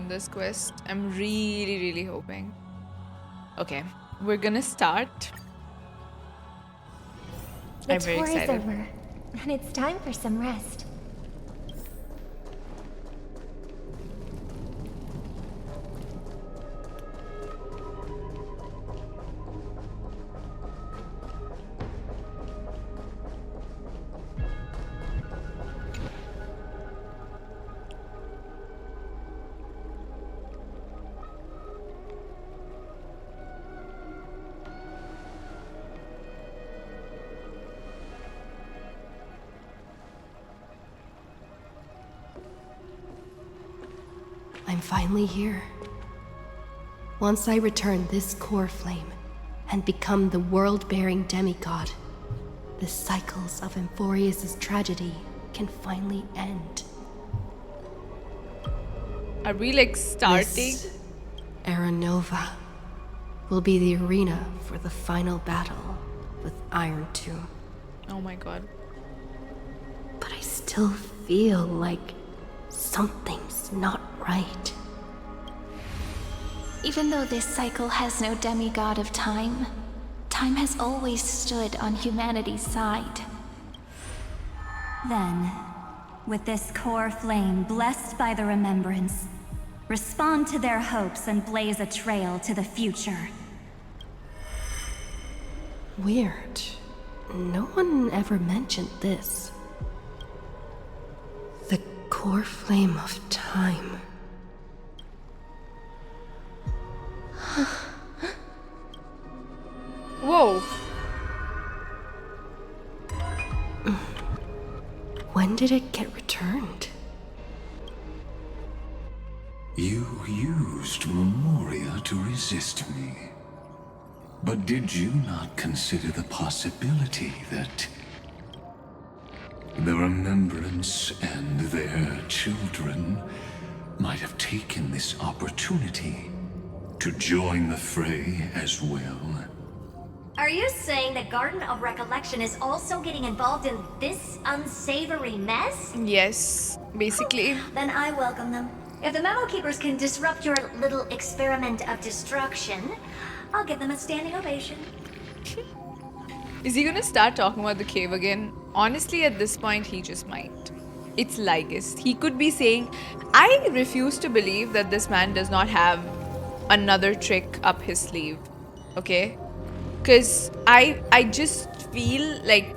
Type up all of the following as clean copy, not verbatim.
on this quest. I'm really, really hoping. Okay, we're gonna start. The I'm very tour is excited. over, and it's time for some rest. I'm finally here. Once I return this core flame and become the world-bearing demigod, the cycles of Amphoreus' tragedy can finally end. Are we like starting? This Era Nova will be the arena for the final battle with Iron Tomb. Oh my god. But I still feel like something's not right. Even though this cycle has no demigod of time, time has always stood on humanity's side. Then, with this core flame blessed by the Remembrance, respond to their hopes and blaze a trail to the future. Weird. No one ever mentioned this. The core flame of time. Whoa. When did it get returned? You used Memoria to resist me. But did you not consider the possibility that the Remembrance and their children might have taken this opportunity to join the fray as well? Are you saying the Garden of Recollection is also getting involved in this unsavory mess? Yes, basically. Then I welcome them. If the Memo Keepers can disrupt your little experiment of destruction, I'll give them a standing ovation. Is he gonna start talking about the cave again? Honestly, at this point, he just might. It's Ligist. He could be saying, I refuse to believe that this man does not have another trick up his sleeve. Okay? Because I just feel like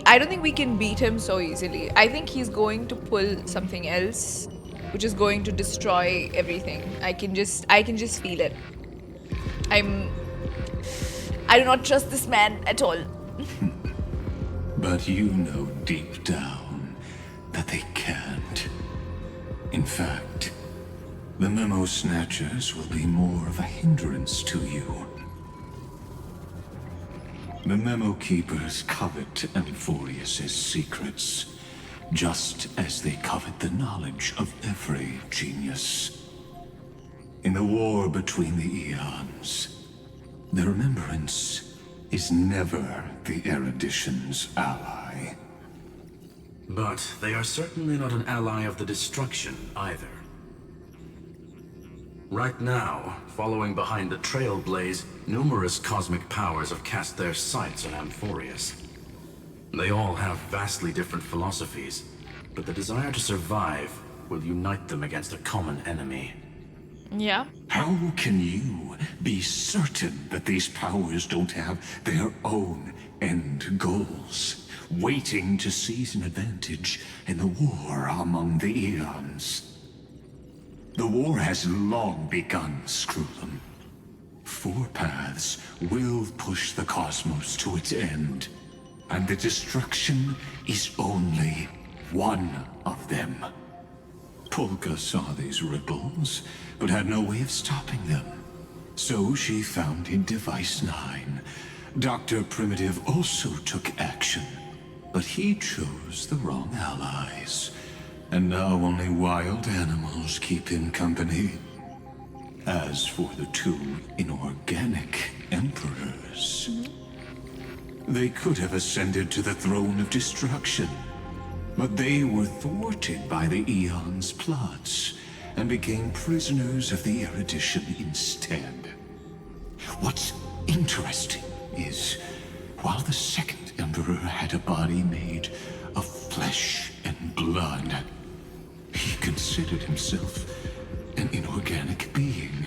I don't think we can beat him so easily. I think he's going to pull something else, which is going to destroy everything. I can just feel it. I do not trust this man at all. But you know deep down that they can't. In fact, the Memo Snatchers will be more of a hindrance to you. The Memo Keepers covet Amphoreus' secrets, just as they covet the knowledge of every genius. In the war between the eons, the Remembrance is never the erudition's ally. But they are certainly not an ally of the destruction either. Right now, following behind the Trailblaze, numerous cosmic powers have cast their sights on Amphoreus. They all have vastly different philosophies, but the desire to survive will unite them against a common enemy. Yeah. How can you be certain that these powers don't have their own end goals, waiting to seize an advantage in the war among the eons? The war has long begun, Screwlum. Four paths will push the cosmos to its end, and the destruction is only one of them. Polka saw these ripples, but had no way of stopping them. So she founded Device 9. Dr. Primitive also took action, but he chose the wrong allies. And now only wild animals keep him company. As for the two inorganic emperors, they could have ascended to the throne of destruction, but they were thwarted by the Eon's plots and became prisoners of the erudition instead. What's interesting is, while the second Emperor had a body made of flesh and blood, he considered himself an inorganic being.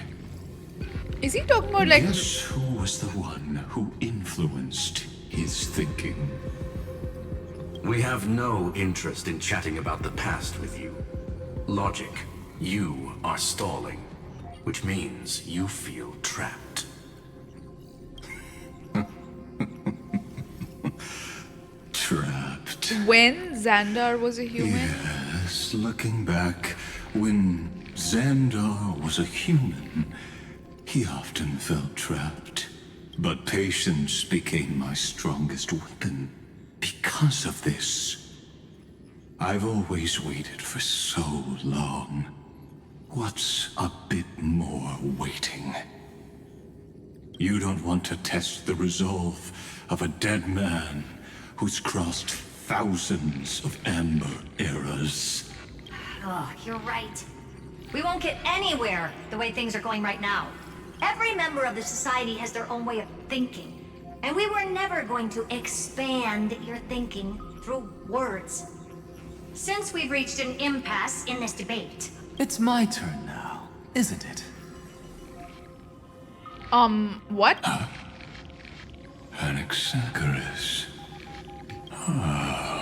Is he talking about like... Guess who was the one who influenced his thinking? We have no interest in chatting about the past with you. Logic, you are stalling, which means you feel trapped. Trapped. When Xandar was a human? Yes, looking back, when Xandar was a human, he often felt trapped. But patience became my strongest weapon. Because of this, I've always waited for so long. What's a bit more waiting? You don't want to test the resolve of a dead man who's crossed thousands of amber eras. Oh, you're right. We won't get anywhere the way things are going right now. Every member of the society has their own way of thinking, and we were never going to expand your thinking through words. Since we've reached an impasse in this debate... It's my turn now, isn't it? What? Anaxagoras.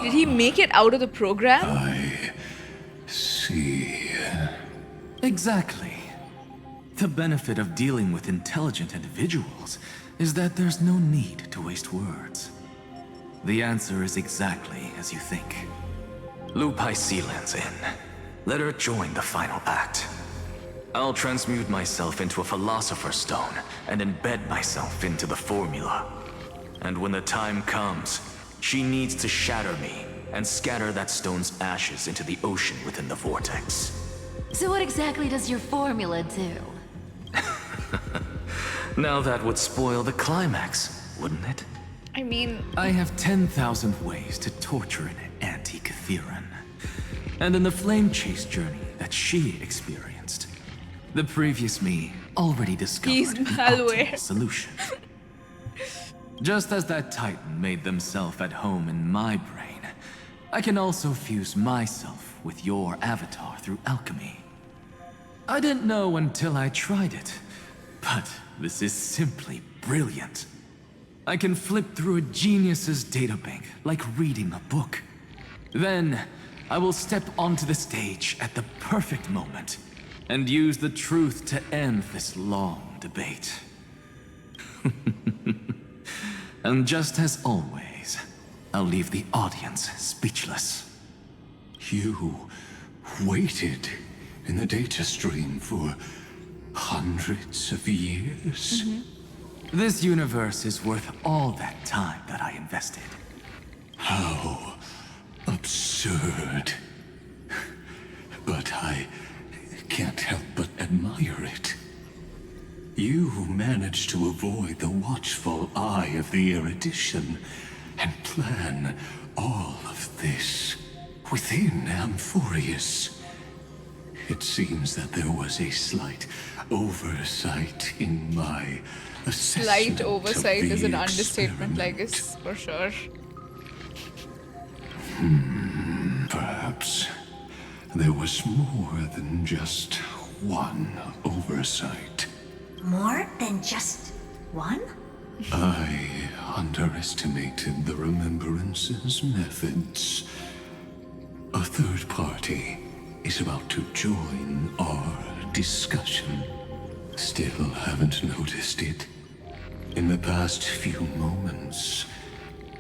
Did he make it out of the program? I see. Exactly. The benefit of dealing with intelligent individuals is that there's no need to waste words. The answer is exactly as you think. Lupai Sealand's in. Let her join the final act. I'll transmute myself into a philosopher's stone and embed myself into the formula. And when the time comes, she needs to shatter me and scatter that stone's ashes into the ocean within the vortex. So what exactly does your formula do? Now that would spoil the climax, wouldn't it? I mean... I have 10,000 ways to torture an anti-Cathiran. And in the flame chase journey that she experienced, the previous me already discovered He's the malware. optimal solution. Just as that Titan made themselves at home in my brain, I can also fuse myself with your avatar through alchemy. I didn't know until I tried it, but this is simply brilliant. I can flip through a genius's databank like reading a book. Then, I will step onto the stage at the perfect moment and use the truth to end this long debate. And just as always, I'll leave the audience speechless. You waited in the data stream for hundreds of years? This universe is worth all that time that I invested. How absurd. But I can't help but admire it. You managed to avoid the watchful eye of the erudition and plan all of this within Amphoreus. It seems that there was a slight oversight in my assessment. Slight oversight of is the an understatement, I experiment. guess, for sure. Perhaps there was more than just one oversight. More than just one? I underestimated the Remembrance's methods. A third party is about to join our discussion. Still haven't noticed it. In the past few moments,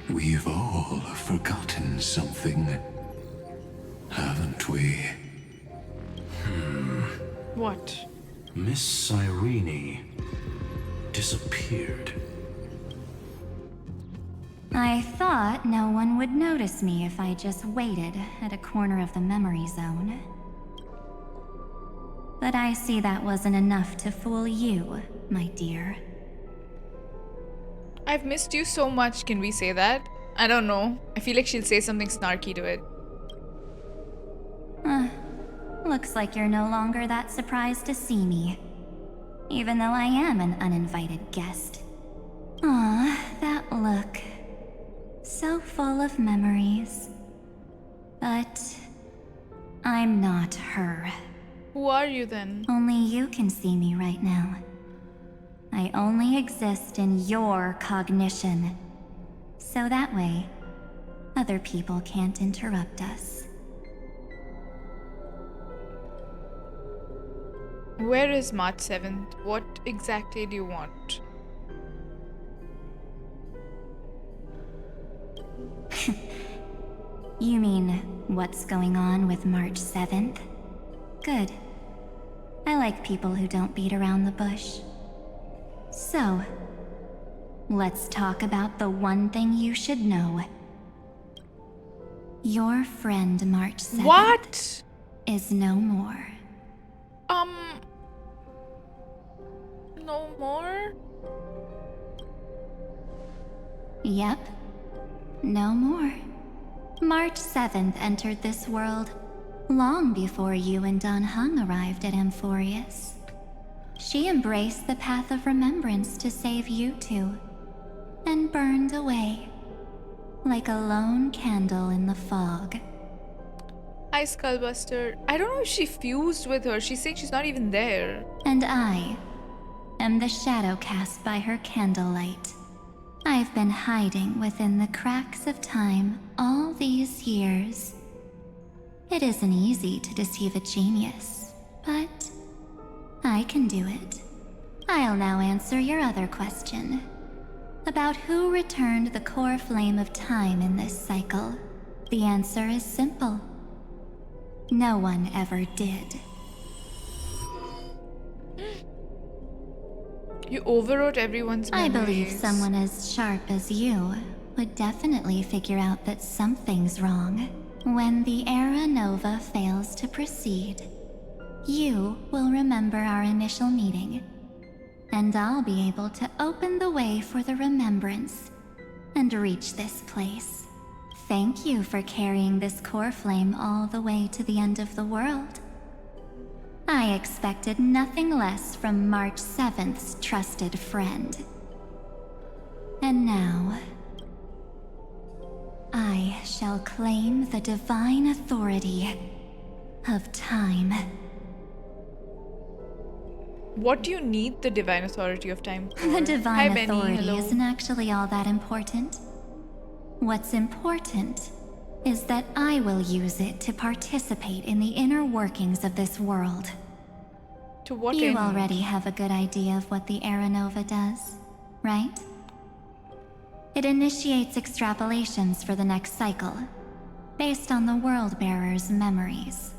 we've all forgotten something, haven't we? What? Miss Cyrene disappeared. I thought no one would notice me if I just waited at a corner of the memory zone. But I see that wasn't enough to fool you, my dear. I've missed you so much, can we say that? I don't know. I feel like she'll say something snarky to it. Looks like you're no longer that surprised to see me. Even though I am an uninvited guest. Aw, that look. So full of memories. But I'm not her. Who are you then? Only you can see me right now. I only exist in your cognition. So that way, other people can't interrupt us. Where is March 7th? What exactly do you want? You mean, what's going on with March 7th? Good. I like people who don't beat around the bush. So, let's talk about the one thing you should know. Your friend March 7th What? is no more. No more? Yep. No more. March 7th entered this world long before you and Don Hung arrived at Amphoreus. She embraced the path of remembrance to save you two, and burned away like a lone candle in the fog. Hi, Skullbuster. I don't know if she fused with her. She's saying she's not even there. And I am the shadow cast by her candlelight. I've been hiding within the cracks of time all these years. It isn't easy to deceive a genius, but I can do it. I'll now answer your other question. About who returned the core flame of time in this cycle. The answer is simple. No one ever did. You overwrote everyone's I memories. believe someone as sharp as you would definitely figure out that something's wrong. When the Era Nova fails to proceed, you will remember our initial meeting, and I'll be able to open the way for the Remembrance and reach this place. Thank you for carrying this core flame all the way to the end of the world. I expected nothing less from March 7th's trusted friend. And now, I shall claim the divine authority of time. What do you need the divine authority of time for? The divine Hi, Benny. authority Hello. isn't actually all that important. What's important is that I will use it to participate in the inner workings of this world. To what You end? already have a good idea of what the Era Nova does, right? It initiates extrapolations for the next cycle, based on the World-Bearer's memories.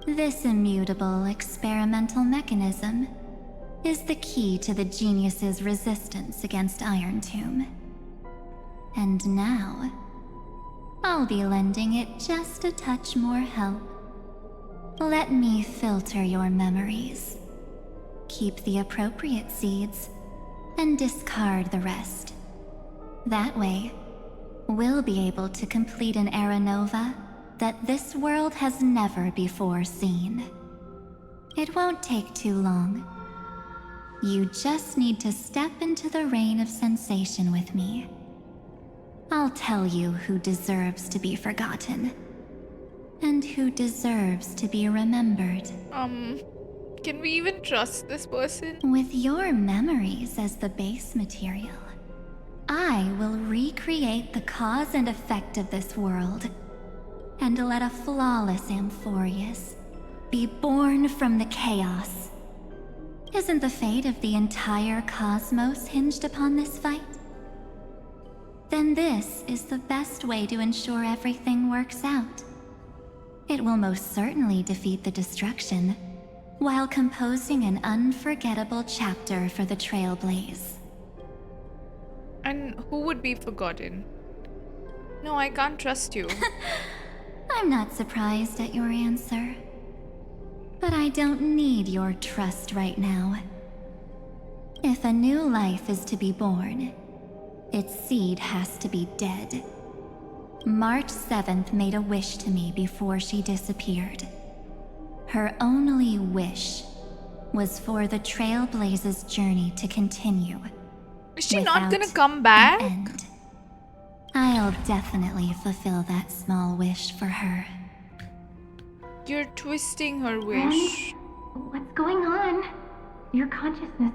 This immutable experimental mechanism is the key to the genius's resistance against Iron Tomb. And now, I'll be lending it just a touch more help. Let me filter your memories. Keep the appropriate seeds, and discard the rest. That way, we'll be able to complete an Era Nova that this world has never before seen. It won't take too long. You just need to step into the rain of sensation with me. I'll tell you who deserves to be forgotten, and who deserves to be remembered. Can we even trust this person? With your memories as the base material, I will recreate the cause and effect of this world, and let a flawless Amphoreus be born from the chaos. Isn't the fate of the entire cosmos hinged upon this fight? Then this is the best way to ensure everything works out. It will most certainly defeat the destruction, while composing an unforgettable chapter for the Trailblaze. And who would be forgotten? No, I can't trust you. I'm not surprised at your answer. But I don't need your trust right now. If a new life is to be born, its seed has to be dead. March 7th made a wish to me before she disappeared. Her only wish was for the Trailblaze's journey to continue. Is she not gonna without come back? an end. I'll definitely fulfill that small wish for her. You're twisting her wish. What's going on? Your consciousness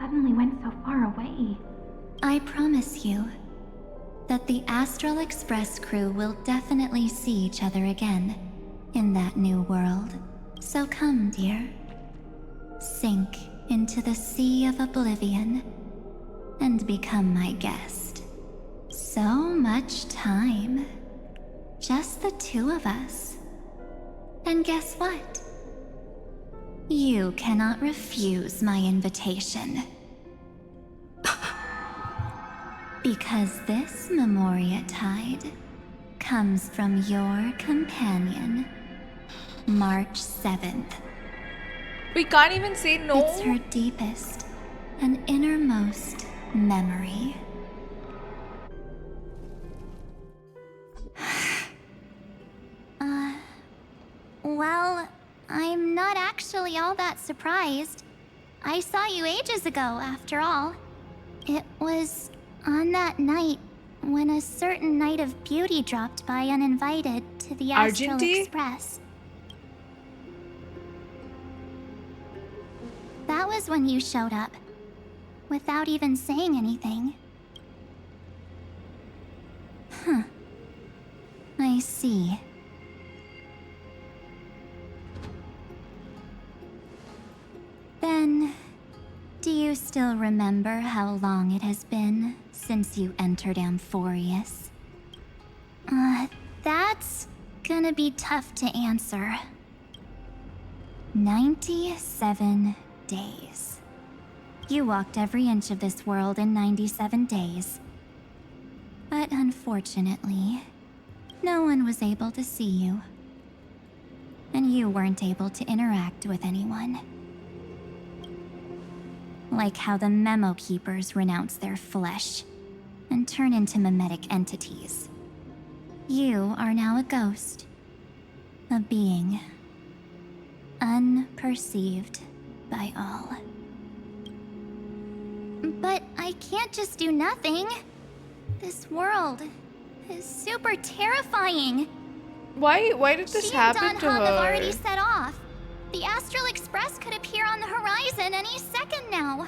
suddenly went so far away. I promise you that the Astral Express crew will definitely see each other again in that new world. So come, dear. Sink into the sea of oblivion and become my guest. So much time. Just the two of us. And guess what? You cannot refuse my invitation. Because this Memoria Tide comes from your companion, March 7th. We can't even say no. It's her deepest and innermost memory. Well, I'm not actually all that surprised. I saw you ages ago, after all. It was on that night when a certain Knight of Beauty dropped by uninvited to the Astral Argentine? Express. That was when you showed up, without even saying anything. Huh. I see. Then, do you still remember how long it has been since you entered Amphoreus? That's gonna be tough to answer. 97 days. You walked every inch of this world in 97 days. But unfortunately, no one was able to see you. And you weren't able to interact with anyone. Like how the Memo Keepers renounce their flesh and turn into mimetic entities. You are now a ghost. A being. Unperceived by all. But I can't just do nothing. This world is super terrifying. Why did this happen to have already her? set off. The Astral Express could appear on the horizon any second now.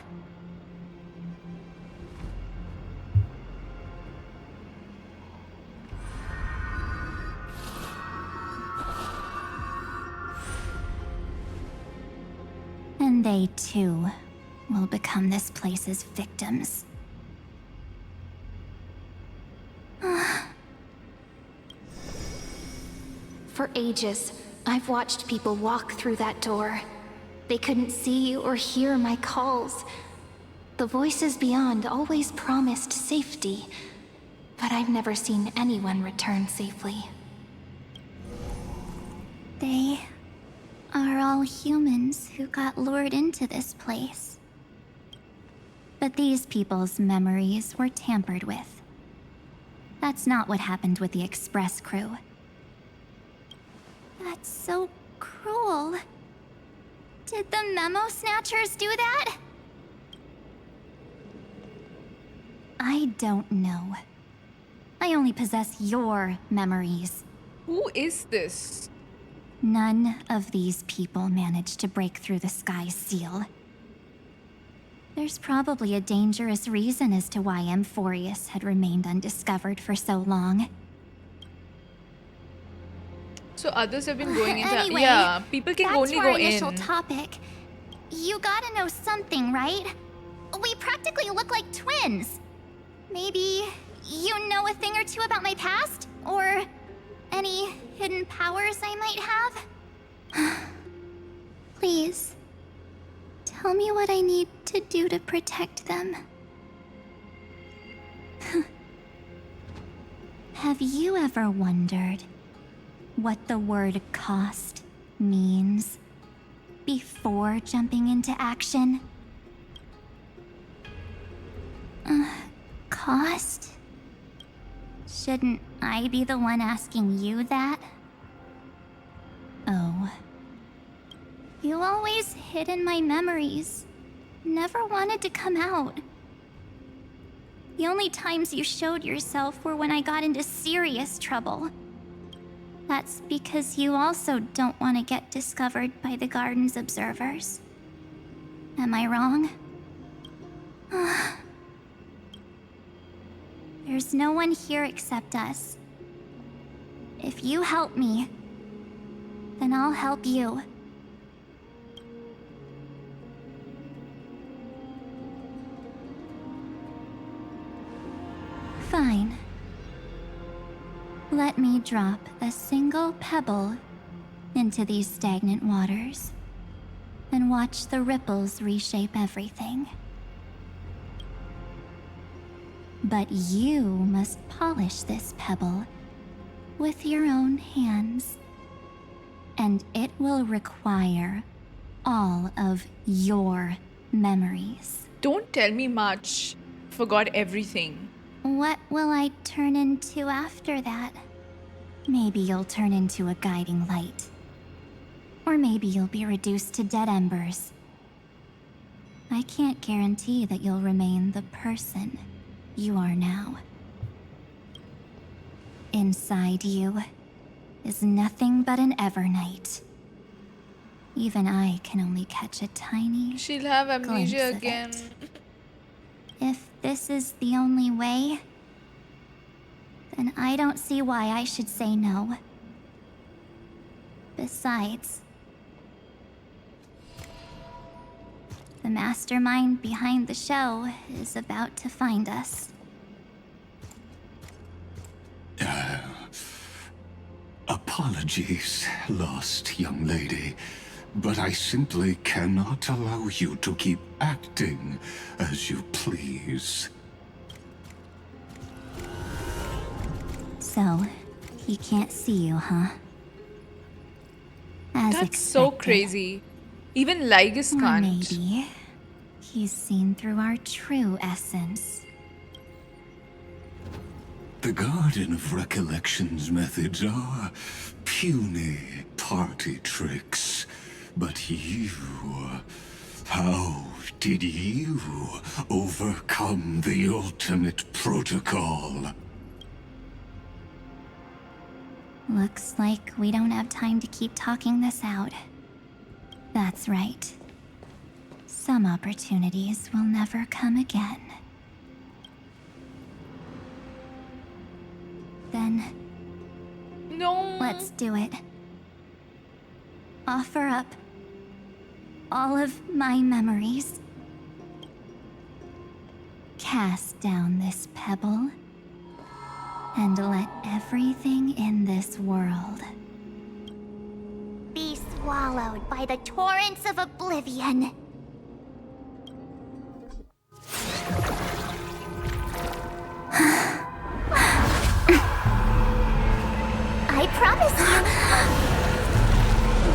And they too will become this place's victims. For ages, I've watched people walk through that door. They couldn't see or hear my calls. The voices beyond always promised safety, but I've never seen anyone return safely. They are all humans who got lured into this place. But these people's memories were tampered with. That's not what happened with the Express crew. That's so cruel. Did the Memo Snatchers do that? I don't know. I only possess your memories. Who is this? None of these people managed to break through the sky's seal. There's probably a dangerous reason as to why Amphoreus had remained undiscovered for so long. So others have been going into Anyway, yeah, people can back only to go our initial in. topic. You gotta know something, right? We practically look like twins. Maybe you know a thing or two about my past? Or any hidden powers I might have? Please, tell me what I need to do to protect them. Have you ever wondered what the word cost means before jumping into action? Cost? Shouldn't I be the one asking you that? Oh, You always hid in my memories. Never wanted to come out. The only times you showed yourself were when I got into serious trouble. That's because you also don't want to get discovered by the garden's observers. Am I wrong? There's no one here except us. If you help me, then I'll help you. Fine. Let me drop a single pebble into these stagnant waters and watch the ripples reshape everything. But you must polish this pebble with your own hands. And it will require all of your memories. Don't tell me much. Forgot everything. What will I turn into after that? Maybe you'll turn into a guiding light. Or maybe you'll be reduced to dead embers. I can't guarantee that you'll remain the person you are now. Inside you is nothing but an evernight. Even I can only catch a tiny She'll have amnesia glimpse of again. it. If this is the only way, then I don't see why I should say no. Besides, the mastermind behind the show is about to find us. Apologies, lost young lady, but I simply cannot allow you to keep acting as you please. So, he can't see you, huh? As That's so expected. crazy. Even Lygus Or can't. maybe he's seen through our true essence. The Garden of Recollection's methods are puny party tricks. But you... how did you overcome the ultimate protocol? Looks like we don't have time to keep talking this out. That's right. Some opportunities will never come again. Then, No. let's do it. Offer up all of my memories. Cast down this pebble and let everything in this world Be swallowed by the torrents of oblivion. I promise you,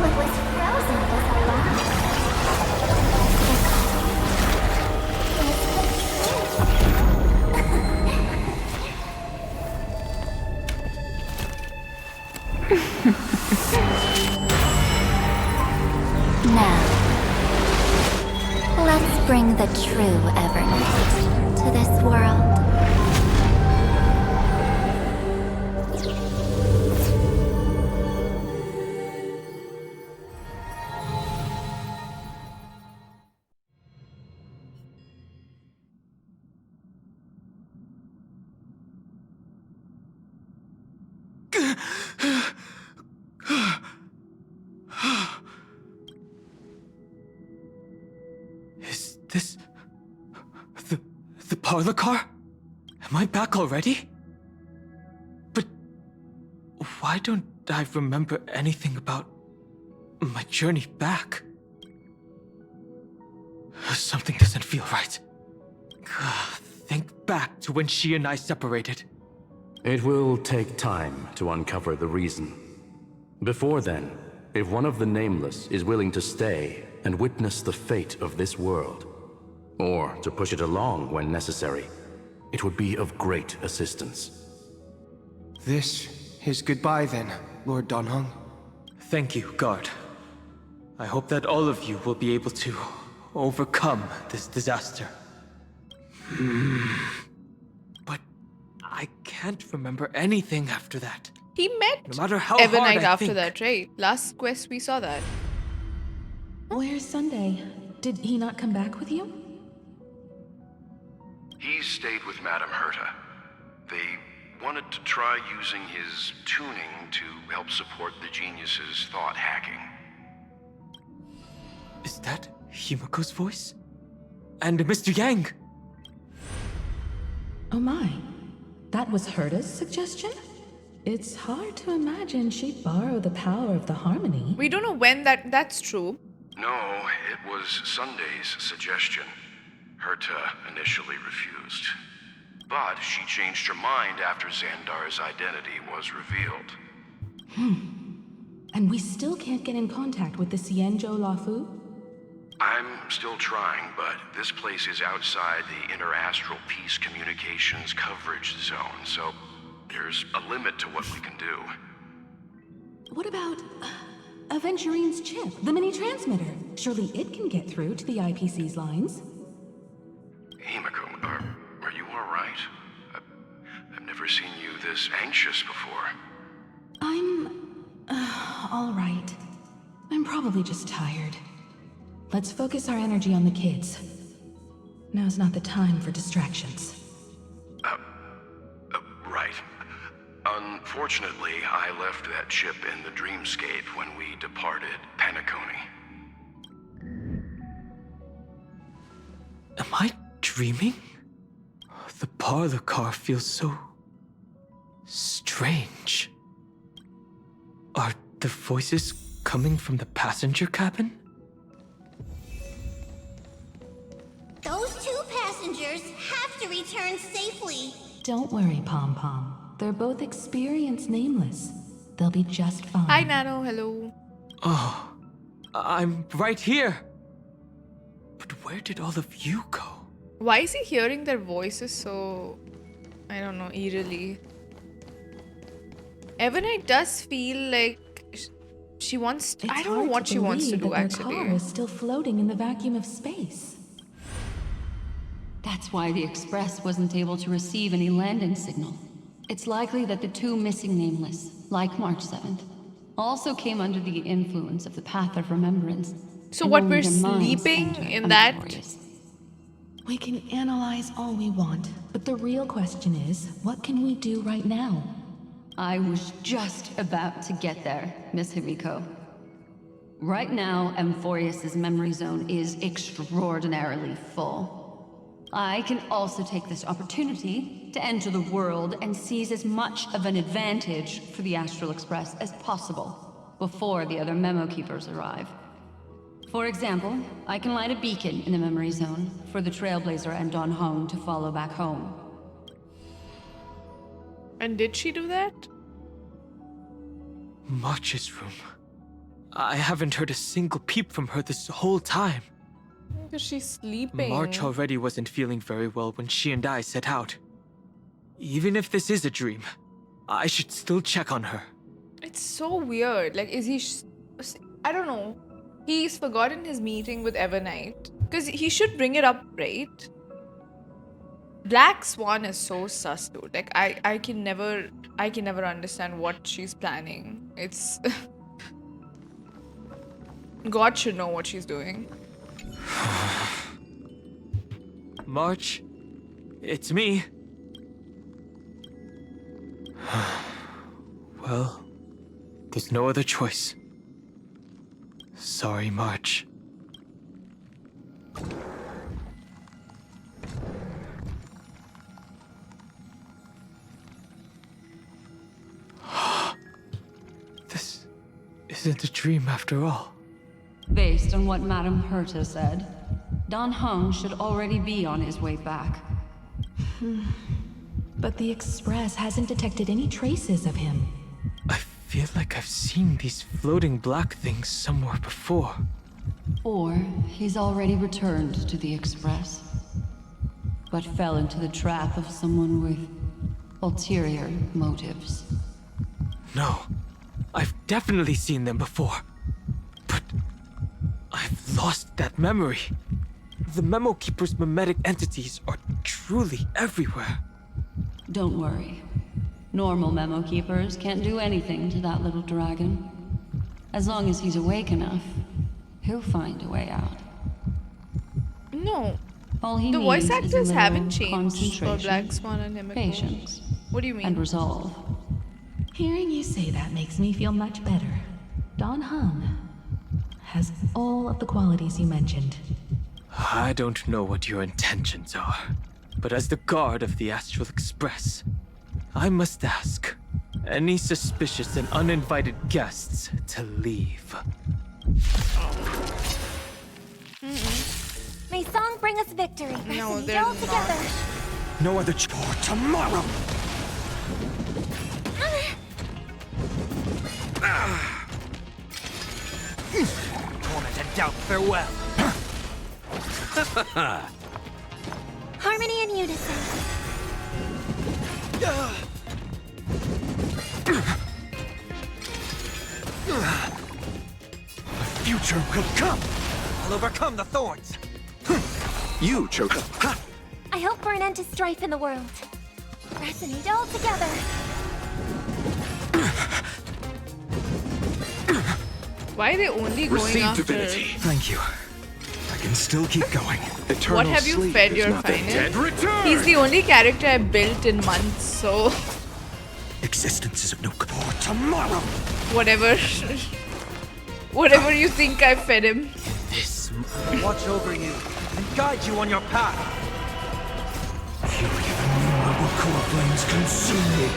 what was frozen was alive. Now, let's bring the true Evernight to this world. Is this... the parlor car? Am I back already? But why don't I remember anything about my journey back? Something doesn't feel right. Think back to when she and I separated. It will take time to uncover the reason. Before then, if one of the Nameless is willing to stay and witness the fate of this world, or to push it along when necessary, it would be of great assistance. This is goodbye then, Lord Donhong. Thank you, guard. I hope that all of you will be able to overcome this disaster. But I can't remember anything after that. He met No matter how Evernight hard I after think. that, right? Last quest we saw that. Where's Sunday? Did he not come back with you? He stayed with Madame Herta. They wanted to try using his tuning to help support the genius's thought hacking. Is that Himiko's voice? And Mr. Yang? Oh my. That was Herta's suggestion? It's hard to imagine she'd borrow the power of the harmony. We don't know when that's true. No, it was Sunday's suggestion. Herta initially refused. But she changed her mind after Xandar's identity was revealed. And we still can't get in contact with the Xianzhou Lafu? I'm still trying, but this place is outside the interastral peace communications coverage zone, so there's a limit to what we can do. What about Aventurine's chip, the mini-transmitter? Surely it can get through to the IPC's lines. Himiko, are you alright? I've never seen you this anxious before. I'm all right. I'm probably just tired. Let's focus our energy on the kids. Now's not the time for distractions. Right. Unfortunately, I left that chip in the dreamscape when we departed Penacony. Am I dreaming? The parlor car feels so strange. Are the voices coming from the passenger cabin? Those two passengers have to return safely. Don't worry, Pom Pom. They're both experienced nameless. They'll be just fine. Hi, Nano. Hello. Oh, I'm right here. But where did all of you go? Why is he hearing their voices so, I don't know, eerily? Evernight does feel like she wants... I don't know what she wants to do, actually. Their car is still floating in the vacuum of space. That's why the Express wasn't able to receive any landing signal. It's likely that the two missing nameless, like March 7th, also came under the influence of the Path of Remembrance. So what, we're sleeping in that? We can analyze all we want, but the real question is, what can we do right now? I was just about to get there, Miss Himiko. Right now, Amphoreus' memory zone is extraordinarily full. I can also take this opportunity to enter the world and seize as much of an advantage for the Astral Express as possible before the other memo keepers arrive. For example, I can light a beacon in the memory zone for the Trailblazer and Don Hong to follow back home. And did she do that? March's room. I haven't heard a single peep from her this whole time. Because she's sleeping. March already wasn't feeling very well when she and I set out. Even if this is a dream, I should still check on her. It's so weird. Like, is he... I don't know. He's forgotten his meeting with Evernight. Because he should bring it up, right? Black Swan is so sus, dude. Like, I can never understand what she's planning. It's... God should know what she's doing. March, it's me. Well, there's no other choice. Sorry, March. This isn't a dream after all. Based on what Madame Herta said, Don Hong should already be on his way back. But the Express hasn't detected any traces of him. I feel like I've seen these floating black things somewhere before. Or he's already returned to the Express, but fell into the trap of someone with ulterior motives. No, I've definitely seen them before. But lost that memory. The Memo Keeper's mimetic entities are truly everywhere. Don't worry. Normal Memo Keepers can't do anything to that little dragon. As long as he's awake enough, he'll find a way out. No. All he The needs voice is a actors little haven't changed for concentration, Black Swan and Himiko. patience, What do you mean? and resolve. Hearing you say that makes me feel much better. Don Hung has all of the qualities you mentioned. I don't know what your intentions are, but as the guard of the Astral Express, I must ask any suspicious and uninvited guests to leave. May song bring us victory. No, Resonate they're all not. together. No other for tomorrow! Torment and doubt, farewell. Harmony and unison. The future will come! I'll overcome the thorns. You chose them. I hope for an end to strife in the world. Resonate all together. Why are they only going Receive after... divinity. Thank you. I can still keep going. Eternal What have you sleep fed is your not the finest? dead return. He's the only character I built in months, so... Existence is of no for tomorrow. Whatever. Whatever you think I fed him. This watch over you and guide you on your path. Fury of innumerable core flames consume me.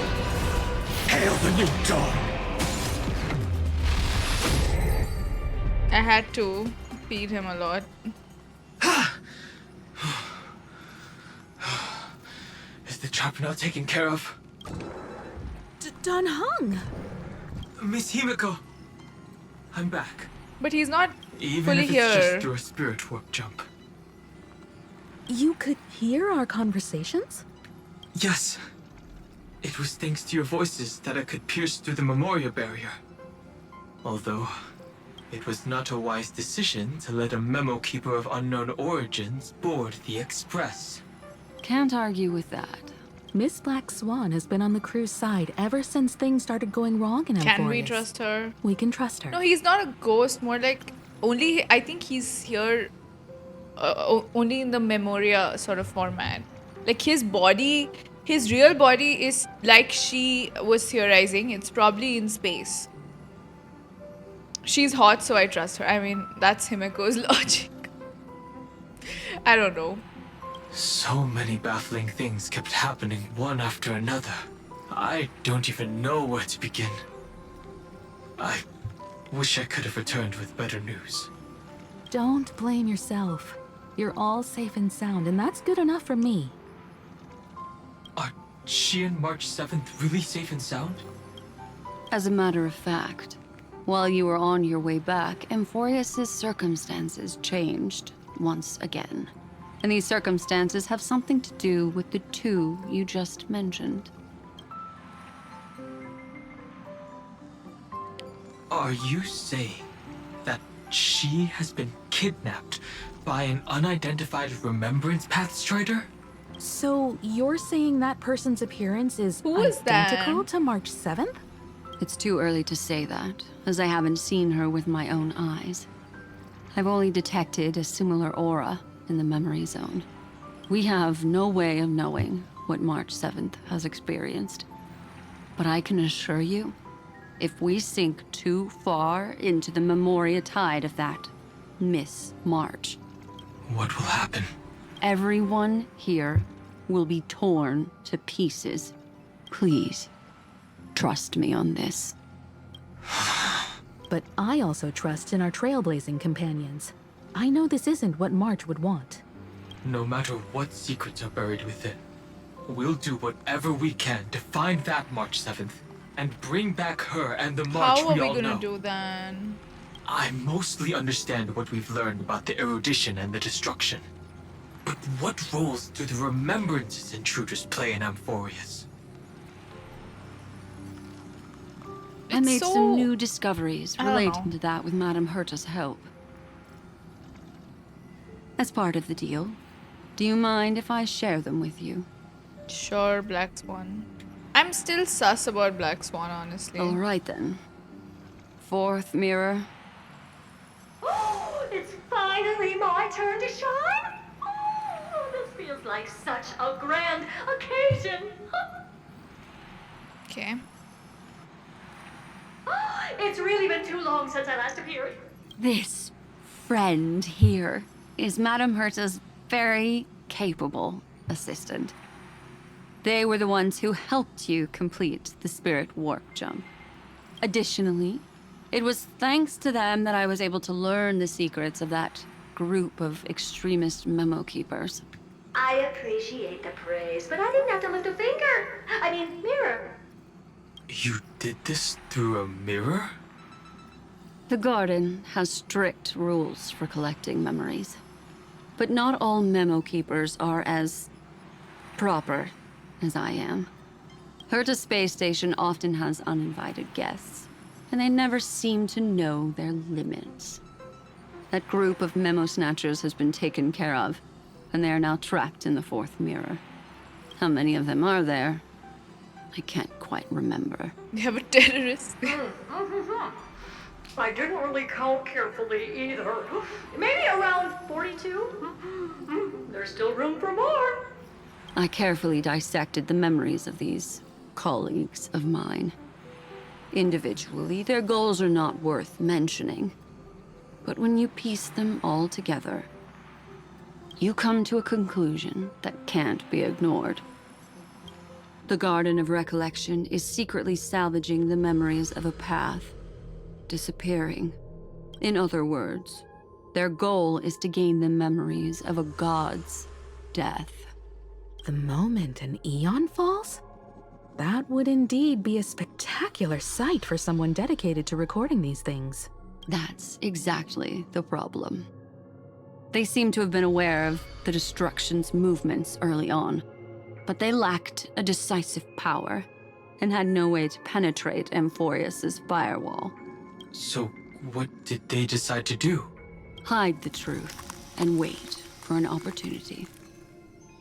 Hail the new dawn. I had to feed him a lot. Is the trap now taken care of? Don Hung! Miss Himiko, I'm back. But he's not Even fully if it's here. just through a spirit warp jump. You could hear our conversations? Yes. It was thanks to your voices that I could pierce through the Memoria barrier. Although, it was not a wise decision to let a Memo Keeper of unknown origins board the Express. Can't argue with that. Miss Black Swan has been on the crew's side ever since things started going wrong in Emporius. Can we trust her? We can trust her. No, he's not a ghost. More like only. I think he's here only in the Memoria sort of format. Like his body, his real body is like she was theorizing. It's probably in space. She's hot, so I trust her. I mean, that's Himiko's logic. I don't know. So many baffling things kept happening one after another. I don't even know where to begin. I wish I could have returned with better news. Don't blame yourself. You're all safe and sound, and that's good enough for me. Are she and March 7th really safe and sound? As a matter of fact, while you were on your way back, Amphoreus' circumstances changed once again. And these circumstances have something to do with the two you just mentioned. Are you saying that she has been kidnapped by an unidentified Remembrance Path Strider? So you're saying that person's appearance is Who is that? identical to March 7th? It's too early to say that, as I haven't seen her with my own eyes. I've only detected a similar aura in the memory zone. We have no way of knowing what March 7th has experienced. But I can assure you, if we sink too far into the Memoria tide of that Miss March, what will happen? Everyone here will be torn to pieces. Please, trust me on this. But I also trust in our trailblazing companions. I know this isn't what March would want. No matter what secrets are buried within, we'll do whatever we can to find that March 7th and bring back her and the March How are we we all gonna know. do that? I mostly understand what we've learned about the erudition and the destruction. But what roles do the Remembrance's intruders play in Amphoreus? I made so- some new discoveries I don't relating know. to that with Madame Herta's help. As part of the deal, do you mind if I share them with you? Sure, Black Swan. I'm still sus about Black Swan, honestly. All right then. Fourth mirror. Oh, it's finally my turn to shine. Oh, this feels like such a grand occasion. Okay. It's really been too long since I last appeared. This friend here is Madame Herta's very capable assistant. They were the ones who helped you complete the spirit warp jump. Additionally, it was thanks to them that I was able to learn the secrets of that group of extremist memo keepers. I appreciate the praise, but I didn't have to lift a finger. I mean, mirror. You did this through a mirror? The garden has strict rules for collecting memories. But not all memo keepers are as proper as I am. Herta's space station often has uninvited guests, and they never seem to know their limits. That group of memo snatchers has been taken care of, and they are now trapped in the fourth mirror. How many of them are there? I can't quite remember. They have a terrorist. I didn't really count carefully either. Maybe around 42? There's still room for more. I carefully dissected the memories of these colleagues of mine. Individually, their goals are not worth mentioning. But when you piece them all together, you come to a conclusion that can't be ignored. The Garden of Recollection is secretly salvaging the memories of a path disappearing. In other words, their goal is to gain the memories of a god's death. The moment an eon falls? That would indeed be a spectacular sight for someone dedicated to recording these things. That's exactly the problem. They seem to have been aware of the Destruction's movements early on, but they lacked a decisive power and had no way to penetrate Amphoreus's firewall. So, what did they decide to do? Hide the truth and wait for an opportunity.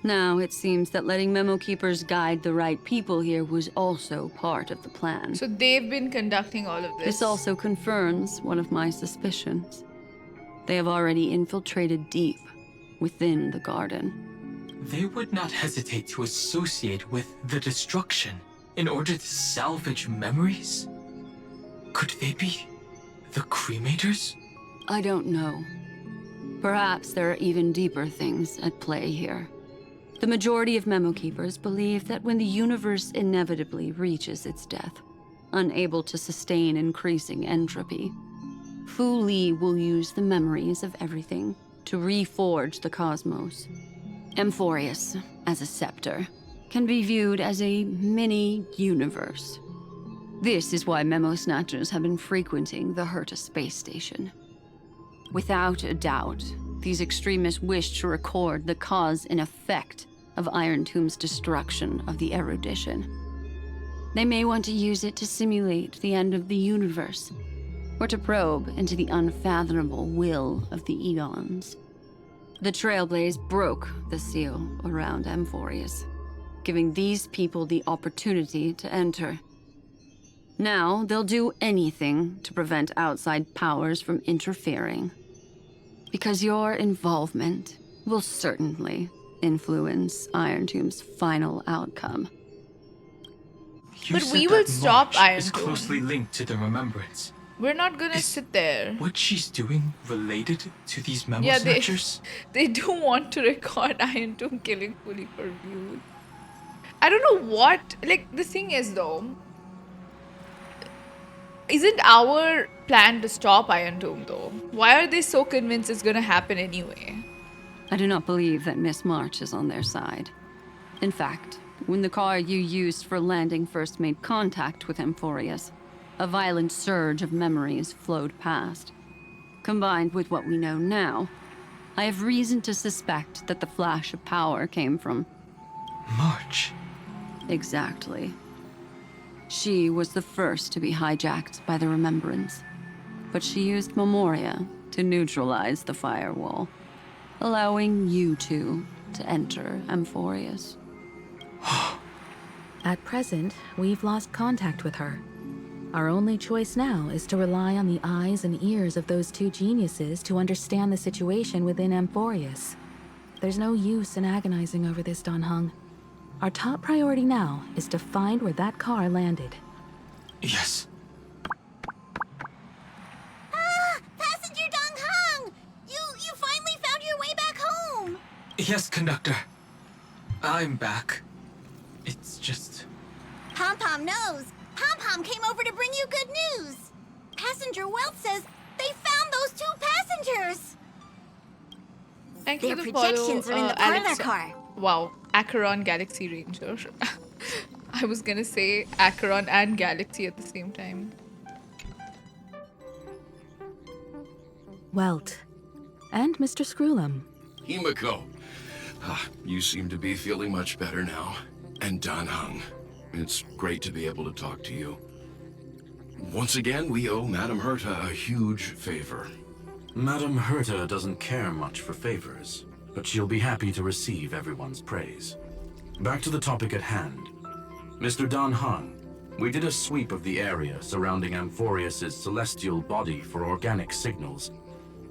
Now, it seems that letting memo keepers guide the right people here was also part of the plan. So they've been conducting all of this. This also confirms one of my suspicions. They have already infiltrated deep within the garden. They would not hesitate to associate with the Destruction in order to salvage memories? Could they be the Cremators? I don't know. Perhaps there are even deeper things at play here. The majority of memo keepers believe that when the universe inevitably reaches its death, unable to sustain increasing entropy, Fu Li will use the memories of everything to reforge the cosmos. Amphoreus, as a scepter, can be viewed as a mini-universe. This is why memo snatchers have been frequenting the Herta space station. Without a doubt, these extremists wish to record the cause and effect of Iron Tomb's destruction of the erudition. They may want to use it to simulate the end of the universe, or to probe into the unfathomable will of the eons. The Trailblaze broke the seal around Amphoreus, giving these people the opportunity to enter. Now, they'll do anything to prevent outside powers from interfering. Because your involvement will influence Iron Tomb's final outcome. But we will stop Iron is Tomb. closely linked to the Remembrance. We're not gonna sit there. What she's doing related to these memo Yeah, snatchers? they do want to record Iron Tomb killing fully for views. I don't know what. Like, the thing is, though, isn't our plan to stop Iron Tomb, though? Why are they so convinced it's gonna happen anyway? I do not believe that Miss March is on their side. In fact, when the car you used for landing first made contact with Amphoreus, a violent surge of memories flowed past. Combined with what we know now, I have reason to suspect that the flash of power came from March. Exactly. She was the first to be hijacked by the Remembrance, but she used Memoria to neutralize the firewall. allowing you two to enter Amphoreus. At present, we've lost contact with her. Our only choice now is to rely on the eyes and ears of those two geniuses to understand the situation within Emporius. There's no use in agonizing over this, Don Hung. Our top priority now is to find where that car landed. Yes. Passenger Dong Hung! You finally found your way back home! Yes, conductor. I'm back. It's just... Pom-Pom knows. Pom-Pom came over to bring you good news. Passenger Wealth says they found those two passengers. Thank Their you for the projections follow, are in the parlor Alex. car. Wow, Acheron Galaxy Ranger. I was gonna say Acheron and Galaxy at the same time. Welt. And Mr. Screwlum. Himiko. You seem to be feeling much better now. And Dan Hung. It's great to be able to talk to you. Once again, we owe Madame Herta a huge favor. Madame Herta doesn't care much for favors, but she'll be happy to receive everyone's praise. Back to the topic at hand. Mr. Dan Hung, we did a sweep of the area surrounding Amphoreus' celestial body for organic signals,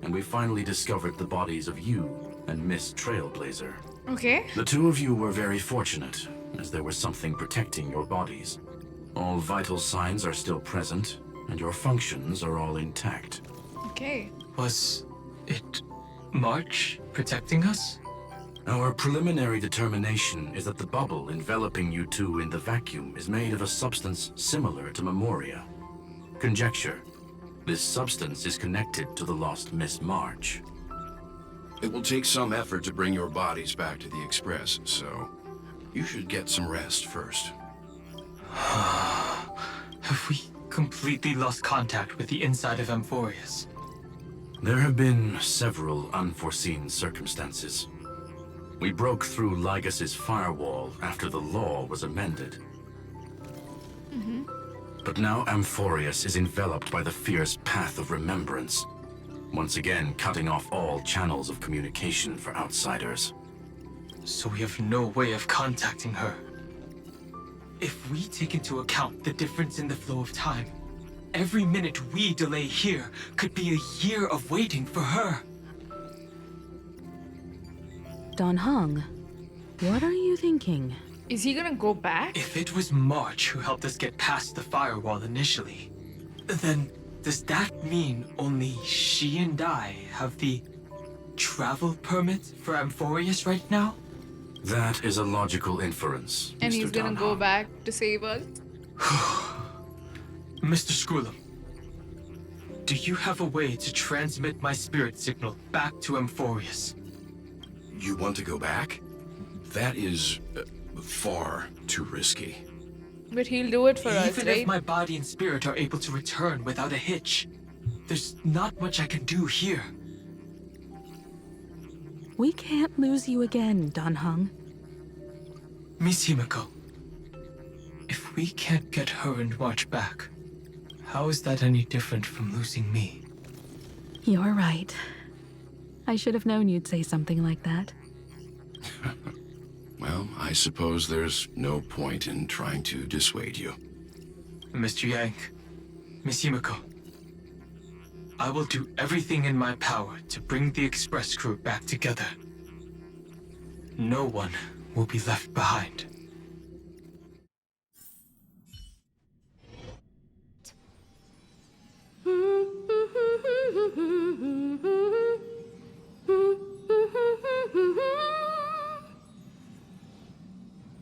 and we finally discovered the bodies of you and Miss Trailblazer. Okay. The two of you were very fortunate, as there was something protecting your bodies. All vital signs are still present, and your functions are all intact. Okay. Was it March protecting us? Our preliminary determination is that the bubble enveloping you two in the vacuum is made of a substance similar to Memoria. Conjecture. This substance is connected to the lost Miss March. It will take some effort to bring your bodies back to the Express, so you should get some rest first. Have we completely lost contact with the inside of Amphoreus? There have been several unforeseen circumstances. We broke through Lygas's firewall after the law was amended. But now Amphoreus is enveloped by the fierce path of Remembrance, once again cutting off all channels of communication for outsiders. So we have no way of contacting her. If we take into account the difference in the flow of time, every minute we delay here could be a year of waiting for her. Don Hung, what are you thinking? Is he gonna go back? If it was March who helped us get past the firewall initially, then does that mean only she and I have the travel permit for Amphoreus right now? That is a logical inference, And Mr. he's gonna Dan go Hung. back to save us? Mr. Screwlum, do you have a way to transmit my spirit signal back to Amphoreus? You want to go back? That is far too risky. But he'll do it for us, Even right? if my body and spirit are able to return without a hitch, there's not much I can do here. We can't lose you again, Don Hung. Miss Himiko, if we can't get her and March back, how is that any different from losing me? You're right. I should have known you'd say something like that. Well, I suppose there's no point in trying to dissuade you. Mr. Yang, Miss Himiko, I will do everything in my power to bring the Express crew back together. No one will be left behind.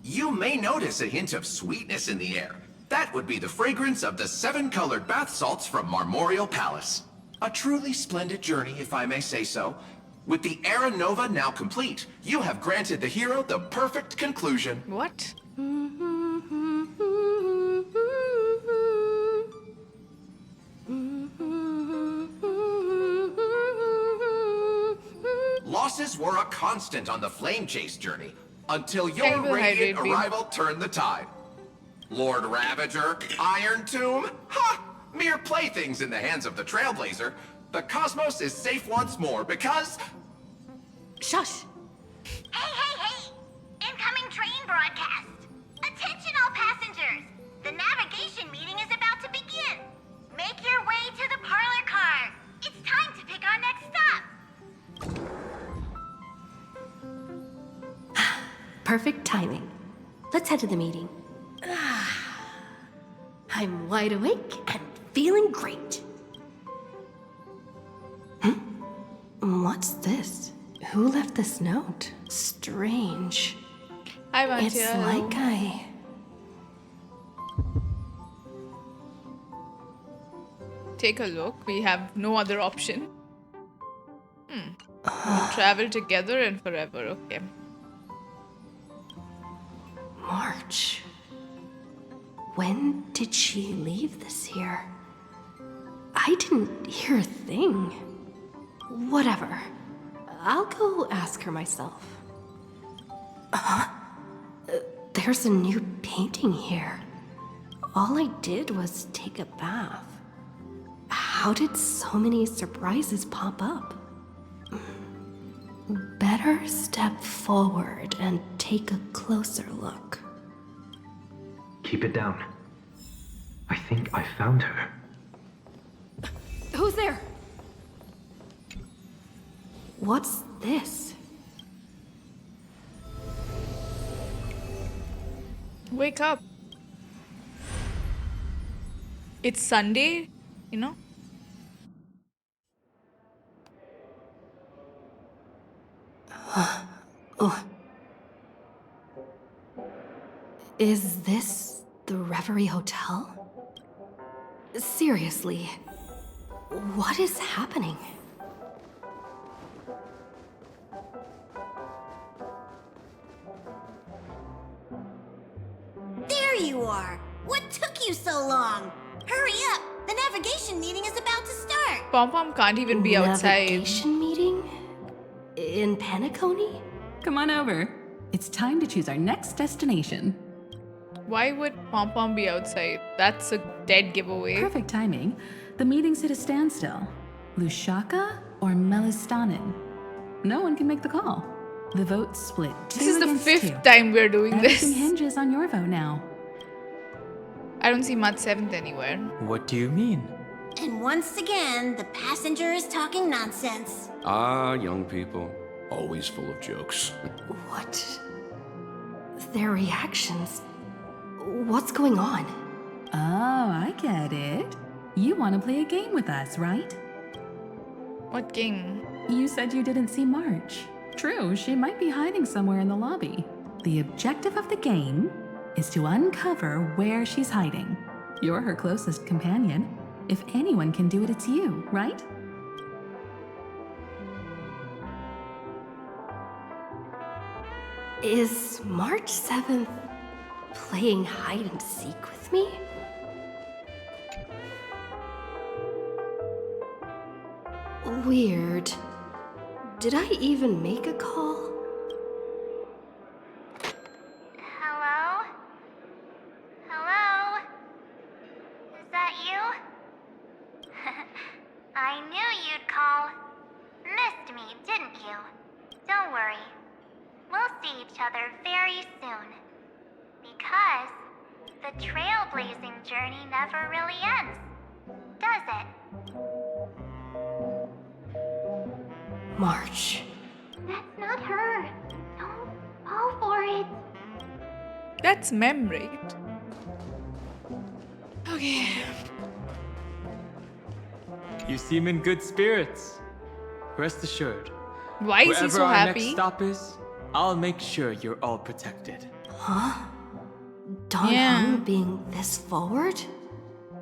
You may notice a hint of sweetness in the air. That would be the fragrance of the 7-colored bath salts from Marmorial Palace. A truly splendid journey, if I may say so. With the Era Nova now complete, you have granted the hero the perfect conclusion. What? Losses were a constant on the Flame Chase journey, until your Thank you for the radiant hydrate beam. arrival turned the tide. Lord Ravager, Iron Tomb, ha! Mere playthings in the hands of the Trailblazer. The cosmos is safe once more because... Shush! Hey! Incoming train broadcast! Attention all passengers! The navigation meeting is about to begin! Make your way to the parlor car! It's time to pick our next stop! Perfect timing. Let's head to the meeting. I'm wide awake and feeling great. What's this? Who left this note? Strange. Hi, Vantia. It's like Take a look. We have no other option. We'll travel together and forever. Okay. March. When did she leave this here? I didn't hear a thing. Whatever. I'll go ask her myself. There's a new painting here. All I did was take a bath. How did so many surprises pop up? Better step forward and take a closer look. Keep it down. I think I found her. Who's there? What's this? Wake up. It's Sunday, you know? Is this the Reverie Hotel? Seriously, what is happening? There you are! What took you so long? Hurry up! The navigation meeting is about to start! Pom Pom can't even be outside. Navigation meeting? In Penacony? Come on over. It's time to choose our next destination. Why would Pom Pom be outside? That's a dead giveaway. Perfect timing. The meeting's at a standstill. Lushaka or Melistanin? No one can make the call. The vote's split. This is the 5th 2. time we're doing Everything this. hinges on your vote now. I don't see much 7th anywhere. What do you mean? And once again, the passenger is talking nonsense. Ah, young people. Always full of jokes. What? Their reactions. What's going on? Oh, I get it. You want to play a game with us, right? What game? You said you didn't see March. True, she might be hiding somewhere in the lobby. The objective of the game is to uncover where she's hiding. You're her closest companion. If anyone can do it, it's you, right? Is March 7th playing hide and seek with me? Weird. Did I even make a call? Hello? Hello? Is that you? I knew you'd call. Missed me, didn't you? Don't worry. We'll see each other very soon. Because the trailblazing journey never really ends, does it? March. That's not her. Don't fall for it. That's Mem, right? Okay. You seem in good spirits. Rest assured. Why is he so Wherever our happy? next stop is, I'll make sure you're all protected. Huh? Don Yeah. Hung being this forward?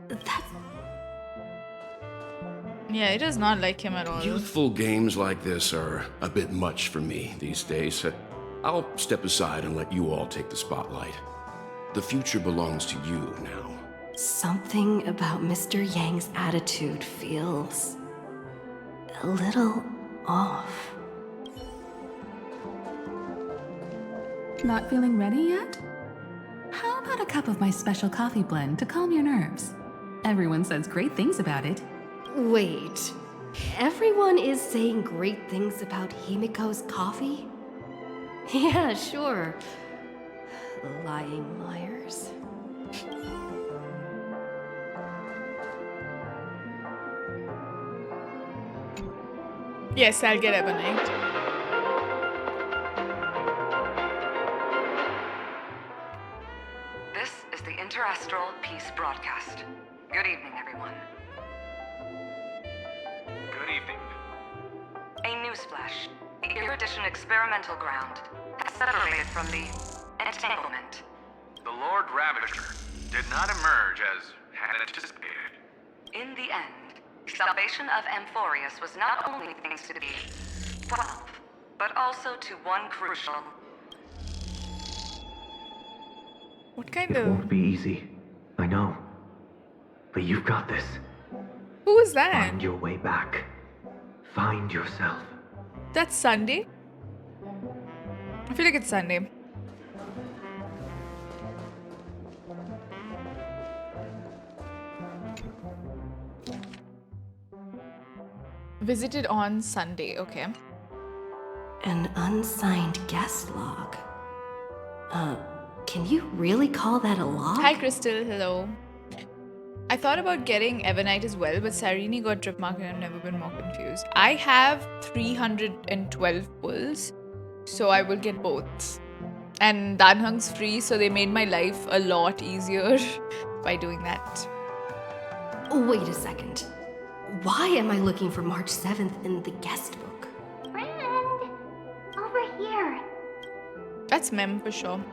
That's... Yeah, it does not like him at all. Youthful games like this are a bit much for me these days. I'll step aside and let you all take the spotlight. The future belongs to you now. Something about Mr. Yang's attitude feels a little off. Not feeling ready yet? How about a cup of my special coffee blend to calm your nerves? Everyone says great things about it. Wait, Everyone is saying great things about Himiko's coffee? Yeah, sure. Lying liars. Yes, I'll get Ebonite. This is the Interastral Peace Broadcast. Good evening, everyone. Good evening. A newsflash. The Erudition experimental ground has separated from the entanglement. The Lord Ravager did not emerge as had anticipated. In the end, salvation of Amphoreus was not only thanks to the 12, but also to one crucial... What kind It of... won't be easy. I know. But you've got this. Who is that? Find your way back. Find yourself. That's Sunday? I feel like it's Sunday. Visited on Sunday, okay. An unsigned guest log. Can you really call that a log? Hi Crystal, hello. I thought about getting Ebonite as well, but Sirene got drip mark and I've never been more confused. I have 312 pulls, so I will get both. And Danhung's free, so they made my life a lot easier by doing that. Wait a second. Why am I looking for March 7th in the guest book? Friend! Over here. That's Mem for sure.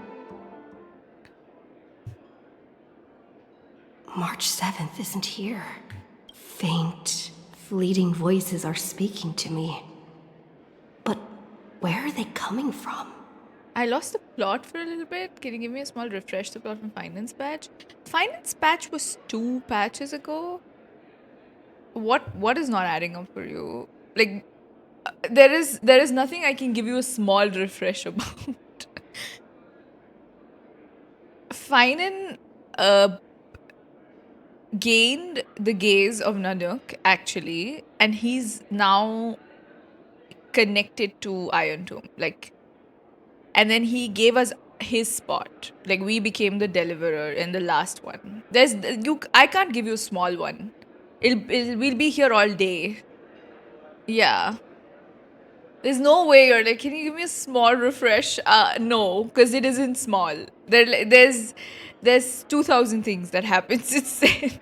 March 7th isn't here. Faint, fleeting voices are speaking to me. But where are they coming from? I lost the plot for a little bit. Can you give me a small refresh the plot from Finance Patch? Finance Patch was 2 patches ago. What is not adding up for you? Like, there is nothing I can give you a small refresh about. Finan gained the gaze of Nanook, actually, and he's now connected to Iron Tomb. Like, and then he gave us his spot. Like, we became the deliverer in the last one. I can't give you a small one. We'll be here all day. Yeah. There's no way you're like, can you give me a small refresh? No, because it isn't small. There's 2,000 things that happens instead.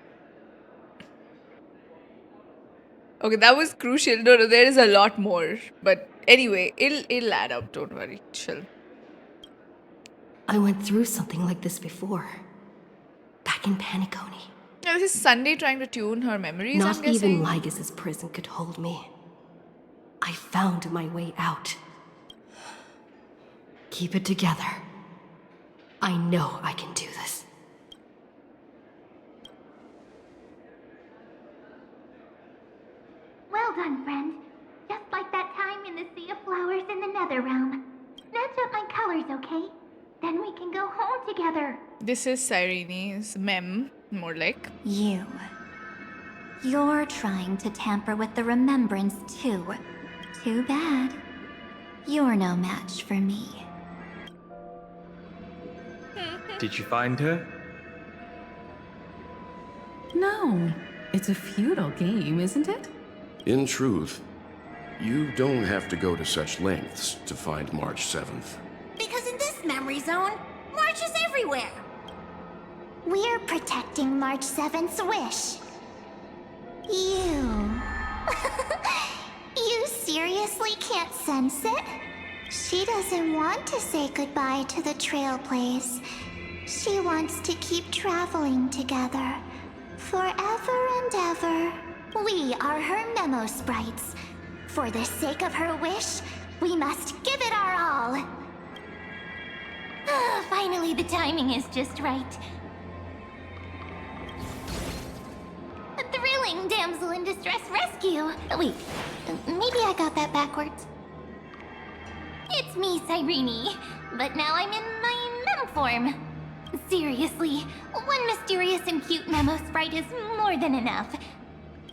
Okay, that was crucial. No, there is a lot more. But anyway, it'll add up. Don't worry. Chill. I went through something like this before. Back in Paniconi. Now, this is Sunday trying to tune her memories, Not I'm guessing. even Lygas's prison could hold me. I found my way out. Keep it together. I know I can do this. Well done, friend. Just like that time in the Sea of Flowers in the Nether Realm. Match up my colors, okay? Then we can go home together. This is Sirene's mem, more like. You're trying to tamper with the Remembrance too. Too bad. You're no match for me. Did you find her? No, it's a feudal game, isn't it? In truth, you don't have to go to such lengths to find March 7th. Because in this memory zone, March is everywhere. We're protecting March 7th's wish. You... You seriously can't sense it? She doesn't want to say goodbye to the Trailblaze. She wants to keep traveling together. Forever and ever. We are her memo sprites. For the sake of her wish, we must give it our all. Finally, the timing is just right. A thrilling damsel in distress rescue. Wait, maybe I got that backwards. It's me, Cyrene, but now I'm in my mem form. Seriously, one mysterious and cute memo sprite is more than enough.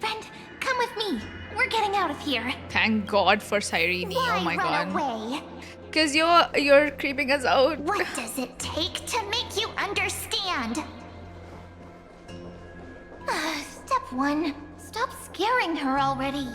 Friend, come with me. We're getting out of here. Thank God for Cyrene. Why Oh my run God. away? Because you're creeping us out. What does it take to make you understand? Step 1. Stop scaring her already.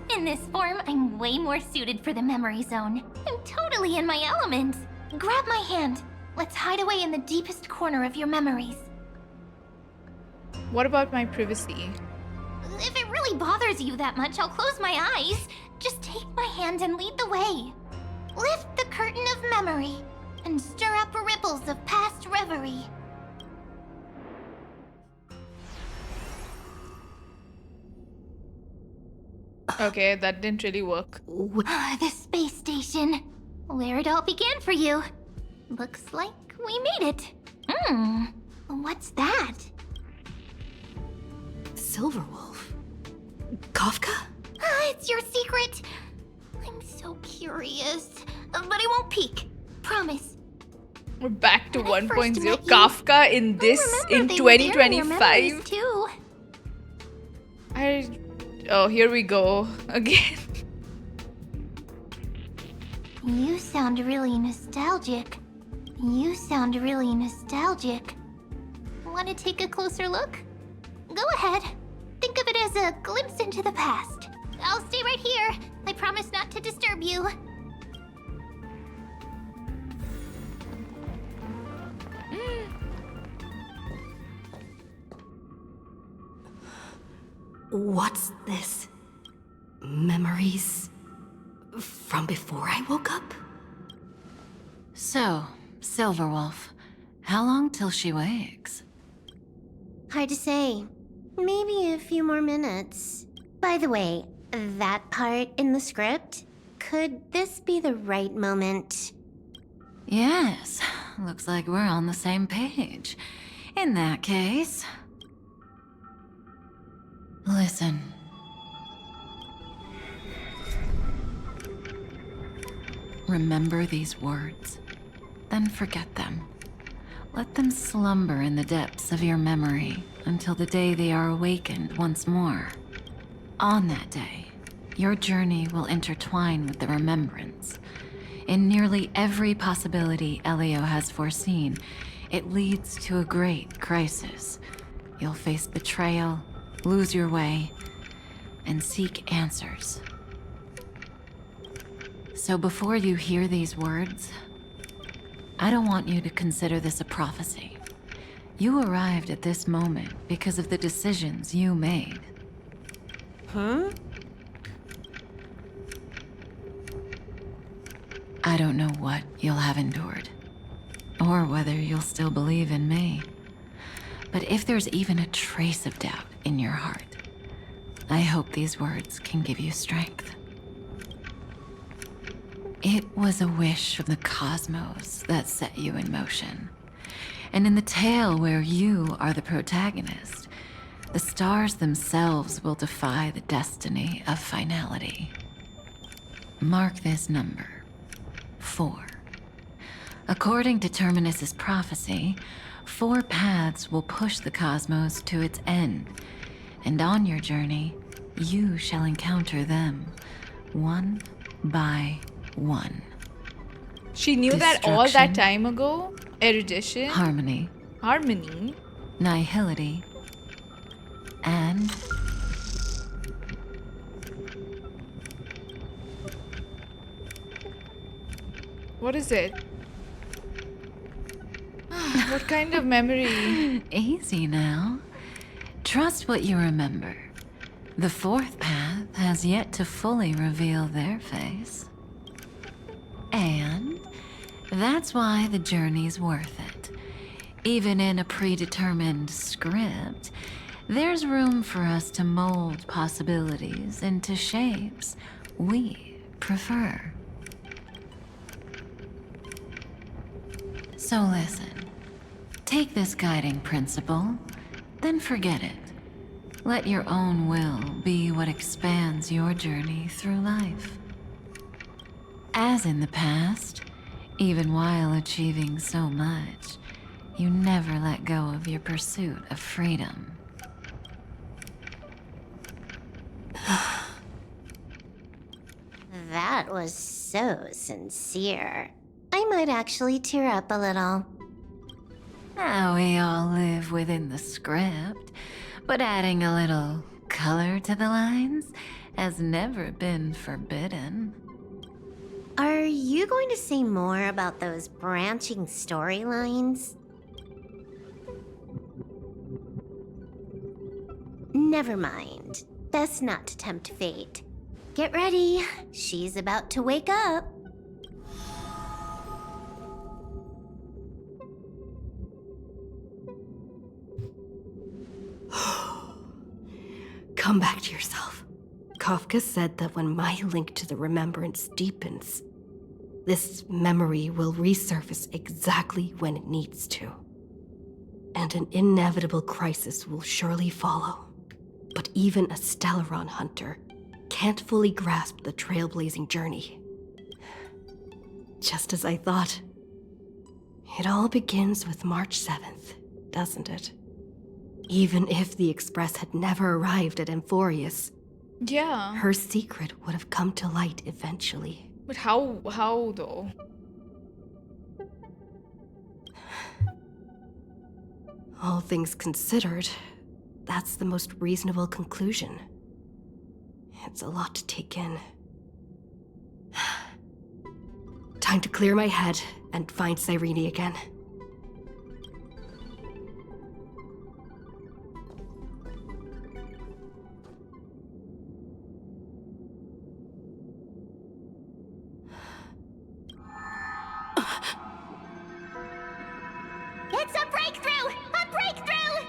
In this form, I'm way more suited for the memory zone. I'm totally in my element. Grab my hand. Let's hide away in the deepest corner of your memories. What about my privacy? If it really bothers you that much, I'll close my eyes. Just take my hand and lead the way. Lift the curtain of memory and stir up ripples of past reverie. Okay, that didn't really work. The space station. Where it all began for you. Looks like we made it. What's that? Silverwolf? Kafka? It's your secret. I'm so curious. But I won't peek. Promise. We're back to When I first 1.0. met you, Kafka in this in they were there in your 2025. memories too. Oh, here we go again. You sound really nostalgic. Want to take a closer look? Go ahead. Think of it as a glimpse into the past. I'll stay right here. I promise not to disturb you. What's this? Memories from before I woke up? So, Silverwolf, how long till she wakes? Hard to say. Maybe a few more minutes. By the way, that part in the script, could this be the right moment? Yes, looks like we're on the same page. In that case... Listen. Remember these words, then forget them. Let them slumber in the depths of your memory until the day they are awakened once more. On that day, your journey will intertwine with the Remembrance. In nearly every possibility Elio has foreseen, it leads to a great crisis. You'll face betrayal, lose your way, and seek answers. So before you hear these words, I don't want you to consider this a prophecy. You arrived at this moment because of the decisions you made. Huh? I don't know what you'll have endured, or whether you'll still believe in me. But if there's even a trace of doubt in your heart, I hope these words can give you strength. It was a wish from the cosmos that set you in motion. And in the tale where you are the protagonist, the stars themselves will defy the destiny of finality. Mark this number, 4. According to Terminus's prophecy, 4 paths will push the cosmos to its end, and on your journey, you shall encounter them, one by one. She knew that all that time ago? Erudition? Harmony. Nihility. And... What is it? What kind of memory? Easy now. Trust what you remember. The 4th path has yet to fully reveal their face. And that's why the journey's worth it. Even in a predetermined script, there's room for us to mold possibilities into shapes we prefer. So listen, take this guiding principle, then forget it. Let your own will be what expands your journey through life. As in the past, even while achieving so much, you never let go of your pursuit of freedom. That was so sincere. I might actually tear up a little. We all live within the script, but adding a little color to the lines has never been forbidden. Are you going to say more about those branching storylines? Never mind. Best not to tempt fate. Get ready. She's about to wake up. Come back to yourself. Kafka said that when my link to the Remembrance deepens, this memory will resurface exactly when it needs to. And an inevitable crisis will surely follow. But even a Stellaron hunter can't fully grasp the trailblazing journey. Just as I thought. It all begins with March 7th, doesn't it? Even if the Express had never arrived at Amphoreus, yeah, her secret would have come to light eventually. But how though? All things considered, that's the most reasonable conclusion. It's a lot to take in. Time to clear my head and find Cyrene again. It's a breakthrough! A breakthrough!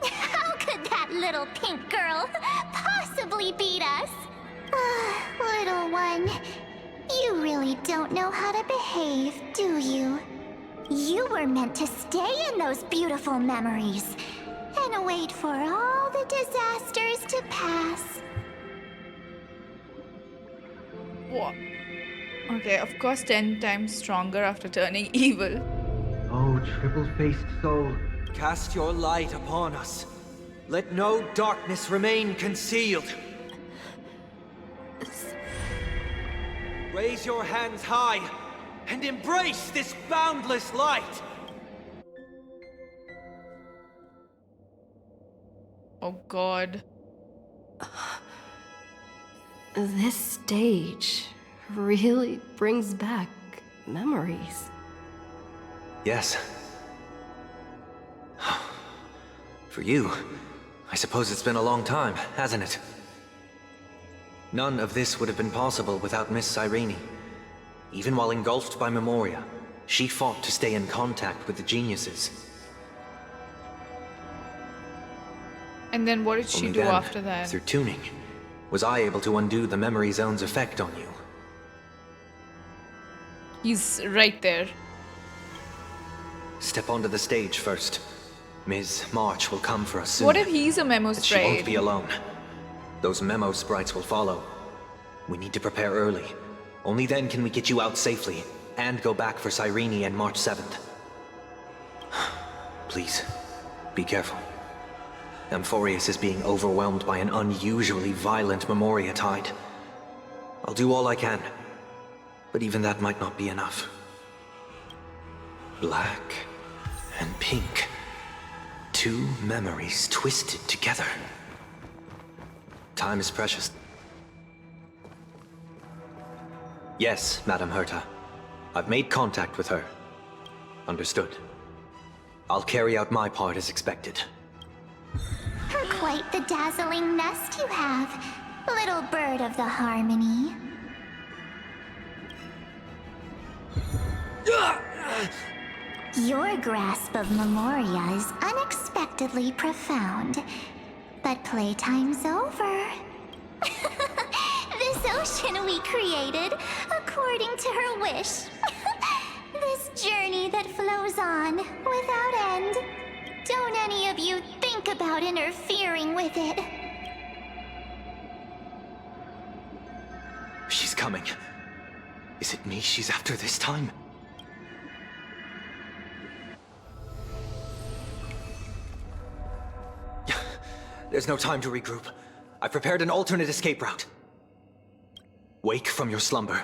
How could that little pink girl possibly beat us? Little one, you really don't know how to behave, do you? You were meant to stay in those beautiful memories and wait for all the disasters to pass. What? Okay, of course 10 times stronger after turning evil. Oh, triple-faced soul, cast your light upon us. Let no darkness remain concealed. Raise your hands high and embrace this boundless light. Oh god. This stage really brings back memories. Yes. For you, I suppose it's been a long time, hasn't it? None of this would have been possible without Miss Cyrene. Even while engulfed by Memoria, she fought to stay in contact with the geniuses. And then what did she Only do then, after that? through tuning, was I able to undo the memory zone's effect on you. He's right there. Step onto the stage first. Ms. March will come for us soon. What if he's a memo But she won't sprite? be alone. Those memo sprites will follow. We need to prepare early. Only then can we get you out safely, and go back for Cyrene and March 7th. Please, be careful. Amphoreus is being overwhelmed by an unusually violent Memoria tide. I'll do all I can, but even that might not be enough. Black and pink. Two memories twisted together. Time is precious. Yes, Madam Herta. I've made contact with her. Understood. I'll carry out my part as expected. Quite the dazzling nest you have, little bird of the harmony. Your grasp of Memoria is unexpectedly profound, but playtime's over. This ocean we created, according to her wish. This journey that flows on, without end. Don't any of you think about interfering with it. coming. Is it me she's after this time? There's no time to regroup. I've prepared an alternate escape route. Wake from your slumber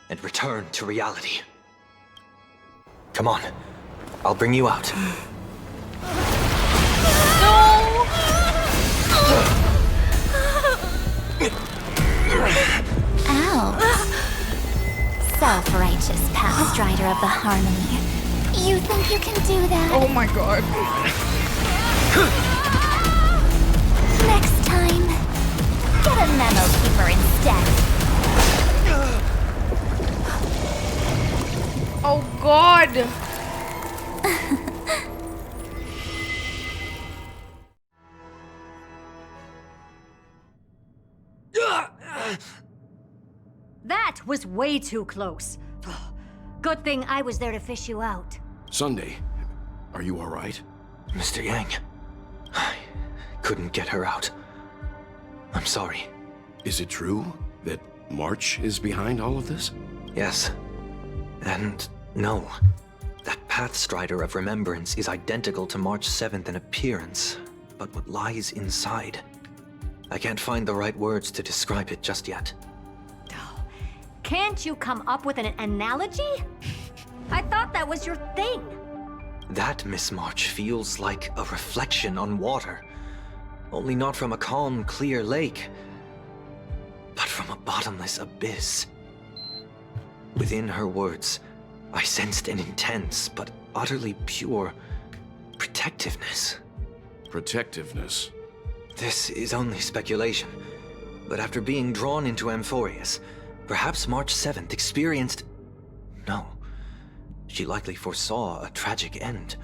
and return to reality. Come on, I'll bring you out. Ow. Self-righteous path strider of the harmony. You think you can do that? Oh my god. Next time, get a memo keeper instead. Oh god. That was way too close. Good thing I was there to fish you out. Sunday, are you all right? Mr. Yang, I couldn't get her out. I'm sorry. Is it true that March is behind all of this? Yes. And no. That Pathstrider of Remembrance is identical to March 7th in appearance, but what lies inside? I can't find the right words to describe it just yet. Can't you come up with an analogy? I thought that was your thing. That Miss March feels like a reflection on water. Only not from a calm, clear lake, but from a bottomless abyss. Within her words, I sensed an intense but utterly pure protectiveness. Protectiveness? This is only speculation, but after being drawn into Amphoreus, perhaps March 7th experienced... No. She likely foresaw a tragic end.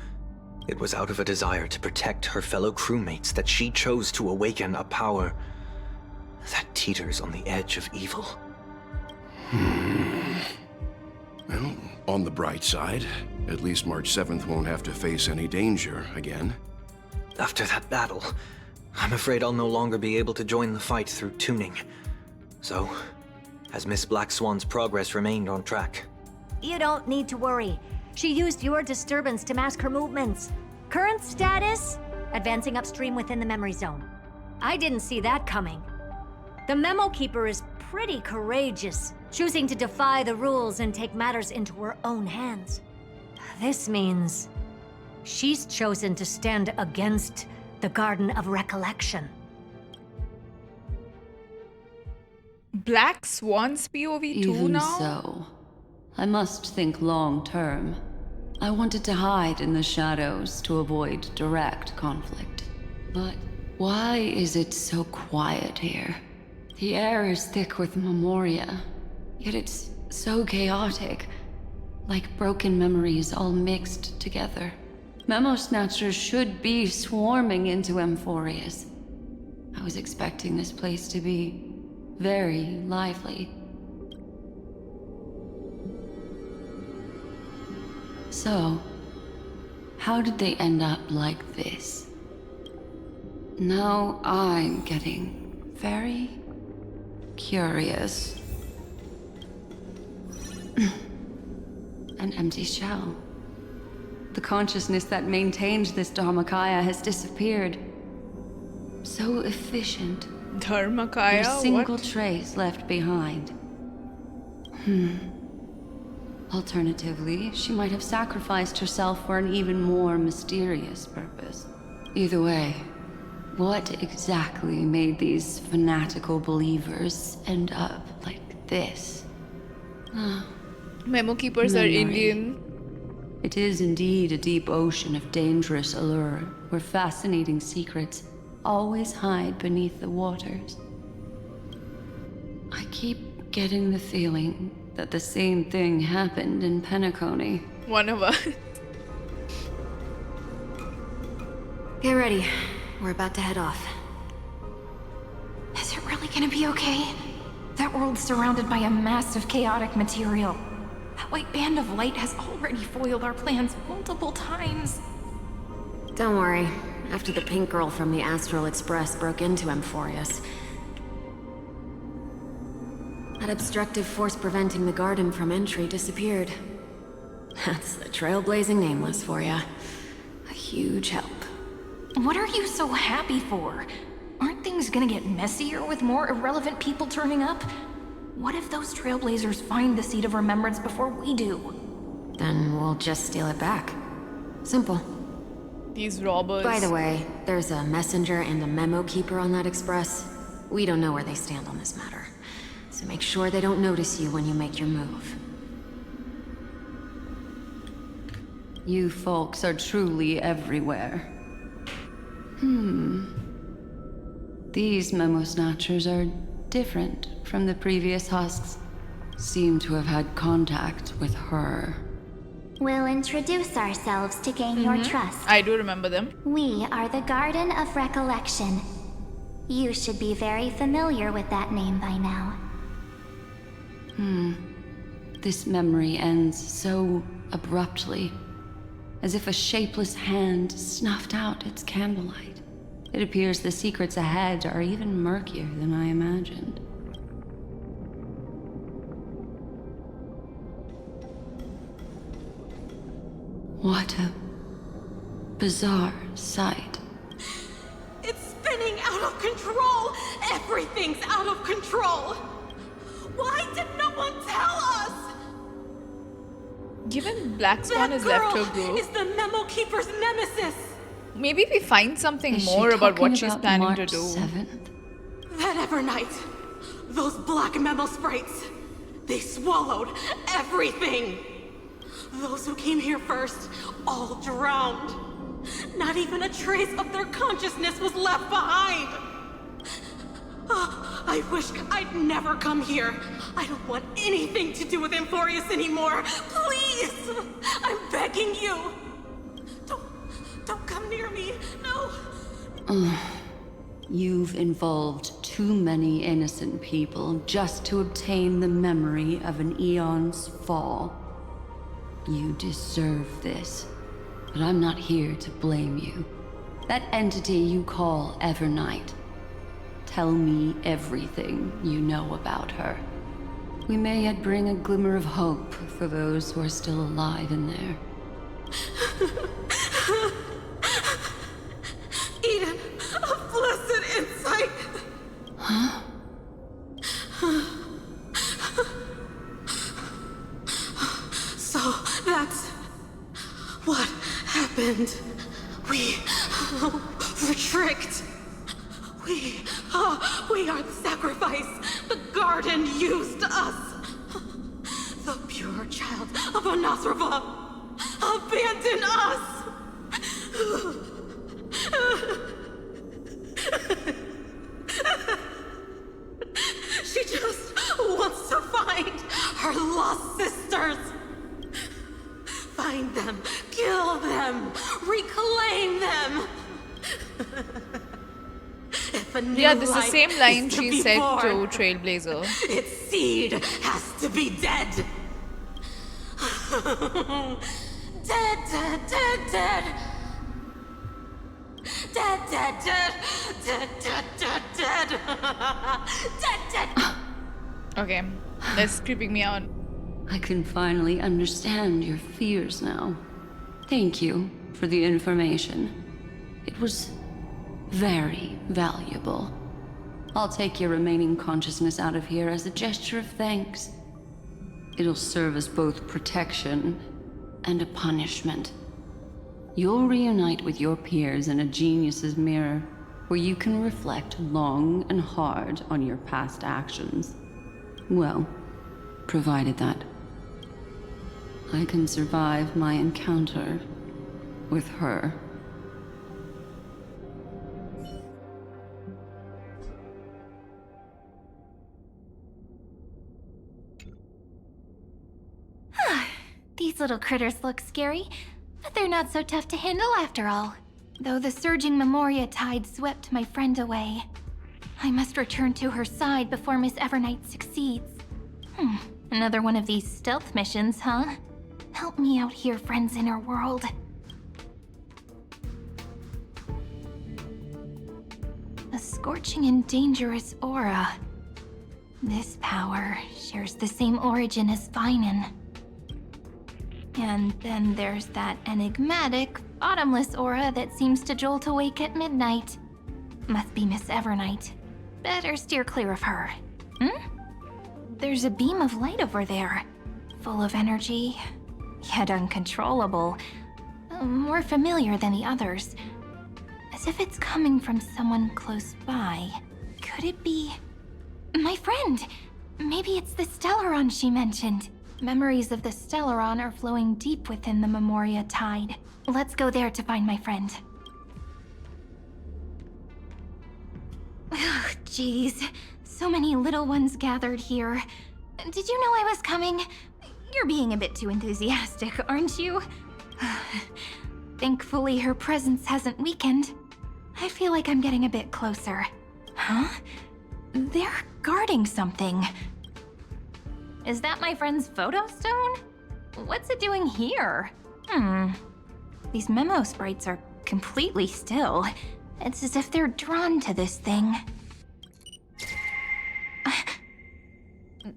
It was out of a desire to protect her fellow crewmates that she chose to awaken a power that teeters on the edge of evil. Well, on the bright side, at least March 7th won't have to face any danger again. After that battle, I'm afraid I'll no longer be able to join the fight through tuning. So, has Miss Black Swan's progress remained on track? You don't need to worry. She used your disturbance to mask her movements. Current status? Advancing upstream within the memory zone. I didn't see that coming. The Memo Keeper is pretty courageous, choosing to defy the rules and take matters into her own hands. This means she's chosen to stand against the Garden of Recollection. Black Swan's POV too Even now? so, I must think long term. I wanted to hide in the shadows to avoid direct conflict. But why is it so quiet here? The air is thick with memoria, yet it's so chaotic, like broken memories all mixed together. Memo Snatchers should be swarming into Amphoreus. I was expecting this place to be very lively. So, how did they end up like this? Now I'm getting very curious. An empty shell. The consciousness that maintained this Dharmakaya has disappeared. So efficient. Dharmakaya? Not a single What? trace left behind. Alternatively, she might have sacrificed herself for an even more mysterious purpose. Either way, what exactly made these fanatical believers end up like this? Memo keepers are Memory. Indian. It is indeed a deep ocean of dangerous allure, where fascinating secrets always hide beneath the waters. I keep getting the feeling that the same thing happened in Penacony. One of us. Get ready. We're about to head off. Is it really gonna be okay? That world's surrounded by a mass of chaotic material. That white band of light has already foiled our plans multiple times. Don't worry. After the pink girl from the Astral Express broke into Amphoreus, That obstructive force preventing the garden from entry disappeared. That's the trailblazing nameless for ya. A huge help. What are you so happy for? Aren't things gonna get messier with more irrelevant people turning up? What if those trailblazers find the seed of remembrance before we do? Then we'll just steal it back. Simple. These robbers. By the way, there's a messenger and a memo keeper on that express. We don't know where they stand on this matter. So make sure they don't notice you when you make your move. You folks are truly everywhere. These memo snatchers are different from the previous husks. Seem to have had contact with her. We'll introduce ourselves to gain your trust. I do remember them. We are the Garden of Recollection. You should be very familiar with that name by now. This memory ends so abruptly, as if a shapeless hand snuffed out its candlelight. It appears the secrets ahead are even murkier than I imagined. What a bizarre sight. It's spinning out of control! Everything's out of control! Why did no one tell us? Given Black Swan has left her group, is the memo keeper's nemesis. maybe we find something Is she more about what talking she's about planning to March do. 7th? That Evernight, those black memo sprites, they swallowed everything. Those who came here first all drowned. Not even a trace of their consciousness was left behind. Oh, I wish I'd never come here. I don't want anything to do with Emporius anymore. Please! I'm begging you. Don't come near me. No. You've involved too many innocent people just to obtain the memory of an eon's fall. You deserve this, but I'm not here to blame you. That entity you call Evernight. Tell me everything you know about her. We may yet bring a glimmer of hope for those who are still alive in there. Eden, a blessed insight. Huh? So that's what happened. We were tricked. We are the sacrifice. The garden used us. The pure child of Anasrava abandoned us. She just wants to find her lost sisters. Find them, kill them, reclaim them. Yeah, this is the same line she said to Trailblazer. Its seed has to be dead. Dead, dead, dead, dead. Dead, dead, dead. Dead, dead, dead, dead. Dead, dead. Okay, that's creeping me out. I can finally understand your fears now. Thank you for the information. It was very valuable. I'll take your remaining consciousness out of here as a gesture of thanks. It'll serve as both protection and a punishment. You'll reunite with your peers in a genius's mirror, where you can reflect long and hard on your past actions. Well, provided that I can survive my encounter with her. These little critters look scary, but they're not so tough to handle after all. Though the surging Memoria tide swept my friend away. I must return to her side before Miss Evernight succeeds. Another one of these stealth missions, huh? Help me out here, friends in her world. A scorching and dangerous aura. This power shares the same origin as Vinen. And then there's that enigmatic, bottomless aura that seems to jolt awake at midnight. Must be Miss Evernight. Better steer clear of her. There's a beam of light over there. Full of energy, yet uncontrollable. More familiar than the others. As if it's coming from someone close by. Could it be... my friend? Maybe it's the Stellaron she mentioned. Memories of the Stellaron are flowing deep within the Memoria tide. Let's go there to find my friend. Ugh, jeez. So many little ones gathered here. Did you know I was coming? You're being a bit too enthusiastic, aren't you? Thankfully, her presence hasn't weakened. I feel like I'm getting a bit closer. Huh? They're guarding something. Is that my friend's photo stone? What's it doing here? These memo sprites are completely still. It's as if they're drawn to this thing.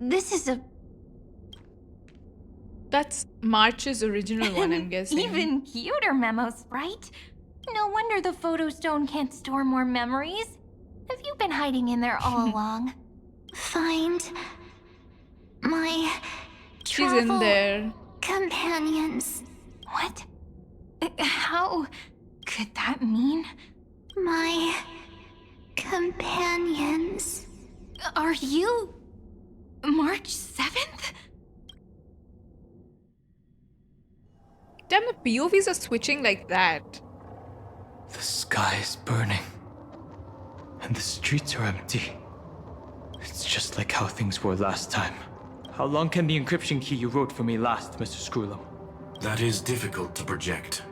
This is a... That's March's original one, I'm guessing. Even cuter memo sprite. No wonder the photo stone can't store more memories. Have you been hiding in there all along? Find my She's in there. companions. What? How could that mean? My companions. Are you March 7th? Damn, the POVs are switching like that. The sky is burning. And the streets are empty. It's just like how things were last time. How long can the encryption key you wrote for me last, Mr. Screwlum? That is difficult to project.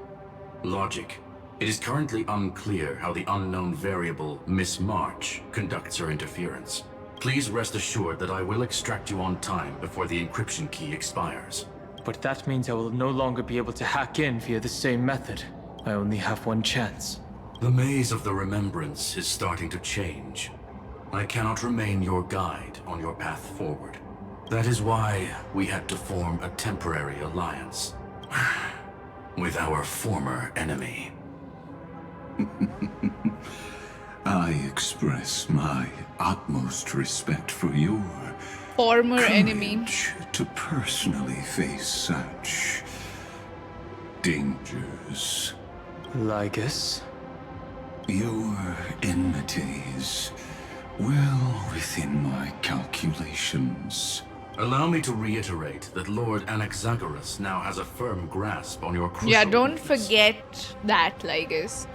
Logic. It is currently unclear how the unknown variable, Miss March, conducts her interference. Please rest assured that I will extract you on time before the encryption key expires. But that means I will no longer be able to hack in via the same method. I only have one chance. The maze of the Remembrance is starting to change. I cannot remain your guide on your path forward. That is why we had to form a temporary alliance with our former enemy. I express my utmost respect for your former enemy to personally face such dangers. Lygus? Your enmity is well within my calculations. Allow me to reiterate that Lord Anaxagoras now has a firm grasp on your crucial... Yeah, don't forget that, Lygus.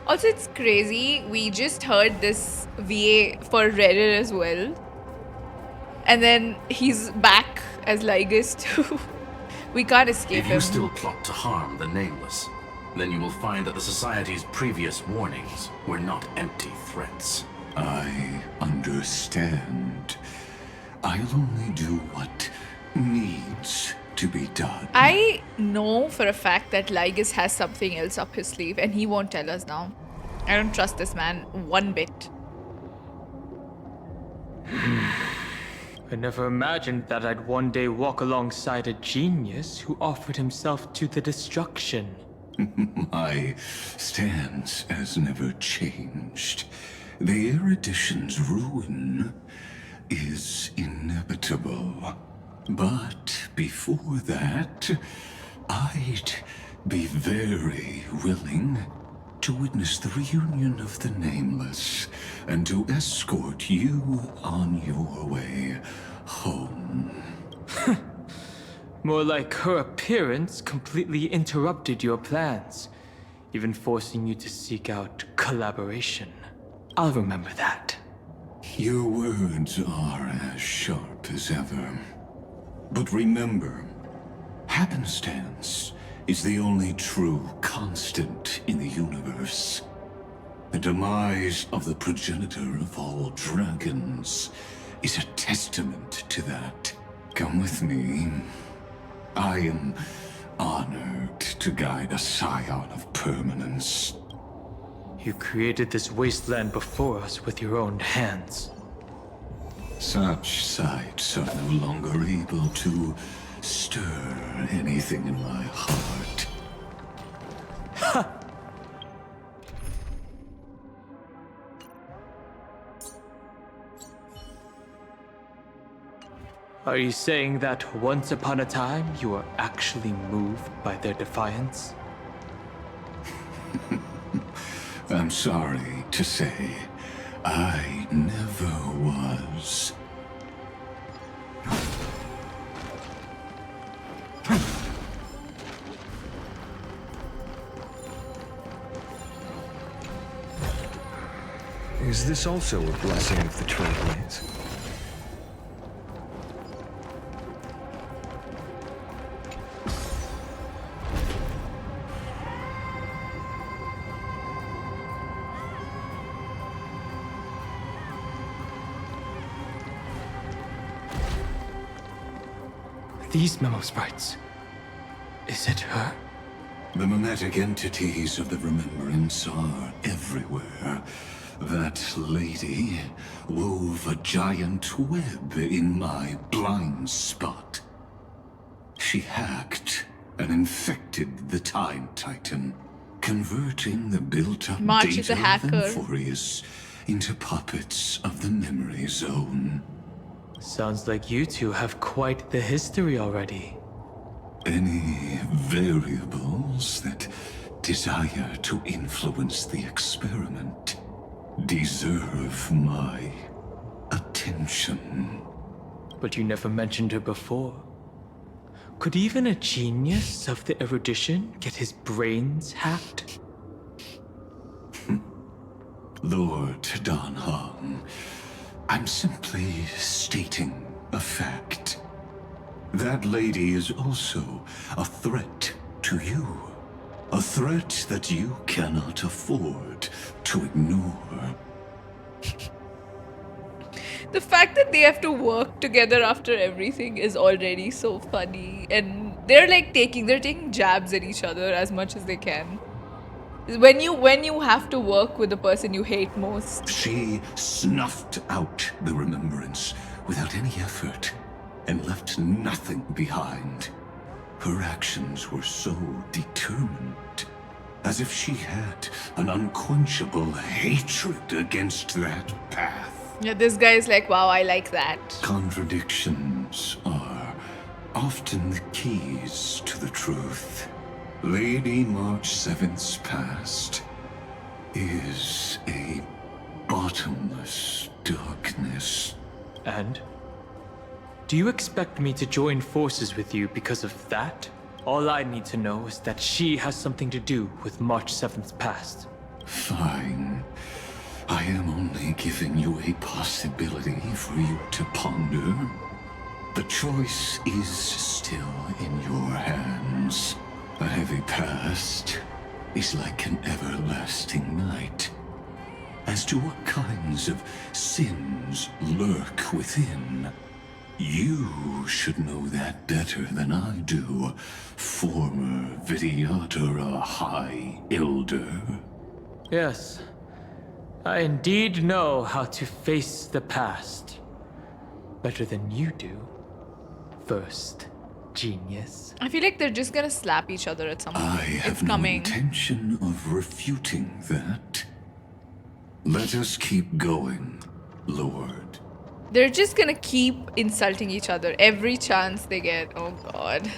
Also, it's crazy. We just heard this VA for Reddit as well. And then he's back as Lygus too. We can't escape him. If you still plot to harm the Nameless, then you will find that the Society's previous warnings were not empty threats. I understand. I'll only do what needs to be done. I know for a fact that Lygus has something else up his sleeve and he won't tell us now. I don't trust this man one bit. I never imagined that I'd one day walk alongside a genius who offered himself to the destruction. My stance has never changed. The erudition's ruin is inevitable. But before that, I'd be very willing to witness the reunion of the Nameless and to escort you on your way home. More like her appearance completely interrupted your plans, even forcing you to seek out collaboration. I'll remember that. Your words are as sharp as ever. But remember, happenstance is the only true constant in the universe. The demise of the progenitor of all dragons is a testament to that. Come with me. I am honored to guide a scion of permanence. You created this wasteland before us with your own hands. Such sights are no longer able to stir anything in my heart. Are you saying that once upon a time you were actually moved by their defiance? I'm sorry to say, I never was. Is this also a blessing of the Trailblaze? These memo sprites. Is it her? The mimetic entities of the Remembrance are everywhere. That lady wove a giant web in my blind spot. She hacked and infected the Time Titan, converting the built-up March is data a hacker. of Amphoreus into puppets of the memory zone. Sounds like you two have quite the history already. Any variables that desire to influence the experiment deserve my attention. But you never mentioned her before. Could even a genius of the erudition get his brains hacked? Lord Dan Hong, I'm simply stating a fact. That lady is also a threat to you. A threat that you cannot afford to ignore. The fact that they have to work together after everything is already so funny, and they're taking jabs at each other as much as they can. When you have to work with the person you hate most. She snuffed out the Remembrance without any effort and left nothing behind. Her actions were so determined, as if she had an unquenchable hatred against that path. Yeah, this guy is like, wow, I like that. Contradictions are often the keys to the truth. Lady March 7th's past is a bottomless darkness. And? Do you expect me to join forces with you because of that? All I need to know is that she has something to do with March 7th's past. Fine. I am only giving you a possibility for you to ponder. The choice is still in your hands. A heavy past is like an everlasting night. As to what kinds of sins lurk within, you should know that better than I do, former Vidyadhara High Elder. Yes, I indeed know how to face the past. Better than you do. First, genius. I feel like they're just gonna slap each other at some point. I have It's no coming. intention of refuting that. Let us keep going, Lord. They're just gonna keep insulting each other every chance they get. Oh god.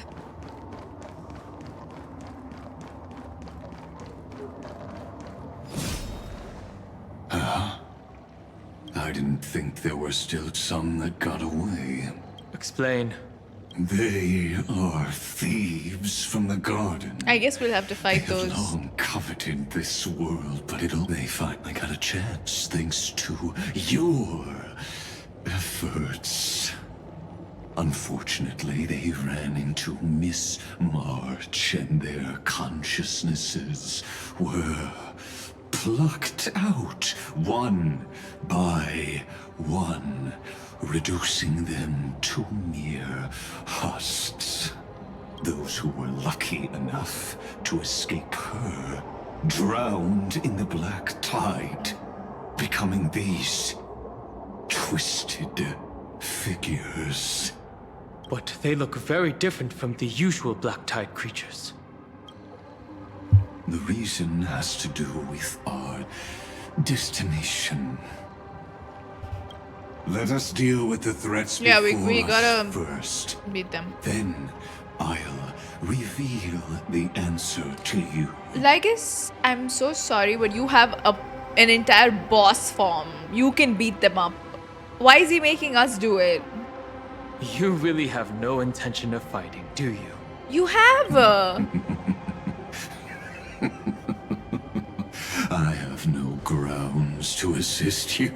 I didn't think there were still some that got away. Explain. They are thieves from the garden. I guess we'll have to fight They have those. long coveted this world, but they finally got a chance thanks to your efforts. Unfortunately, they ran into Miss March, and their consciousnesses were plucked out one by one, reducing them to mere husks. Those who were lucky enough to escape her drowned in the black tide, becoming these twisted figures. But they look very different from the usual black tide creatures. The reason has to do with our destination. Let us deal with the threats Yeah, before we us gotta first. beat them. Then I'll reveal the answer to you. Lygus, I'm so sorry, but you have an entire boss form. You can beat them up. Why is he making us do it? You really have no intention of fighting, do you? You have I have no grounds to assist you.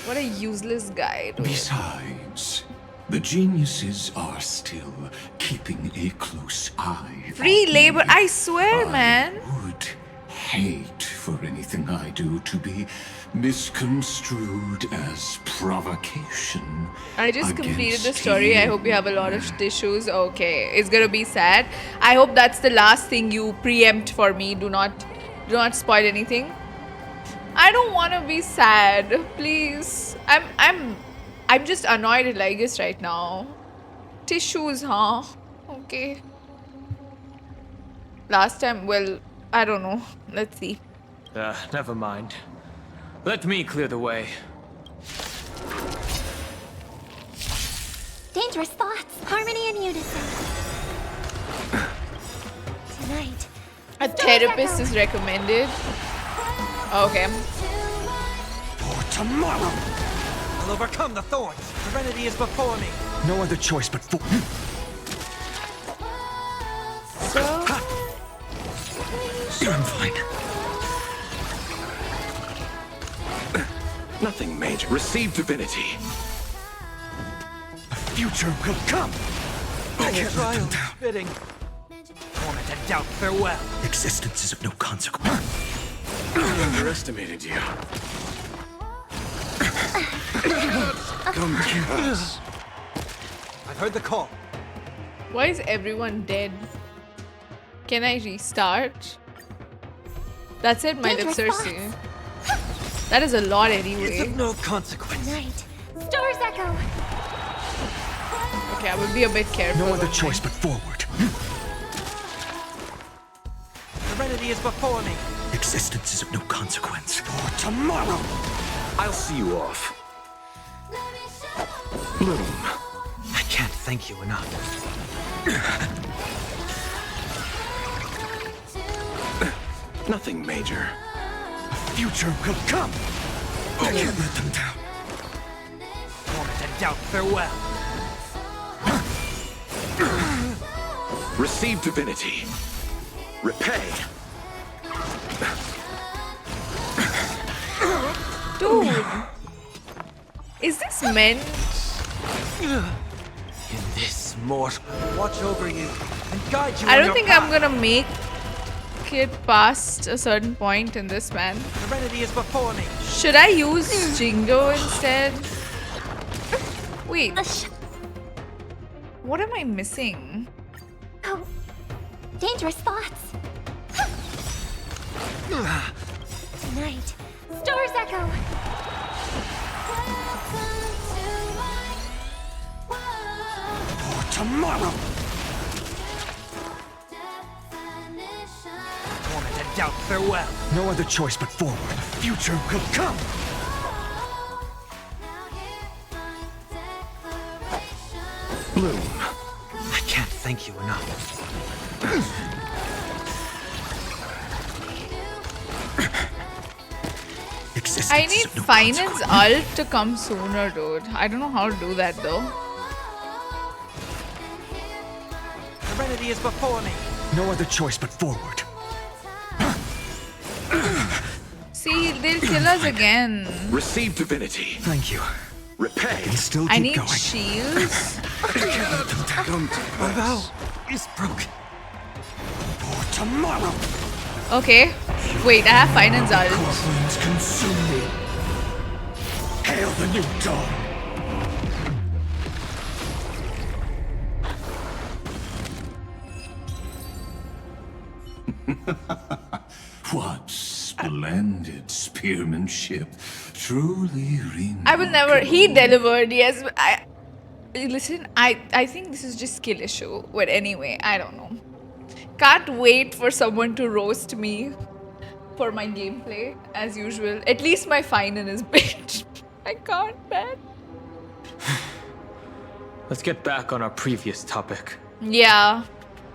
What a useless guy, dude. Besides, the geniuses are still keeping a close eye. Free on labor, me. I swear, man. Would hate for anything I do to be misconstrued as provocation. I just completed the against story. I you. hope you have a lot of tissues. Okay, it's gonna be sad. I hope that's the last thing you preempt for me. Do not spoil anything. I don't want to be sad. Please. I'm just annoyed at Lygus right now. Tissues, huh? Okay. Last time, well, I don't know. Let's see. Never mind. Let me clear the way. Dangerous thoughts, harmony and unison. Tonight. A therapist is recommended. Okay. For tomorrow, I'll overcome the thorns. Serenity is before me. No other choice but for. So. I'm fine. Nothing major. Receive divinity. A future will come. I can't let them down. Fitting. Torment and doubt farewell. Existence is of no consequence. I underestimated you. Come kill us. I've heard the call. Why is everyone dead? Can I restart? That's it, my lips are seeing. That is a lot anyway. It's of no consequence. Tonight. Stars echo. Okay, I will be a bit careful. No other choice but forward. Serenity is before me. Existence is of no consequence. For tomorrow, I'll see you off. Bloom. I can't thank you enough. Nothing major. A future will come. I can't let them down. Torment and doubt farewell. Receive divinity. Repay. Dude, is this meant? In this mortal, watch over you and guide you. I on don't your think path. I'm gonna make it past a certain point in this, man. Serenity is before me. Should I use Jingo instead? Wait. What am I missing? Oh, dangerous thoughts. Tonight. Stars echo. For tomorrow. Torment and doubt farewell. No other choice but forward. A future will come. Bloom. I can't thank you enough. I need finance alt to come sooner, dude. I don't know how to do that though. Serenity is before me. No other choice but forward. See, they'll kill us again. Receive divinity. Thank you. Repay. And still I keep need going. shields. I can't let them down. Come to My us. vow is broken. For tomorrow. Okay. Wait, I have finance alt. Flames consume me. Hail the new dawn. What splendid spearmanship. Truly remarkable. I will never. He delivered. Yes. Listen, I think this is just skill issue. But anyway, I don't know. Can't wait for someone to roast me for my gameplay, as usual. At least my Finan is bitch. I can't, man. Let's get back on our previous topic. Yeah.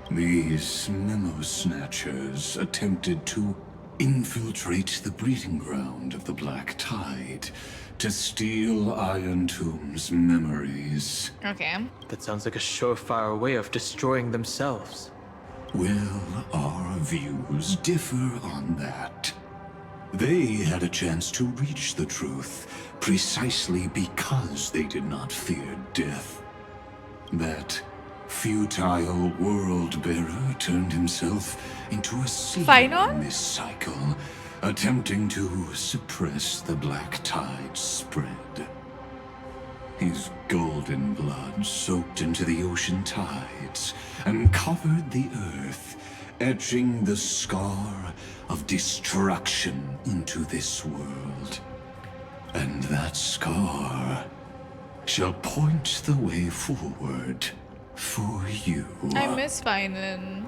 These memo snatchers attempted to infiltrate the breeding ground of the Black Tide to steal Iron Tomb's memories. Okay. That sounds like a surefire way of destroying themselves. Well, our views differ on that. They had a chance to reach the truth precisely because they did not fear death. That futile world-bearer turned himself into a seer in this cycle, attempting to suppress the Black Tide spread. His golden blood soaked into the ocean tides and covered the earth, etching the scar of destruction into this world. And that scar shall point the way forward for you. I miss Finan.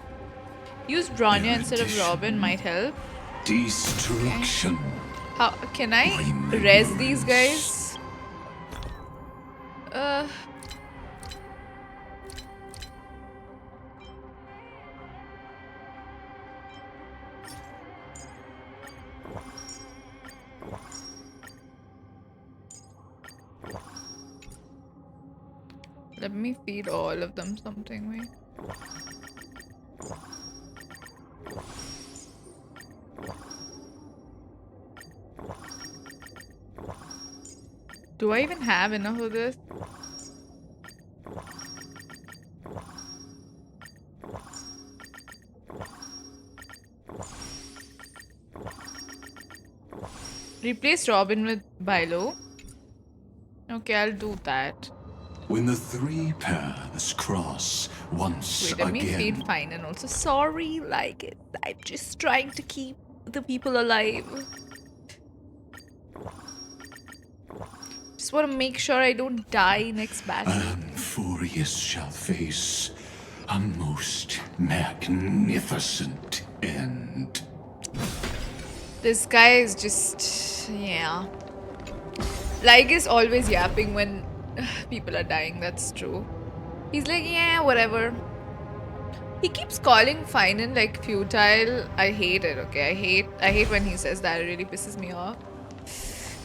Use Bronya instead of Robin might help. Destruction. Okay. How can I res these guys? Let me feed all of them something, wait. Do I even have enough of this? Replace Robin with Bilo. Okay, I'll do that. When the three paths cross once Wait, let me again. feed Finan also. Sorry, like I'm just trying to keep the people alive. Just want to make sure I don't die next battle. Amphoreus shall face a most magnificent end. This guy is just, yeah. Like is always yapping when people are dying, that's true. He's like, yeah, whatever. He keeps calling Finan like futile. I hate it, okay? I hate when he says that. It really pisses me off.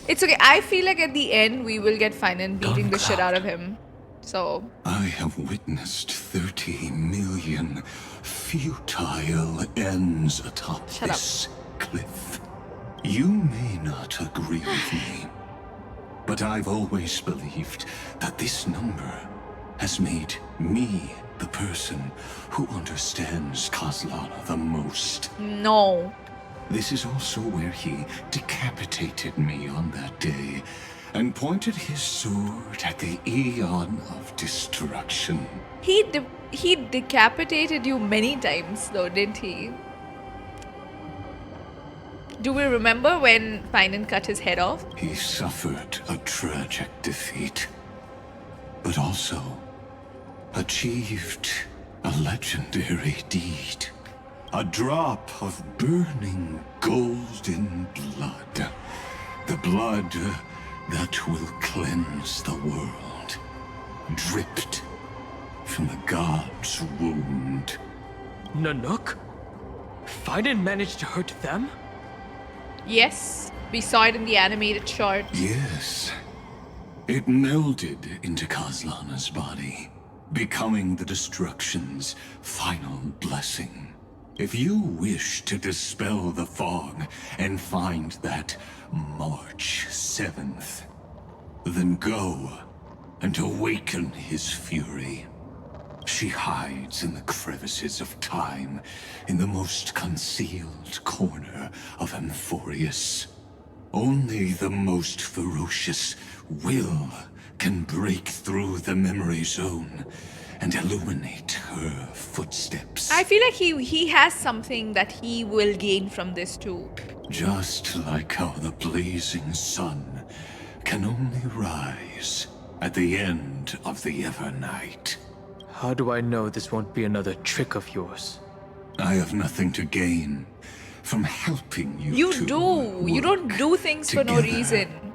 It's okay. I feel like at the end we will get Finan beating the shit out of him. So I have witnessed 30 million futile ends atop this cliff. You may not agree with me, but I've always believed that this number has made me the person who understands Kozlana the most. No. This is also where he decapitated me on that day and pointed his sword at the Aeon of Destruction. He decapitated you many times though, didn't he? Do we remember when Finan cut his head off? He suffered a tragic defeat, but also achieved a legendary deed. A drop of burning golden blood. The blood that will cleanse the world. Dripped from the god's wound. Nanook? Finan managed to hurt them? Yes, we saw it in the animated short. Yes. It melded into Kozlana's body, becoming the destruction's final blessing. If you wish to dispel the fog and find that March 7th, then go and awaken his fury. She hides in the crevices of time, in the most concealed corner of Amphoreus. Only the most ferocious will can break through the memory zone and illuminate her footsteps. I feel like he has something that he will gain from this too. Just like how the blazing sun can only rise at the end of the Evernight. How do I know this won't be another trick of yours? I have nothing to gain from helping you. You do. You don't do things for no together. reason.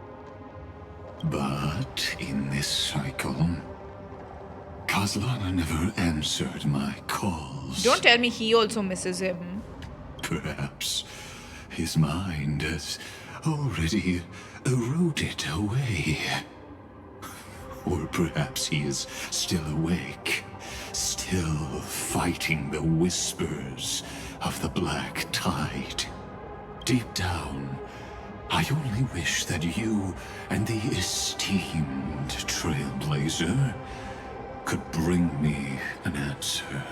But in this cycle, Kaslana never answered my calls. Don't tell me he also misses him. Perhaps his mind has already eroded away. Or perhaps he is still awake, still fighting the whispers of the Black Tide. Deep down, I only wish that you and the esteemed Trailblazer could bring me an answer.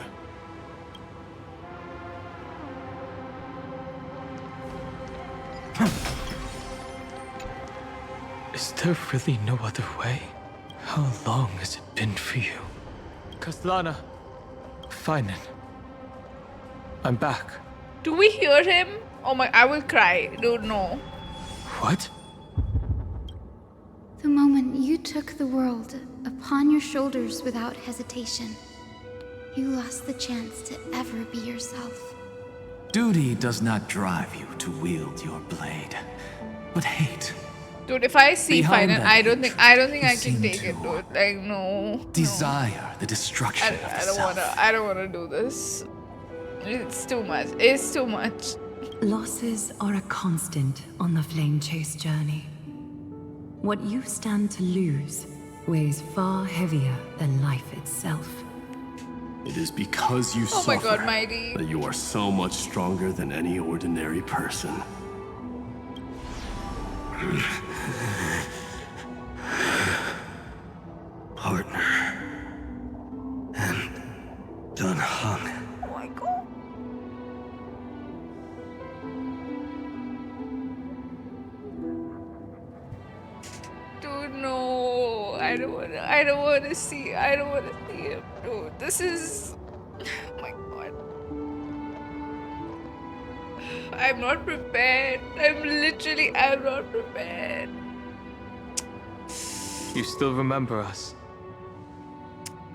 Is there really no other way? How long has it been for you? Kaslana, Finan. I'm back. Do we hear him? Oh my, I will cry. Dude, no. What? The moment you took the world upon your shoulders without hesitation, you lost the chance to ever be yourself. Duty does not drive you to wield your blade, but hate. Dude, if I see Behind Finan, that I don't think I seem can take it, dude. Like, no. Desire the destruction of the self. I don't wanna do this. It's too much. It's too much. Losses are a constant on the Flame Chase journey. What you stand to lose weighs far heavier than life itself. It is because you Oh my suffer God, Mighty. that you are so much stronger than any ordinary person. Partner. And done hung. Oh my God. Dude, no. I don't wanna see him. Dude, this is... Oh my God. I'm not prepared. I'm not prepared. You still remember us?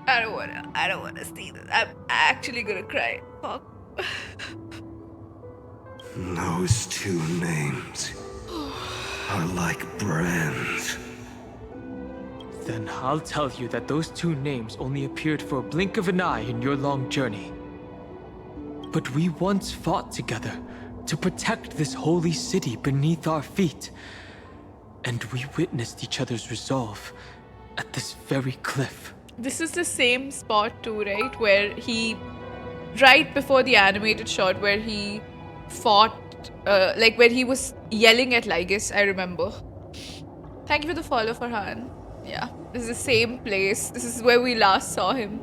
I don't wanna see this. I'm actually gonna cry. Fuck. Those two names are like brands. Then I'll tell you that those two names only appeared for a blink of an eye in your long journey. But we once fought together to protect this holy city beneath our feet. And we witnessed each other's resolve at this very cliff. This is the same spot too, right? Where he... Right before the animated shot where he fought... like where he was yelling at Lygus, I remember. Thank you for the follow, Farhan. Yeah, this is the same place. This is where we last saw him.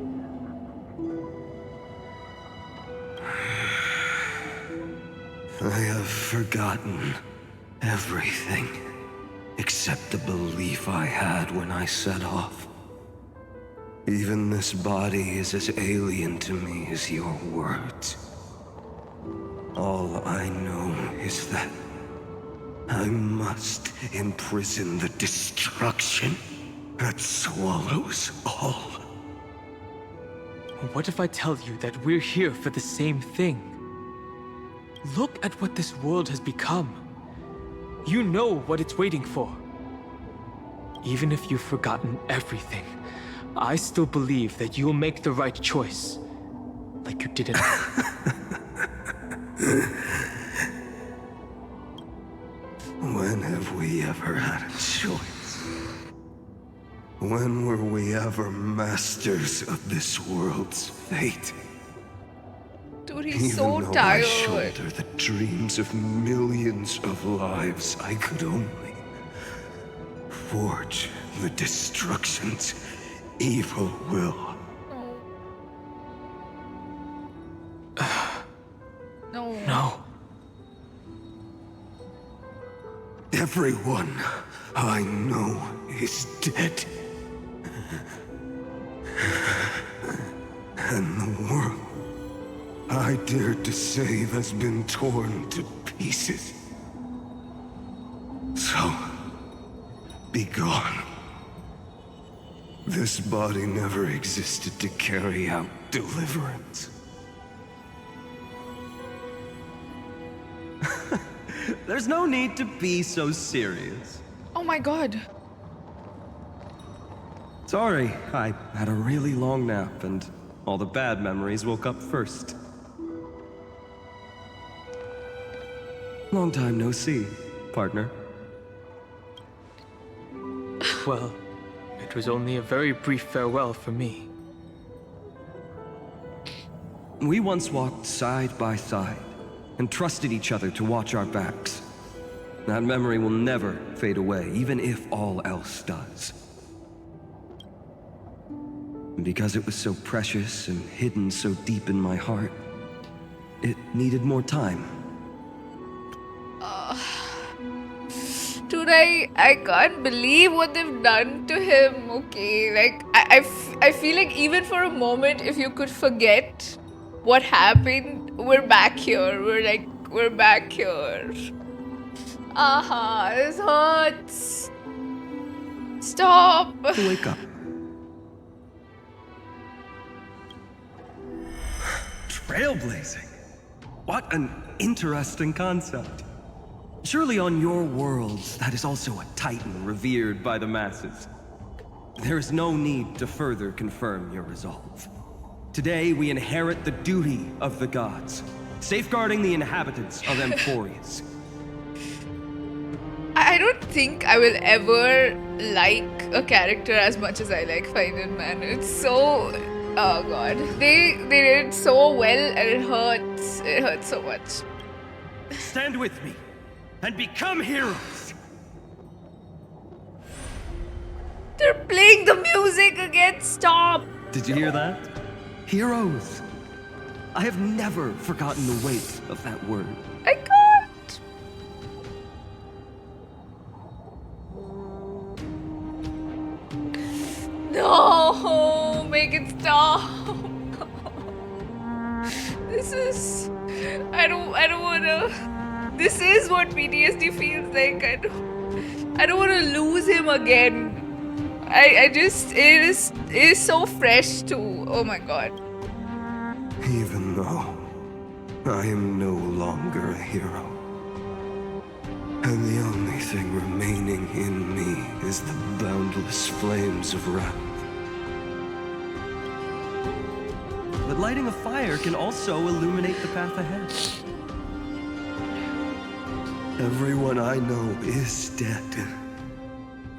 I have forgotten everything except the belief I had when I set off. Even this body is as alien to me as your words. All I know is that I must imprison the destruction that swallows all. What if I tell you that we're here for the same thing? Look at what this world has become. You know what it's waiting for. Even if you've forgotten everything, I still believe that you'll make the right choice. Like you didn't. When have we ever had a choice? When were we ever masters of this world's fate? Dude, he's Even so though tired. I shoulder the dreams of millions of lives, I could only forge the destruction's evil will. No. No. Everyone I know is dead. And the world I dared to save has been torn to pieces. So, be gone. This body never existed to carry out deliverance. There's no need to be so serious. Oh my god. Sorry, I had a really long nap and all the bad memories woke up first. Long time no see, partner. Well, it was only a very brief farewell for me. We once walked side by side and trusted each other to watch our backs. That memory will never fade away, even if all else does. And because it was so precious and hidden so deep in my heart, it needed more time. Dude, I can't believe what they've done to him, okay? Like, I feel like even for a moment, if you could forget what happened, we're back here. We're back here. This hurts. Stop. Wake up. Trailblazing. What an interesting concept. Surely on your worlds, that is also a titan revered by the masses. There is no need to further confirm your resolve. Today, we inherit the duty of the gods, safeguarding the inhabitants of Emporius. I don't think I will ever like a character as much as I like Final Man. It's so... Oh god. They did it so well and it hurts. It hurts so much. Stand with me and become heroes! They're playing the music again. Stop. Did you hear that? Heroes. I have never forgotten the weight of that word. I can't. No, make it stop. This is... I don't wanna... This is what PTSD feels like. I don't wanna lose him again. I just... It is so fresh too. Oh my god. Even though I am no longer a hero, and the only thing remaining in me is the boundless flames of wrath. But lighting a fire can also illuminate the path ahead. Everyone I know is dead,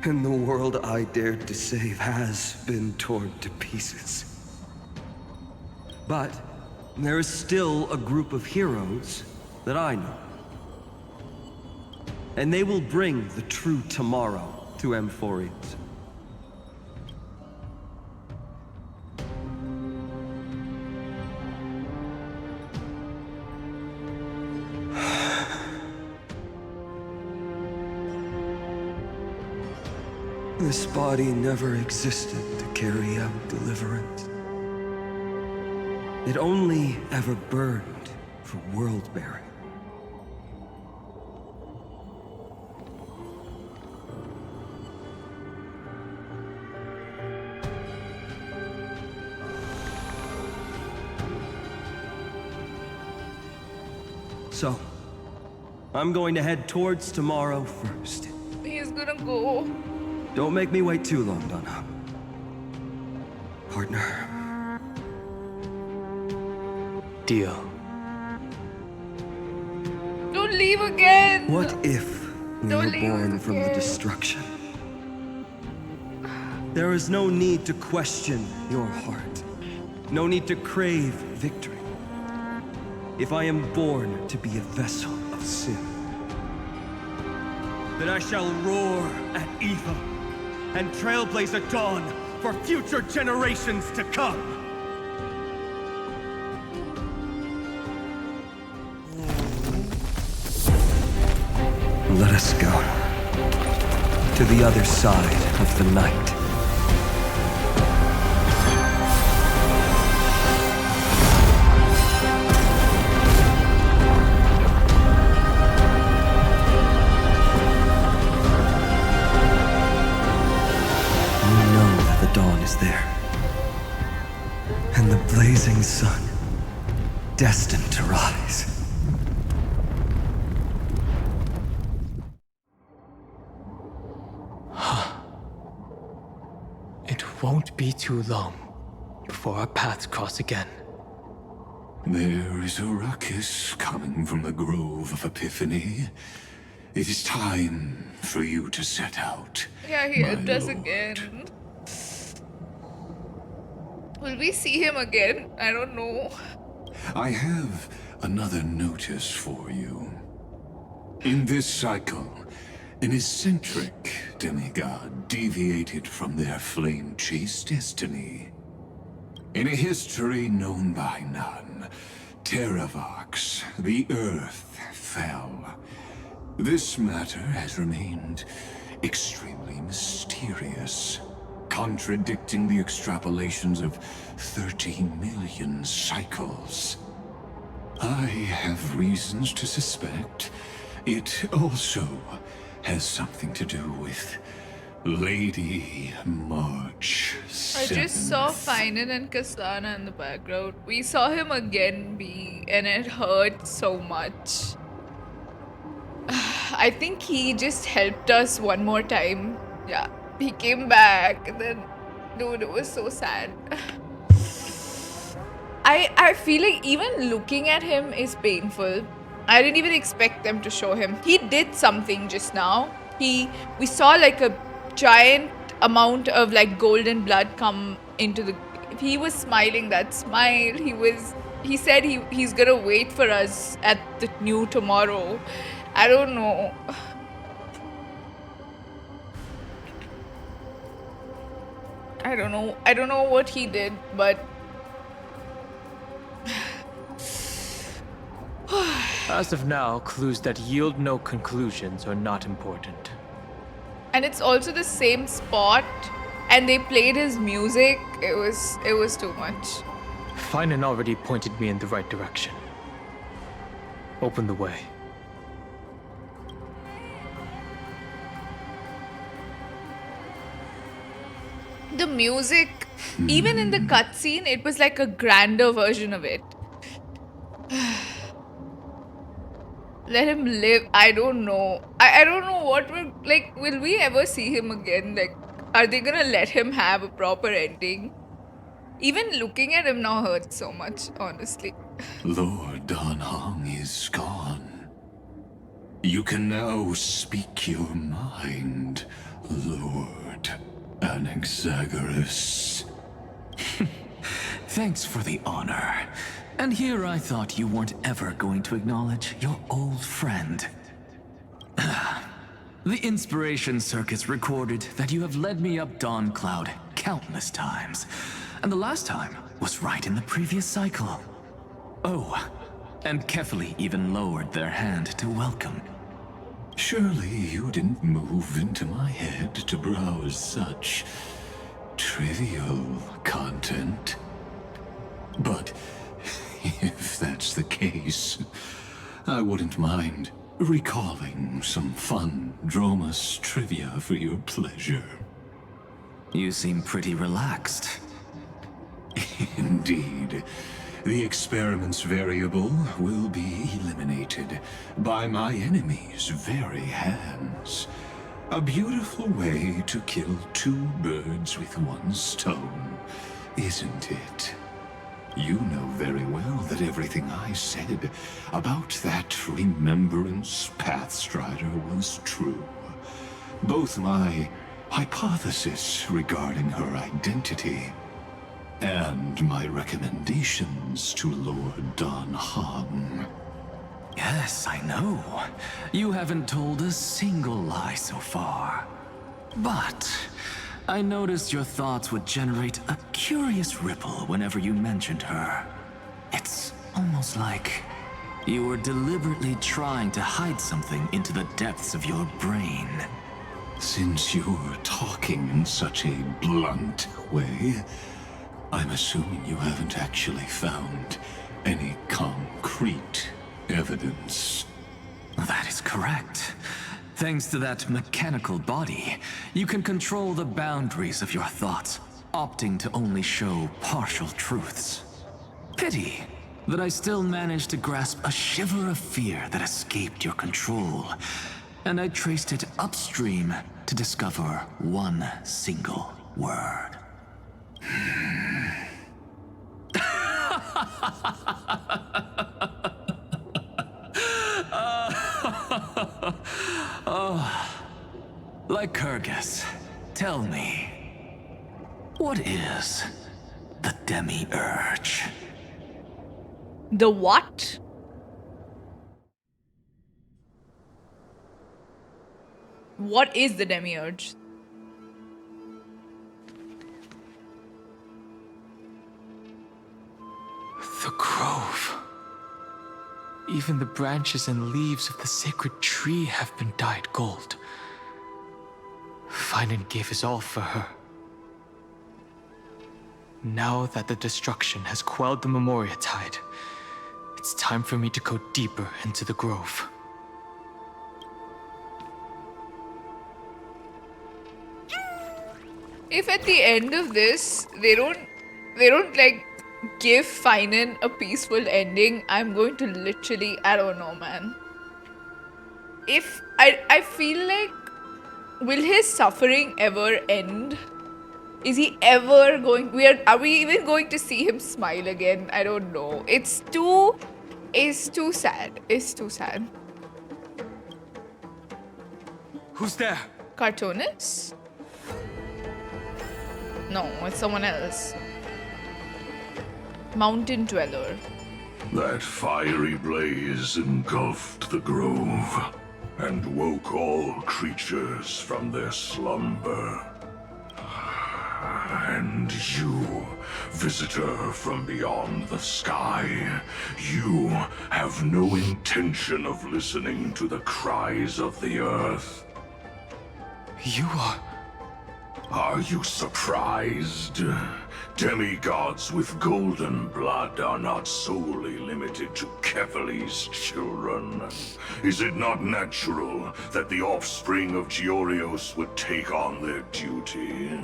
and the world I dared to save has been torn to pieces. But there is still a group of heroes that I know. And they will bring the true tomorrow to Amphoreus. This body never existed to carry out deliverance. It only ever burned for world-bearing. So, I'm going to head towards tomorrow first. He's gonna go. Don't make me wait too long, Donna. Partner. Deal. Don't leave again. What if we were born from the destruction? There is no need to question your heart. No need to crave victory. If I am born to be a vessel of sin, then I shall roar at evil and trailblaze a dawn for future generations to come. Let us go to the other side of the night. You know that the dawn destined to rise. It won't be too long before our paths cross again. There is a ruckus coming from the Grove of Epiphany. It is time for you to set out. Yeah, he my enters lord. again. Will we see him again? I don't know. I have another notice for you. In this cycle, an eccentric demigod deviated from their flame-chased destiny. In a history known by none, Terravox, the Earth, fell. This matter has remained extremely mysterious, contradicting the extrapolations of 13 million cycles. I have reasons to suspect it also has something to do with Lady March 7th. I just saw Finan and Kasana in the background. We saw him again and it hurt so much. I think he just helped us one more time. Yeah, he came back and then, dude, it was so sad. I feel like even looking at him is painful. I didn't even expect them to show him. He did something just now. We saw like a giant amount of like golden blood come into the. He was smiling that smile. He said he's gonna wait for us at the new tomorrow. I don't know. I don't know what he did, but as of now, clues that yield no conclusions are not important. and it's also the same spot, and they played his music. It was too much. Finan already pointed me in the right direction. Open the way. The music, even in the cutscene, it was like a grander version of it. Let him live. I don't know. I don't know what will we ever see him again? Like, are they gonna let him have a proper ending? Even looking at him now hurts so much, honestly. Lord Dan Heng is gone. You can now speak your mind, Lord Anaxagoras. Thanks for the honor. And here I thought you weren't ever going to acknowledge your old friend. The Inspiration Circuits recorded that you have led me up Dawn Cloud countless times, and the last time was right in the previous cycle. Oh, and Kefali even lowered their hand to welcome. Surely you didn't move into my head to browse such trivial content. But if that's the case, I wouldn't mind recalling some fun Dromus trivia for your pleasure. You seem pretty relaxed. Indeed. The experiment's variable will be eliminated by my enemy's very hands. A beautiful way to kill two birds with one stone, isn't it? You know very well that everything I said about that Remembrance Pathstrider was true. Both my hypothesis regarding her identity and my recommendations to Lord Dan Heng. Yes, I know. You haven't told a single lie so far. But I noticed your thoughts would generate a curious ripple whenever you mentioned her. It's almost like you were deliberately trying to hide something into the depths of your brain. Since you're talking in such a blunt way, I'm assuming you haven't actually found any concrete evidence. That is correct. Thanks to that mechanical body, you can control the boundaries of your thoughts, opting to only show partial truths. Pity that I still managed to grasp a shiver of fear that escaped your control, and I traced it upstream to discover one single word. Lycurgus, tell me, what is the demiurge? The what? What is the demiurge? The grove. Even the branches and leaves of the sacred tree have been dyed gold. Finan gave his all for her. Now that the destruction has quelled the Memoria tide, it's time for me to go deeper into the grove. If at the end of this they don't like give Finan a peaceful ending, I'm going to literally, I don't know, man. If I feel like, will his suffering ever end? Is he ever going, are we even going to see him smile again? I don't know. It's too sad. It's too sad. Who's there? Cartoonist? No, it's someone else. Mountain Dweller. That fiery blaze engulfed the grove and woke all creatures from their slumber. And you, visitor from beyond the sky, you have no intention of listening to the cries of the earth. You are... Are you surprised? Demigods with golden blood are not solely limited to Kefali's children. Is it not natural that the offspring of Georios would take on their duty?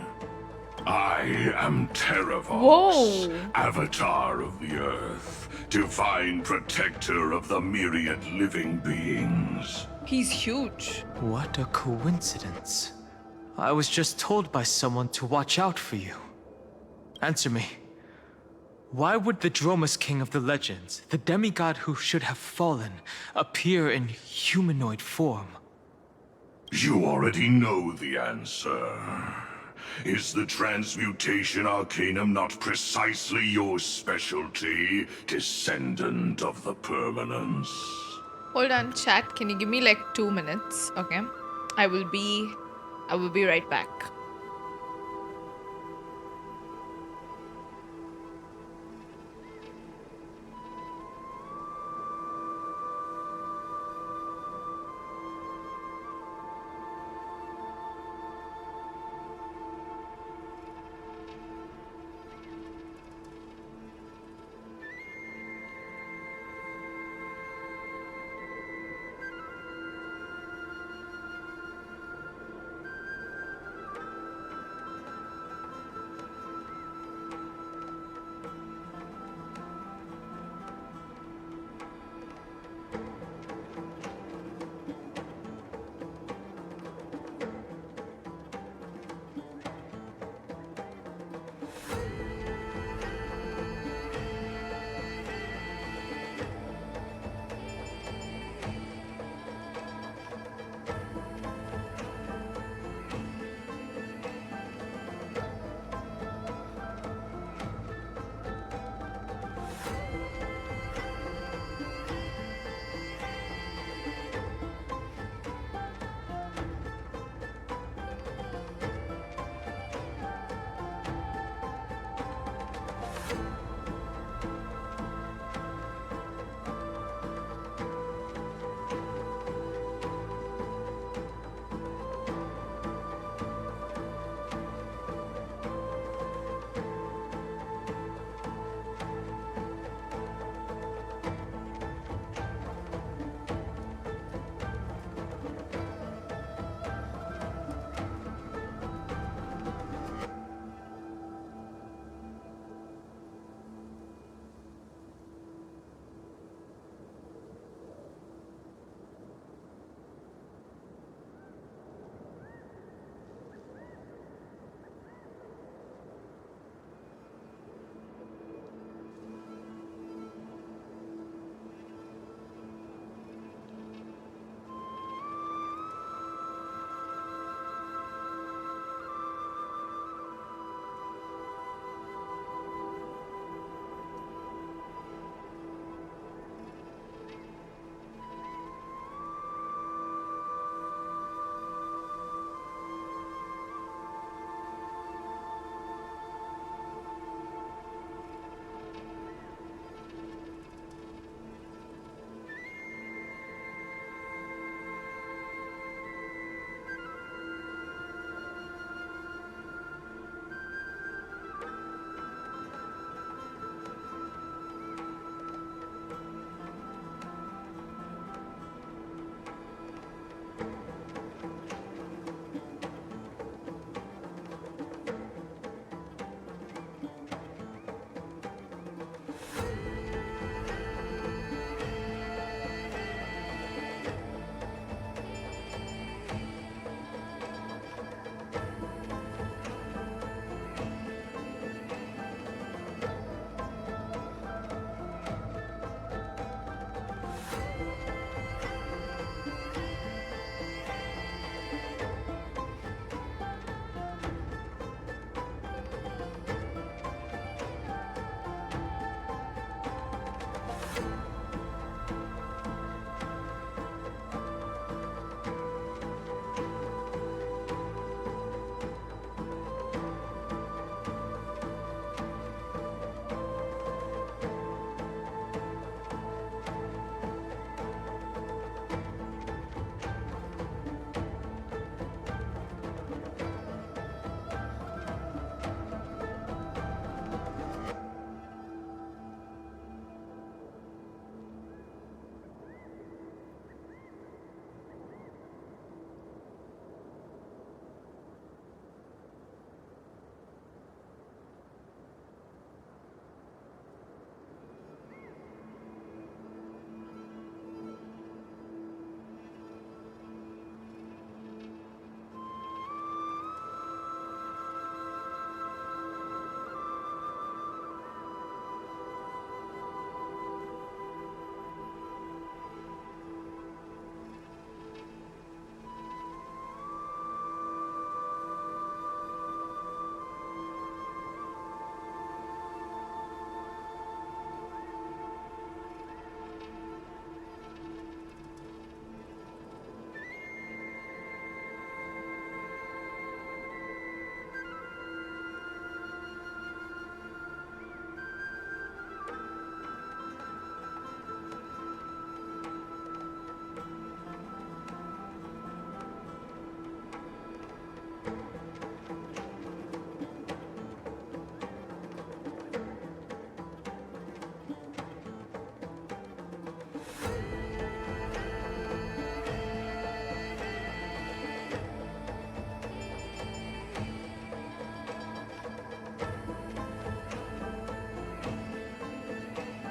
I am Terravox, Avatar of the Earth, divine protector of the myriad living beings. He's huge. What a coincidence. I was just told by someone to watch out for you. Answer me. Why would the Dromus King of the legends, the demigod who should have fallen, appear in humanoid form? You already know the answer. Is the transmutation arcanum not precisely your specialty, descendant of the permanence? Hold on, chat. Can you give me like 2 minutes? Okay. I will be right back.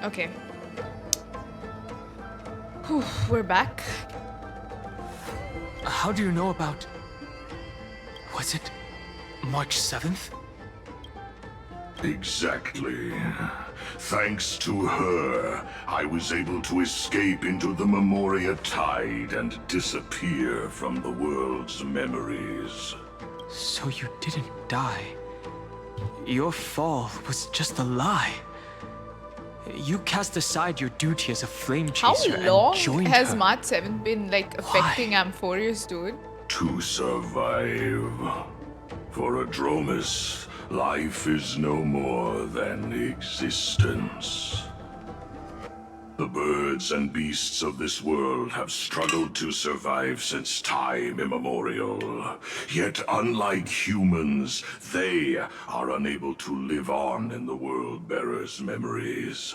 Okay. Whew, we're back. How do you know about... Was it March 7th? Exactly. Thanks to her, I was able to escape into the Memoria Tide and disappear from the world's memories. So you didn't die. Your fall was just a lie. You cast aside your duty as a flame How chaser and long joined has her. March 7th been like affecting Amphoreus, dude? To survive. For a Dromus, life is no more than existence. The birds and beasts of this world have struggled to survive since time immemorial. Yet unlike humans, they are unable to live on in the World-Bearer's memories.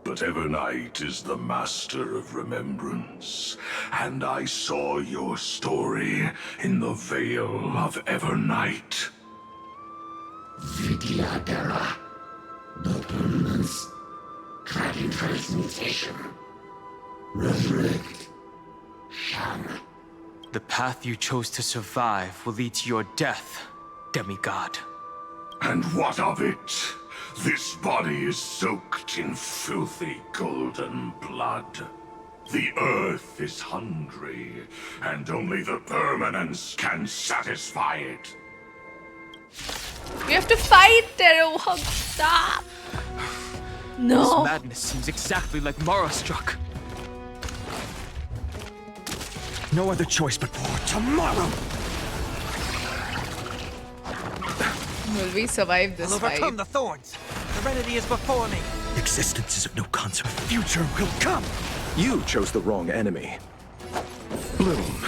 But Evernight is the master of remembrance, and I saw your story in the Veil of Evernight. Vidyadhara. No permanence. Dragon transmutation. Resurrect. Shang. The path you chose to survive will lead to your death, demigod. And what of it? This body is soaked in filthy golden blood. The earth is hungry, and only the permanence can satisfy it. We have to fight, Tero. Stop. No. This madness seems exactly like Mara struck. No other choice but for tomorrow. Will we survive this I'll fight? overcome the thorns. Serenity is before me. Existence is of no consequence. Future will come. You chose the wrong enemy. Bloom.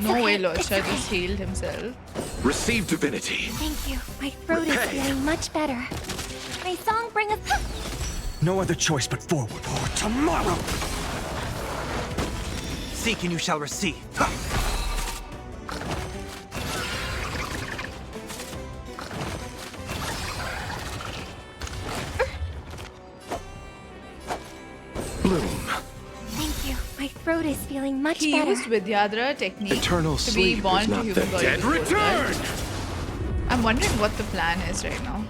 No way, Losha just healed himself. Receive divinity. Thank you. My throat is feeling much better. My song brings us... No other choice but forward for tomorrow. Seek and you shall receive. Bloom. Thank you. My throat is feeling much He better. used Vidyadhara technique Eternal to be sleep born is to not human the body. dead before return! that. I'm wondering what the plan is right now.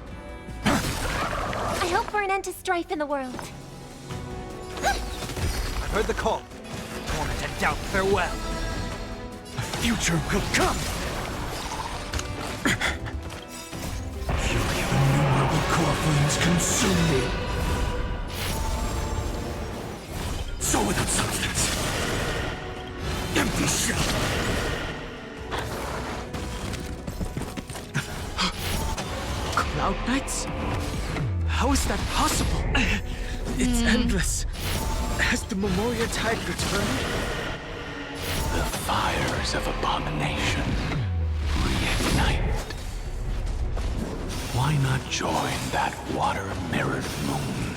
I hope for an end to strife in the world. I've heard the call. Torment and doubt farewell. The future will come. Fury of innumerable core flames consume me. So without substance. Empty shell. Cloud Knights? How is that possible? It's endless. Has the Memoria Tide returned? The fires of abomination reignite. Why not join that water-mirrored moon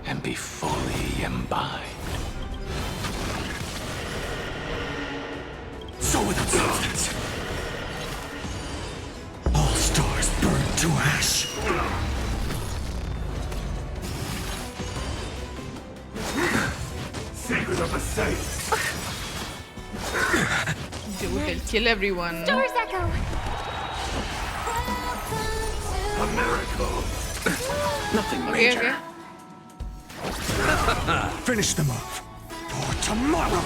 and be fully imbibed? So without substance. All stars burn to ash. Secret of the Saints. Dude, he'll kill everyone. Doors echo. A miracle. Nothing Okay, major. okay. Finish the move. For tomorrow.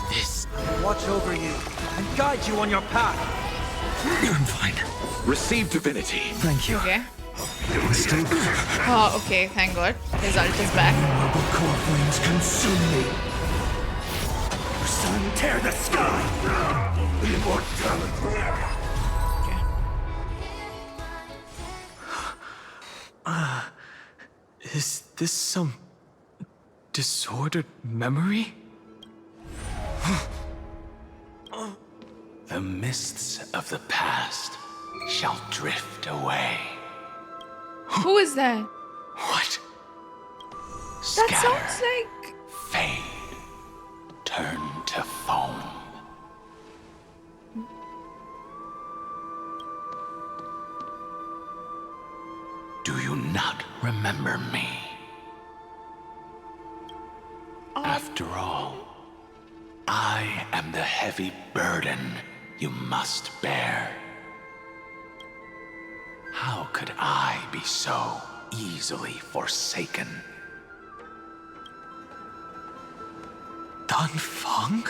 This watch over you and guide you on your path. I'm fine. Receive divinity. Thank you. Okay. Still Oh, okay. Thank God. His ult is back. innumerable core flames consume me. Your sun tear the sky. Immortality. Is this some disordered memory? The mists of the past shall drift away. Who is that? What? That Scatter, sounds like... fade, turn to foam. not remember me. After all, I am the heavy burden you must bear. How could I be so easily forsaken? Dan Feng?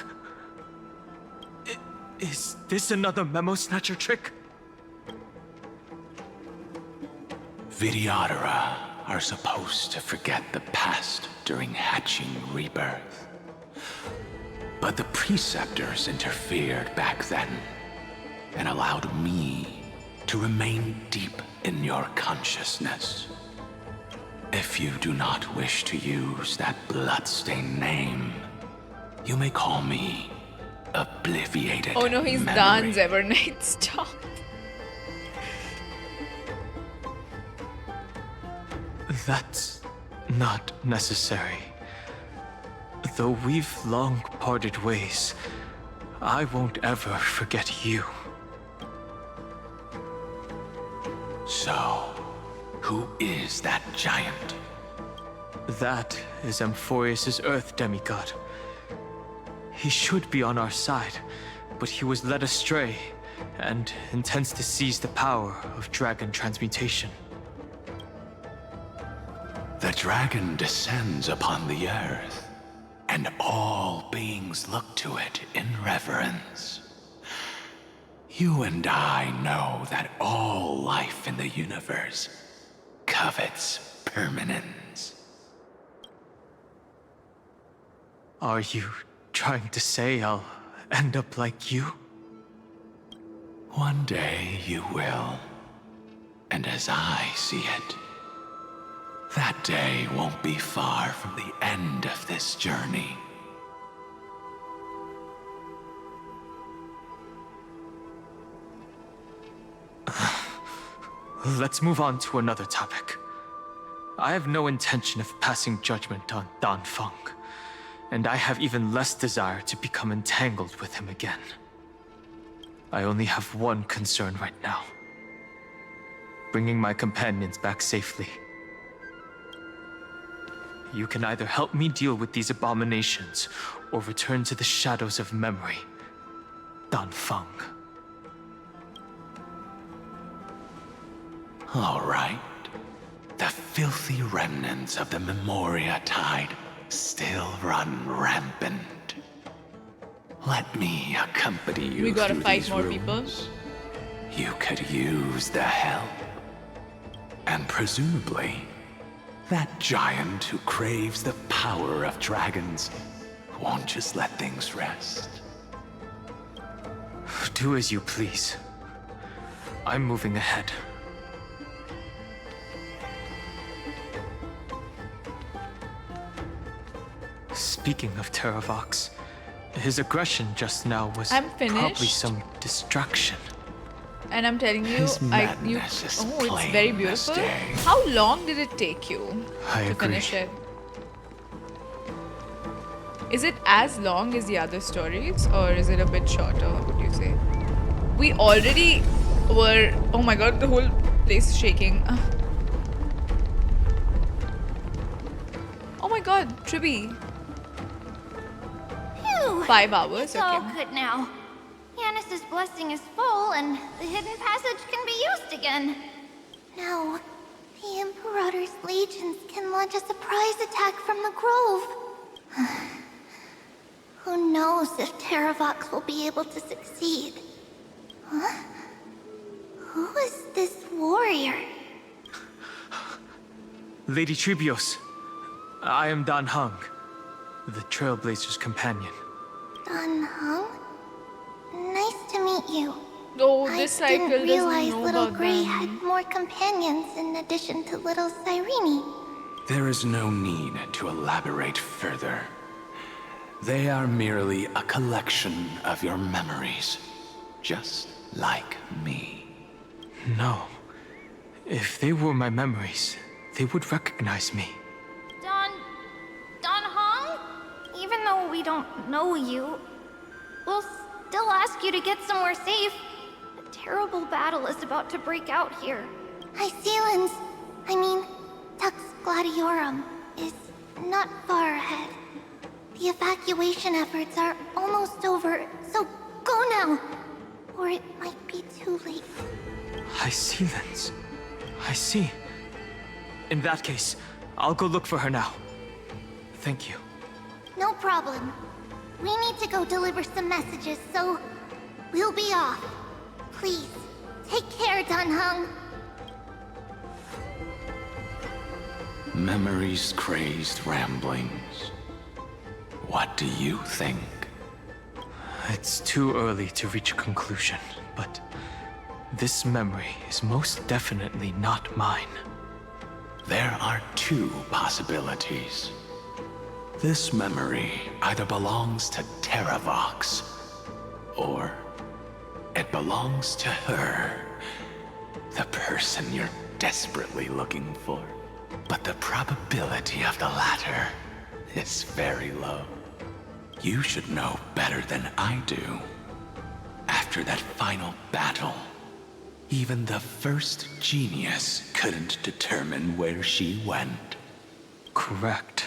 Is this another memo snatcher trick? Vidyadhara are supposed to forget the past during hatching rebirth. But the preceptors interfered back then and allowed me to remain deep in your consciousness. If you do not wish to use that bloodstained name, you may call me Obliviated. Oh no, he's Memory. Dan's Evernight. Stop. That's not necessary. Though we've long parted ways, I won't ever forget you. So, who is that giant? That is Amphoreus' Earth demigod. He should be on our side, but he was led astray and intends to seize the power of dragon transmutation. The dragon descends upon the earth, and all beings look to it in reverence. You and I know that all life in the universe covets permanence. Are you trying to say I'll end up like you? One day you will. And as I see it, that day won't be far from the end of this journey. Let's move on to another topic. I have no intention of passing judgment on Dan Feng, and I have even less desire to become entangled with him again. I only have one concern right now: bringing my companions back safely. You can either help me deal with these abominations, or return to the shadows of memory. Dan Feng. All right. The filthy remnants of the Memoria tide still run rampant. Let me accompany you. We gotta through fight these more rooms. people. You could use the help. And presumably, that giant who craves the power of dragons won't just let things rest. Do as you please. I'm moving ahead. Speaking of Terravox, his aggression just now was I'm probably finished. some distraction. And I'm telling you, His oh, madness is it's plain very as beautiful. day. How long did it take you I to agree. finish it? Is it as long as the other stories, or is it a bit shorter? What would you say? We already were. Oh my god, the whole place is shaking. Oh my god, Tribby. Phew. 5 hours, It's all okay. good now. Yanis's blessing is full, and the hidden passage can be used again. Now, the Imperator's legions can launch a surprise attack from the grove. Who knows if Terravox will be able to succeed? Huh? Who is this warrior? Lady Tribios, I am Dan Heng, the Trailblazer's companion. Dan Heng? Nice to meet you. Oh, I this cycle didn't doesn't realize know Little about Grey them. had more companions in addition to Little Cyrene. There is no need to elaborate further. They are merely a collection of your memories, just like me. No. If they were my memories, they would recognize me. Dan Heng? Even though we don't know you, we'll still ask you to get somewhere safe. A terrible battle is about to break out here. High Sealans, I mean, Tux Gladiorum is not far ahead. The evacuation efforts are almost over, so go now, or it might be too late. I see, Lens. I see. In that case, I'll go look for her now. Thank you. No problem. We need to go deliver some messages, so we'll be off. Please, take care, Dunhung. Memories crazed ramblings. What do you think? It's too early to reach a conclusion, but this memory is most definitely not mine. There are two possibilities. This memory either belongs to Terravox, or it belongs to her, the person you're desperately looking for. But the probability of the latter is very low. You should know better than I do. After that final battle, even the first genius couldn't determine where she went. Correct.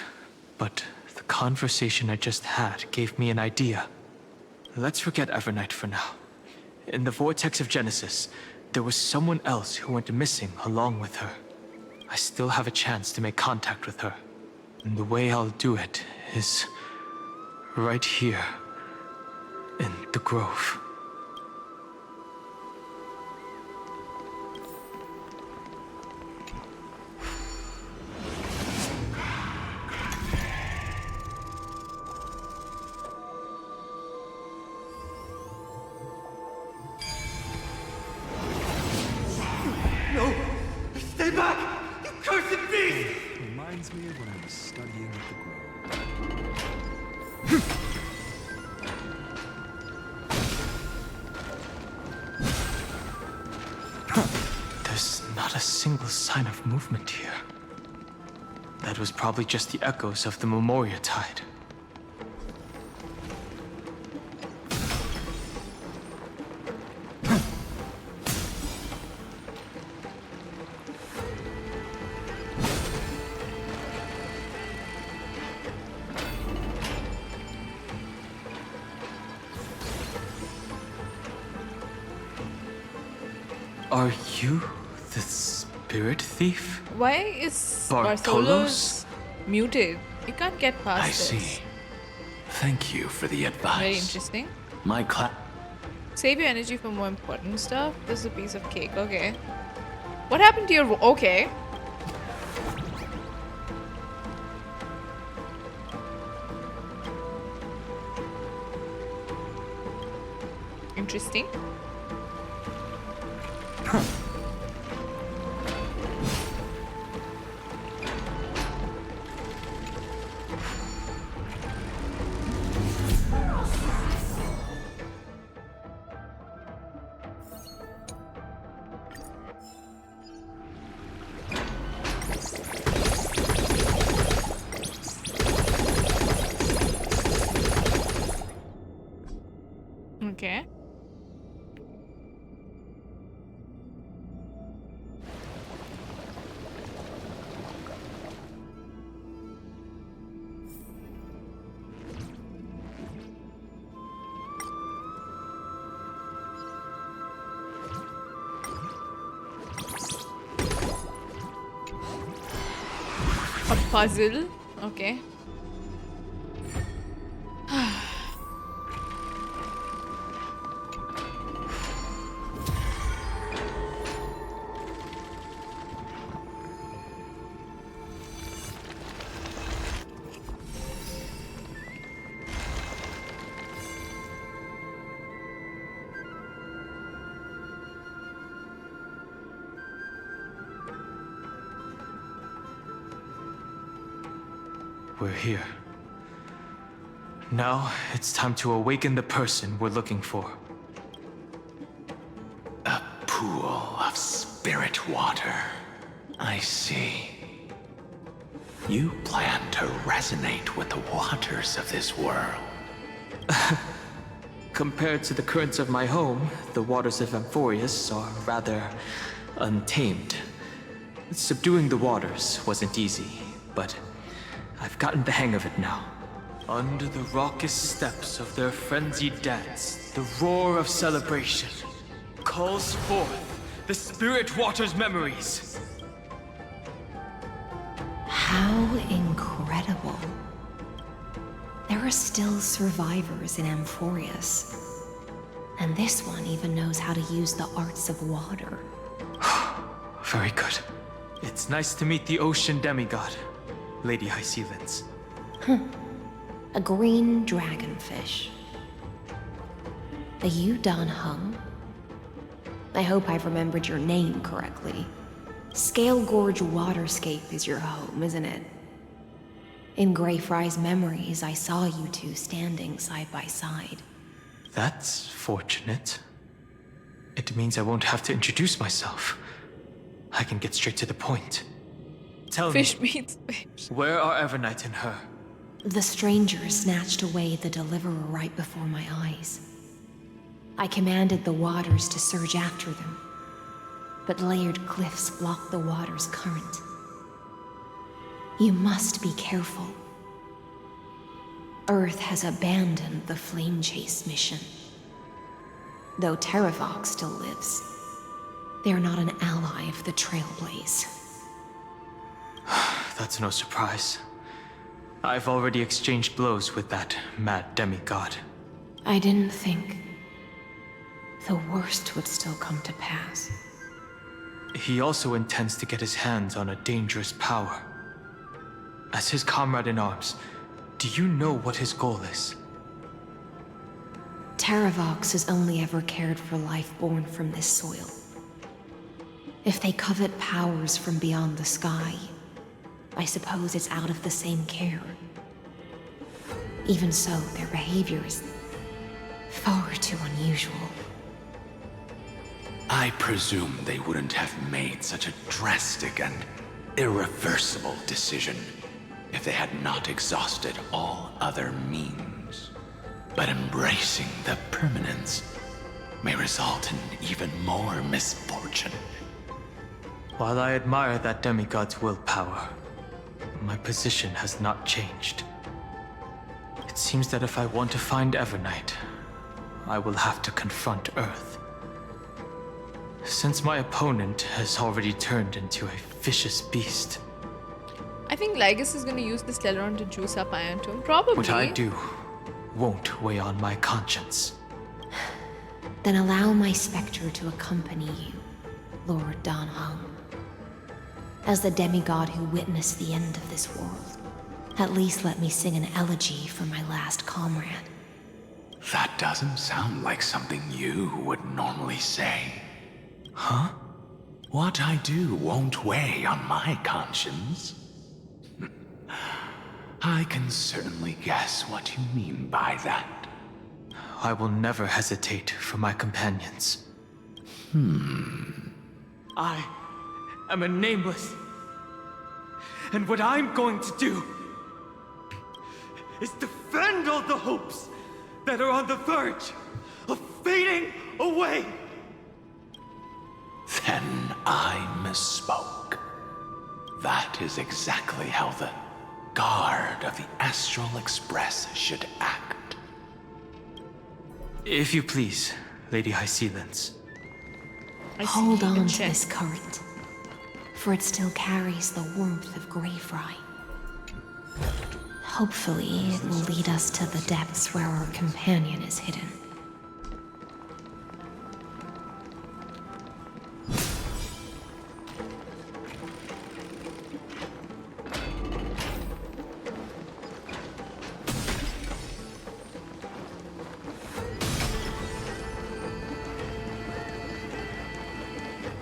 But the conversation I just had gave me an idea. Let's forget Evernight for now. In the Vortex of Genesis, there was someone else who went missing along with her. I still have a chance to make contact with her. And the way I'll do it is right here in the Grove. No! Stay back! You cursed beast! Reminds me of when I was studying at the Grove. There's not a single sign of movement here. That was probably just the echoes of the Memoria Tide. Are you the spirit thief? Why is Bartholos? Bartholos muted? You can't get past I this. see. Thank you for the advice. Very interesting. My class. Save your energy for more important stuff. This is a piece of cake. Okay. What happened to your... Okay. Interesting. Okay. A puzzle. Okay. We're here. Now, it's time to awaken the person we're looking for. A pool of spirit water. I see. You plan to resonate with the waters of this world. Compared to the currents of my home, the waters of Amphoreus are rather untamed. Subduing the waters wasn't easy, but I've gotten the hang of it now. Under the raucous steps of their frenzied dance, the roar of celebration calls forth the Spirit Water's memories. How incredible. There are still survivors in Amphoreus. And this one even knows how to use the arts of water. Very good. It's nice to meet the ocean demigod, Lady Hysealence. A green dragonfish. Are you Dan Hung? I hope I've remembered your name correctly. Scale Gorge Waterscape is your home, isn't it? In Greyfry's memories, I saw you two standing side by side. That's fortunate. It means I won't have to introduce myself. I can get straight to the point. Tell Fish me, meets fish. Where are Evernight and her? The stranger snatched away the deliverer right before my eyes. I commanded the waters to surge after them, but layered cliffs block the water's current. You must be careful. Earth has abandoned the Flame Chase mission. Though Terravox still lives, they are not an ally of the Trailblaze. That's no surprise. I've already exchanged blows with that mad demigod. I didn't think the worst would still come to pass. He also intends to get his hands on a dangerous power. As his comrade in arms, do you know what his goal is? Terravox has only ever cared for life born from this soil. If they covet powers from beyond the sky, I suppose it's out of the same care. Even so, their behavior is far too unusual. I presume they wouldn't have made such a drastic and irreversible decision if they had not exhausted all other means. But embracing the permanence may result in even more misfortune. While I admire that demigod's willpower, my position has not changed. It seems that if I want to find Evernight, I will have to confront Earth. Since my opponent has already turned into a vicious beast. I think Lygus is going to use the Stellaron to juice up Iron Tome. Probably. What I do won't weigh on my conscience. Then allow my specter to accompany you, Lord Dan Hung. As the demigod who witnessed the end of this world, at least let me sing an elegy for my last comrade. That doesn't sound like something you would normally say. Huh? What I do won't weigh on my conscience. I can certainly guess what you mean by that. I will never hesitate for my companions. I am a nameless. And what I'm going to do is defend all the hopes that are on the verge of fading away. Then I misspoke. That is exactly how the guard of the Astral Express should act. If you please, Lady Hysealence. Hold on to this current, for it still carries the warmth of Greyfry. Hopefully, it will lead us to the depths where our companion is hidden.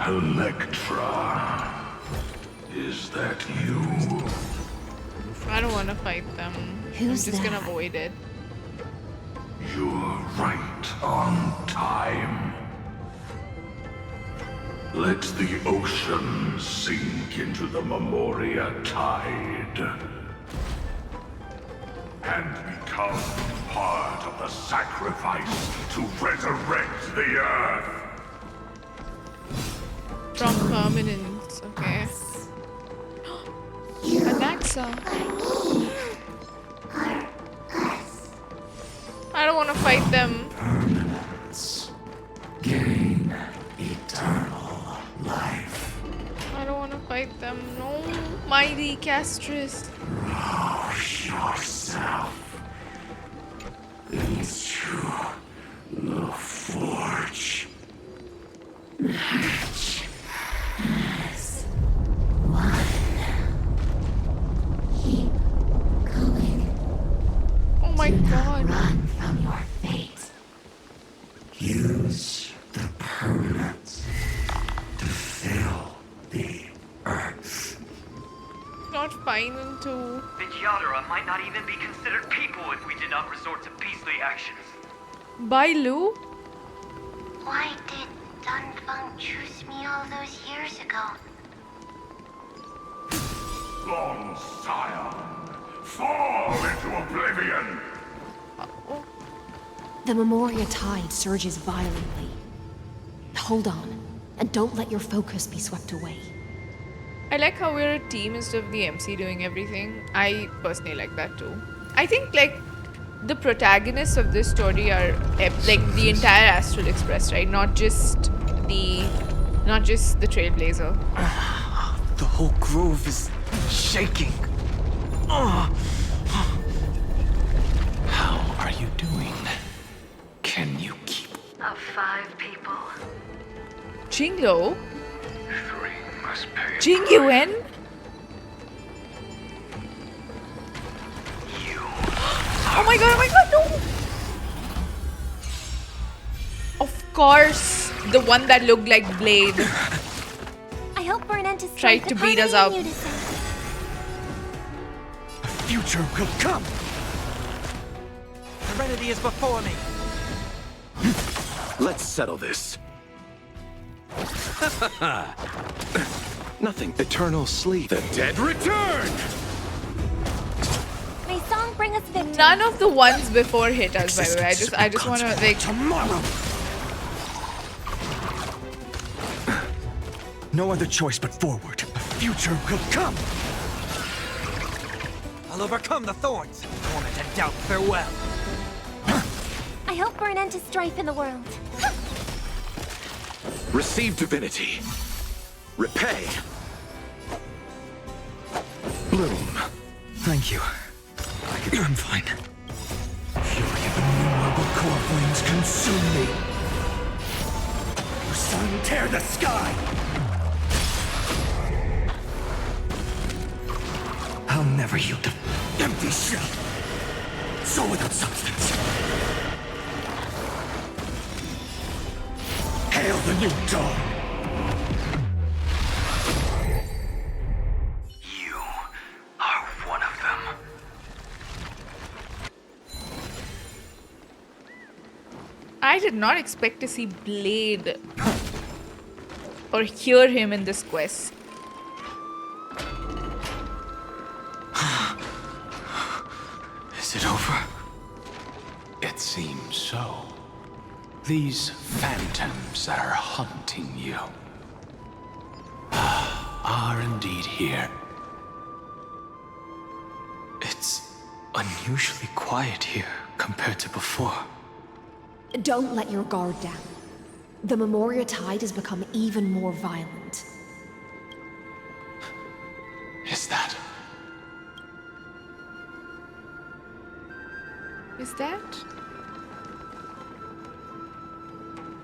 Electra, is that you? I don't want to fight them. Who's I'm just that? gonna avoid it. You're right on time. Let the ocean sink into the Memoria tide and become part of the sacrifice to resurrect the Earth. From permanence, okay. Ursa. I don't want to fight them. Gain eternal life. I don't want to fight them. No, mighty Castorice. Rouse yourself into the forge. Match as one. Keep going. Oh my God. Run from your fate. Use the permanence to fill the earth. Not final too. The Yadara might not even be considered people if we did not resort to beastly actions. By Lu? Why did Dunfeng choose me all those years ago? Long Scion, fall into oblivion! The Memoria tide surges violently. Hold on, and don't let your focus be swept away. I like how we're a team instead of the MC doing everything. I personally like that too. I think like the protagonists of this story are like the entire Astral Express, right? Not just the Trailblazer. The whole grove is shaking. How are you doing? Can you keep Of 5 people. Jinglo? 3 must pay. Jingyuan? Oh my god, no! Of course, the one that looked like Blade I hope we're an end to tried to beat us up. Future will come! Serenity is before me! Let's settle this. Nothing. Eternal sleep. The dead return! May song bring us victory. None of the ones before hit us, by the way. I just wanna like tomorrow. No other choice but forward. A future will come. I'll overcome the thorns. Torment and doubt farewell. I hope we're an end to strife in the world. Receive divinity. Repay. Bloom. Thank you. I'm fine. Fury of innumerable core flames consume me. Your sun tear the sky. I'll never yield to empty shell. Soul without substance. Hail the new dawn. You are one of them. I did not expect to see Blade or hear him in this quest. Is it over? It seems so. These phantoms that are haunting you are indeed here. It's unusually quiet here compared to before. Don't let your guard down. The Memoria tide has become even more violent. Is that? Is that?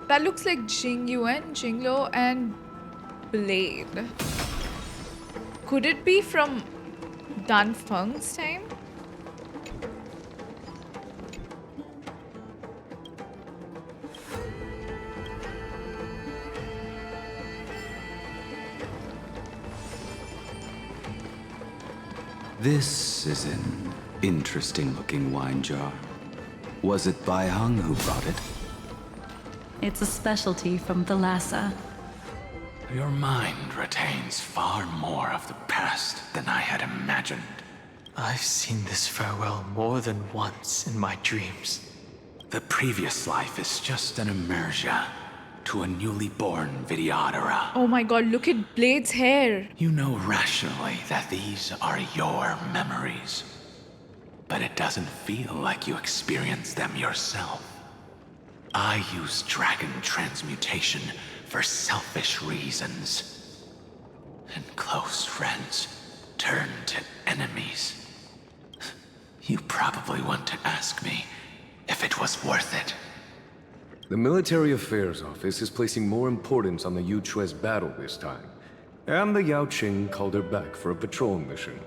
That looks like Jingyuan, Jinglo, and Blade. Could it be from Dunfeng's time? This is an interesting looking wine jar. Was it Bai Hung who brought it? It's a specialty from Thalassa. Your mind retains far more of the past than I had imagined. I've seen this farewell more than once in my dreams. The previous life is just an immersion to a newly born Vidyadhara. Oh my god, look at Blade's hair. You know rationally that these are your memories, but it doesn't feel like you experienced them yourself. I use dragon transmutation for selfish reasons, and close friends turn to enemies. You probably want to ask me if it was worth it. The Military Affairs Office is placing more importance on the Yuchue's battle this time. And the Yao Qing called her back for a patrol mission.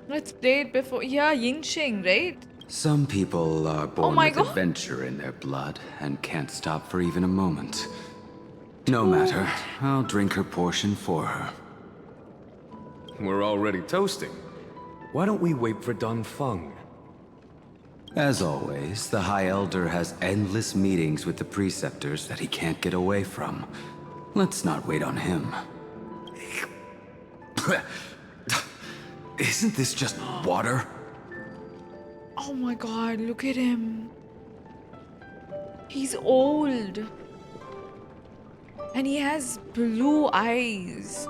Let's play it before. Yeah, Yingxing, right? Some people are born my with God. adventure in their blood and can't stop for even a moment. No matter, I'll drink her portion for her. We're already toasting. Why don't we wait for Danfeng? As always, the High Elder has endless meetings with the Preceptors that he can't get away from. Let's not wait on him. Isn't this just water? Oh my god, look at him. He's old. And he has blue eyes.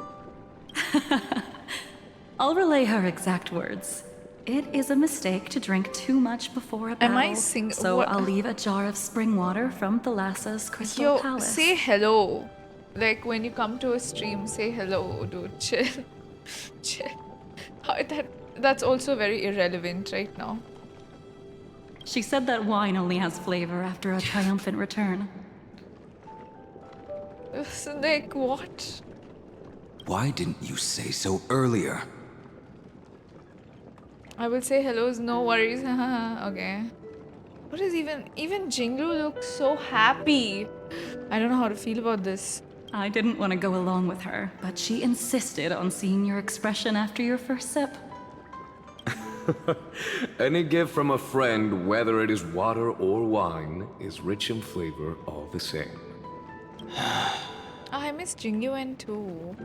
I'll relay her exact words. It is a mistake to drink too much before a battle. Am I sing- So what- I'll leave a jar of spring water from Thalassa's Crystal Yo, Palace. say hello. Like when you come to a stream, say hello, dude. Chill. Chill. That's also very irrelevant right now. She said that wine only has flavor after a triumphant return. So, like, what? Why didn't you say so earlier? I will say hellos, no worries. Okay. What is even Jinglu looks so happy. I don't know how to feel about this. I didn't want to go along with her, but she insisted on seeing your expression after your first sip. Any gift from a friend, whether it is water or wine, is rich in flavor all the same. I miss Jingyuan too.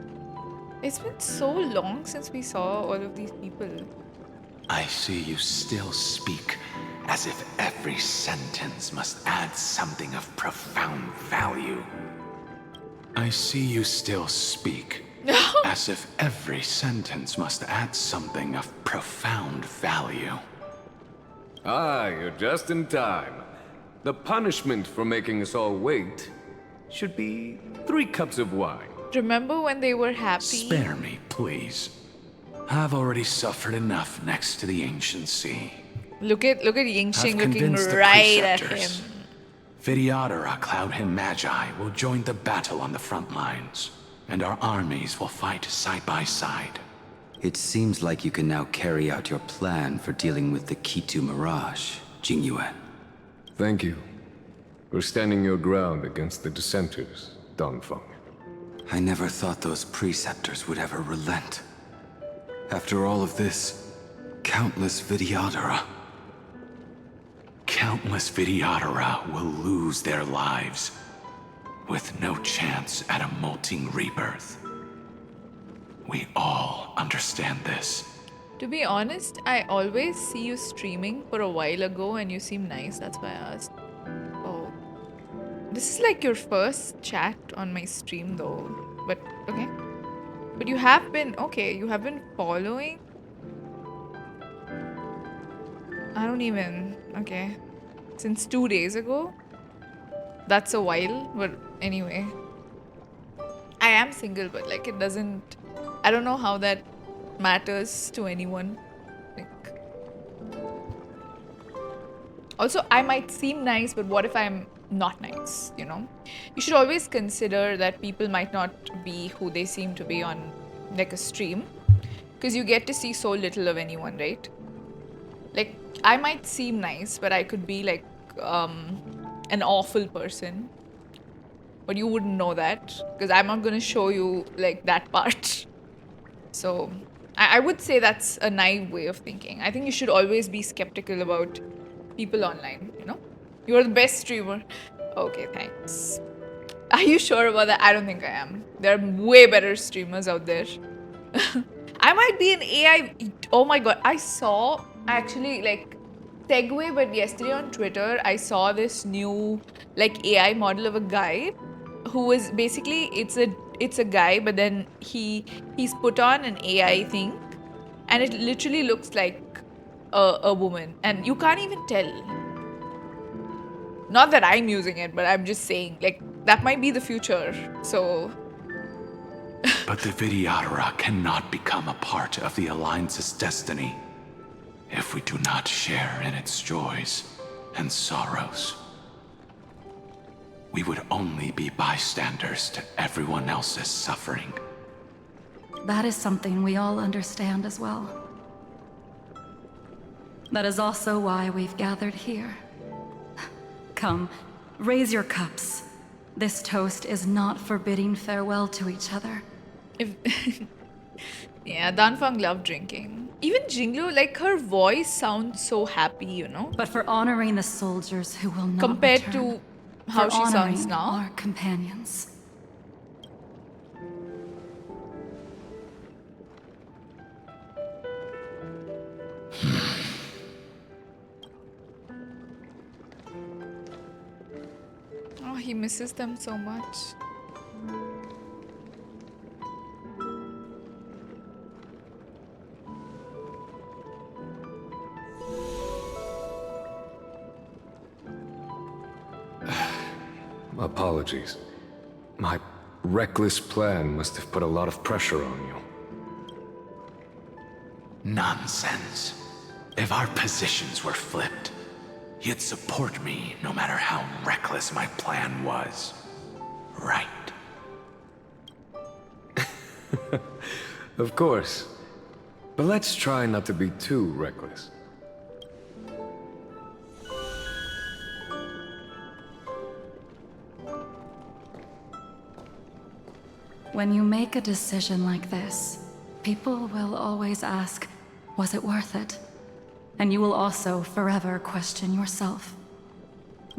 It's been so long since we saw all of these people. I see you still speak as if every sentence must add something of profound value. I see you still speak as if every sentence must add something of profound value. Ah, you're just in time. The punishment for making us all wait should be 3 cups of wine. Remember when they were happy? Spare me, please. I've already suffered enough next to the ancient sea. Look at Yingxing I've looking convinced the right at him. preceptors. Vidyadhara, Cloud Him Magi will join the battle on the front lines, and our armies will fight side by side. It seems like you can now carry out your plan for dealing with the Kitu Mirage, Jingyuan. Thank you for standing your ground against the dissenters, Danfeng. I never thought those preceptors would ever relent. After all of this, countless Vidyadhara. Countless Vidyadhara will lose their lives, with no chance at a molting rebirth. We all understand this. To be honest, I always see you streaming for a while ago and you seem nice, that's why I asked. Oh. This is like your first chat on my stream though. But, okay. But you have been following? I don't even, okay. Since 2 days ago? That's a while, but anyway. I am single, but like it doesn't, I don't know how that matters to anyone. Like, also, I might seem nice, but what if I'm not nice, you know? You should always consider that people might not be who they seem to be on like a stream, because you get to see so little of anyone, right? Like, I might seem nice, but I could be like an awful person. But you wouldn't know that, because I'm not going to show you like that part. So I would say that's a naive way of thinking. I think you should always be skeptical about people online, you know? You're the best streamer. Okay, thanks. Are you sure about that? I don't think I am. There are way better streamers out there. I might be an AI. Oh my god, I actually like segue, but yesterday on Twitter, I saw this new like AI model of a guy who is basically it's a guy, but then he's put on an AI thing, and it literally looks like a woman, and you can't even tell. Not that I'm using it, but I'm just saying, like, that might be the future. So. But the Vidyadhara cannot become a part of the Alliance's destiny if we do not share in its joys and sorrows. We would only be bystanders to everyone else's suffering. That is something we all understand as well. That is also why we've gathered here. Come, raise your cups. This toast is not for bidding farewell to each other. Yeah, Danfang loved drinking. Even Jinglu, like, her voice sounds so happy, you know? But for honoring the soldiers who will not compared return, to how for she sounds honoring now. Our companions. Oh, he misses them so much. Apologies. My reckless plan must have put a lot of pressure on you. Nonsense. If our positions were flipped, you'd support me no matter how reckless my plan was. Right? Of course. But let's try not to be too reckless. When you make a decision like this, people will always ask, was it worth it? And you will also forever question yourself.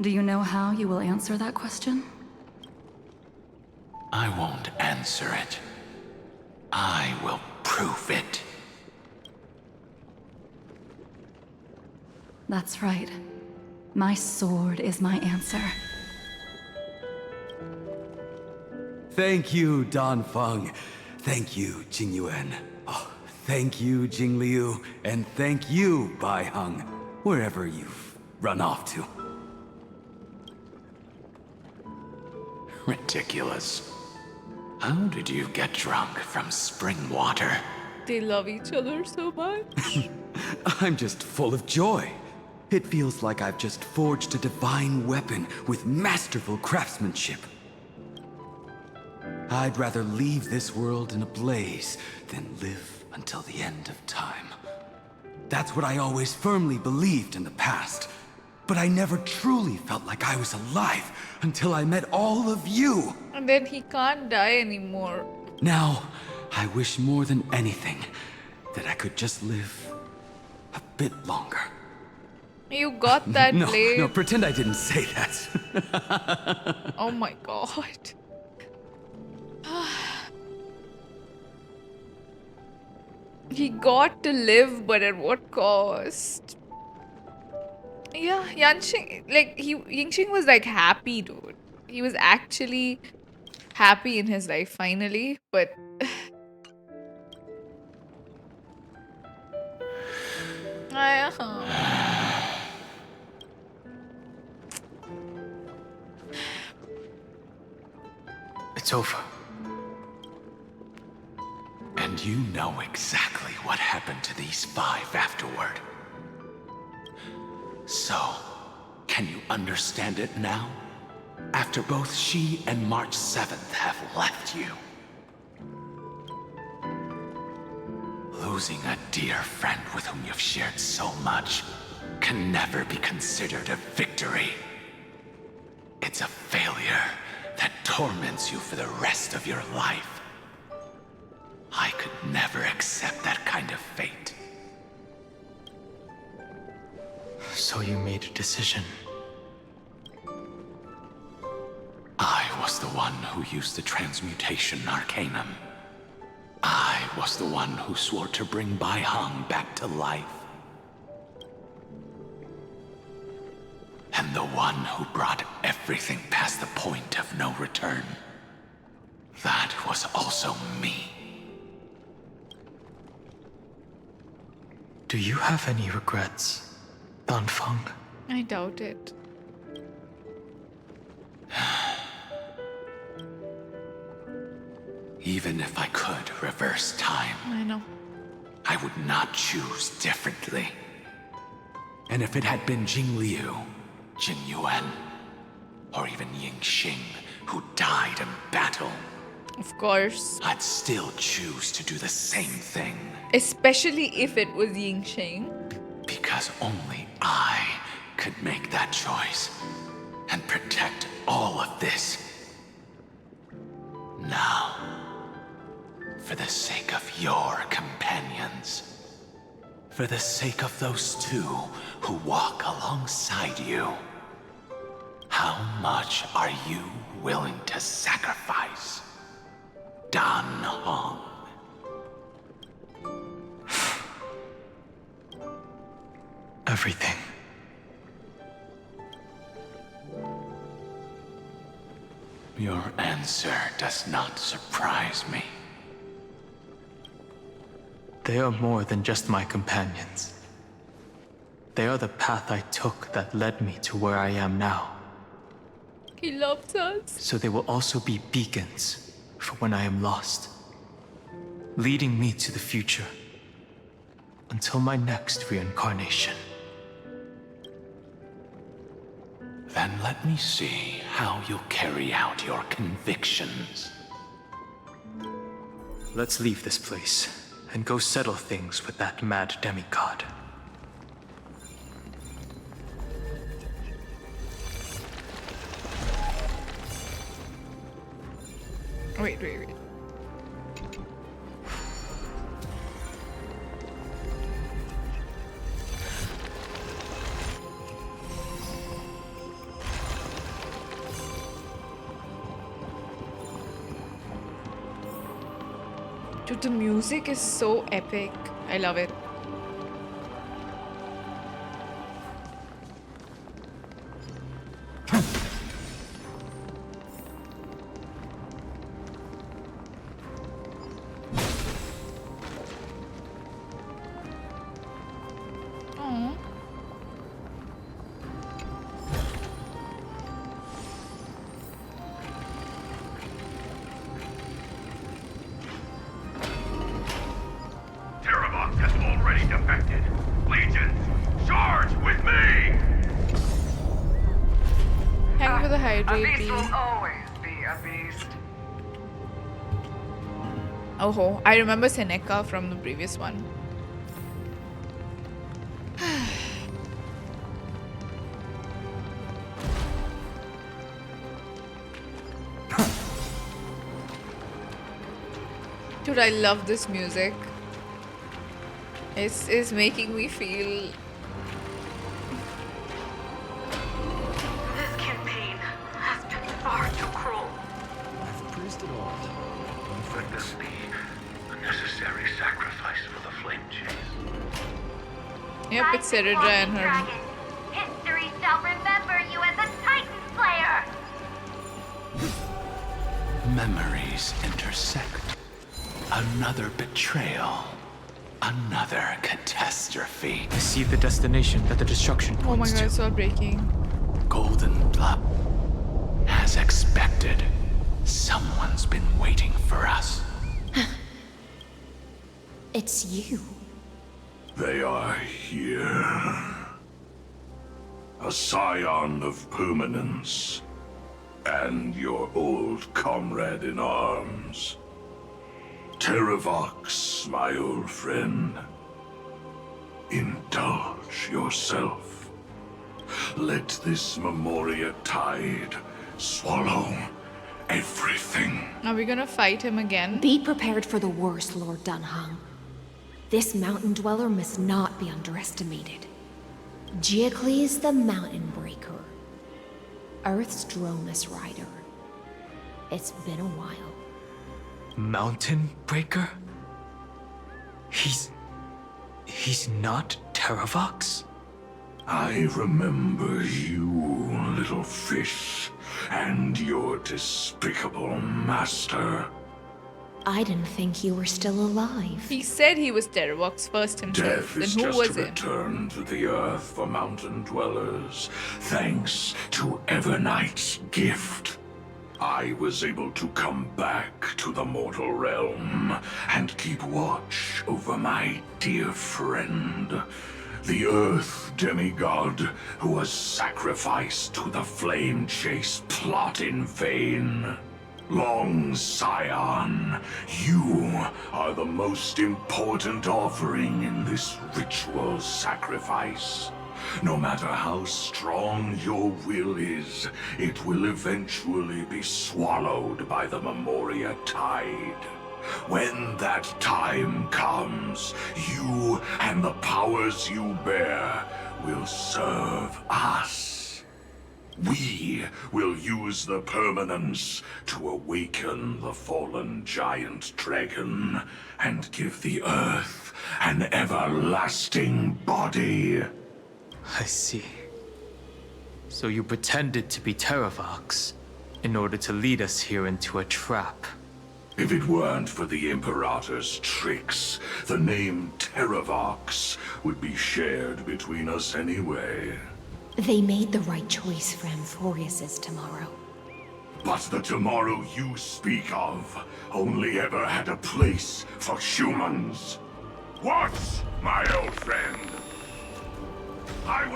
Do you know how you will answer that question? I won't answer it. I will prove it. That's right. My sword is my answer. Thank you, Danfang. Thank you, Jingyuan. Oh, thank you, Jingliu. And thank you, Baiheng, wherever you've run off to. Ridiculous. How did you get drunk from spring water? They love each other so much. I'm just full of joy. It feels like I've just forged a divine weapon with masterful craftsmanship. I'd rather leave this world in a blaze than live until the end of time. That's what I always firmly believed in the past. But I never truly felt like I was alive until I met all of you. And then he can't die anymore. Now, I wish more than anything that I could just live a bit longer. You got that blade. No, pretend I didn't say that. Oh my god. He got to live, but at what cost? Yeah, Yanqing, like, Yingxing was like happy, dude. He was actually happy in his life finally, but It's over. And you know exactly what happened to these 5 afterward. So, can you understand it now? After both she and March 7th have left you. Losing a dear friend with whom you've shared so much can never be considered a victory. It's a failure that torments you for the rest of your life. I could never accept that kind of fate. So you made a decision. I was the one who used the transmutation arcanum. I was the one who swore to bring Baiheng back to life. And the one who brought everything past the point of no return. was also me. Do you have any regrets, Danfeng? I doubt it. Even if I could reverse time, I know. I would not choose differently. And if it had been Jing Liu, Jing Yuan, or even Ying Xing, who died in battle, of course, I'd still choose to do the same thing. Especially if it was Ying Xing. Because only I could make that choice and protect all of this. Now, for the sake of your companions, for the sake of those two who walk alongside you, how much are you willing to sacrifice, Dan Hong? Everything. Your answer does not surprise me. They are more than just my companions. They are the path I took that led me to where I am now. He loves us. So they will also be beacons for when I am lost, leading me to the future until my next reincarnation. Then let me see how you'll carry out your convictions. Let's leave this place and go settle things with that mad demigod. Wait. Dude, the music is so epic. I love it. Aww. Has already defected. Legions, charge with me! Thank you for the hydrate. A beast will always be a beast. Oh, I remember Seneca from the previous one. Dude, I love this music. It's making me feel... This campaign has been far too cruel. I've praised it all. Let this be a necessary sacrifice for the flame chase. Yep, it's Cyrene and her... History shall remember you as a Titan Slayer! Memories intersect. Another betrayal. Another catastrophe. I see the destination that the destruction points Oh my god, to. it's all breaking. Golden blood. As expected, someone's been waiting for us. It's you. They are here. A scion of permanence. And your old comrade in arms. Terravox, my old friend. Indulge yourself. Let this Memoria tide swallow everything. Are we gonna fight him again? Be prepared for the worst, Lord Dunhung. This mountain dweller must not be underestimated. Giacles the Mountain Breaker. Earth's Dromus Rider. It's been a while. Mountain Breaker? He's not Terravox? I remember you, little fish, and your despicable master. I didn't think you were still alive. He said he was Terravok's first himself. Death Then is who just was a it? return to the earth for mountain dwellers, thanks to Evernight's gift. I was able to come back to the mortal realm and keep watch over my dear friend, the Earth demigod who was sacrificed to the flame chase plot in vain. Long Scion, you are the most important offering in this ritual sacrifice. No matter how strong your will is, it will eventually be swallowed by the Memoria tide. When that time comes, you and the powers you bear will serve us. We will use the permanence to awaken the fallen giant dragon and give the earth an everlasting body. I see. So you pretended to be Terravox in order to lead us here into a trap. If it weren't for the Imperator's tricks, the name Terravox would be shared between us anyway. They made the right choice for Amphoreus' tomorrow. But the tomorrow you speak of only ever had a place for humans. What, my old friend?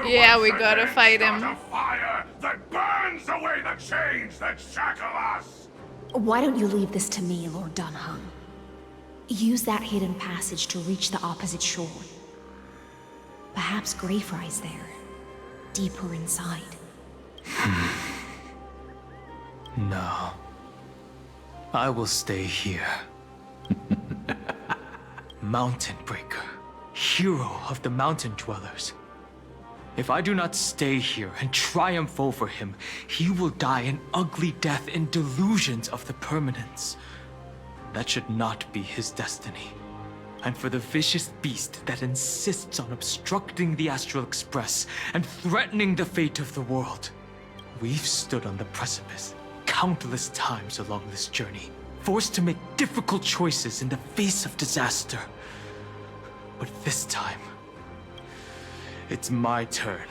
Yeah, we gotta fight him. A fire that burns away the chains that shackle us. Why don't you leave this to me, Lord Dunhung? Use that hidden passage to reach the opposite shore. Perhaps Greyfry's there, deeper inside. No. I will stay here. Mountain Breaker, hero of the mountain dwellers. If I do not stay here and triumph over him, he will die an ugly death in delusions of the permanence. That should not be his destiny. And for the vicious beast that insists on obstructing the Astral Express and threatening the fate of the world, we've stood on the precipice countless times along this journey, forced to make difficult choices in the face of disaster. But this time, it's my turn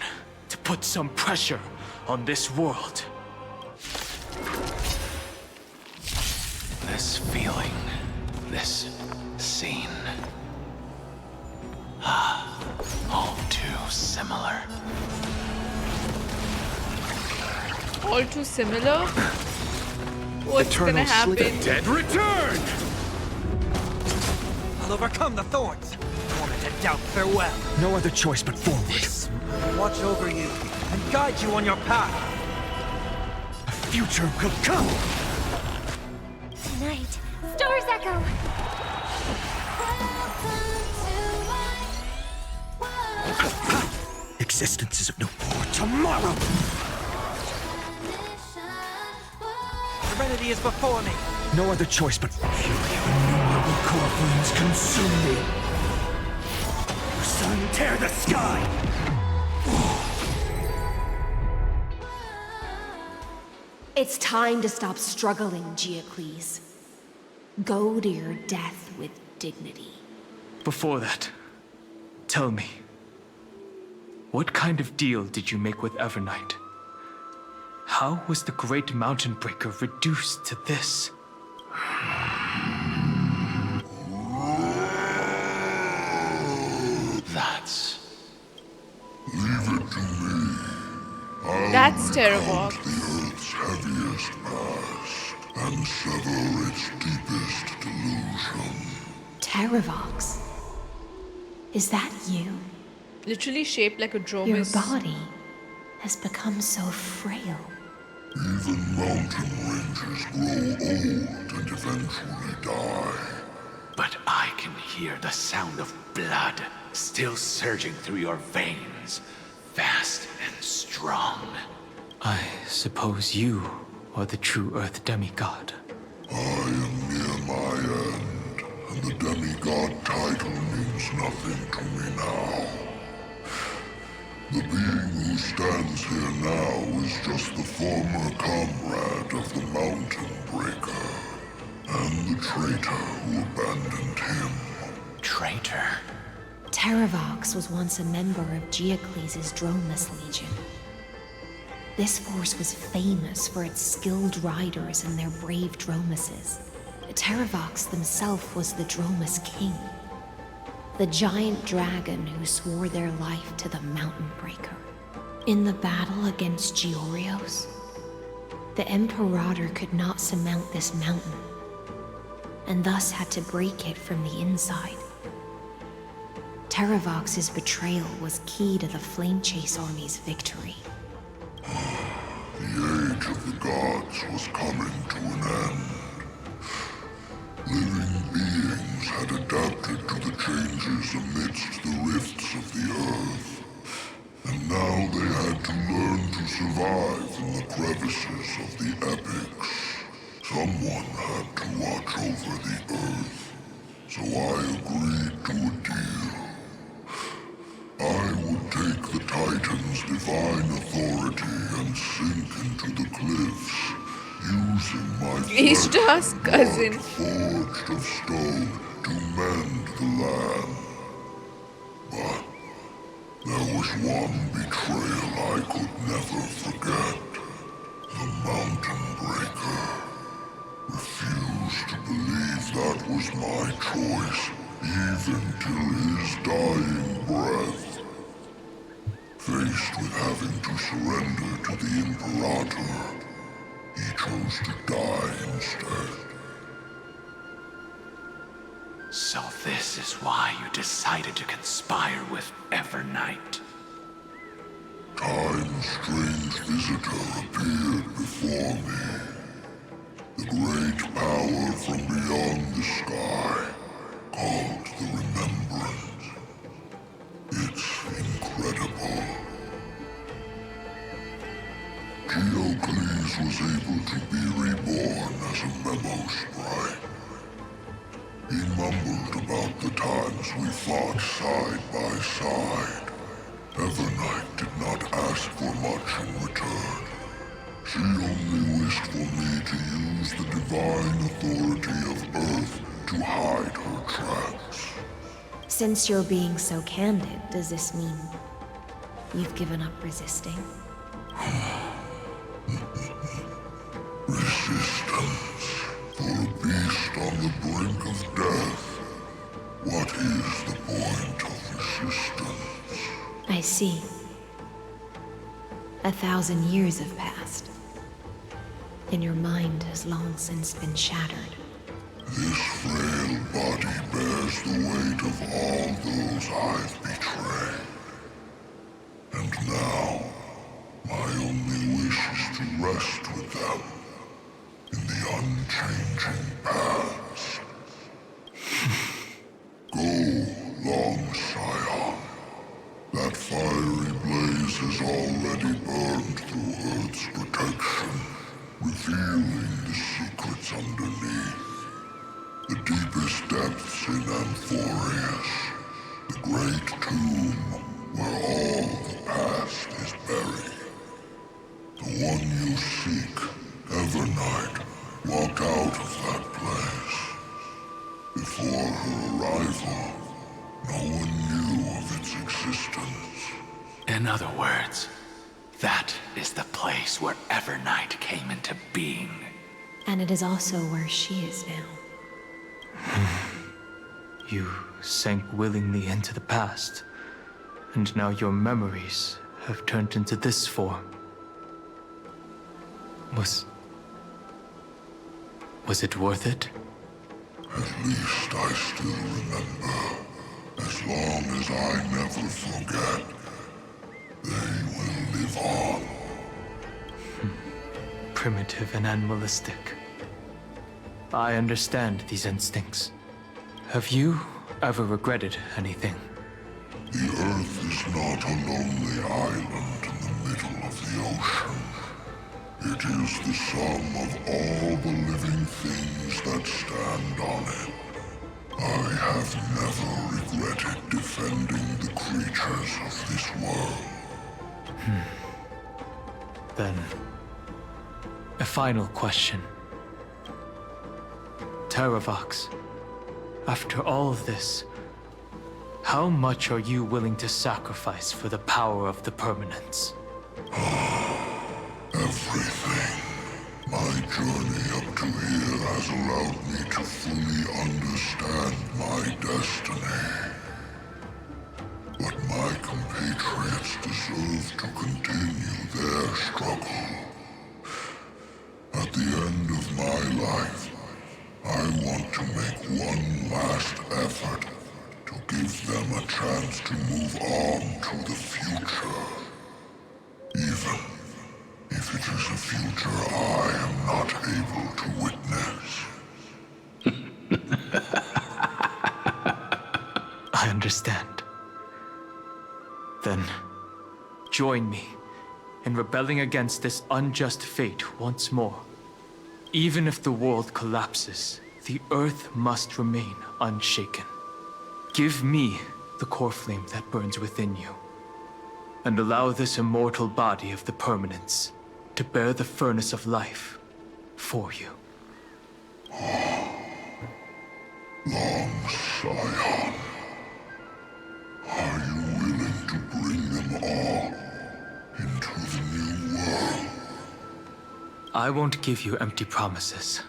to put some pressure on this world. This feeling, this scene. All too similar. All too similar? What's gonna happen? Dead return! I'll overcome the thorns. Torment and doubt, farewell. No other choice but forward. Watch over you and guide you on your path. A future will come. Tonight, stars echo. Existence is of no more tomorrow. Serenity is before me. No other choice but fury of innumerable core flames consume me. Sun, tear the sky! It's time to stop struggling, Geocles. Go to your death with dignity. Before that, tell me, what kind of deal did you make with Evernight? How was the Great Mountain Breaker reduced to this? That's... Leave it to me. That's Terravox. The Earth's heaviest past and sever its deepest delusion. Terravox? Is that you? Literally shaped like a Your dromus. body has become so frail. Even mountain ranges grow old and eventually die. But I can hear the sound of blood still surging through your veins, fast and strong. I suppose you are the true Earth demigod. I am near my end, and the demigod title means nothing to me now. The being who stands here now is just the former comrade of the Mountain Breaker, and the traitor who abandoned him. Traitor? Terravox was once a member of Geocles' Dromus Legion. This force was famous for its skilled riders and their brave Dromuses. Terravox himself was the Dromus King, the giant dragon who swore their life to the Mountain Breaker. In the battle against Georios, the Imperator could not surmount this mountain, and thus had to break it from the inside. Terravox's betrayal was key to the Flame Chase Army's victory. The age of the gods was coming to an end. Living beings had adapted to the changes amidst the rifts of the earth, and now they had to learn to survive in the crevices of the epics. Someone had to watch over the earth, so I agreed to a deal. I would take the Titan's divine authority and sink into the cliffs, using my He's just cousin. forged of stone to mend the land. But there was one betrayal I could never forget. The Mountain Breaker refused to believe that was my choice, even till his dying breath. Faced with having to surrender to the Imperator, he chose to die instead. So this is why you decided to conspire with Evernight. Time's strange visitor appeared before me. The great power from beyond the sky, called the Remembrance. It's incredible. Geocles was able to be reborn as a memo sprite. He mumbled about the times we fought side by side. Evernight did not ask for much in return. She only wished for me to use the divine authority of Earth to hide her tracks. Since you're being so candid, does this mean you've given up resisting? Resistance. For a beast on the brink of death. What is the point of resistance? I see. 1,000 years have passed, and your mind has long since been shattered. This frail body bears the weight of all those I've betrayed. And now, my only wish is to rest with them in the unchanging past. Go, long Scion. That fiery blaze has already burned through Earth's protection, revealing the secrets underneath. The deepest depths in Amphoreus, the great tomb where all the past is buried. The one you seek, Evernight, walked out of that place. Before her arrival, no one knew of its existence. In other words, that is the place where Evernight came into being. And it is also where she is now. You sank willingly into the past, and now your memories have turned into this form. Was it worth it? At least I still remember. As long as I never forget, they will live on. Primitive and animalistic. I understand these instincts. Have you ever regretted anything? The Earth is not a lonely island in the middle of the ocean. It is the sum of all the living things that stand on it. I have never regretted defending the creatures of this world. Then, a final question. Terravox, after all of this, how much are you willing to sacrifice for the power of the permanence? Everything. My journey up to here has allowed me to fully understand my destiny. But my compatriots deserve to continue their struggle. At the end of my life, I want to make one last effort to give them a chance to move on to the future. Even if it is a future I am not able to witness. I understand. Then, join me in rebelling against this unjust fate once more. Even if the world collapses, the Earth must remain unshaken. Give me the core flame that burns within you, and allow this immortal body of the permanence to bear the furnace of life for you. Long Scion, are you willing to bring them all into the new world? I won't give you empty promises.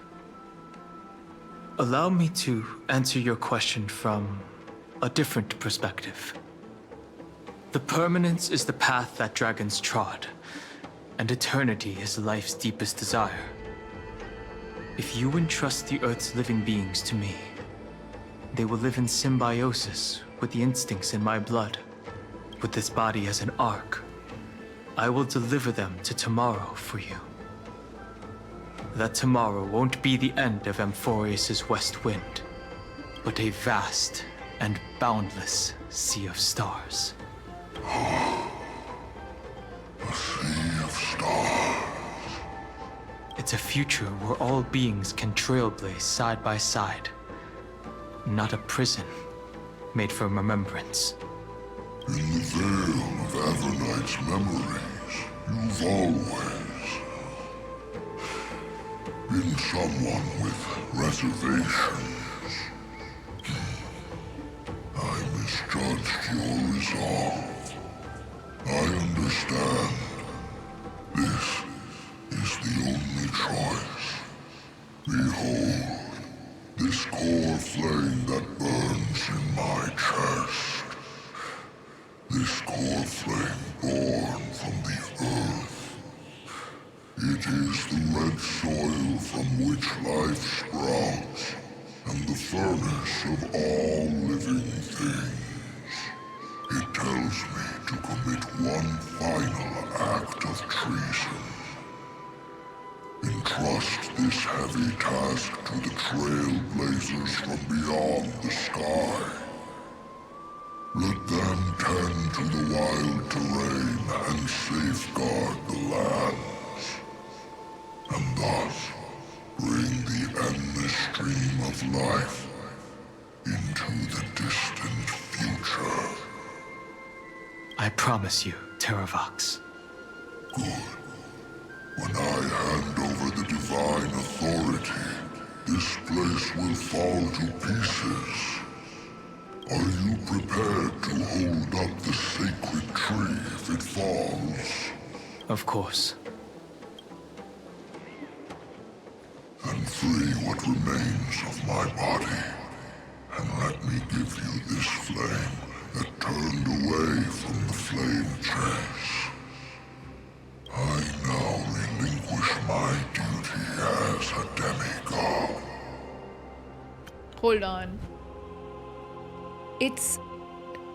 Allow me to answer your question from a different perspective. The permanence is the path that dragons trod, and eternity is life's deepest desire. If you entrust the Earth's living beings to me, they will live in symbiosis with the instincts in my blood. With this body as an ark, I will deliver them to tomorrow for you. That tomorrow won't be the end of Amphoreus' west wind, but a vast and boundless sea of stars. A sea of stars. It's a future where all beings can trailblaze side by side. Not a prison made for remembrance. In the veil of Avernight's memories, you've always been someone with reservations. I misjudged your resolve. I understand. This is the only choice. Behold, this core flame that burns in my chest. This core flame born from the earth. It is the red soil from which life sprouts, and the furnace of all living things. It tells me to commit one final act of treason. Entrust this heavy task to the trailblazers from beyond the sky. Let them tend to the wild terrain and safeguard the lands, and thus bring the endless stream of life into the distant future. I promise you, Terravox. Good. When I hand over the divine authority, this place will fall to pieces. Are you prepared to hold up the sacred tree if it falls? Of course. Then free what remains of my body, and let me give you this flame that turned away from the flame chase. I now relinquish my duty as a demigod. Hold on. It's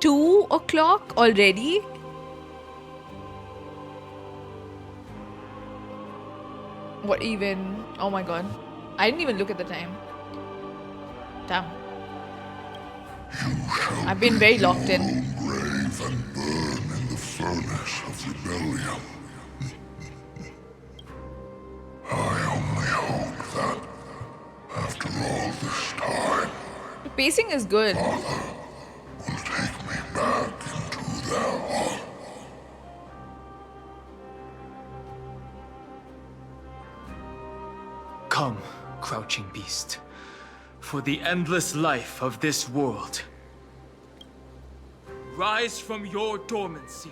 2 o'clock already? What even? Oh my god. I didn't even look at the time. Damn. I've been very locked in. Grave and burn in the furnace of rebellion. I only hope that, after all this time, The pacing is good. Father will take me back into their heart. Come, crouching beast. for the endless life of this world. Rise from your dormancy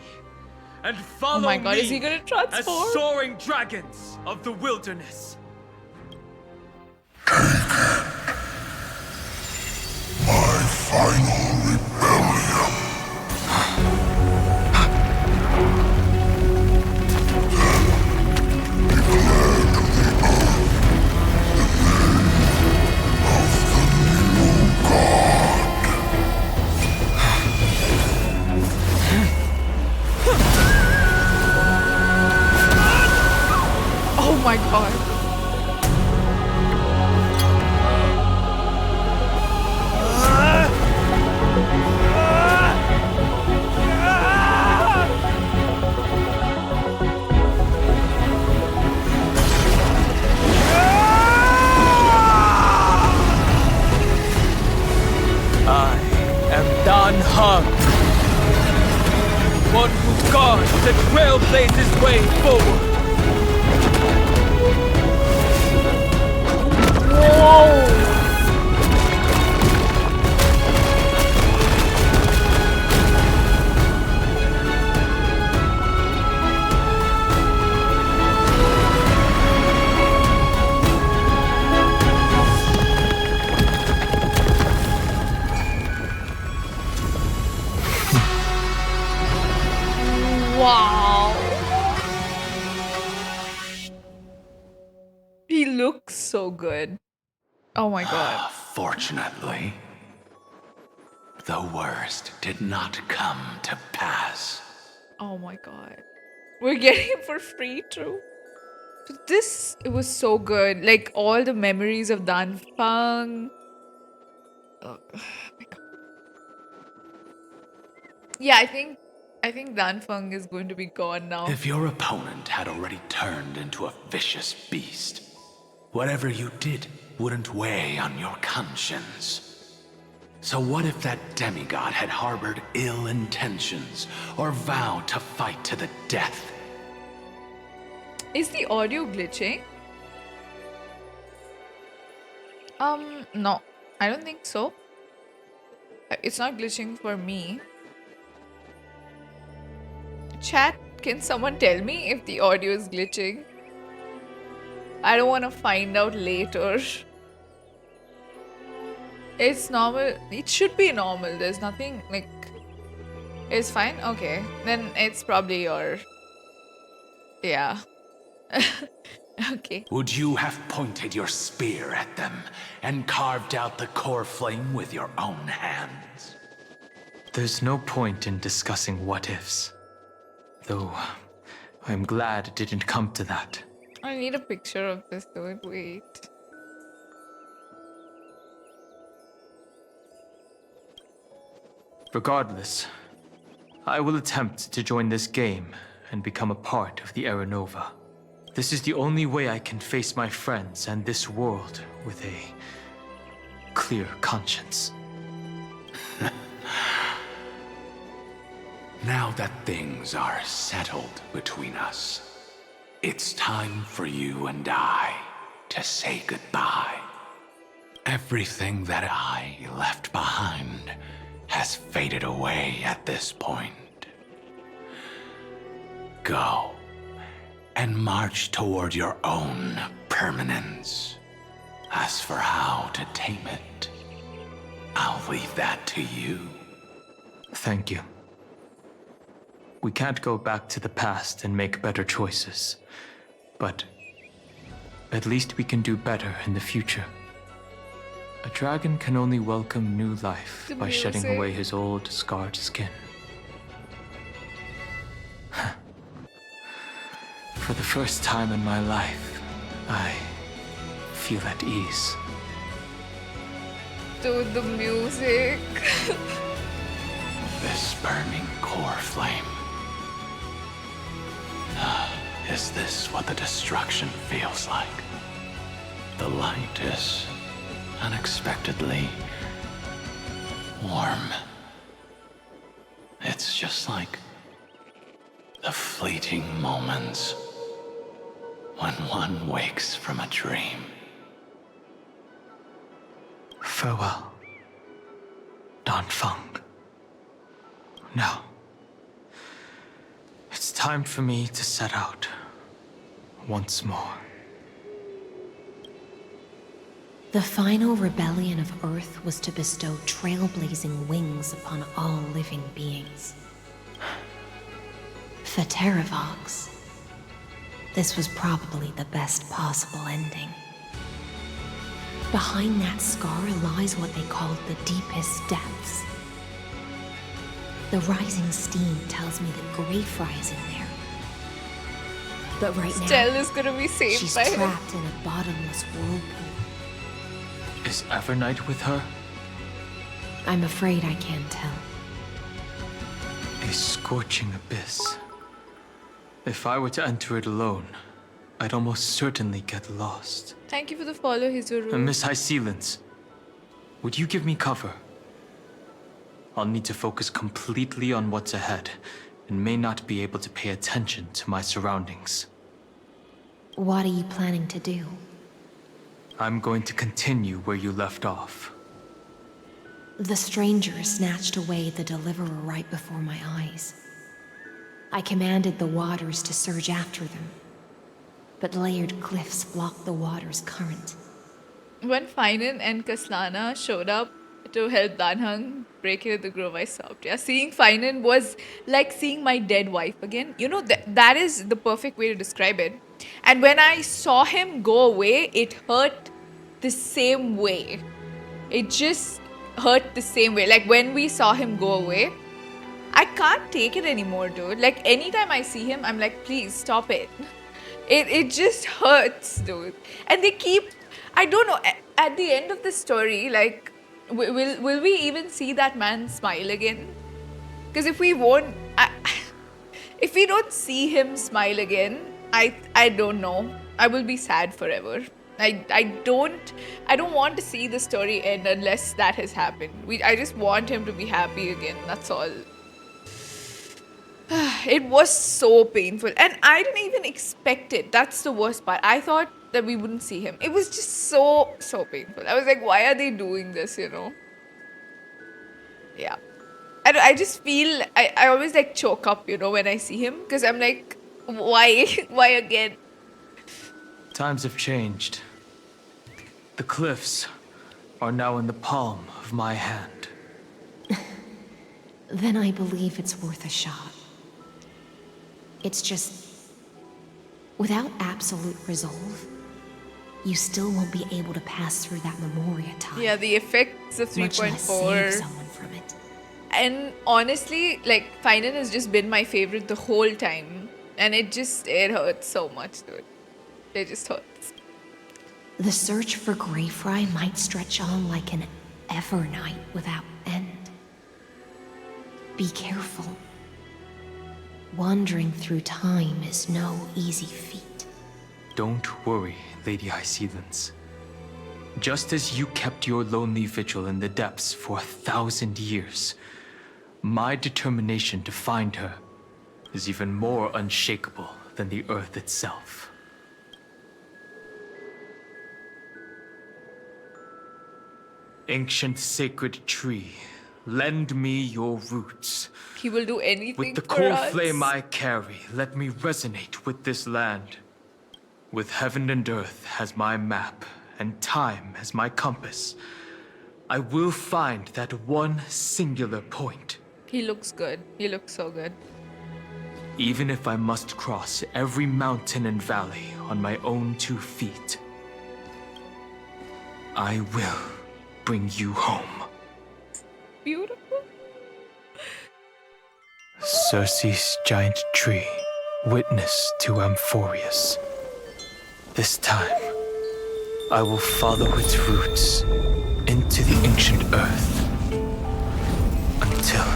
and follow Oh my god, me is he gonna as transform? soaring dragons of the wilderness. My final rebellion. Oh my god. I am Dan Hung, one who guards the Trailblaze's way forward. Whoa! Wow. He looks so good. Oh my god. Fortunately, the worst did not come to pass. Oh my god. We're getting it for free, true. This, it was so good. Like all the memories of Dan Feng. Oh my god. Yeah, I think Dan Feng is going to be gone now. If your opponent had already turned into a vicious beast, whatever you did wouldn't weigh on your conscience. So what if that demigod had harbored ill intentions or vowed to fight to the death? Is the audio glitching? No. I don't think so. It's not glitching for me. Chat, can someone tell me if the audio is glitching? I don't want to find out later. It's normal. It should be normal. There's nothing like... It's fine? Okay. Then it's probably your... Yeah. Okay. Would you have pointed your spear at them and carved out the core flame with your own hands? There's no point in discussing what-ifs. Though, I'm glad it didn't come to that. I need a picture of this dude. Wait. Regardless, I will attempt to join this game and become a part of the Era Nova. This is the only way I can face my friends and this world with a clear conscience. Now that things are settled between us, it's time for you and I to say goodbye. Everything that I left behind has faded away at this point. Go and march toward your own permanence. As for how to tame it, I'll leave that to you. Thank you. We can't go back to the past and make better choices, but at least we can do better in the future. A dragon can only welcome new life by shedding away his old, scarred skin. For the first time in my life, I feel at ease. Dude, the music. This burning core flame. Is this what the destruction feels like? The light is unexpectedly warm. It's just like the fleeting moments when one wakes from a dream. Farewell, Don Feng. Now, it's time for me to set out once more. The final rebellion of Earth was to bestow trailblazing wings upon all living beings. For Terravox, this was probably the best possible ending. Behind that scar lies what they called the deepest depths. The rising steam tells me that Greyfry is in there. But right now, Stell is gonna be saved she's by him. trapped in a bottomless whirlpool. Is Evernight with her? I'm afraid I can't tell. A scorching abyss. If I were to enter it alone, I'd almost certainly get lost. Thank you for the follow, Hizuru. Miss High Sealants, would you give me cover? I'll need to focus completely on what's ahead, and may not be able to pay attention to my surroundings. What are you planning to do? I'm going to continue where you left off. The stranger snatched away the deliverer right before my eyes. I commanded the waters to surge after them, but layered cliffs blocked the water's current. When Finan and Kaslana showed up to help Danhang break into the grove, I sobbed. Yeah, seeing Finan was like seeing my dead wife again. You know, that is the perfect way to describe it. And when I saw him go away, it hurt the same way. It just hurt the same way. Like when we saw him go away, I can't take it anymore, dude. Like anytime I see him, I'm like, please stop it. It just hurts, dude. And they keep, I don't know, at the end of the story, like, will we even see that man smile again? Because if we won't, if we don't see him smile again, I don't know. I will be sad forever. I don't want to see the story end unless that has happened. I just want him to be happy again. That's all. It was so painful, and I didn't even expect it. That's the worst part. I thought that we wouldn't see him. It was just so painful. I was like, why are they doing this, you know? Yeah. I just feel, I always like choke up, you know, when I see him, because I'm like, why? Why again? Times have changed. The cliffs are now in the palm of my hand. Then I believe it's worth a shot. It's just, without absolute resolve, you still won't be able to pass through that Memoria time. Yeah, the effects of 3.4. Much less save someone from it. And honestly, like, Finan has just been my favorite the whole time. And it hurts so much, dude. It just hurts. The search for Greyfry might stretch on like an Evernight without end. Be careful. Wandering through time is no easy feat. Don't worry, Lady High Sealants. Just as you kept your lonely vigil in the depths for 1,000 years, my determination to find her is even more unshakable than the earth itself. Ancient sacred tree, lend me your roots. He will do anything With the for core us. flame I carry, let me resonate with this land. With heaven and earth as my map, and time as my compass, I will find that one singular point. He looks good. He looks so good. Even if I must cross every mountain and valley on my own 2 feet, I will bring you home. Beautiful. Circe's giant tree, witness to Amphoreus. This time, I will follow its roots into the ancient earth until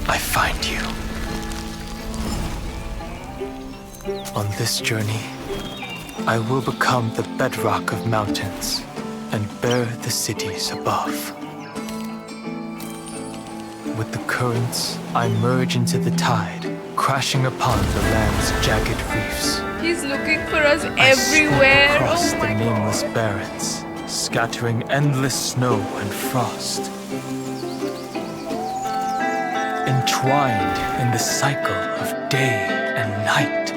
I find you. On this journey, I will become the bedrock of mountains and bear the cities above. With the currents, I merge into the tide, crashing upon the land's jagged reefs. He's looking for us everywhere. Across Oh the my nameless God. barrens, scattering endless snow and frost. Entwined in the cycle of day and night,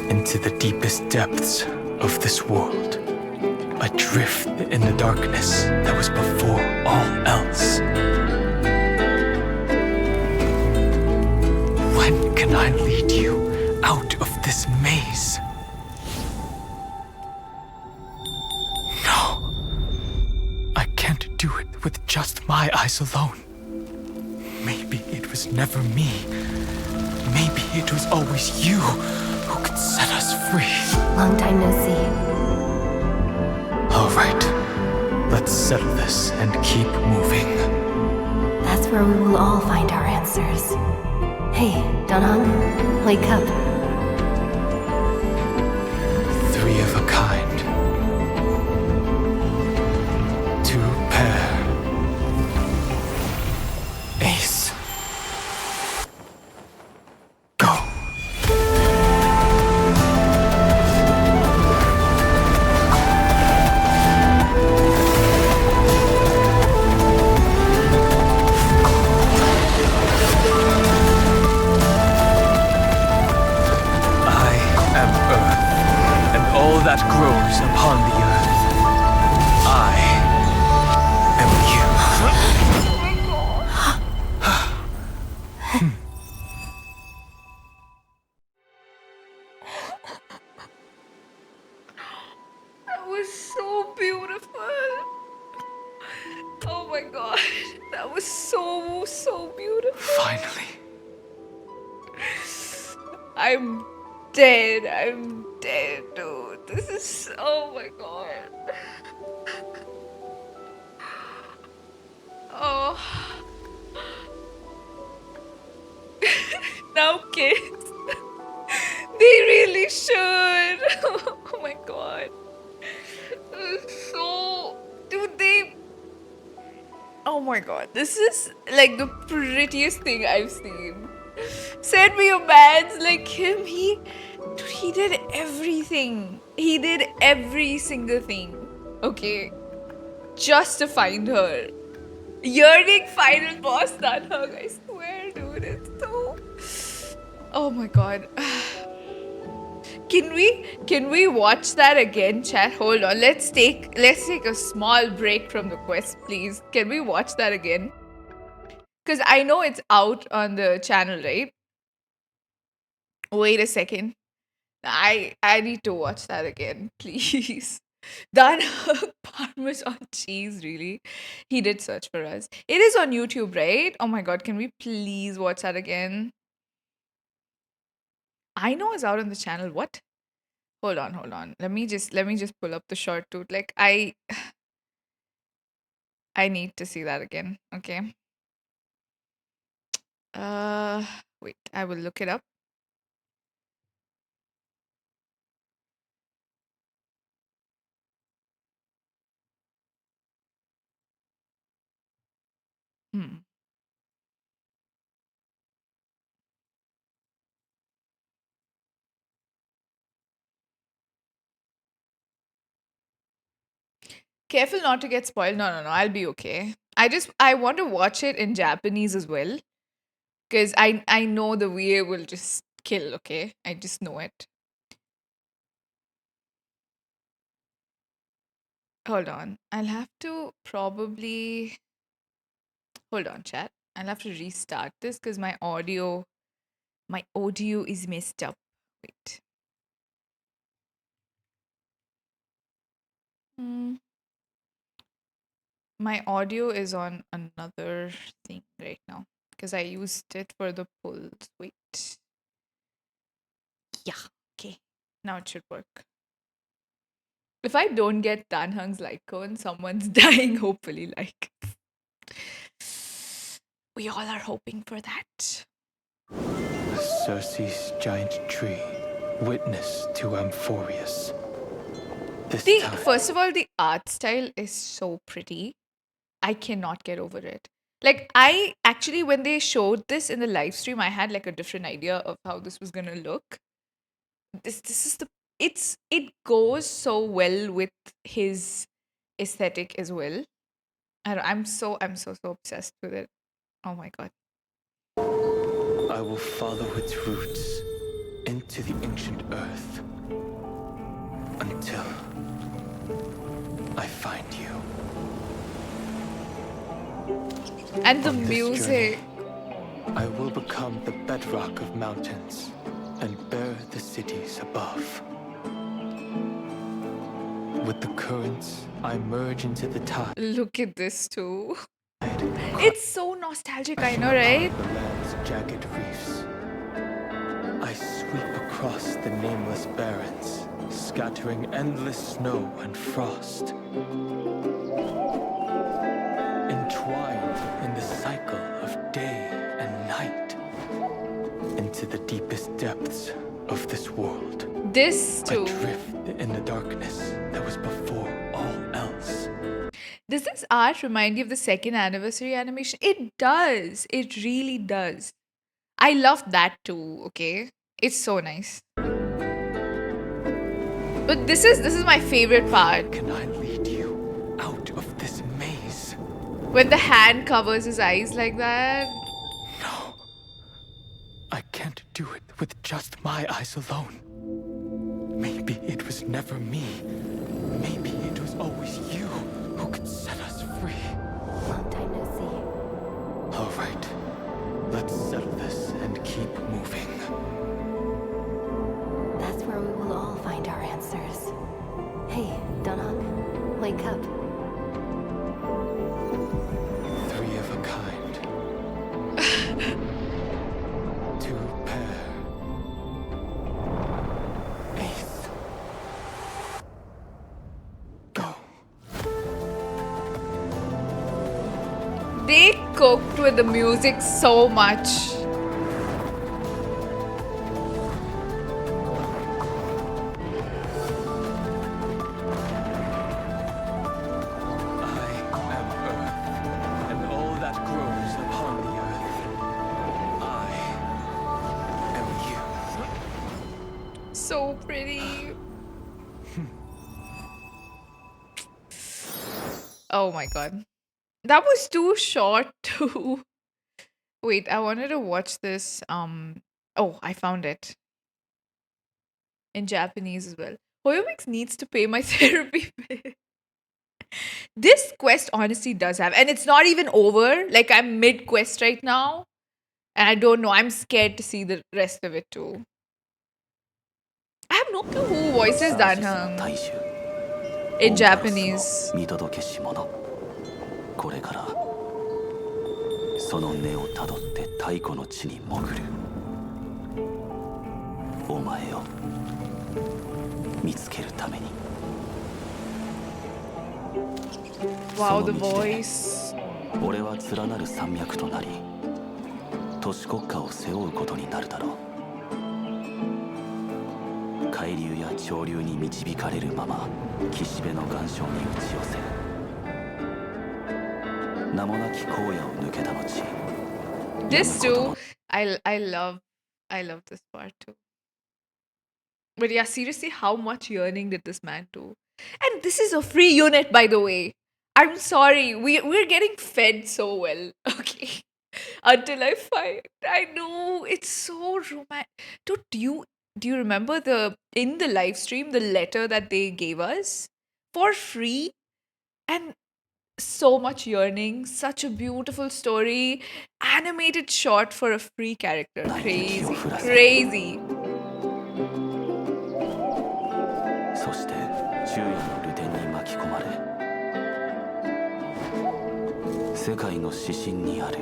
into the deepest depths of this world, adrift in the darkness that was before all else. When can I lead you out of this maze? No. I can't do it with just my eyes alone. Maybe it was never me. Maybe it was always you who could set us free. Long time no see. All right. Let's settle this and keep moving. That's where we will all find our answers. Hey, Dunham, wake up. Three of a kind. Two pair. Ace. Go. That grows upon the earth. I am you. That was so beautiful. Oh my god. That was so beautiful. Finally. I'm dead, dude. This is, oh my god. Oh. Now kids. They really should. Oh my god. So, dude, oh my god. This is like the prettiest thing I've seen. Send me a man's like him. Dude, he did everything. He did every single thing. Okay. Just to find her. Yearning final boss that hug. I swear, dude. It's so... Oh my god. Can we watch that again, chat? Hold on. Let's take a small break from the quest, please. Can we watch that again? Because I know it's out on the channel, right? Wait a second. I need to watch that again, please. That Parmesan cheese, really? He did search for us. It is on YouTube, right? Oh my god, can we please watch that again? I know it's out on the channel. What? Hold on. Let me just pull up the short dude. Like I need to see that again. Okay. Wait, I will look it up. Hmm. Careful not to get spoiled. No. I'll be okay. I want to watch it in Japanese as well. Because I know the VA will just kill, okay? I just know it. Hold on. I'll have to probably... Hold on, chat. I'll have to restart this because my audio is messed up. Wait. My audio is on another thing right now because I used it for the polls. Wait. Yeah, okay. Now it should work. If I don't get Danhung's like cone, someone's dying, hopefully. Like, we all are hoping for that. Circe's giant tree, witness to Amphoreus. First of all, the art style is so pretty. I cannot get over it. Like, I actually, when they showed this in the live stream, I had like a different idea of how this was gonna look. This is it goes so well with his aesthetic as well. I'm so obsessed with it. Oh my god. I will follow its roots into the ancient earth until I find you. And the On this music. journey, I will become the bedrock of mountains and bear the cities above. With the currents, I merge into the tide. Look at this too. It's so nostalgic, I know, right? The land's jagged reefs. I sweep across the nameless barrens, scattering endless snow and frost. Entwined in the cycle of day and night, into the deepest depths of this world. This too. I drift in the darkness that was before all else. Does this art remind you of the second anniversary animation? It does. It really does. I love that too, okay? It's so nice. But this is my favorite part. Can I lead you out of this maze? When the hand covers his eyes like that. No. I can't do it with just my eyes alone. Maybe it was never me. Maybe it was always you who could set us free. Long time no see. All right. Let's settle this and keep moving. That's where we will all find our answers. Hey, Dunhong, wake up. Three of a kind. Two pair. Ace. Go. They cooked with the music so much. So pretty. Oh my god. That was too short too. Wait, I wanted to watch this. Oh, I found it. In Japanese as well. Hoyomix needs to pay my therapy bill. This quest honestly does have, and it's not even over. Like, I'm mid quest right now. And I don't know. I'm scared to see the rest of it too. I have no clue who voices Danhang in Japanese. これからその根をたどって太古の地に潜るお前を見つけるために Wow, the voice. 俺は連なる山脈となり都市国家を背負うことになるだろう海流や潮流に導かれるまま岸辺の岩礁に打ち寄せ名もなき荒野を抜けた後 This too, I love this part too. But yeah, seriously, how much yearning did this man do? And this is a free unit, by the way. I'm sorry, we're getting fed so well. Okay, until I find. I know it's so romantic. Dude, do you remember in the live stream the letter that they gave us for free? And so much yearning, such a beautiful story, animated short for a free character. Crazy, crazy. そして昼夜の流転に巻き込まれ世界の指針にある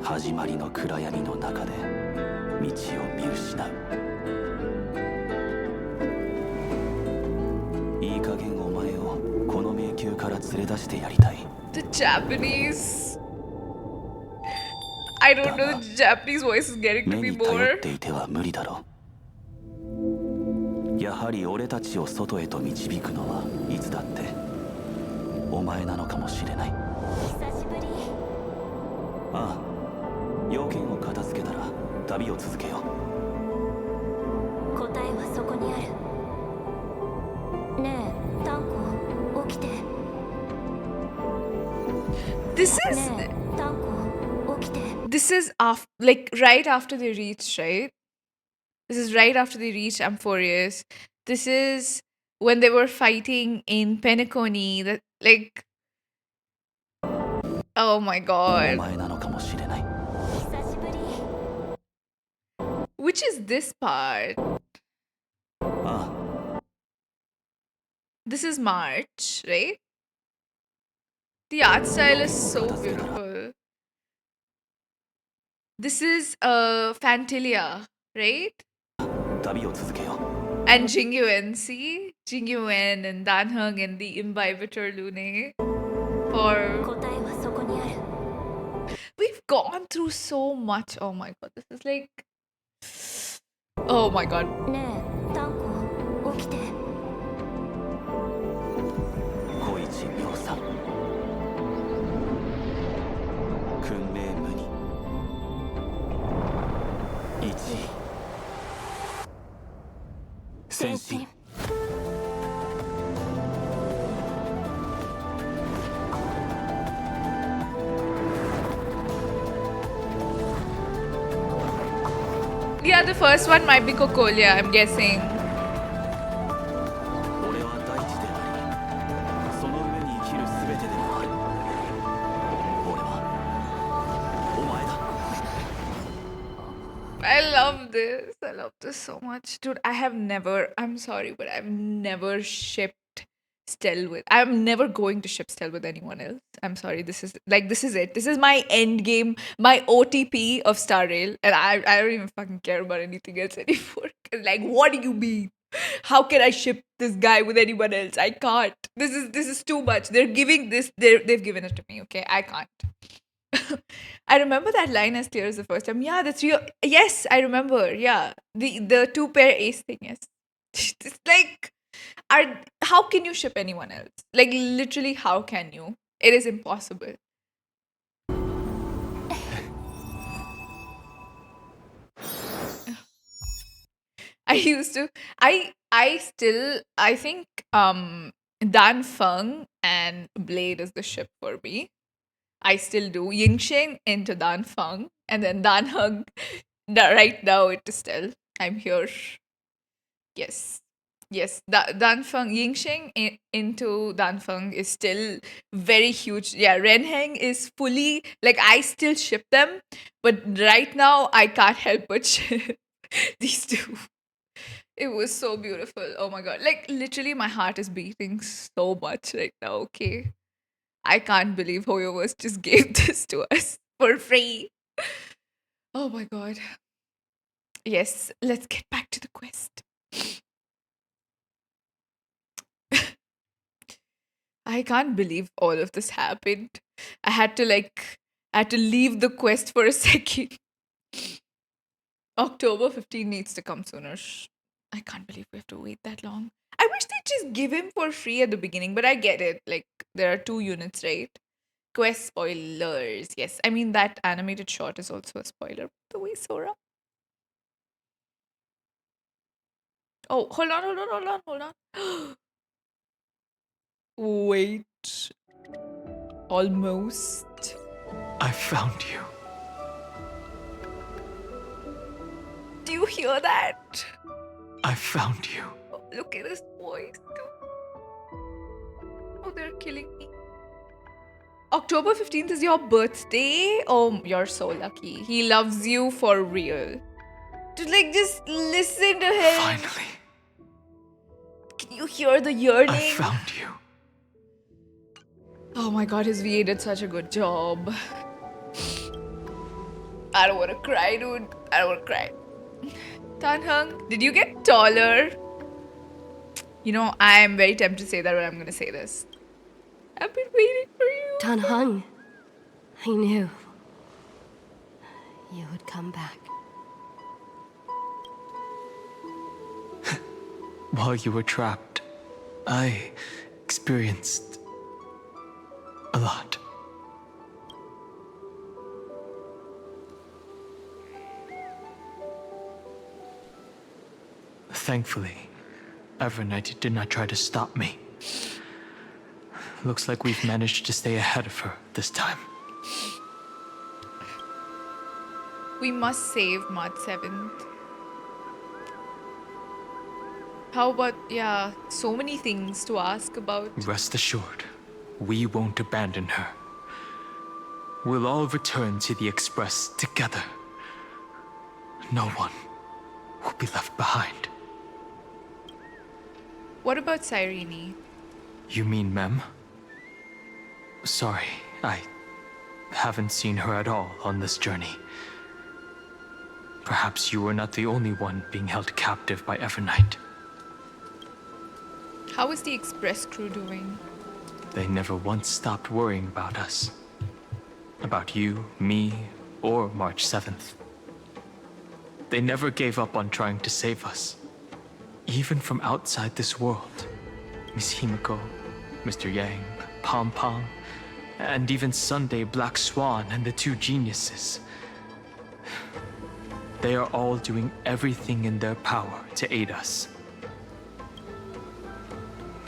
始まりの暗闇の中で道を見失ういい加減お前をこの迷宮から連れ出してやりたい The Japanese. I don't know, the Japanese voice is getting to 目 me に頼 more. っていては無理だろうやはり俺たちを外へと導くのはいつだってお前なのかもしれない久しぶり。ああ要件を片付けたら旅を続けよう答えはそこにある。ねえ、タンコ。This is like right after they reach, right? This is right after they reach Amphoreus. This is when they were fighting in Penacony. That like, oh my god. Which is this part? This is March, right? The art style is so beautiful. This is Fantilia, right? And Jingyuan, see? Jingyuan and Danheng and the Imbibitor Lune. We've gone through so much. Oh my god, this is like... Oh my god. Sensei. Yeah, the first one might be Cocolia, I'm guessing. I love this. I love this so much. Dude, I'm sorry, but I've never shipped Stell with. I'm never going to ship Stell with anyone else. I'm sorry. This is it. This is my end game, my OTP of Starrail. And I don't even fucking care about anything else anymore. Like, what do you mean? How can I ship this guy with anyone else? I can't. This is too much. They've given it to me, okay? I can't. I remember that line as clear as the first time. Yeah, that's real. Yes, I remember. Yeah, the two pair ace thing. Yes, it's like, how can you ship anyone else? Like literally, how can you? It is impossible. I think Dan Feng and Blade is the ship for me. I still do. Yingxing into Dan Feng and then Dan Heng. Right now it is still. I'm here. Yes. Yes. Dan Feng, Yingxing into Dan Feng is still very huge. Yeah, Ren Heng is fully, like, I still ship them, but right now I can't help but ship these two. It was so beautiful. Oh my god. Like, literally, my heart is beating so much right now, okay? I can't believe Hoyoverse just gave this to us for free. Oh my god. Yes, let's get back to the quest. I can't believe all of this happened. I had to leave the quest for a second. October 15 needs to come sooner. I can't believe we have to wait that long. I wish they'd just give him for free at the beginning, but I get it. Like, there are 2 units, right? Quest spoilers. Yes, I mean, that animated shot is also a spoiler. The way Sora. Oh, hold on. Wait. Almost. I found you. Do you hear that? I found you. Oh, look at his voice. Oh, they're killing me. October 15th is your birthday? Oh, you're so lucky. He loves you for real. Just listen to him. Finally. Can you hear the yearning? I found you. Oh my god, his VA did such a good job. I don't want to cry, dude. I don't want to cry. Tanheng, did you get taller? You know, I am very tempted to say that, but I'm going to say this. I've been waiting for you. Tanheng, I knew you would come back. While you were trapped, I experienced a lot. Thankfully, Evernight did not try to stop me. Looks like we've managed to stay ahead of her this time. We must save March 7th. How about, yeah, so many things to ask about. Rest assured, we won't abandon her. We'll all return to the Express together. No one will be left behind. What about Cyrene? You mean Mem? Sorry, I haven't seen her at all on this journey. Perhaps you were not the only one being held captive by Evernight. How is the Express crew doing? They never once stopped worrying about us. About you, me, or March 7th. They never gave up on trying to save us. Even from outside this world. Miss Himiko, Mr. Yang, Pom Pom, and even Sunday Black Swan and the two geniuses. They are all doing everything in their power to aid us.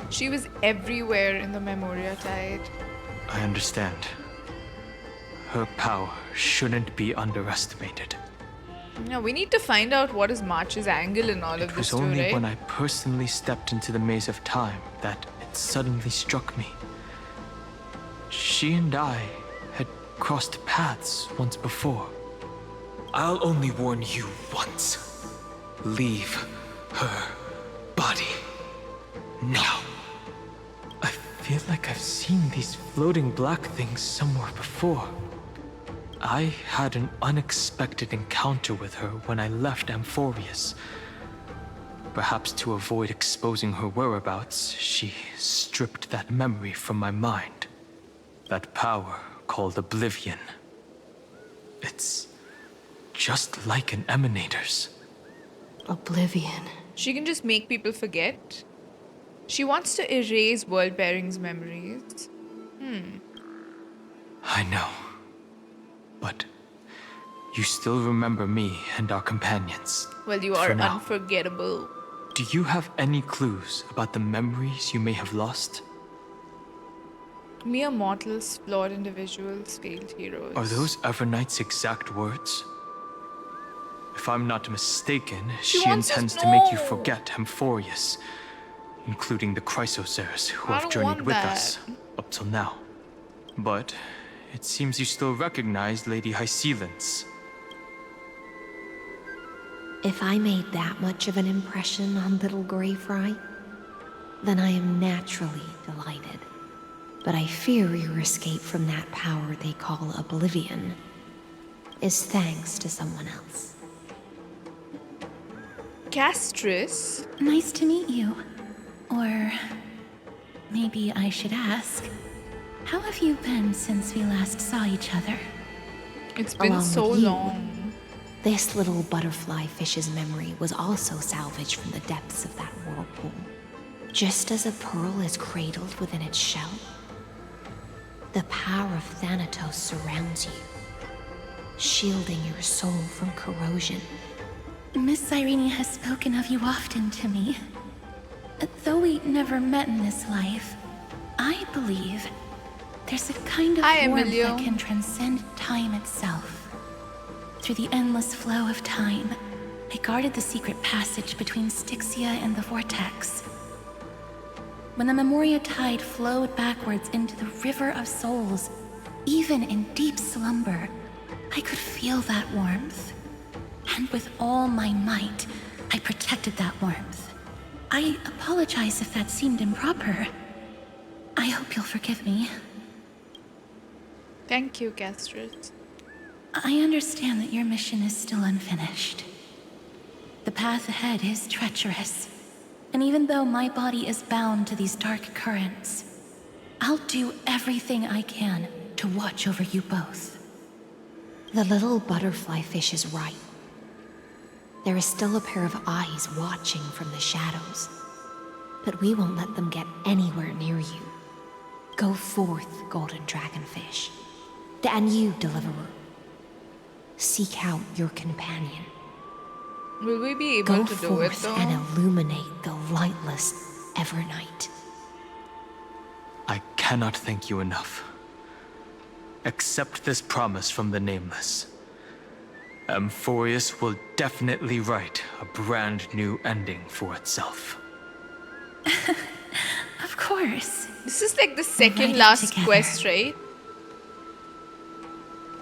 She was everywhere in the Memoria Tide. I understand. Her power shouldn't be underestimated. Now we need to find out what is March's angle in all of It this was too, only right? when I personally stepped into the maze of time that it suddenly struck me. She and I had crossed paths once before. I'll only warn you once. Leave her body. Now. I feel like I've seen these floating black things somewhere before. I had an unexpected encounter with her when I left Amphoreus. Perhaps to avoid exposing her whereabouts, she stripped that memory from my mind. That power called oblivion. It's just like an emanator's. Oblivion. She can just make people forget. She wants to erase World Pairing's memories. I know. But you still remember me and our companions. Well, you For are now. unforgettable. Do you have any clues about the memories you may have lost? Mere mortals, flawed individuals, failed heroes. Are those Evernight's exact words? If I'm not mistaken, she wants us intends to to make you know. forget Amphoreus, including the Chrysosaurs who I have don't journeyed want with that. us up till now. But it seems you still recognize Lady Hycelence. If I made that much of an impression on little Greyfry, then I am naturally delighted. But I fear your escape from that power they call oblivion is thanks to someone else. Castorice? Nice to meet you. Or maybe I should ask, how have you been since we last saw each other? It's been Along so with you, long. This little butterfly fish's memory was also salvaged from the depths of that whirlpool. Just as a pearl is cradled within its shell, the power of Thanatos surrounds you, shielding your soul from corrosion. Miss Sirene has spoken of you often to me. Though we never met in this life, I believe there's a kind of Hi, warmth Emilio. that can transcend time itself. Through the endless flow of time, I guarded the secret passage between Styxia and the Vortex. When the Memoria Tide flowed backwards into the River of Souls, even in deep slumber, I could feel that warmth. And with all my might, I protected that warmth. I apologize if that seemed improper. I hope you'll forgive me. Thank you, Castorice. I understand that your mission is still unfinished. The path ahead is treacherous. And even though my body is bound to these dark currents, I'll do everything I can to watch over you both. The little butterfly fish is right. There is still a pair of eyes watching from the shadows, but we won't let them get anywhere near you. Go forth, golden dragonfish. And you, deliverer. Seek out your companion. Will we be able Go to do it forth though? and illuminate the lightless Evernight. I cannot thank you enough. accept this promise from the Nameless. Amphoreus will definitely write a brand new ending for itself. Of course. This is like the We'll write second it last together. quest, right?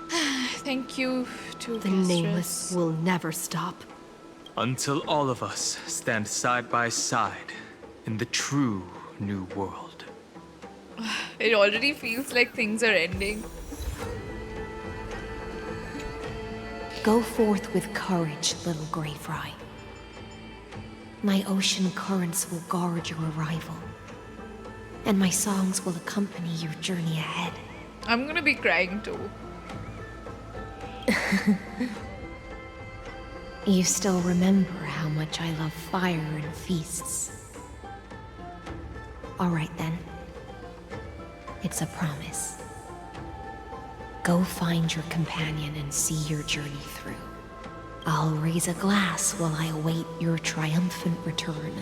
Thank you to The Nameless will never stop. Until all of us stand side by side in the true new world. It already feels like things are ending. Go forth with courage, little Grey Fry. My ocean currents will guard your arrival, and my songs will accompany your journey ahead. I'm gonna be crying too. You still remember how much I love fire and feasts. All right then. It's a promise. Go find your companion and see your journey through. I'll raise a glass while I await your triumphant return.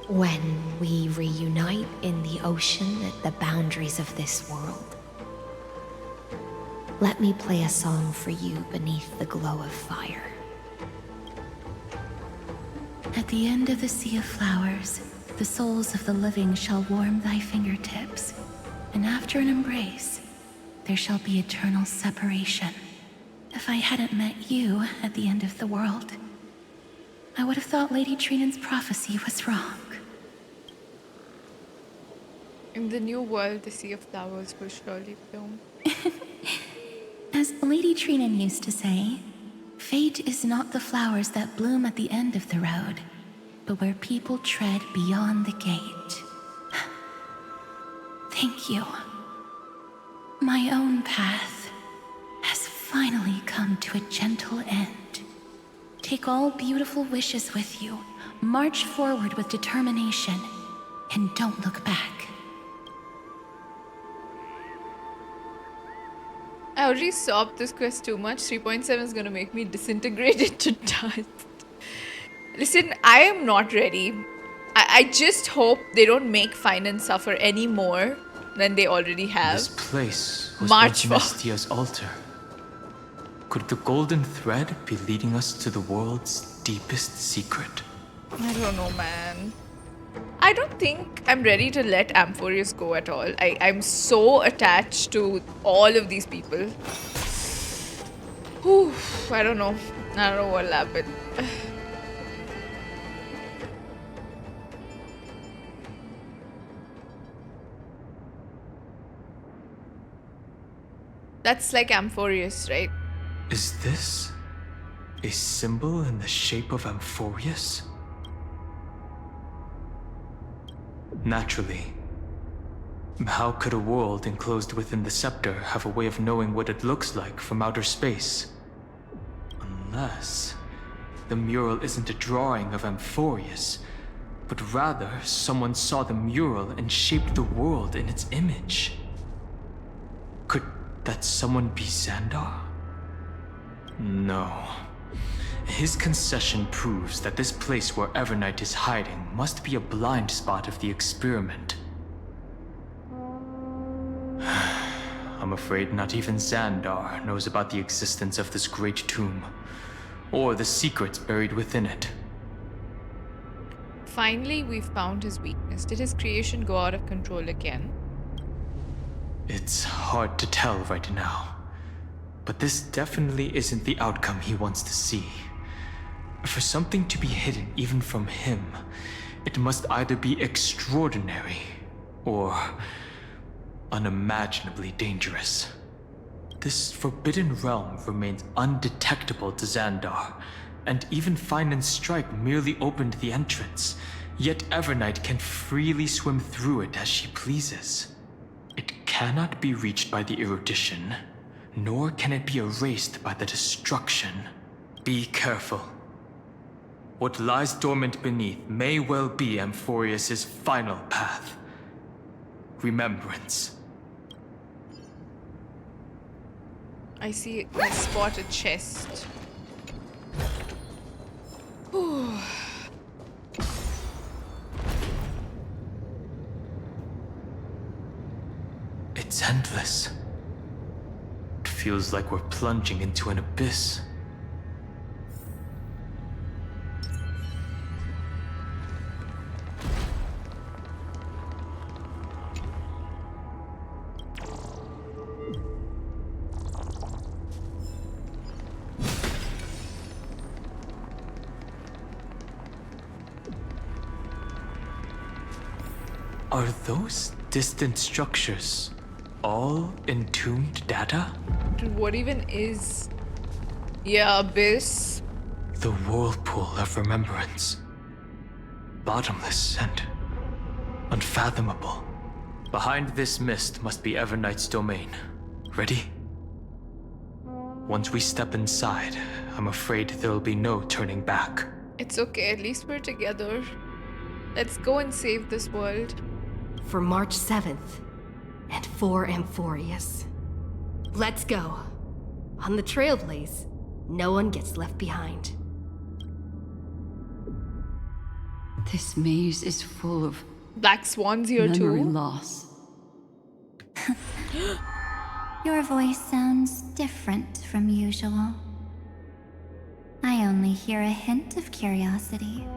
When we reunite in the ocean at the boundaries of this world. Let me play a song for you beneath the glow of fire. At the end of the sea of flowers, the souls of the living shall warm thy fingertips, and after an embrace, there shall be eternal separation. If I hadn't met you at the end of the world, I would have thought Lady Trine's prophecy was wrong. In the new world, the sea of flowers will surely bloom. As Lady Trine used to say, fate is not the flowers that bloom at the end of the road, but where people tread beyond the gate. Thank you. My own path has finally come to a gentle end. Take all beautiful wishes with you, march forward with determination, and don't look back. I already sobbed this quest too much. 3.7 is gonna make me disintegrate into dust. Listen, I am not ready. I just hope they don't make finance suffer any more than they already have. This place was March once Nestia's altar. Could the golden thread be leading us to the world's deepest secret? I don't know, man. I don't think I'm ready to let Amphoreus go at all. I'm so attached to all of these people. Whew, I don't know. I don't know what'll happen. That's like Amphoreus, right? Is this a symbol in the shape of Amphoreus? Naturally. How could a world enclosed within the scepter have a way of knowing what it looks like from outer space? Unless the mural isn't a drawing of Amphoreus, but rather someone saw the mural and shaped the world in its image. Could that someone be Xandar? No. His concession proves that this place where Evernight is hiding must be a blind spot of the experiment. I'm afraid not even Xandar knows about the existence of this great tomb, or the secrets buried within it. Finally, we've found his weakness. Did his creation go out of control again? It's hard to tell right now, but this definitely isn't the outcome he wants to see. For something to be hidden even from him, it must either be extraordinary or unimaginably dangerous. This forbidden realm remains undetectable to Xandar, and even Fine and Strike merely opened the entrance, yet Evernight can freely swim through it as she pleases. It cannot be reached by the erudition, nor can it be erased by the destruction. Be careful. What lies dormant beneath may well be Amphoreus' final path. Remembrance. I spot a chest. Whew. It's endless. feels like we're plunging into an abyss. Are those distant structures all entombed data? Dude, what even is... Yeah, abyss. The whirlpool of remembrance. Bottomless and unfathomable. Behind this mist must be Everknight's domain. Ready? Once we step inside, I'm afraid there'll be no turning back. It's okay, at least we're together. Let's go and save this world. For March 7th, and for Amphoreus. Let's go. On the Trailblaze, no one gets left behind. This maze is full of Black Swan's here memory too. loss. Your voice sounds different from usual. I only hear a hint of curiosity.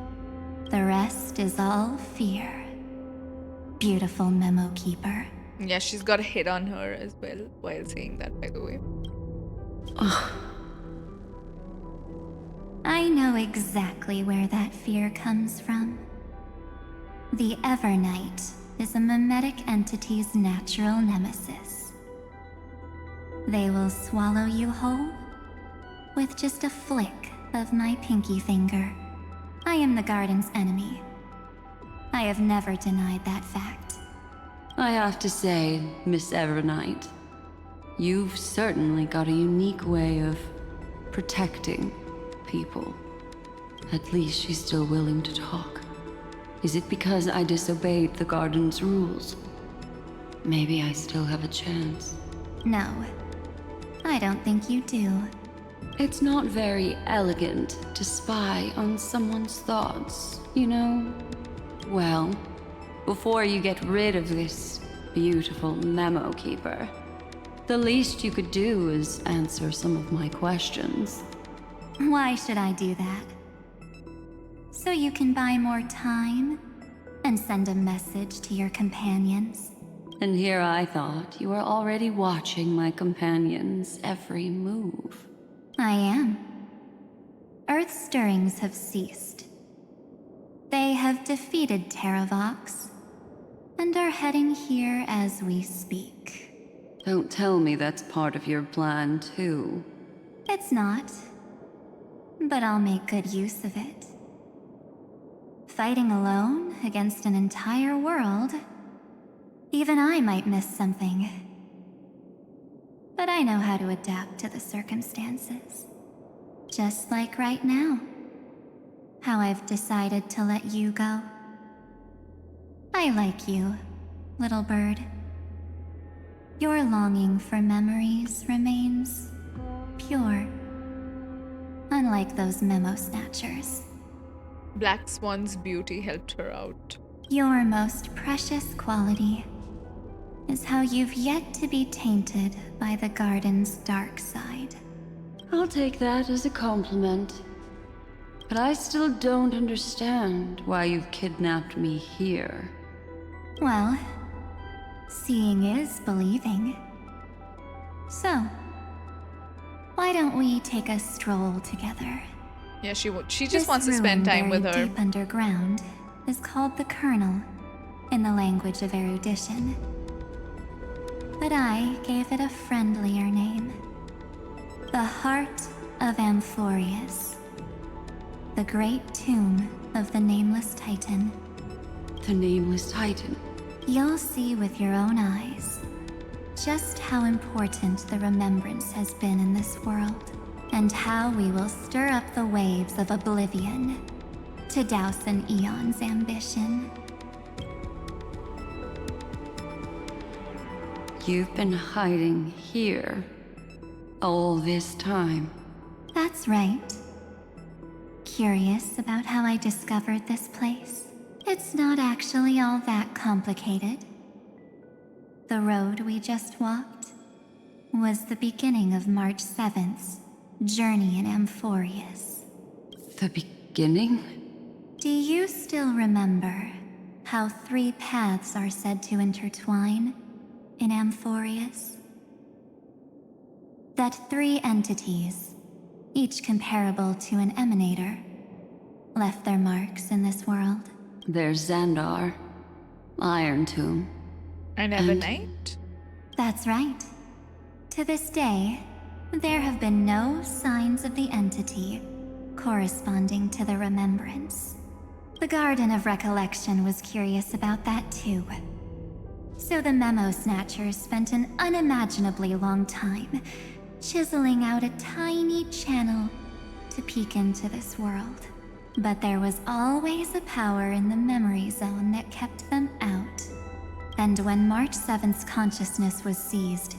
The rest is all fear. Beautiful memo keeper. Yeah, she's got a hit on her as well while saying that, by the way. I know exactly where that fear comes from. The Everknight is a mimetic entity's natural nemesis. They will swallow you whole with just a flick of my pinky finger. I am the garden's enemy. I have never denied that fact. I have to say, Miss Everknight, you've certainly got a unique way of protecting people. At least she's still willing to talk. Is it because I disobeyed the garden's rules? Maybe I still have a chance. No, I don't think you do. It's not very elegant to spy on someone's thoughts, you know? Well, before you get rid of this beautiful memo keeper, the least you could do is answer some of my questions. Why should I do that? So you can buy more time and send a message to your companions? And here I thought you were already watching my companions' every move. I am. Earth's stirrings have ceased. They have defeated Terravox and are heading here as we speak. Don't tell me that's part of your plan, too. It's not, but I'll make good use of it. Fighting alone against an entire world, even I might miss something. But I know how to adapt to the circumstances. Just like right now. How I've decided to let you go. I like you, little bird. Your longing for memories remains pure. Unlike those memo snatchers. Black Swan's beauty helped her out. Your most precious quality is how you've yet to be tainted by the garden's dark side. I'll take that as a compliment. But I still don't understand why you've kidnapped me here. Well, seeing is believing. So, why don't we take a stroll together? Yeah, she just wants to spend time with her. This room deep underground is called the Kernel, in the language of erudition. But I gave it a friendlier name. The Heart of Amphoreus. The great tomb of the Nameless Titan. The Nameless Titan? You'll see with your own eyes just how important the Remembrance has been in this world, and how we will stir up the waves of oblivion to douse an eon's ambition. You've been hiding here all this time. That's right. Curious about how I discovered this place? It's not actually all that complicated. The road we just walked was the beginning of March 7th's journey in Amphoreus. The beginning? Do you still remember how 3 paths are said to intertwine in Amphoreus? That 3 entities, each comparable to an emanator, left their marks in this world. There's Xandar, Iron Tomb, and Evernight? That's right. To this day, there have been no signs of the entity corresponding to the Remembrance. The Garden of Recollection was curious about that too. So the Memo Snatchers spent an unimaginably long time chiseling out a tiny channel to peek into this world. But there was always a power in the memory zone that kept them out. And when March 7th's consciousness was seized,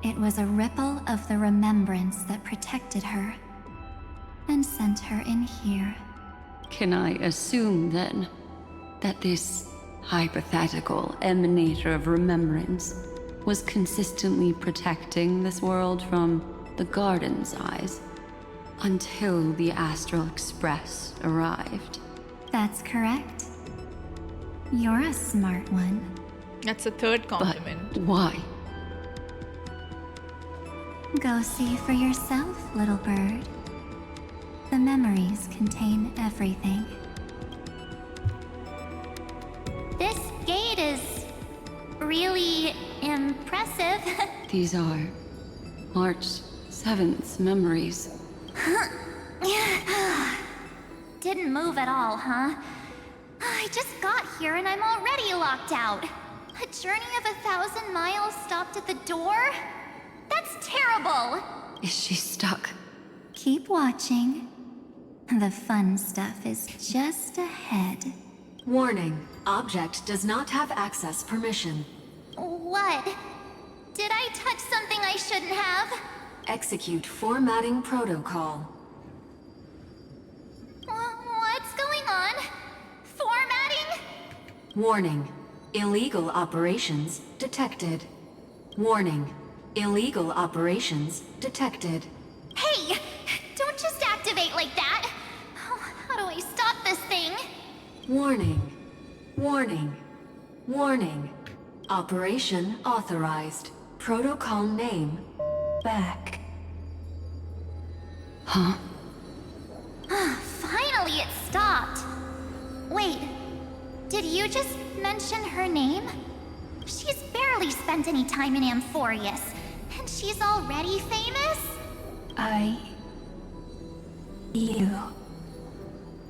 it was a ripple of the Remembrance that protected her and sent her in here. Can I assume, then, that this hypothetical emanator of Remembrance was consistently protecting this world from the Garden's eyes until the Astral Express arrived? That's correct. You're a smart one. That's a third compliment. But why? Go see for yourself, little bird. The memories contain everything. This gate is really impressive. These are March 7th's memories. Didn't move at all, huh? I just got here and I'm already locked out. A journey of 1,000 miles stopped at the door? That's terrible! Is she stuck? Keep watching. The fun stuff is just ahead. Warning. Object does not have access permission. What? Did I touch something I shouldn't have? Execute formatting protocol. What's going on? Formatting? Warning. Illegal operations detected. Warning. Illegal operations detected. Hey! Don't just activate like that! How do I stop this thing? Warning. Warning. Warning. Operation authorized. Protocol name. Back. Huh? Finally it stopped. Wait, did you just mention her name? She's barely spent any time in Amphoreus, and she's already famous? You.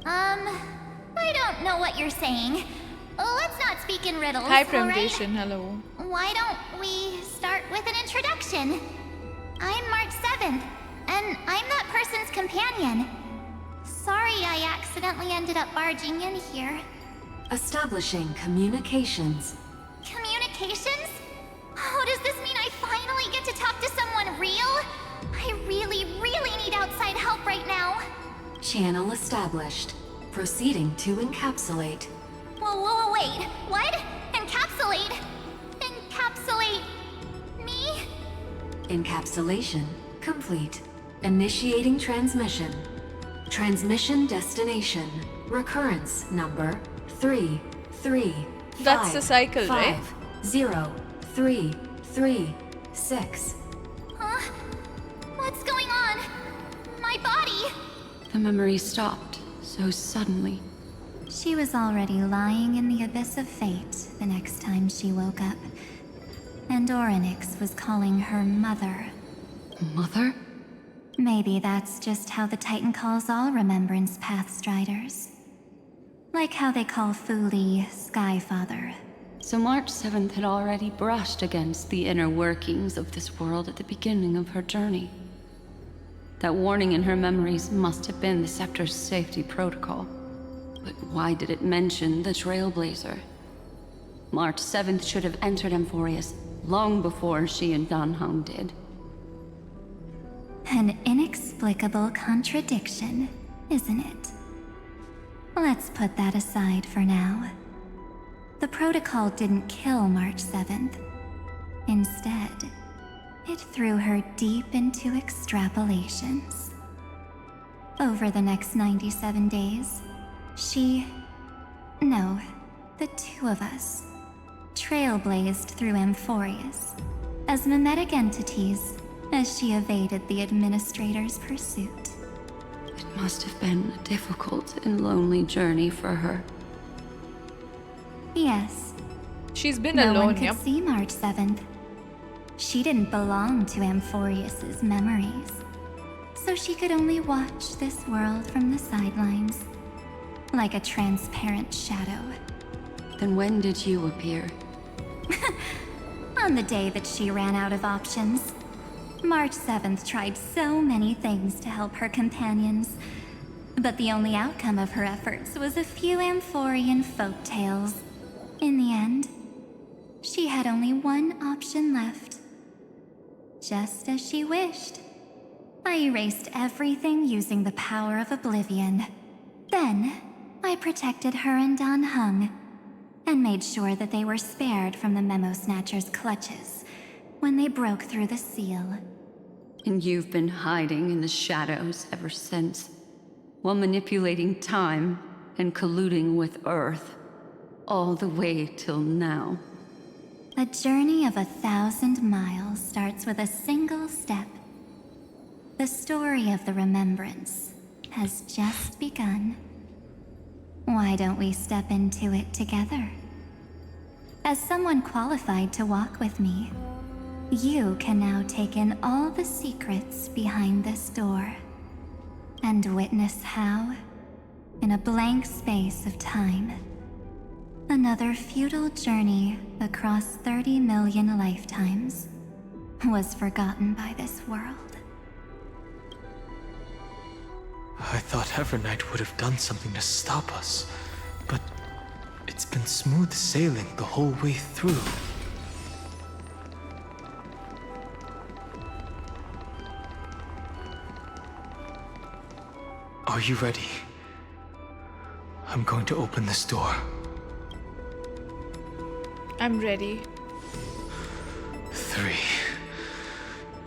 I don't know what you're saying. Let's not speak in riddles, Hi, all right? Premdation, hello. Why don't we start with an introduction? I'm March 7th, and I'm that person's companion. Sorry I accidentally ended up barging in here. Establishing communications. Communications? Oh, does this mean I finally get to talk to someone real? I really need outside help right now. Channel established. Proceeding to encapsulate. Whoa, wait. What? Encapsulate? Encapsulate me? Encapsulation complete. Initiating transmission. Transmission destination. Recurrence number 335. That's the cycle, right? 50336. Huh? What's going on? My body? The memory stopped so suddenly. She was already lying in the abyss of fate the next time she woke up. And Orynyx was calling her mother. Mother? Maybe that's just how the Titan calls all Remembrance Pathstriders. Like how they call Thule Skyfather. So March 7th had already brushed against the inner workings of this world at the beginning of her journey. That warning in her memories must have been the Scepter's safety protocol. But why did it mention the Trailblazer? March 7th should have entered Amphoreus long before she and Dan Hung did. An inexplicable contradiction, isn't it? Let's put that aside for now. The protocol didn't kill March 7th. Instead, It threw her deep into extrapolations. Over the next 97 days, the two of us, trailblazed through Amphoreus as mimetic entities as she evaded the administrator's pursuit. It must have been a difficult and lonely journey for her. Yes. She's been no alone, one could yep. see March 7th. She didn't belong to Amphoreus's memories, so she could only watch this world from the sidelines, like a transparent shadow. Then when did you appear? On the day that she ran out of options. March 7th tried so many things to help her companions, but the only outcome of her efforts was a few Amphorian folktales. In the end, she had only one option left. Just as she wished. I erased everything using the power of oblivion. Then, I protected her and Dan Heng, and made sure that they were spared from the Memo Snatcher's clutches when they broke through the seal. And you've been hiding in the shadows ever since, while manipulating time and colluding with Earth, all the way till now. A journey of 1,000 miles starts with a single step. The story of the Remembrance has just begun. Why don't we step into it together? As someone qualified to walk with me, you can now take in all the secrets behind this door, and witness how, in a blank space of time, another futile journey across 30 million lifetimes was forgotten by this world. I thought Evernight would have done something to stop us, but it's been smooth sailing the whole way through. Are you ready? I'm going to open this door. I'm ready. 3,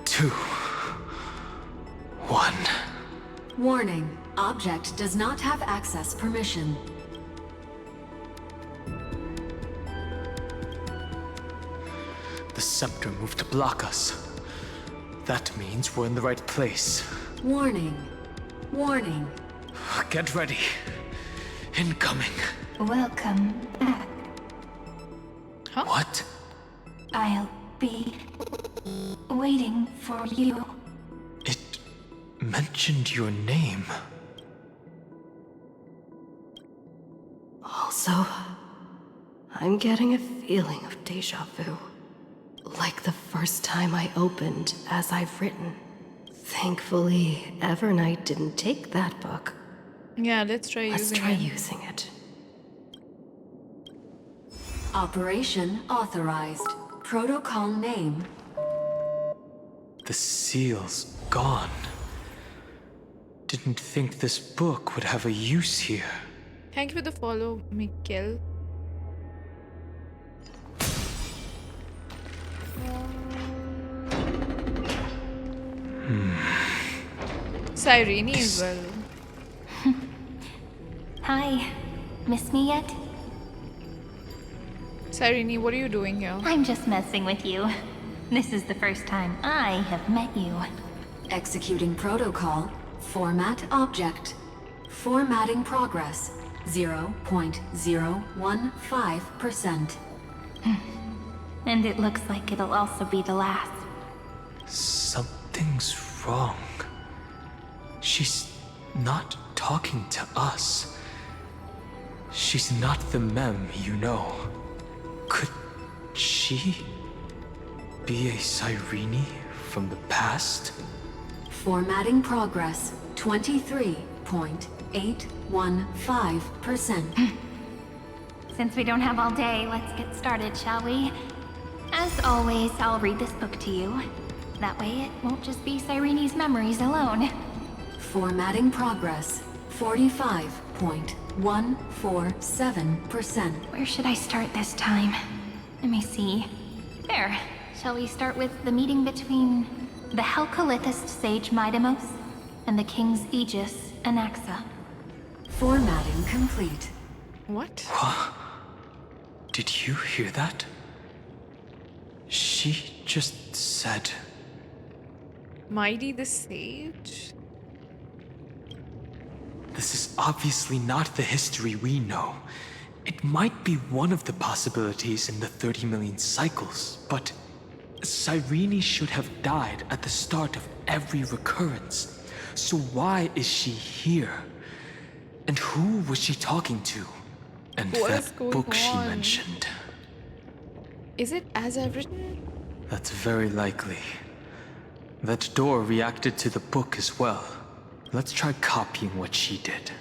2, 1. Warning. Object does not have access permission. The scepter moved to block us. That means we're in the right place. Warning. Warning. Get ready. Incoming. Welcome back. Huh? What? I'll be waiting for you. It mentioned your name. Also, I'm getting a feeling of deja vu. Like the first time I opened as I've written. Thankfully, Evernight didn't take that book. Yeah, let's try using it. Operation authorized. Protocol name. The seal's gone. Didn't think this book would have a use here. Thank you for the follow, Mikkel. Sirene as well. Hi. Miss me yet? Sirene, what are you doing here? I'm just messing with you. This is the first time I have met you. Executing protocol. Format object. Formatting progress. 0.015%. And it looks like it'll also be the last. Something's wrong. She's not talking to us. She's not the mem, you know. Could she be a Cyrene from the past? Formatting progress. 23.815%. Since we don't have all day, let's get started, shall we? As always, I'll read this book to you. That way it won't just be Cyrene's memories alone. Formatting progress. 45.147%. Where should I start this time? Let me see. There. Shall we start with the meeting between the Helcolithist sage Midamos and the King's Aegis Anaxa? Formatting complete. What? What? Did you hear that? She just said... Mighty the Sage? This is obviously not the history we know. It might be one of the possibilities in the 30 million cycles, but Cyrene should have died at the start of every recurrence. So why is she here? And who was she talking to? And What is that going book she on? mentioned. Is it as I've written? That's very likely. That door reacted to the book as well. Let's try copying what she did.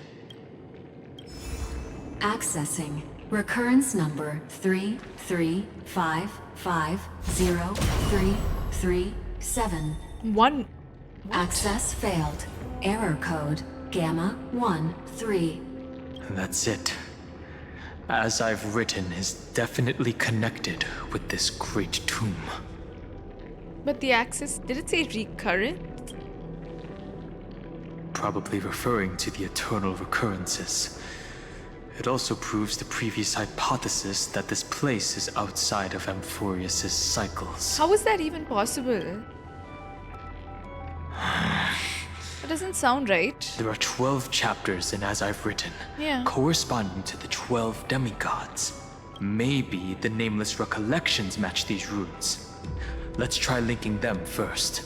Accessing recurrence number 335503337. One. Access failed. Error code Gamma 13. That's it. As I've written is definitely connected with this great tomb. But the access, did it say recurrent? Probably referring to the eternal recurrences. It also proves the previous hypothesis that this place is outside of Amphoreus' cycles. How is that even possible? That doesn't sound right. There are 12 chapters in As I've Written, Yeah. corresponding to the 12 demigods. Maybe the nameless recollections match these runes. Let's try linking them first.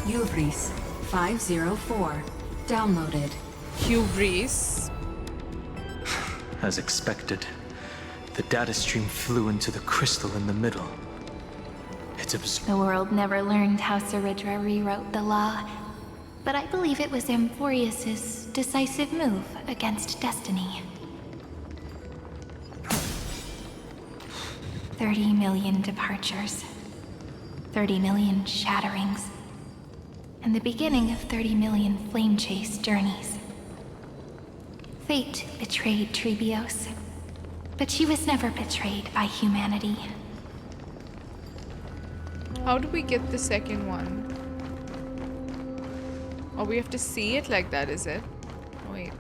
Hubris 504. Downloaded. Hubris. As expected, the data stream flew into the crystal in the middle. It's The world never learned how Saridra rewrote the law, but I believe it was Emporius' decisive move against destiny. 30 million departures, 30 million shatterings, and the beginning of 30 million flame chase journeys. Fate betrayed Trebios, but she was never betrayed by humanity. How do we get the second one? Oh, we have to see it like that, is it? Wait.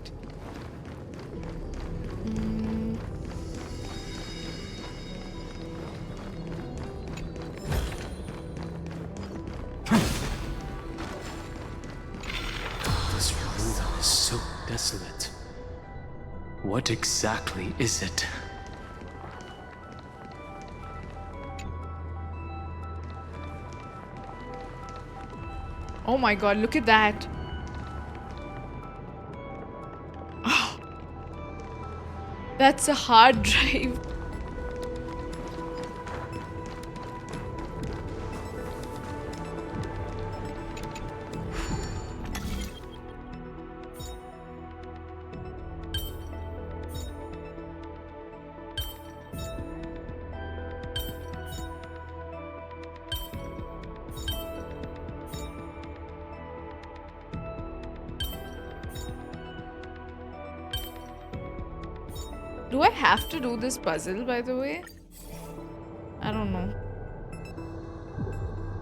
This room is so desolate. What exactly is it? Oh my god, look at that. Oh, that's a hard drive. Do I have to do this puzzle, by the way? I don't know.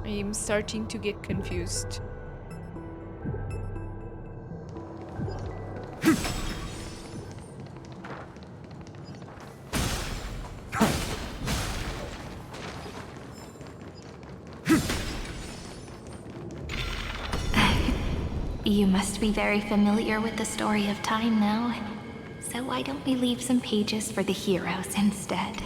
I'm starting to get confused. You must be very familiar with the story of time now. So why don't we leave some pages for the heroes instead?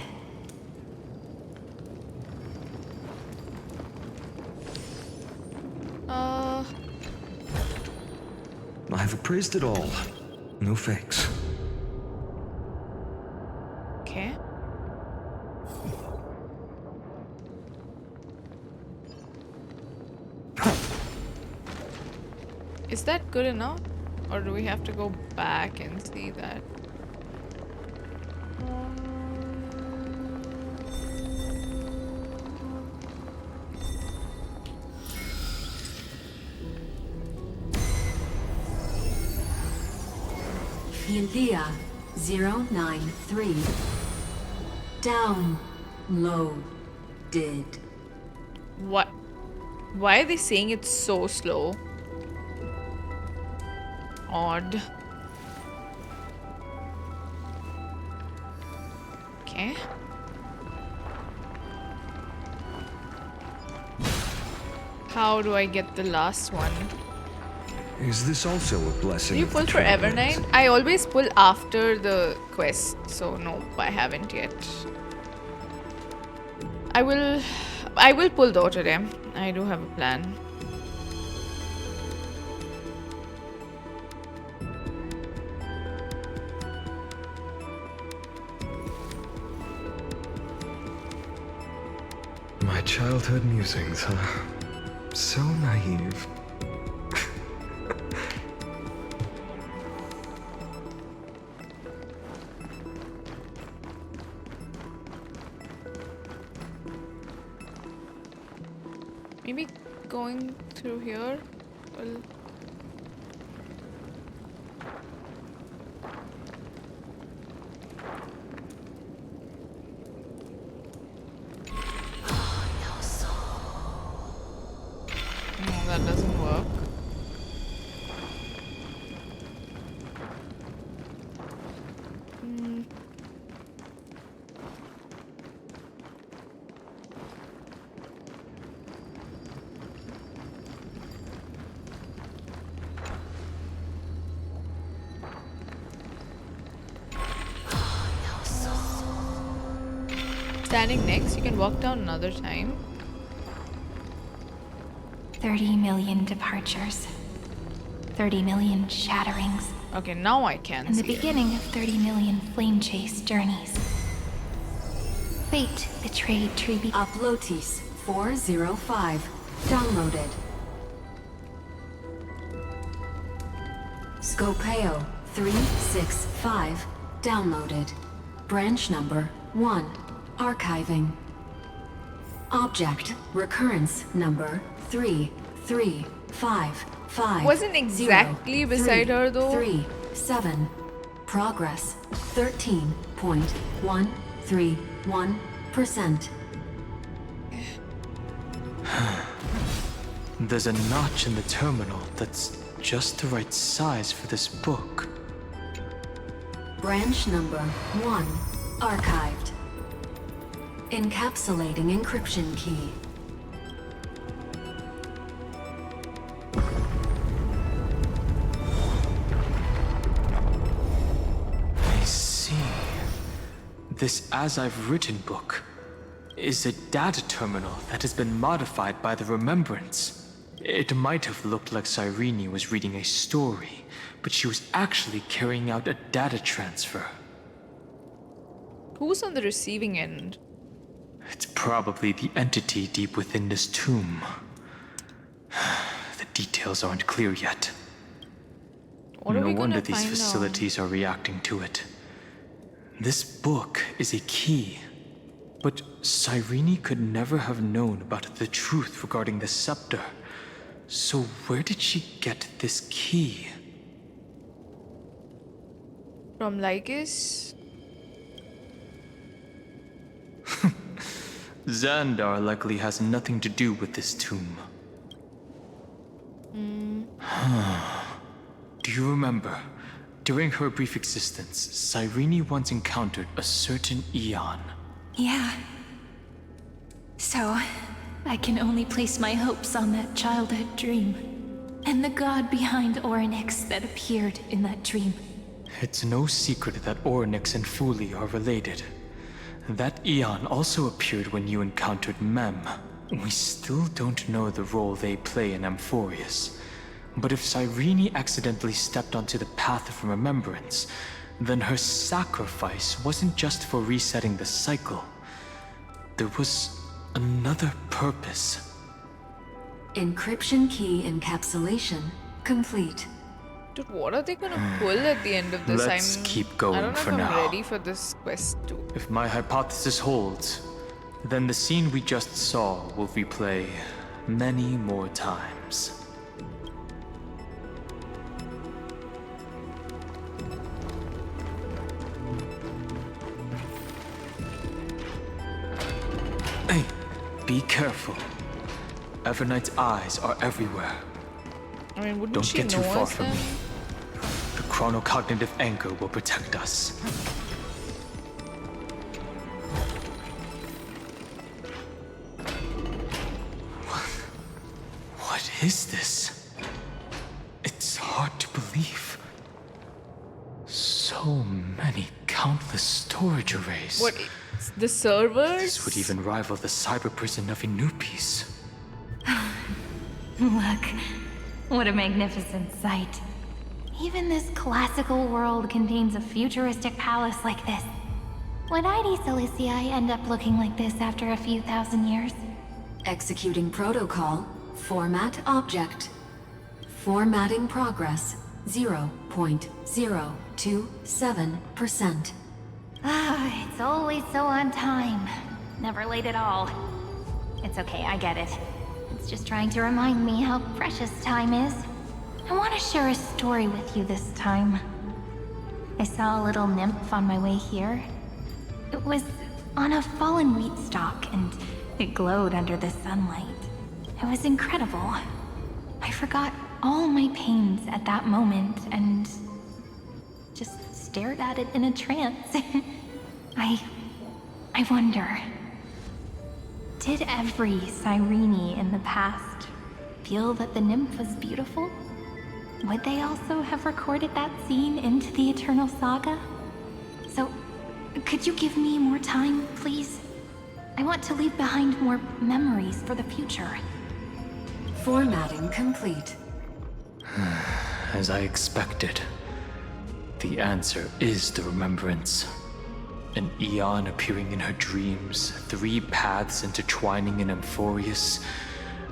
I've appraised it all. No fakes. Okay. Is that good enough? Or do we have to go back and see that? Pilia 093. Downloaded. What? Why are they saying it so slow? Odd. Okay. How do I get the last one? Is this also a blessing? Do you pull for Evernight? I always pull after the quest, so nope, I haven't yet. I will pull though today. I do have a plan. My childhood musings, huh? So naive. Maybe going through here will... No, that doesn't work. Standing next, you can walk down another time. 30 million departures. 30 million shatterings. Okay, now I can And the see it. beginning of 30 million flame chase journeys. Fate betrayed Tribi. Uplotis 405. Downloaded. Scopeo 365. Downloaded. Branch number 1. Archiving. Object recurrence number 33555. Wasn't exactly beside her though. 37. Progress 13.131%. There's a notch in the terminal that's just the right size for this book. Branch number 1. Archived. Encapsulating encryption key. I see. This As I've Written book is a data terminal that has been modified by the Remembrance. It might have looked like Cyrene was reading a story, but she was actually carrying out a data transfer. Who's on the receiving end? It's probably the entity deep within this tomb. The details aren't clear yet. What are we No wonder gonna these find facilities are reacting to it. This book is a key, but Cyrene could never have known about the truth regarding the scepter. So where did she get this key? From Lycus? Xandar likely has nothing to do with this tomb. Do you remember? During her brief existence, Cyrene once encountered a certain Eon. Yeah. So, I can only place my hopes on that childhood dream. And the god behind Orynyx that appeared in that dream. It's no secret that Orynyx and Fuli are related. That Eon also appeared when you encountered Mem. We still don't know the role they play in Amphoreus. But if Cyrene accidentally stepped onto the path of remembrance, then her sacrifice wasn't just for resetting the cycle. There was another purpose. Encryption key encapsulation complete. Dude, what are they gonna pull at the end of this? Let's keep going I don't know for if now. I'm ready for this quest too. If my hypothesis holds, then the scene we just saw will replay many more times. be careful. Everknight's eyes are everywhere. I mean, wouldn't Don't she get too know far us from then? me. The chronocognitive anchor will protect us. What is this? It's hard to believe. So many countless storage arrays. What? The servers? This would even rival the cyber prison of Inupis. Look, what a magnificent sight. Even this classical world contains a futuristic palace like this. Would ID Silicii end up looking like this after a few thousand years? Executing protocol. Format object. Formatting progress. 0.027%. Ah, it's always so on time. Never late at all. It's okay, I get it. It's just trying to remind me how precious time is. I want to share a story with you this time. I saw a little nymph on my way here. It was on a fallen wheat stalk, and it glowed under the sunlight. It was incredible. I forgot all my pains at that moment and just stared at it in a trance. I wonder, did every Cyrene in the past feel that the nymph was beautiful? Would they also have recorded that scene into the Eternal Saga? So, could you give me more time, please? I want to leave behind more memories for the future. Formatting complete. As I expected, the answer is the Remembrance. An Eon appearing in her dreams, 3 paths intertwining in Amphoreus,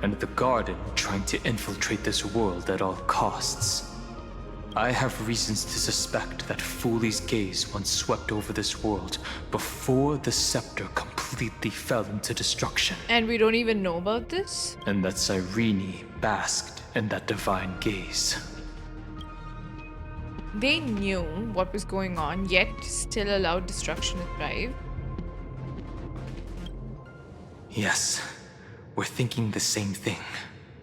and the Garden trying to infiltrate this world at all costs. I have reasons to suspect that Foolie's gaze once swept over this world before the scepter completely fell into destruction. And we don't even know about this? And that Cyrene basked in that divine gaze. They knew what was going on, yet still allowed destruction to thrive. Yes, we're thinking the same thing.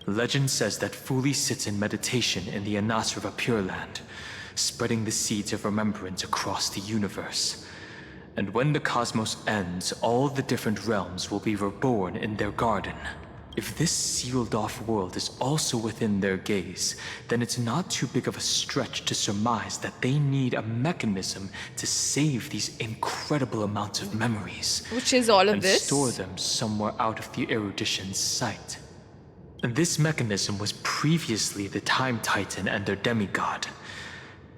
Legend says that Fuli sits in meditation in the Anasrava Pure Land, spreading the seeds of remembrance across the universe. And when the cosmos ends, all the different realms will be reborn in their garden. If this sealed-off world is also within their gaze, then it's not too big of a stretch to surmise that they need a mechanism to save these incredible amounts of memories. Which is all of and this? Store them somewhere out of the Erudition's sight. And this mechanism was previously the Time Titan and their demigod.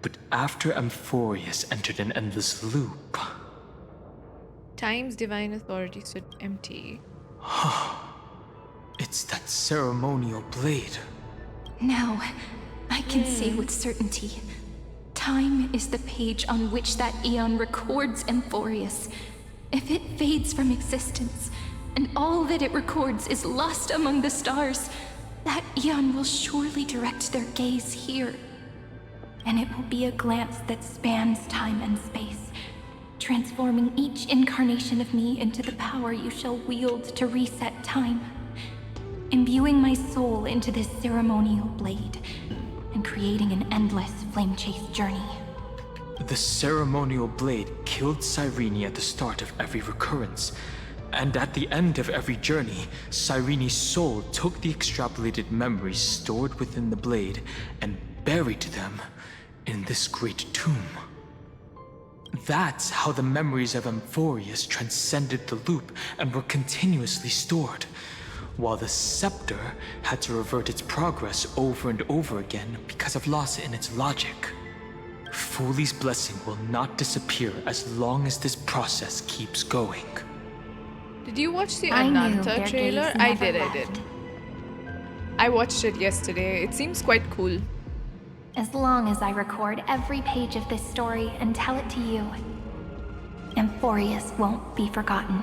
But after Amphoreus entered an endless loop... Time's divine authority stood empty. It's that ceremonial blade. Now, I can say with certainty, time is the page on which that Eon records Amphoreus. If it fades from existence, and all that it records is lost among the stars, that Eon will surely direct their gaze here. And it will be a glance that spans time and space, transforming each incarnation of me into the power you shall wield to reset time. Imbuing my soul into this ceremonial blade, and creating an endless flame-chase journey. The ceremonial blade killed Sirene at the start of every recurrence, and at the end of every journey, Cyrene's soul took the extrapolated memories stored within the blade and buried them in this great tomb. That's how the memories of Amphoreus transcended the loop and were continuously stored, while the scepter had to revert its progress over and over again because of loss in its logic. Foolie's blessing will not disappear as long as this process keeps going. Did you watch the I knew Ananta their trailer? gaze I never did. left. I watched it yesterday. It seems quite cool. As long as I record every page of this story and tell it to you, Emporius won't be forgotten.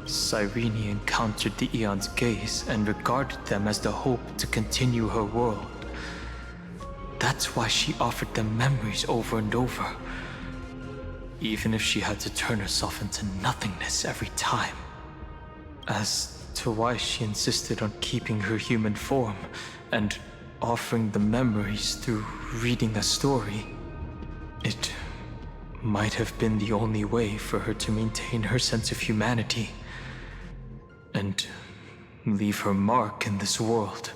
Cyrene encountered the Eon's gaze and regarded them as the hope to continue her world. That's why she offered them memories over and over, even if she had to turn herself into nothingness every time. As to why she insisted on keeping her human form and offering the memories through reading a story, it might have been the only way for her to maintain her sense of humanity and leave her mark in this world,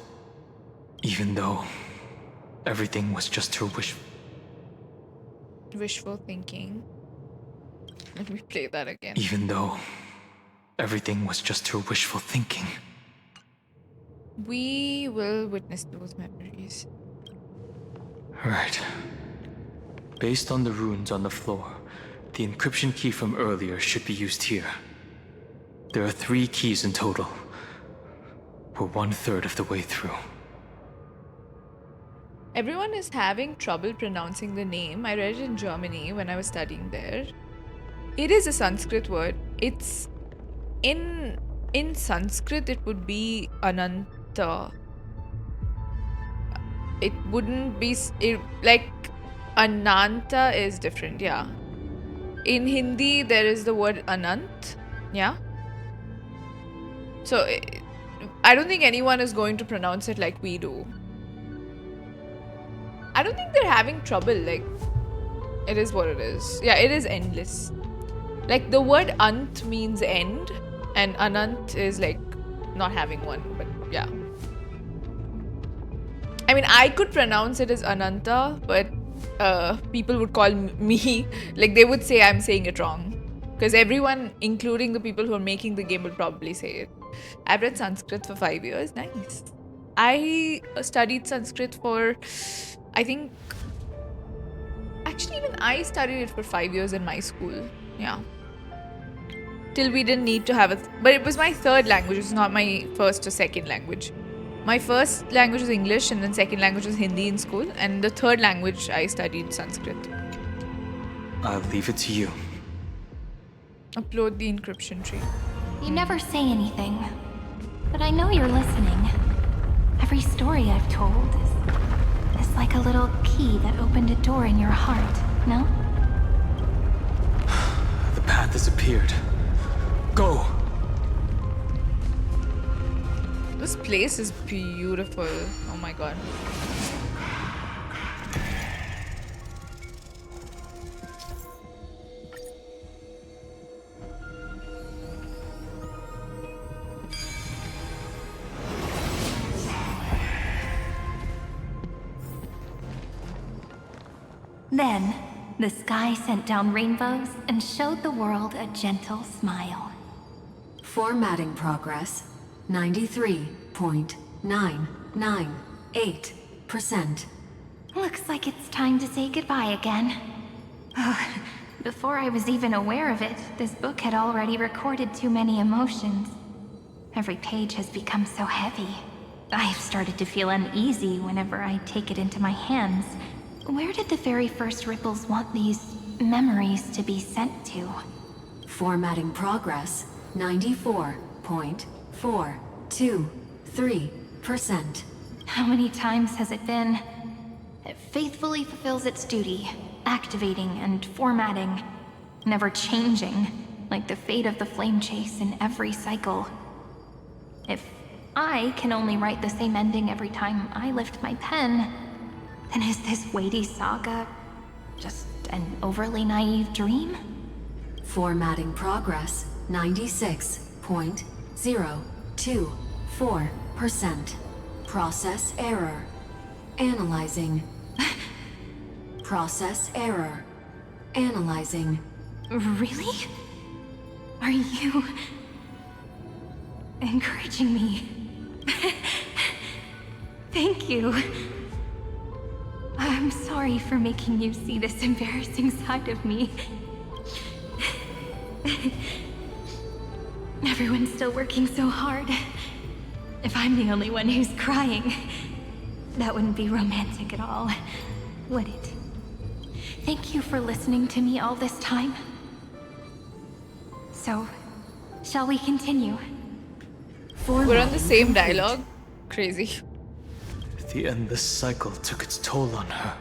even though everything was just her Wishful thinking. Let me play that again. Even though everything was just her wishful thinking. We will witness those memories. Right. Based on the runes on the floor, the encryption key from earlier should be used here. There are 3 keys in total. We're 1/3 of the way through. Everyone is having trouble pronouncing the name. I read it in Germany when I was studying there. It is a Sanskrit word. It's in Sanskrit it would be Ananta. It wouldn't be like Ananta is different, yeah. In Hindi there is the word Anant, yeah. So I don't think anyone is going to pronounce it like we do. I don't think they're having trouble, like, it is what it is. Yeah, it is endless. Like, the word ant means end, and anant is like not having one, but yeah. I mean, I could pronounce it as Ananta, but people would call me, like, they would say I'm saying it wrong. Because everyone, including the people who are making the game, will probably say it. I've read Sanskrit for 5 years. Nice. I studied Sanskrit for, I think, actually even I studied it for 5 years in my school. Yeah. Till we didn't need to have it. But it was my 3rd language. It's not my 1st or 2nd language. My 1st language was English and then 2nd language was Hindi in school. And the 3rd language I studied Sanskrit. I'll leave it to you. Upload the encryption tree. You never say anything, but I know you're listening. Every story I've told is like a little key that opened a door in your heart, no? The path has appeared. Go! This place is beautiful. Oh my god. Then, the sky sent down rainbows and showed the world a gentle smile. Formatting progress, 93.998%. Looks like it's time to say goodbye again. Before I was even aware of it, this book had already recorded too many emotions. Every page has become so heavy. I've started to feel uneasy whenever I take it into my hands. Where did the very first ripples want these memories to be sent to? Formatting progress, 94.423%. How many times has it been? It faithfully fulfills its duty, activating and formatting, never changing, like the fate of the flame chase in every cycle. If I can only write the same ending every time I lift my pen, then is this weighty saga just an overly naive dream? Formatting progress, 96.024%. Process error. Analyzing. Process error. Analyzing. Really? Are you encouraging me? Thank you. I'm sorry for making you see this embarrassing side of me. Everyone's still working so hard. If I'm the only one who's crying, that wouldn't be romantic at all, would it? Thank you for listening to me all this time. So, shall we continue? We're on the same dialogue. Crazy. The endless cycle took its toll on her.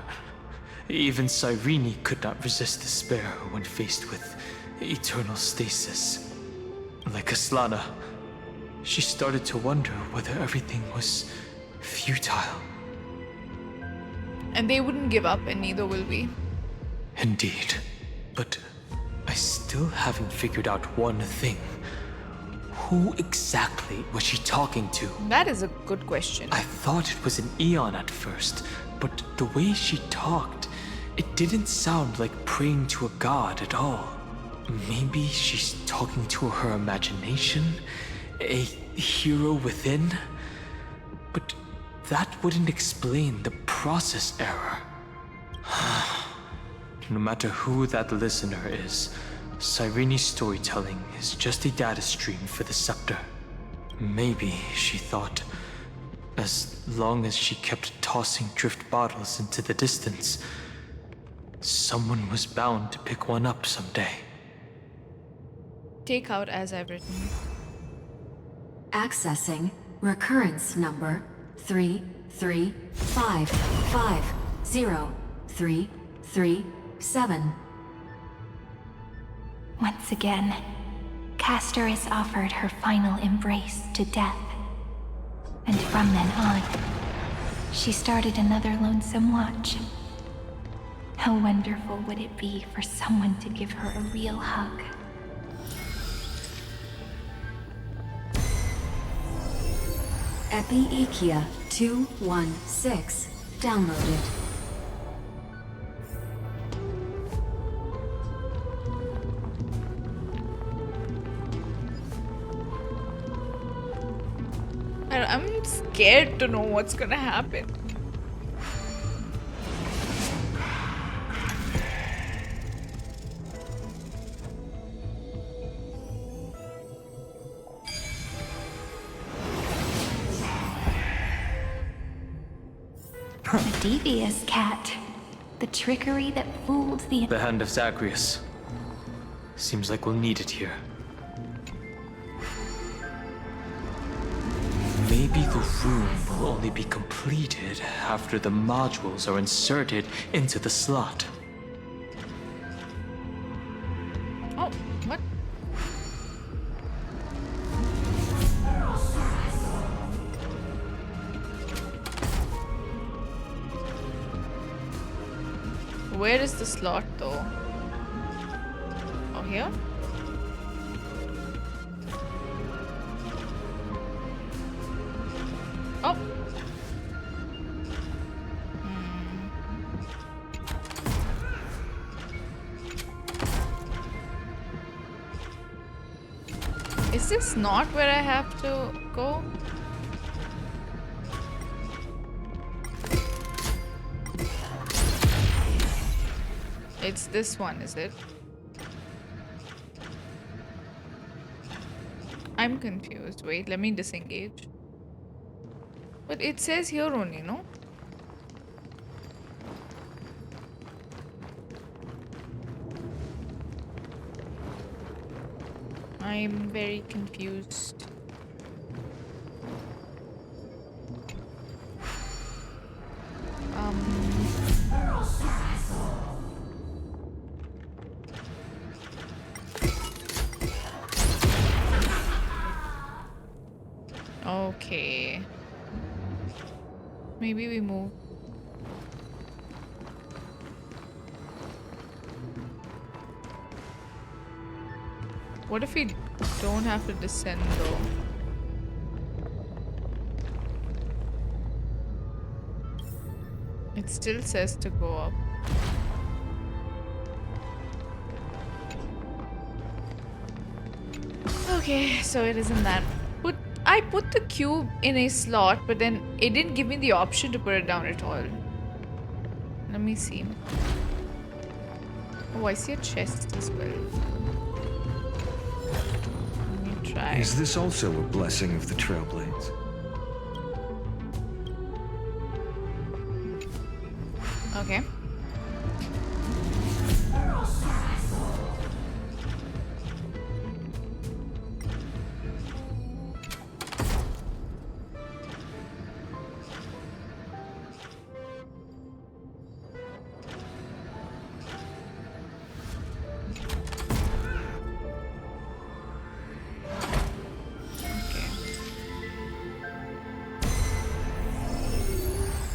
Even Cyrene could not resist despair when faced with eternal stasis. Like Aslana, she started to wonder whether everything was futile. And they wouldn't give up, and neither will we. Indeed. But I still haven't figured out one thing. Who exactly was she talking to? That is a good question. I thought it was an Eon at first, but the way she talked, it didn't sound like praying to a god at all. Maybe she's talking to her imagination? A hero within? But that wouldn't explain the process error. No matter who that listener is, Cyrene's storytelling is just a data stream for the scepter. Maybe, she thought, as long as she kept tossing drift bottles into the distance, someone was bound to pick one up someday. Take out as I've written. Accessing recurrence number 335503337. Once again, Castorice offered her final embrace to death. And from then on, she started another lonesome watch. How wonderful would it be for someone to give her a real hug? Epi-Ikia 216 downloaded. I'm scared to know what's gonna happen. The devious cat. The trickery that fooled the... The hand of Zagreus. Seems like we'll need it here. Maybe the room will only be completed after the modules are inserted into the slot. Oh, what? Where is the slot though? Oh, here? Oh. Is this not where I have to go? It's this one, is it? I'm confused. Wait, let me disengage. But it says here only, no? I'm very confused. Okay. Maybe we move. What if we don't have to descend though? It still says to go up. Okay, so it isn't that. I put the cube in a slot, but then it didn't give me the option to put it down at all. Let me see. Oh, I see a chest as well. Let me try. Is this also a blessing of the Trailblaze? Okay.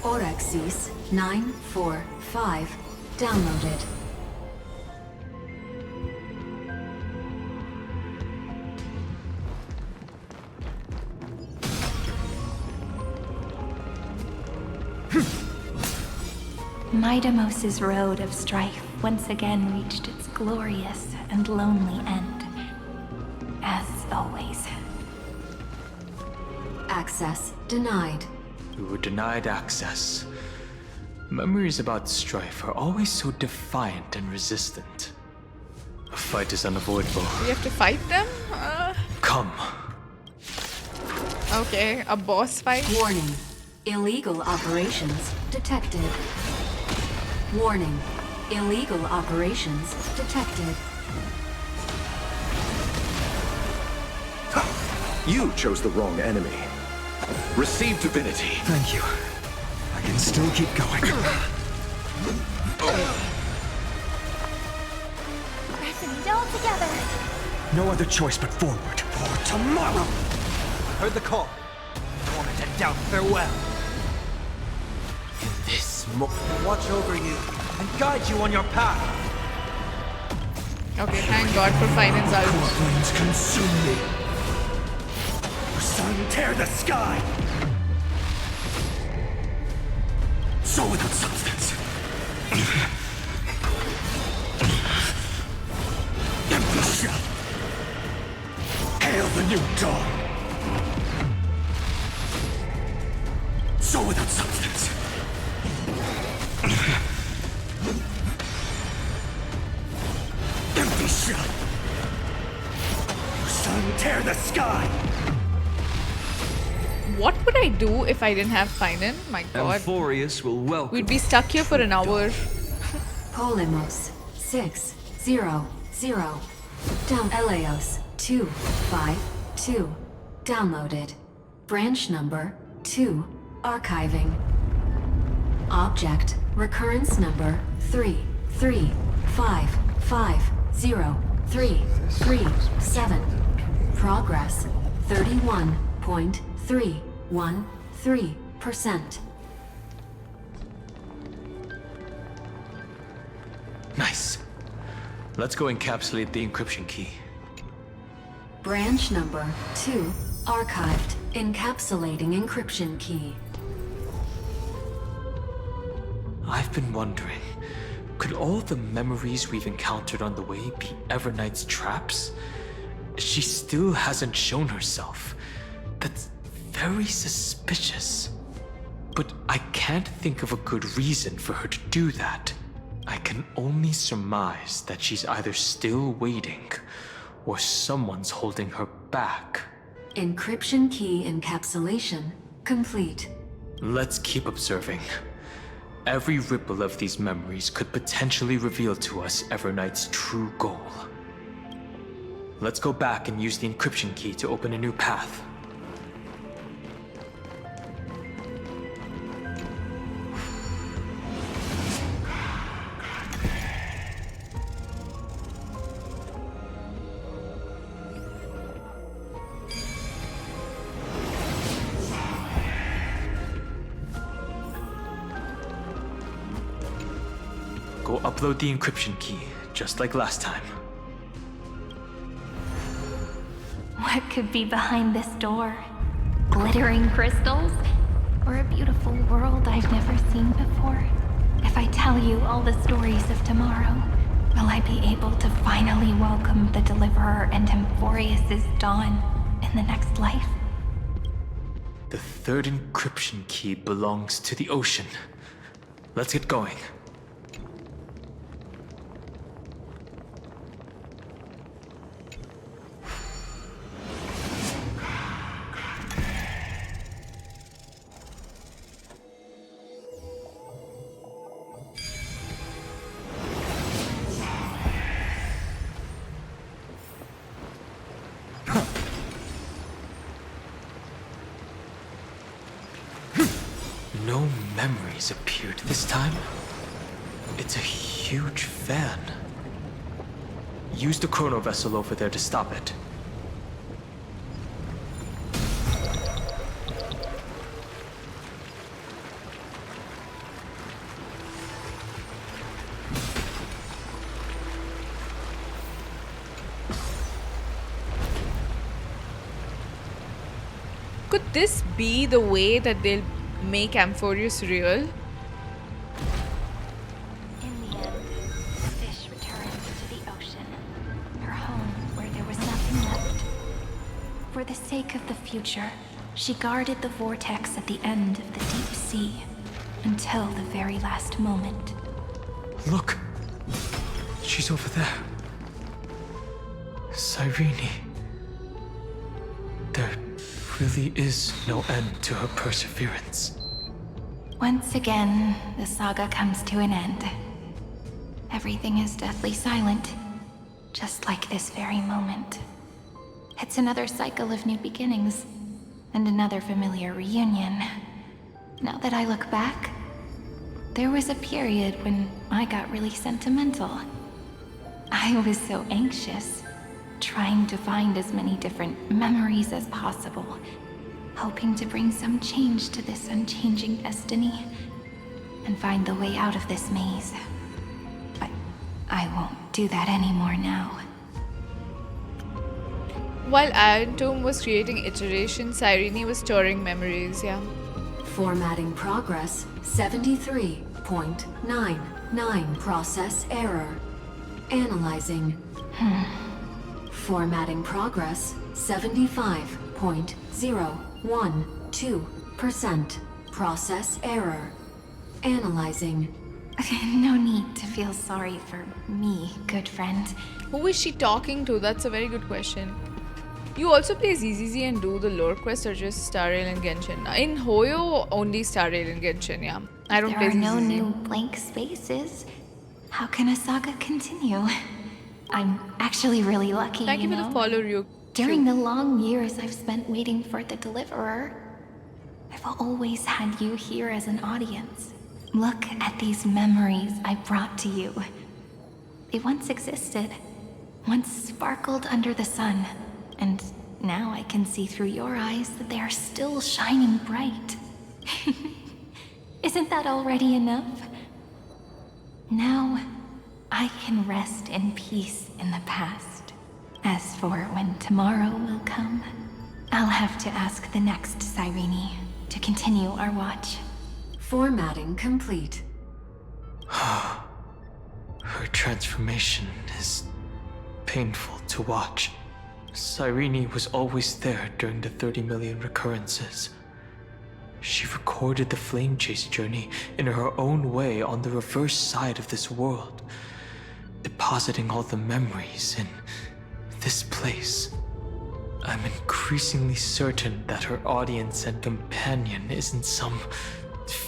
Orexis 945 downloaded. Midamos's road of strife once again reached its glorious and lonely end. As always. Access denied. We were denied access. Memories about strife are always so defiant and resistant. A fight is unavoidable. We have to fight them? Come. Okay, a boss fight? Warning. Illegal operations detected. Warning. Illegal operations detected. You chose the wrong enemy. Receive divinity. Thank you. I can still keep going. Pressing it all together. No other choice but forward for tomorrow. Heard the call. Moment and doubt farewell. In this moment, watch over you and guide you on your path. Okay, thank God for finance. Your flames consume me. Your sun tear the sky. So without substance. Empty shell. Hail the new dawn. So without substance. Empty shell. Your sun tear the sky. What would I do if I didn't have finance? My God. Amphoreus will welcome. We'd be stuck here for an hour. Polymos 600 down. Eleos 252 downloaded. Branch number 2 archiving. Object recurrence number 3355037. Progress 31.313%. Nice. Let's go encapsulate the encryption key. Branch number 2 archived. Encapsulating encryption key. I've been wondering, could all the memories we've encountered on the way be Everknight's traps? She still hasn't shown herself. That's very suspicious. But I can't think of a good reason for her to do that. I can only surmise that she's either still waiting, or someone's holding her back. Encryption key encapsulation complete. Let's keep observing. Every ripple of these memories could potentially reveal to us Everknight's true goal. Let's go back and use the encryption key to open a new path. Go upload the encryption key, just like last time. What could be behind this door? Glittering crystals? Or a beautiful world I've never seen before? If I tell you all the stories of tomorrow, will I be able to finally welcome the Deliverer and Emporius' dawn in the next life? The third encryption key belongs to the ocean. Let's get going. No memories appeared this time. It's a huge fan. Use the chrono vessel over there to stop it. Could this be the way that they'll make Amphoreus real? In the end, Fish returned to the ocean, her home where there was nothing left. For the sake of the future, she guarded the vortex at the end of the deep sea until the very last moment. Look! She's over there. Cyrene. There really is no end to her perseverance. Once again, the saga comes to an end. Everything is deathly silent, just like this very moment. It's another cycle of new beginnings, and another familiar reunion. Now that I look back, there was a period when I got really sentimental. I was so anxious, trying to find as many different memories as possible, hoping to bring some change to this unchanging destiny, and find the way out of this maze. But I won't do that anymore now. While Atom was creating iterations, Sirene was storing memories, yeah. Formatting progress 73.99 process error. Analyzing. Formatting progress 75.012% process error. Analyzing. No need to feel sorry for me, good friend. Who is she talking to? That's a very good question. You also play ZZZ and do the lore quest or just Starrail and Genshin? In Hoyo, only Starrail and Genshin, yeah. I don't play ZZZ. There are no new blank spaces. How can a saga continue? I'm actually really lucky, Thank you for the follow, Ryuk. During the long years I've spent waiting for the Deliverer, I've always had you here as an audience. Look at these memories I brought to you. They once existed, once sparkled under the sun, and now I can see through your eyes that they are still shining bright. Isn't that already enough? Now, I can rest in peace in the past. As for when tomorrow will come, I'll have to ask the next Cyrene to continue our watch. Formatting complete. Her transformation is painful to watch. Cyrene was always there during the 30 million recurrences. She recorded the flame chase journey in her own way on the reverse side of this world, depositing all the memories in this place. I'm increasingly certain that her audience and companion isn't some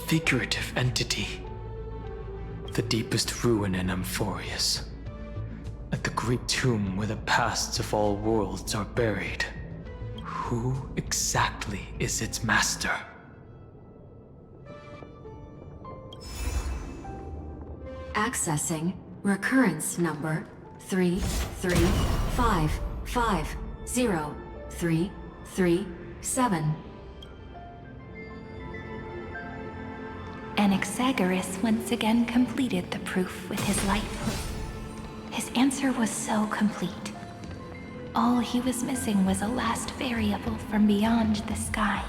figurative entity. The deepest ruin in Amphoreus. At the great tomb where the pasts of all worlds are buried. Who exactly is its master? Accessing recurrence number 335503337. Anaxagoras once again completed the proof with his life. His answer was so complete. All he was missing was a last variable from beyond the sky.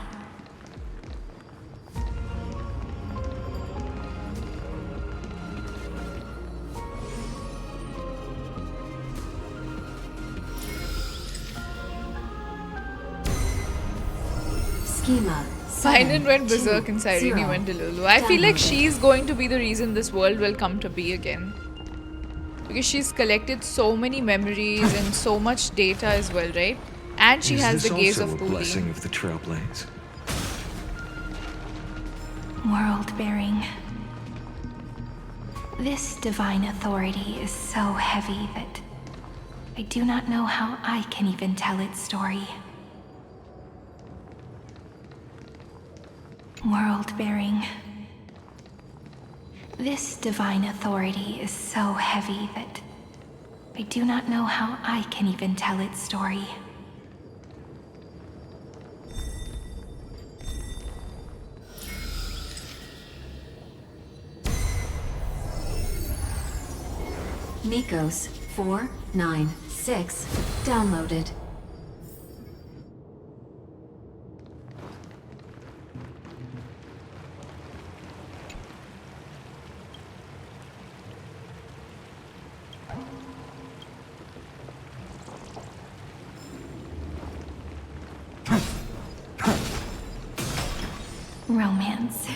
Schema. Siren went berserk and Cyrene went Delulu. I feel like she's going to be the reason this world will come to be again. Because she's collected so many memories and so much data as well, right? And she has the gaze of Is this also a Puli. blessing of the Trailblaze? World-bearing. This divine authority is so heavy that I do not know how I can even tell its story. World-bearing. This divine authority is so heavy that I do not know how I can even tell its story. Nikos 496 downloaded. Romance.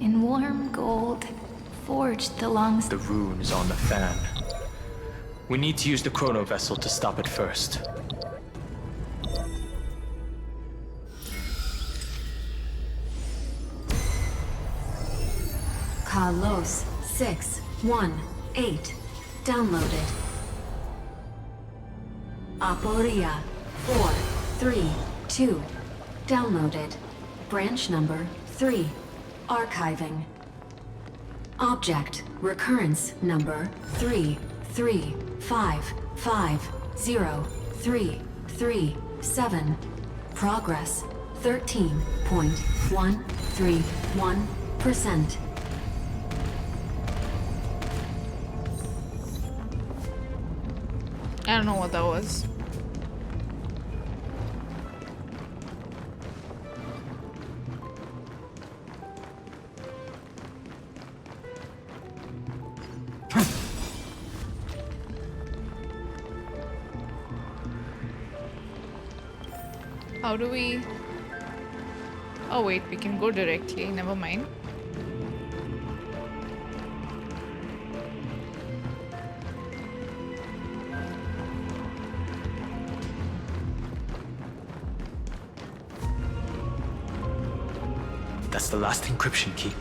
In warm gold, forged alongside. The rune is on the fan. We need to use the chrono vessel to stop it first. Carlos 618 downloaded. Aporia 432 downloaded. Branch number 3 archiving. Object recurrence number 335503337. Progress 13.131%. I don't know what that was. How do we... Oh wait, we can go directly, never mind. That's the last encryption key.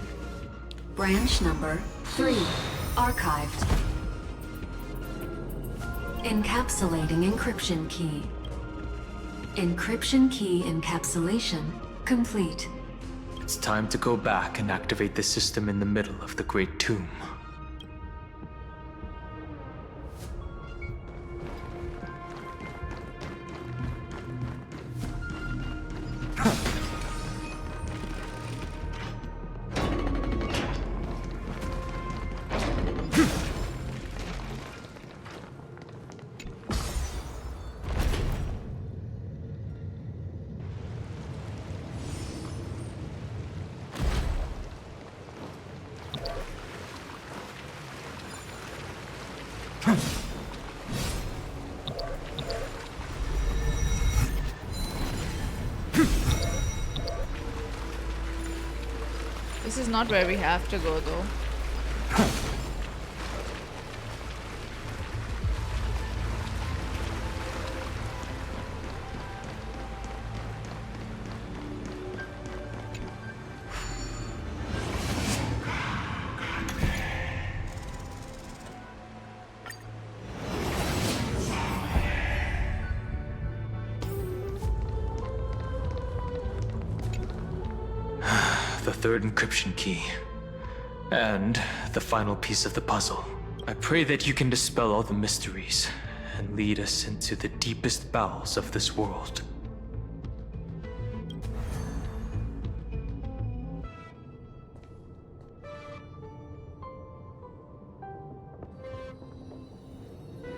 Branch number 3 archived. Encapsulating encryption key. Encryption key encapsulation complete. It's time to go back and activate the system in the middle of the Great Tomb. This is not where we have to go though. The third encryption key. And the final piece of the puzzle. I pray that you can dispel all the mysteries and lead us into the deepest bowels of this world.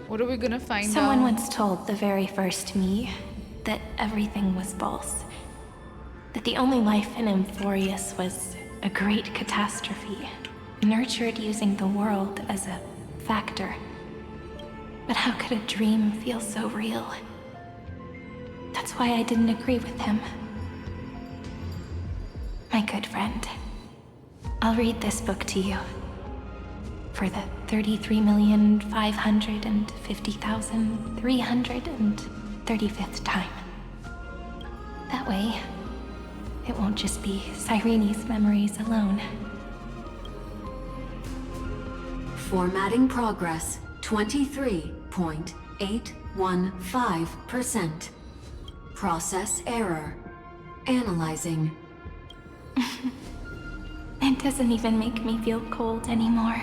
What are we gonna find out? Someone once told the very first me that everything was false. That the only life in Amphoreus was a great catastrophe, nurtured using the world as a factor. But how could a dream feel so real? That's why I didn't agree with him. My good friend, I'll read this book to you. For the 33,550,335th time. That way, it won't just be Cyrene's memories alone. Formatting progress 23.815%. Process error. Analyzing. It doesn't even make me feel cold anymore.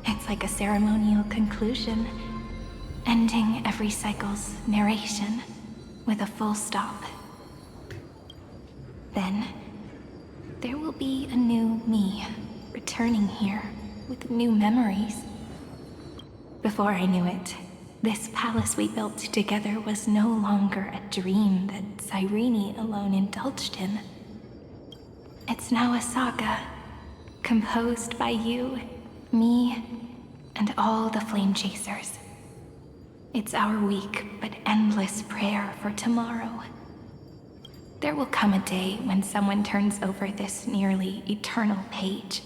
It's like a ceremonial conclusion, ending every cycle's narration with a full stop. Then, there will be a new me, returning here with new memories. Before I knew it, this palace we built together was no longer a dream that Cyrene alone indulged in. It's now a saga, composed by you, me, and all the flame chasers. It's our weak but endless prayer for tomorrow. There will come a day when someone turns over this nearly eternal page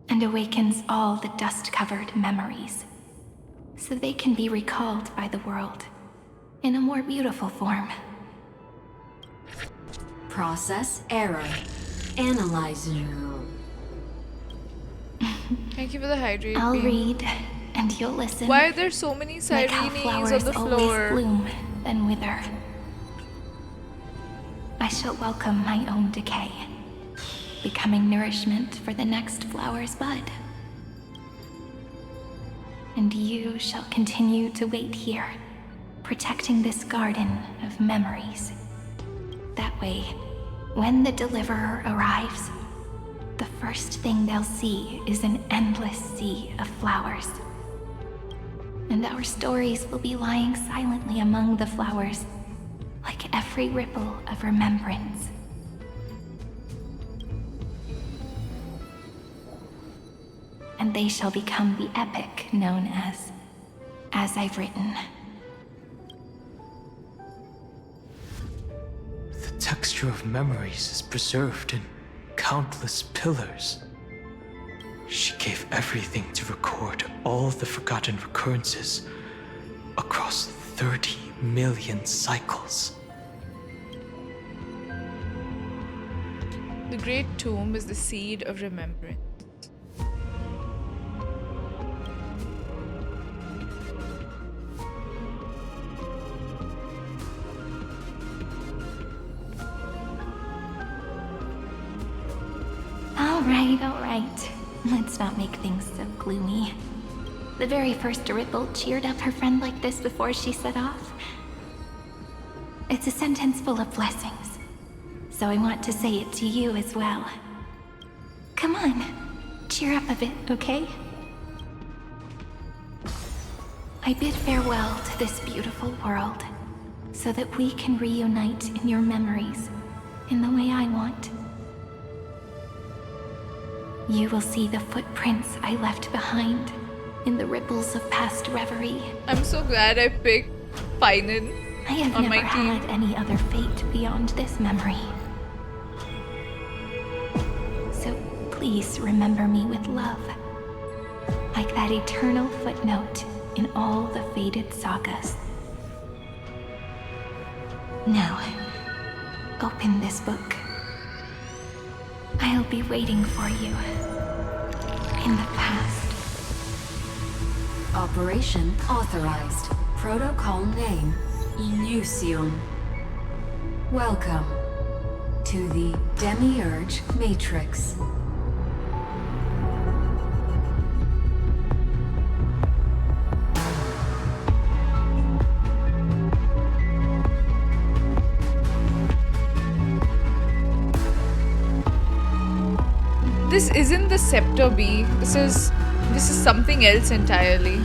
and awakens all the dust-covered memories, so they can be recalled by the world in a more beautiful form. Process error. Analyzing. Thank you for the hydrate. I'll beam. read, and you'll listen. Why are there so many Like how Cyrenes flowers on the always floor? bloom, then wither. I shall welcome my own decay, becoming nourishment for the next flower's bud. And you shall continue to wait here, protecting this garden of memories. That way, when the deliverer arrives, the first thing they'll see is an endless sea of flowers. And our stories will be lying silently among the flowers, like every ripple of remembrance. And they shall become the epic known as I've Written. The texture of memories is preserved in countless pillars. She gave everything to record all the forgotten recurrences across 30 million cycles. The Great Tomb is the seed of remembrance. All right. Let's not make things so gloomy. The very first ripple cheered up her friend like this before she set off. It's a sentence full of blessings, so I want to say it to you as well. Come on, cheer up a bit, okay? I bid farewell to this beautiful world, so that we can reunite in your memories in the way I want. You will see the footprints I left behind in the ripples of past reverie. I'm so glad I picked Finan I have on my never team. had any other fate beyond this memory. So please remember me with love, like that eternal footnote in all the faded sagas. Now, open this book. I'll be waiting for you in the past. Operation authorized. Protocol name, Illusion. Welcome to the Demiurge Matrix. This isn't the Scepter B. This is something else entirely.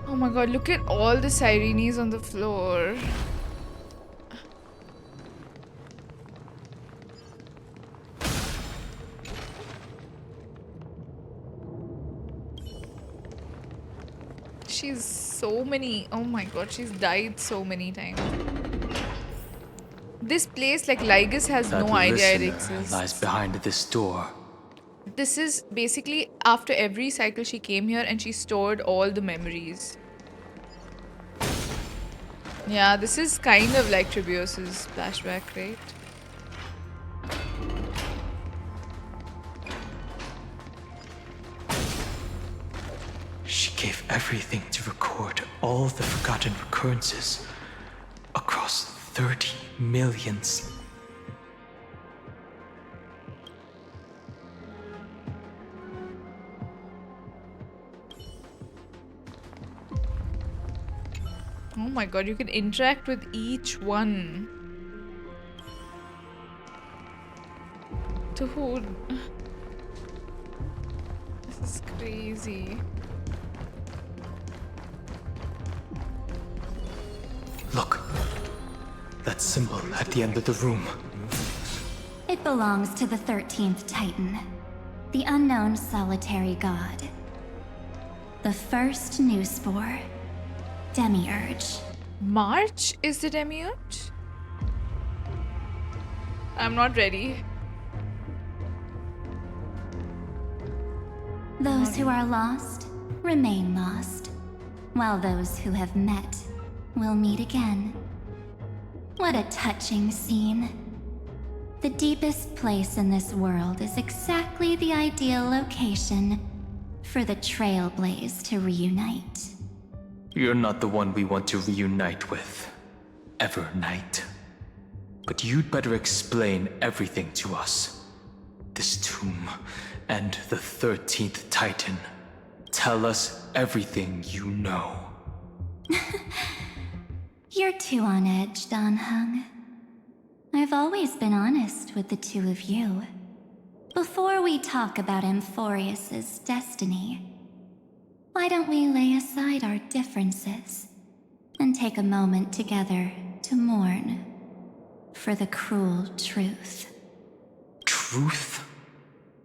Oh my god, look at all the Sirenes on the floor. She's so many. Oh my god, she's died so many times. This place, like Lygus, has That no idea it listener exists. lies behind this door. This is basically after every cycle she came here and she stored all the memories. Yeah, this is kind of like Tribios's flashback, right? She gave everything to record all the forgotten recurrences across 30 million. Oh my god, you can interact with each one. Dude. This is crazy. Look, that symbol at the end of the room. It belongs to the 13th Titan, the unknown solitary god. The first new spore, Demiurge. March is the demigod? I'm not ready. Those who are lost remain lost, while those who have met will meet again. What a touching scene. The deepest place in this world is exactly the ideal location for the Trailblaze to reunite. You're not the one we want to reunite with, Evernight. But you'd better explain everything to us. This tomb and the 13th Titan. Tell us everything you know. You're too on edge, Dan Hung. I've always been honest with the two of you. Before we talk about Amphoreus' destiny, why don't we lay aside our differences and take a moment together to mourn for the cruel truth? Truth?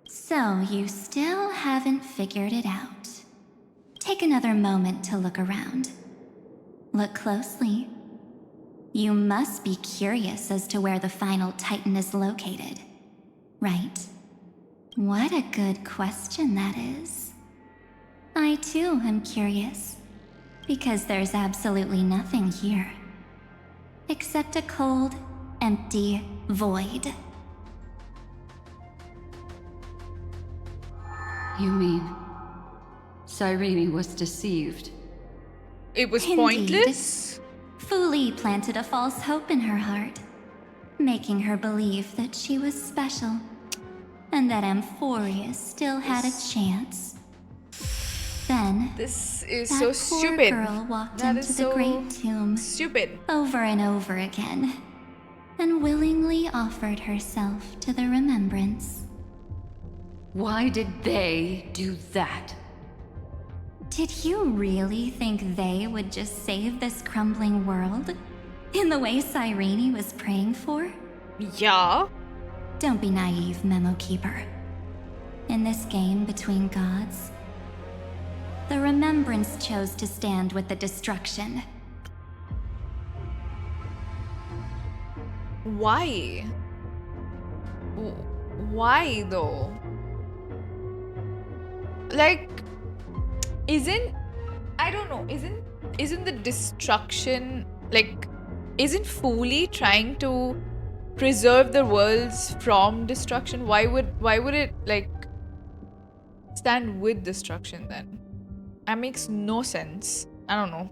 So you still haven't figured it out. Take another moment to look around. Look closely. You must be curious as to where the final Titan is located, right? What a good question that is. I too am curious, because there's absolutely nothing here, except a cold, empty void. You mean Cyrene was deceived? It was Indeed. pointless? Fuli planted a false hope in her heart, making her believe that she was special, and that Amphoreus still had a chance. Then, This is that so poor stupid. girl walked That into is the so great tomb stupid. over and over again, and willingly offered herself to the Remembrance. Why did they do that? Did you really think they would just save this crumbling world? In the way Cyrene was praying for? Yeah. Don't be naive, Memo Keeper. In this game between gods, the Remembrance chose to stand with the destruction. Why? Why though? Like, I don't know, isn't the destruction, like, isn't Fuli trying to preserve the worlds from destruction? Why would it, like, stand with destruction then? That makes no sense. I don't know.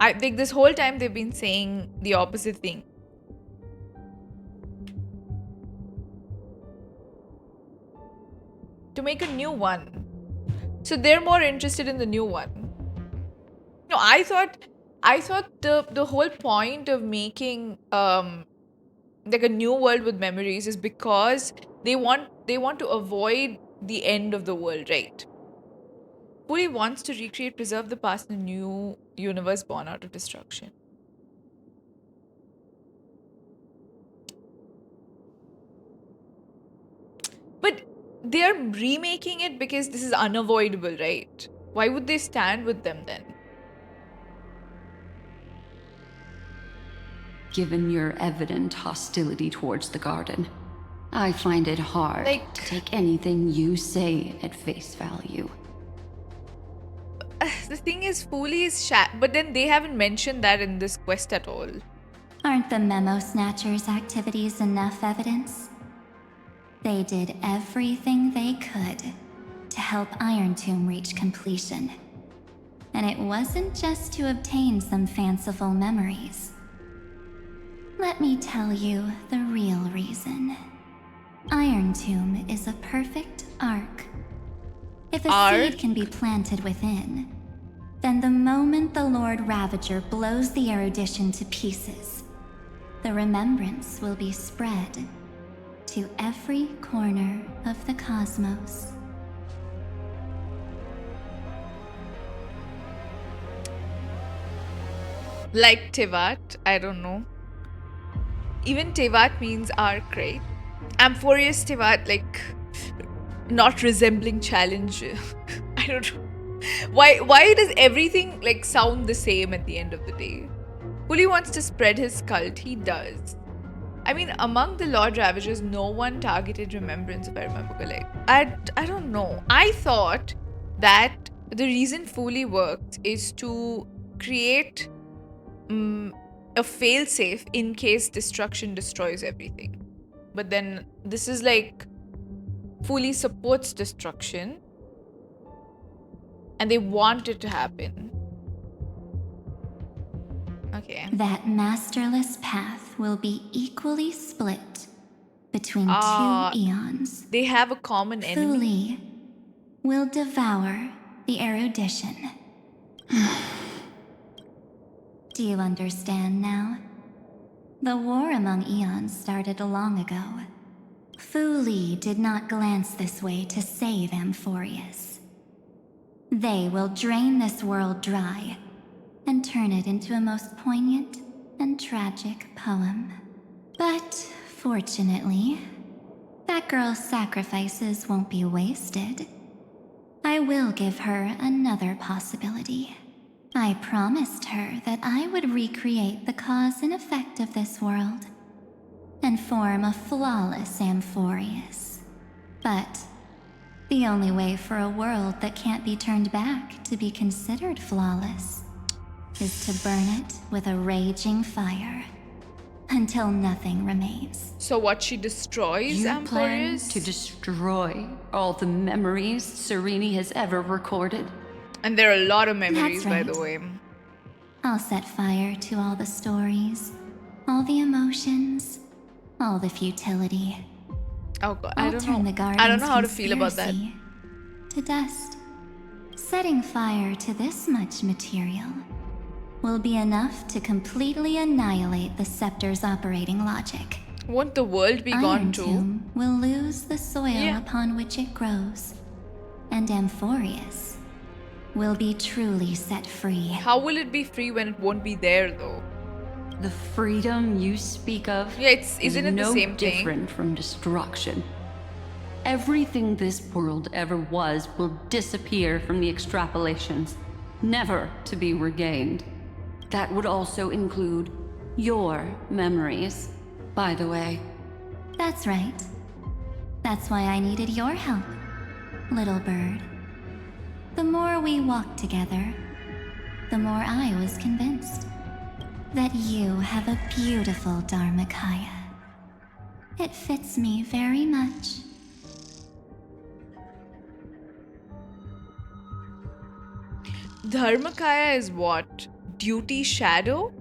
I think this whole time they've been saying the opposite thing. To make a new one. So they're more interested in the new one. No, I thought the whole point of making like a new world with memories is because they want to avoid the end of the world, right? Puri wants to recreate, preserve the past in a new universe born out of destruction. But they're remaking it because this is unavoidable, right? Why would they stand with them then? Given your evident hostility towards the garden, I find it hard to take anything you say at face value. The thing is, Fuli is but then they haven't mentioned that in this quest at all. Aren't the Memo Snatchers' activities enough evidence? They did everything they could to help Iron Tomb reach completion. And it wasn't just to obtain some fanciful memories. Let me tell you the real reason. Iron Tomb is a perfect ark. If a seed can be planted within, then the moment the Lord Ravager blows the erudition to pieces, the remembrance will be spread to every corner of the cosmos. Like Tevat, I don't know. Even Tevat means arc, right? Amphoreus Tevat, like, not resembling challenge. I don't know. Why does everything, like, sound the same at the end of the day? Fully wants to spread his cult, he does. I mean, among the Lord Ravagers, no one targeted Remembrance, if I remember correctly. I don't know. I thought that the reason Fully works is to create a failsafe in case destruction destroys everything. But then this is like Fully supports destruction and they want it to happen. Okay. That masterless path will be equally split between two eons. They have a common enemy. Fully will devour the erudition. Do you understand now? The war among eons started long ago. Fully did not glance this way to save Amphoreus. They will drain this world dry and turn it into a most poignant and tragic poem. But fortunately, that girl's sacrifices won't be wasted. I will give her another possibility. I promised her that I would recreate the cause and effect of this world and form a flawless Amphoreus. But the only way for a world that can't be turned back to be considered flawless is to burn it with a raging fire until nothing remains. So what, she destroys You plan Emporius? to destroy all the memories Sirene has ever recorded? And there are a lot of memories, That's right. by the way. I'll set fire to all the stories, all the emotions, all the futility. Oh god, I'll I don't turn know. the garden's I don't know how to feel about that. conspiracy to dust. Setting fire to this much material will be enough to completely annihilate the scepter's operating logic. Won't the world be Iron gone too? Tomb will lose the soil Yeah. upon which it grows, and Amphoreus will be truly set free. How will it be free when it won't be there though? The freedom you speak of isn't it the no same thing? different from destruction. Everything this world ever was will disappear from the extrapolations, never to be regained. That would also include your memories, by the way. That's right. That's why I needed your help, little bird. The more we walked together, the more I was convinced that you have a beautiful Dharmakaya. It fits me very much. Dharmakaya is what? Duty shadow?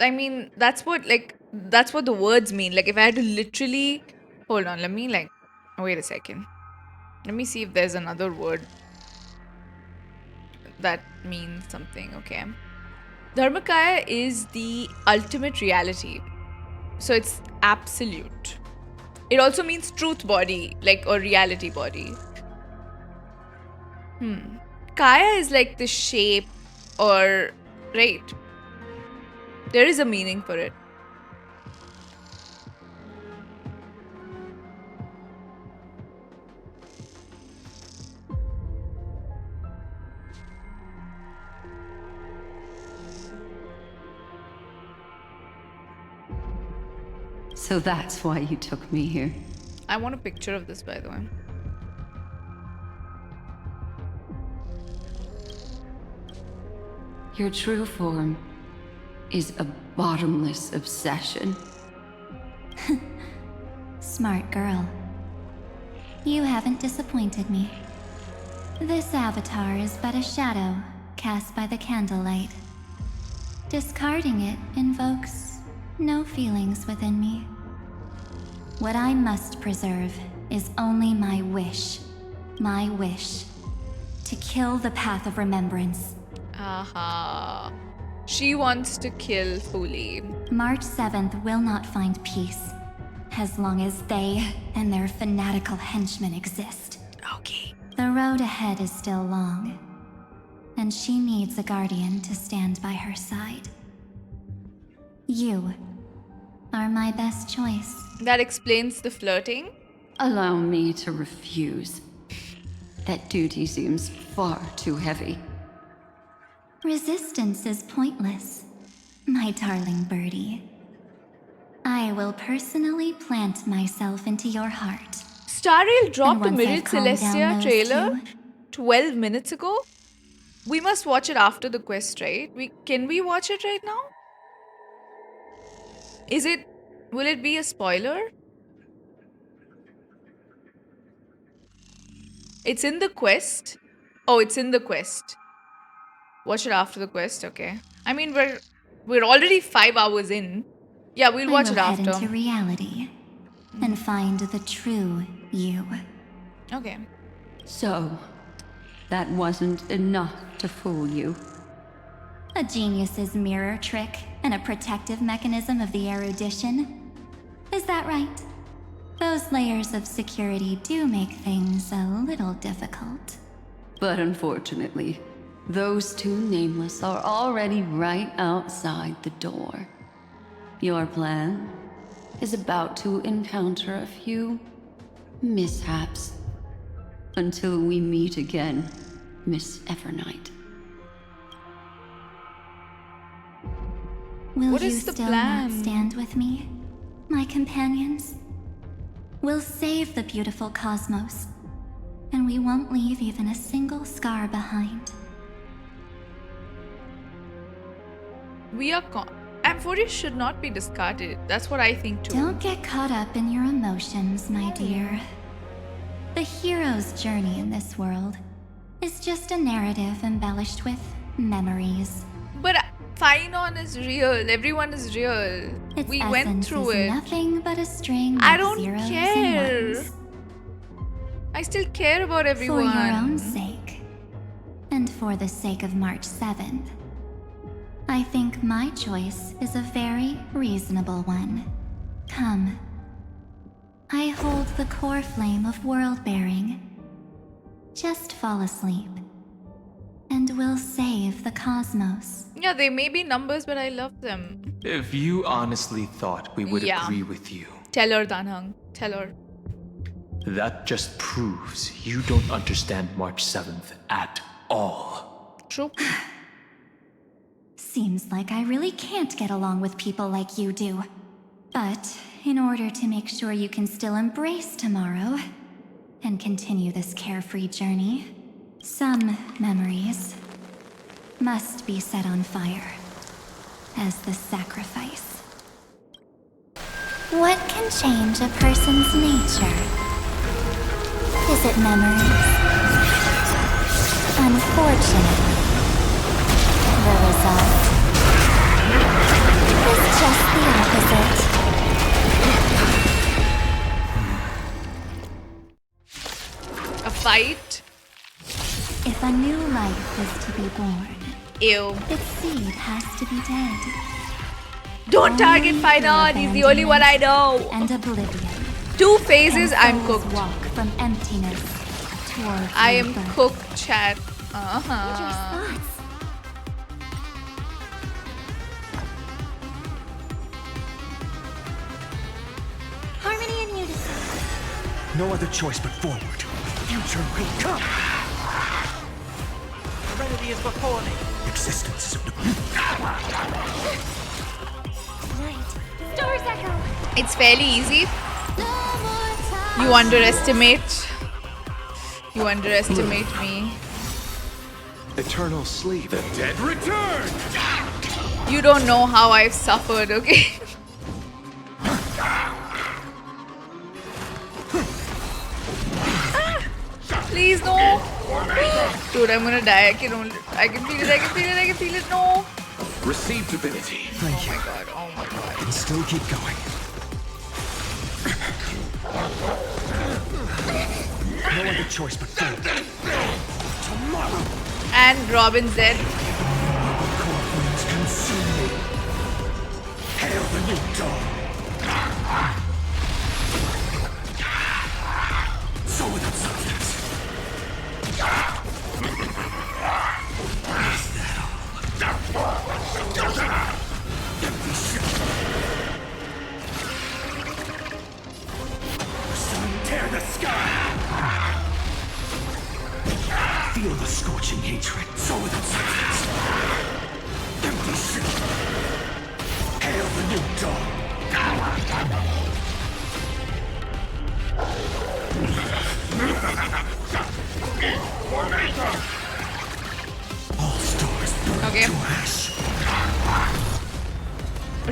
I mean, that's what the words mean. Like if I had to literally hold on, let me wait a second. Let me see if there's another word that means something. Okay. Dharmakaya is the ultimate reality. So it's absolute. It also means truth body, or reality body. Kaya is like the shape or right. There is a meaning for it. So that's why you took me here. I want a picture of this, by the way. Your true form is a bottomless obsession. Smart girl. You haven't disappointed me. This avatar is but a shadow cast by the candlelight. Discarding it invokes no feelings within me. What I must preserve is only my wish to kill the path of remembrance. Aha. She wants to kill Fully. March 7th will not find peace as long as they and their fanatical henchmen exist. Okay. The road ahead is still long, and she needs a guardian to stand by her side. You are my best choice. That explains the flirting. Allow me to refuse. That duty seems far too heavy. Resistance is pointless, my darling birdie. I will personally plant myself into your heart. Starrail dropped a And once Middle I've calmed down Celestia those trailer two- 12 minutes ago. We must watch it after the quest, right? Can we watch it right now? Will it be a spoiler? It's in the quest. Oh, it's in the quest. Watch it after the quest, okay. I mean, we're already 5 hours in. Yeah, we'll watch it I will after. head into reality and find the true you. Okay. So, that wasn't enough to fool you. A genius's mirror trick and a protective mechanism of the erudition. Is that right? Those layers of security do make things a little difficult. But unfortunately, those two nameless are already right outside the door. Your plan is about to encounter a few mishaps. Until we meet again, Miss Evernight. Will What you is the still plan? not stand with me, my companions? We'll save the beautiful cosmos, and we won't leave even a single scar behind. Amphoreus should not be discarded. That's what I think too. Don't get caught up in your emotions, my dear. The hero's journey in this world is just a narrative embellished with memories. But Finon is real. Everyone is real. Its We went essence through is it. nothing but a string I of don't zeros care. and ones. I still care about everyone. For your own sake, and for the sake of March 7th, I think my choice is a very reasonable one. Come. I hold the core flame of world-bearing. Just fall asleep, and we'll save the cosmos. Yeah, they may be numbers, but I love them. If you honestly thought we would Yeah. agree with you, Tell her, Danhang. Tell her. that just proves you don't understand March 7th at all. True. Seems like I really can't get along with people like you do. But in order to make sure you can still embrace tomorrow and continue this carefree journey, some memories must be set on fire as the sacrifice. What can change a person's nature? Is it memories? Unfortunately, the result is just the opposite. A fight? If a new life is to be born, Ew. its seed has to be dead. Don't target Finon. He's the only one I know. And oblivion. 2 phases, And I'm souls cooked. walk from emptiness toward I am rebirth. cooked, chat. Your thoughts. Harmony and unison. No other choice but forward. Future will come. Serenity is before me. Existence is Night. Stars echo. It's fairly easy. You underestimate. You underestimate me. Eternal sleep. The dead return! You don't know how I've suffered, okay? Please, no. Dude, I'm gonna die. I can feel it, I can feel it, I can feel it. No. Receive divinity. Thank you. Oh my god, oh my god. And still keep going. No other choice but forward. Tomorrow. And Robin's dead. Core flames consume me. Hail the new dawn. So without substance. Is that all? Empty shell. Feel the scorching hatred. So with substance. Empty shit. Hail the new dawn. All stars burn Okay. to ash.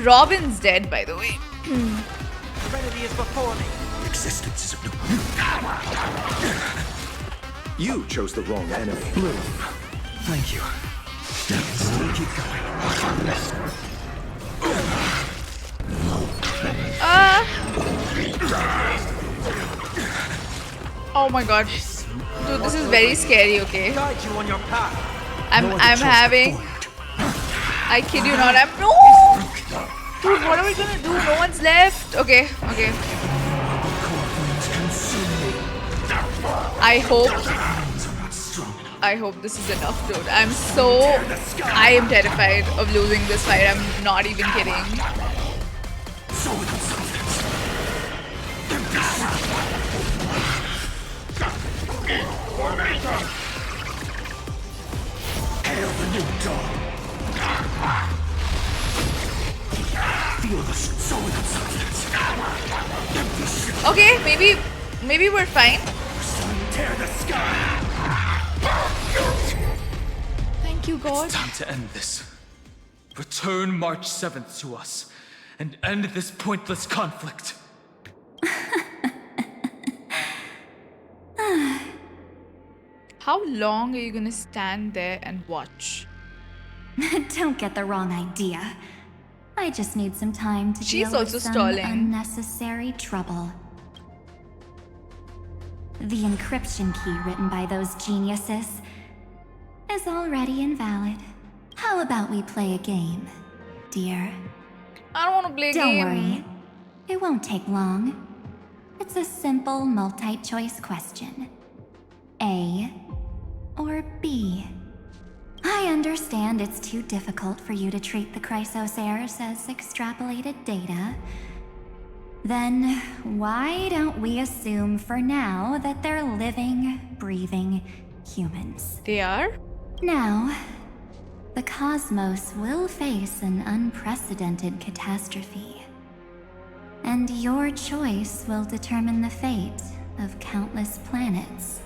Robin's dead, by the way. Serenity is before me. Existence is of no. You chose the wrong enemy. Blue. Thank you. Still keep going. Oh my god. Dude, this is very scary, okay? Guide you on your path. I'm having... I kid you not, no! Dude, what are we gonna do? No one's left. Okay, okay. I hope this is enough, dude. I am terrified of losing this fight. I'm not even kidding. Hail the new dawn. Feel the soul of substance. Okay, maybe we're fine. Tear the sky. Thank you, God. It's time to end this. Return March 7th to us and end this pointless conflict. How long are you gonna stand there and watch? Don't get the wrong idea. I just need some time to She's deal also with some stalling. unnecessary trouble. The encryption key written by those geniuses is already invalid. How about we play a game, dear? I don't want to play a game. Don't worry. It won't take long. It's a simple multi-choice question. A or B? I understand it's too difficult for you to treat the Chrysos heirs as extrapolated data. Then why don't we assume for now that they're living, breathing humans? They are? Now, the cosmos will face an unprecedented catastrophe. And your choice will determine the fate of countless planets.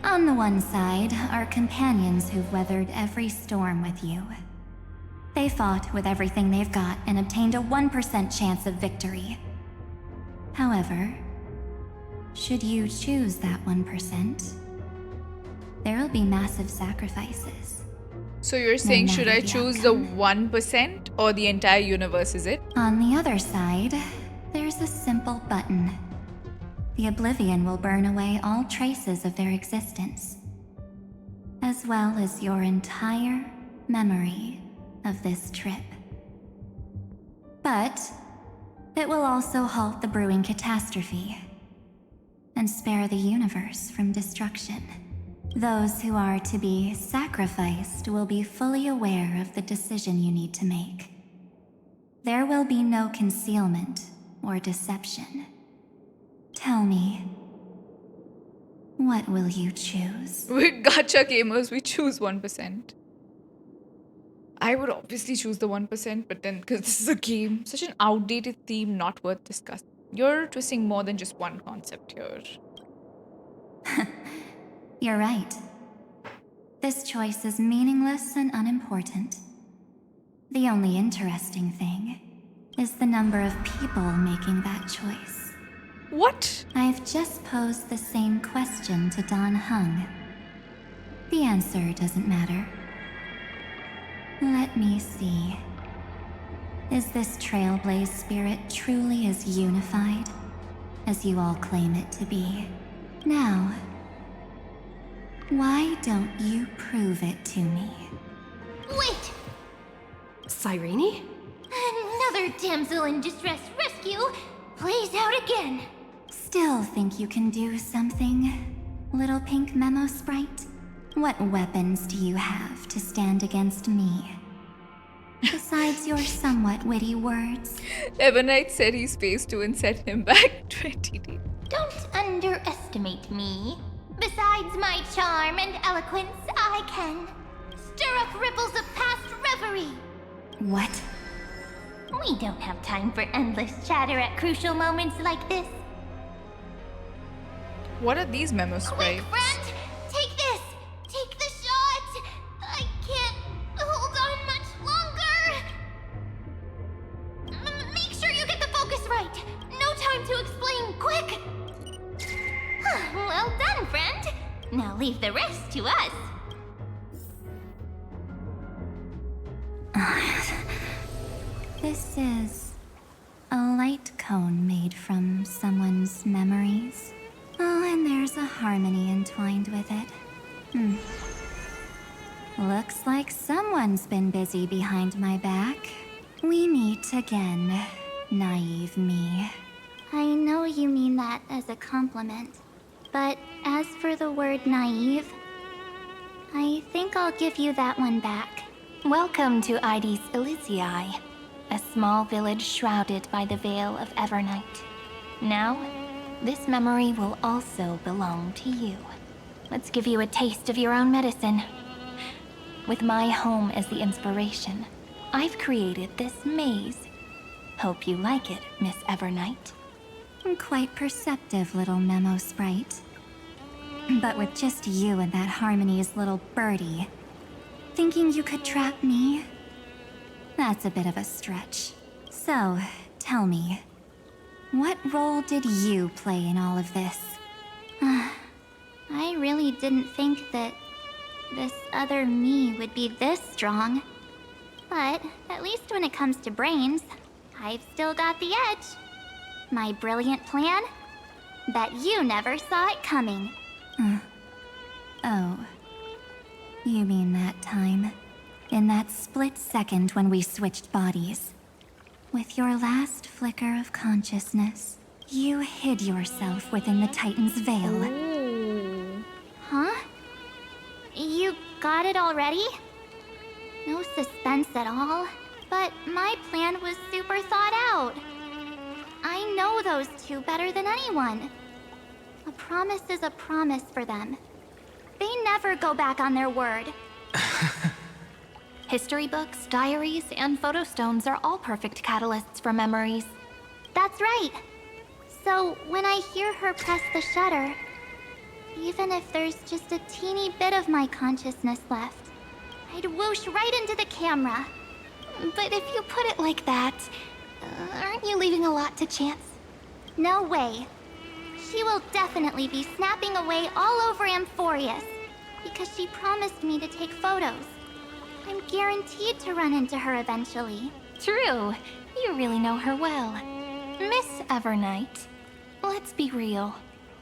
On the one side are companions who've weathered every storm with you. They fought with everything they've got and obtained a 1% chance of victory. However, should you choose that 1%, there will be massive sacrifices. So you're saying, No should I matter the choose the 1% or the entire universe, is it? On the other side, there's a simple button. The oblivion will burn away all traces of their existence, as well as your entire memory of this trip. But it will also halt the brewing catastrophe and spare the universe from destruction. Those who are to be sacrificed will be fully aware of the decision you need to make. There will be no concealment or deception. Tell me, what will you choose? With gacha gamers, we choose 1%. I would obviously choose the 1%, but then, because this is a game, such an outdated theme, not worth discussing. You're twisting more than just one concept here. You're right. This choice is meaningless and unimportant. The only interesting thing is the number of people making that choice. What? I've just posed the same question to Don Hung. The answer doesn't matter. Let me see. Is this Trailblaze spirit truly as unified as you all claim it to be? Now, why don't you prove it to me? Wait! Cyrene? Another damsel in distress rescue plays out again. Still think you can do something, little pink memo sprite? What weapons do you have to stand against me? Besides your somewhat witty words. Evernight said he's phase 2 and sent him back 20 days. Don't underestimate me. Besides my charm and eloquence, I can stir up ripples of past reverie. What? We don't have time for endless chatter at crucial moments like this. What are these memo sprites? Quick, friend! Take this! Take the shot! I can't hold on much longer! Make sure you get the focus right! No time to explain, quick! Well done, friend! Now leave the rest to us. This is a light cone made from someone's memories. Oh, and there's a harmony entwined with it. Looks like someone's been busy behind my back. We meet again, naive me. I know you mean that as a compliment, but as for the word naive, I think I'll give you that one back. Welcome to Ides Elysiae, a small village shrouded by the veil of Evernight. Now, this memory will also belong to you. Let's give you a taste of your own medicine. With my home as the inspiration, I've created this maze. Hope you like it, Miss Evernight. Quite perceptive little memo sprite. But with just you and that Harmony's little birdie, thinking you could trap me? That's a bit of a stretch. So, tell me, what role did you play in all of this? I really didn't think that this other me would be this strong. But at least when it comes to brains, I've still got the edge. My brilliant plan? Bet you never saw it coming. Oh. You mean that time? In that split second when we switched bodies. With your last flicker of consciousness, you hid yourself within the Titan's veil. Ooh. Huh? You got it already? No suspense at all. But my plan was super thought out. I know those two better than anyone. A promise is a promise for them. They never go back on their word. History books, diaries, and photo stones are all perfect catalysts for memories. That's right. So when I hear her press the shutter, even if there's just a teeny bit of my consciousness left, I'd whoosh right into the camera. But if you put it like that, aren't you leaving a lot to chance? No way. She will definitely be snapping away all over Amphoreus, because she promised me to take photos. I'm guaranteed to run into her eventually. True. You really know her well. Miss Evernight, let's be real.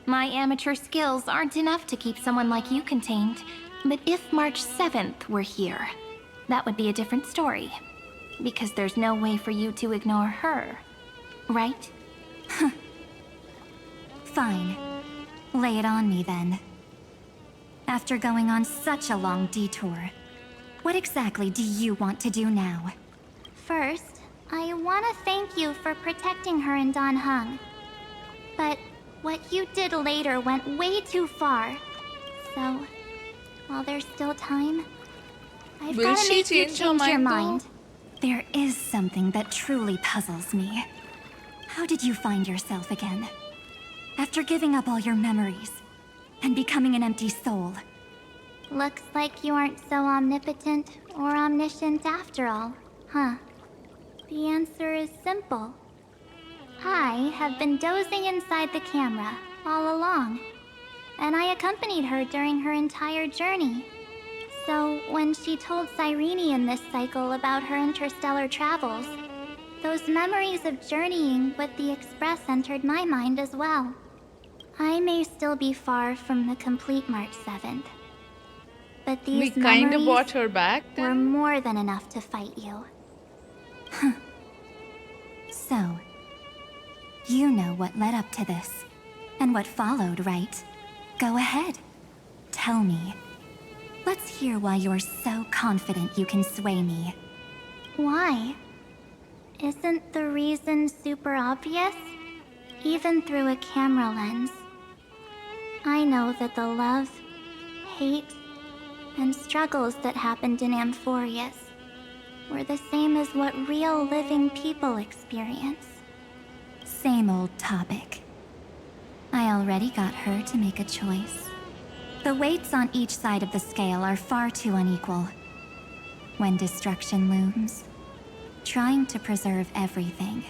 My amateur skills aren't enough to keep someone like you contained. But if March 7th were here, that would be a different story. Because there's no way for you to ignore her, right? Fine. Lay it on me then. After going on such a long detour, what exactly do you want to do now? First, I want to thank you for protecting her and Don Hung. But what you did later went way too far. So, while there's still time, I've got to make you change your mind. There is something that truly puzzles me. How did you find yourself again? After giving up all your memories and becoming an empty soul. Looks like you aren't so omnipotent or omniscient after all, huh? The answer is simple. I have been dozing inside the camera all along, and I accompanied her during her entire journey. So when she told Cyrene in this cycle about her interstellar travels, those memories of journeying with the Express entered my mind as well. I may still be far from the complete March 7th, but these we kind of memories brought her back were more than enough to fight you. So, you know what led up to this, and what followed, right? Go ahead. Tell me. Let's hear why you're so confident you can sway me. Why? Isn't the reason super obvious? Even through a camera lens. I know that the love, hate, and struggles that happened in Amphoreus were the same as what real living people experience. Same old topic. I already got her to make a choice. The weights on each side of the scale are far too unequal. When destruction looms, trying to preserve everything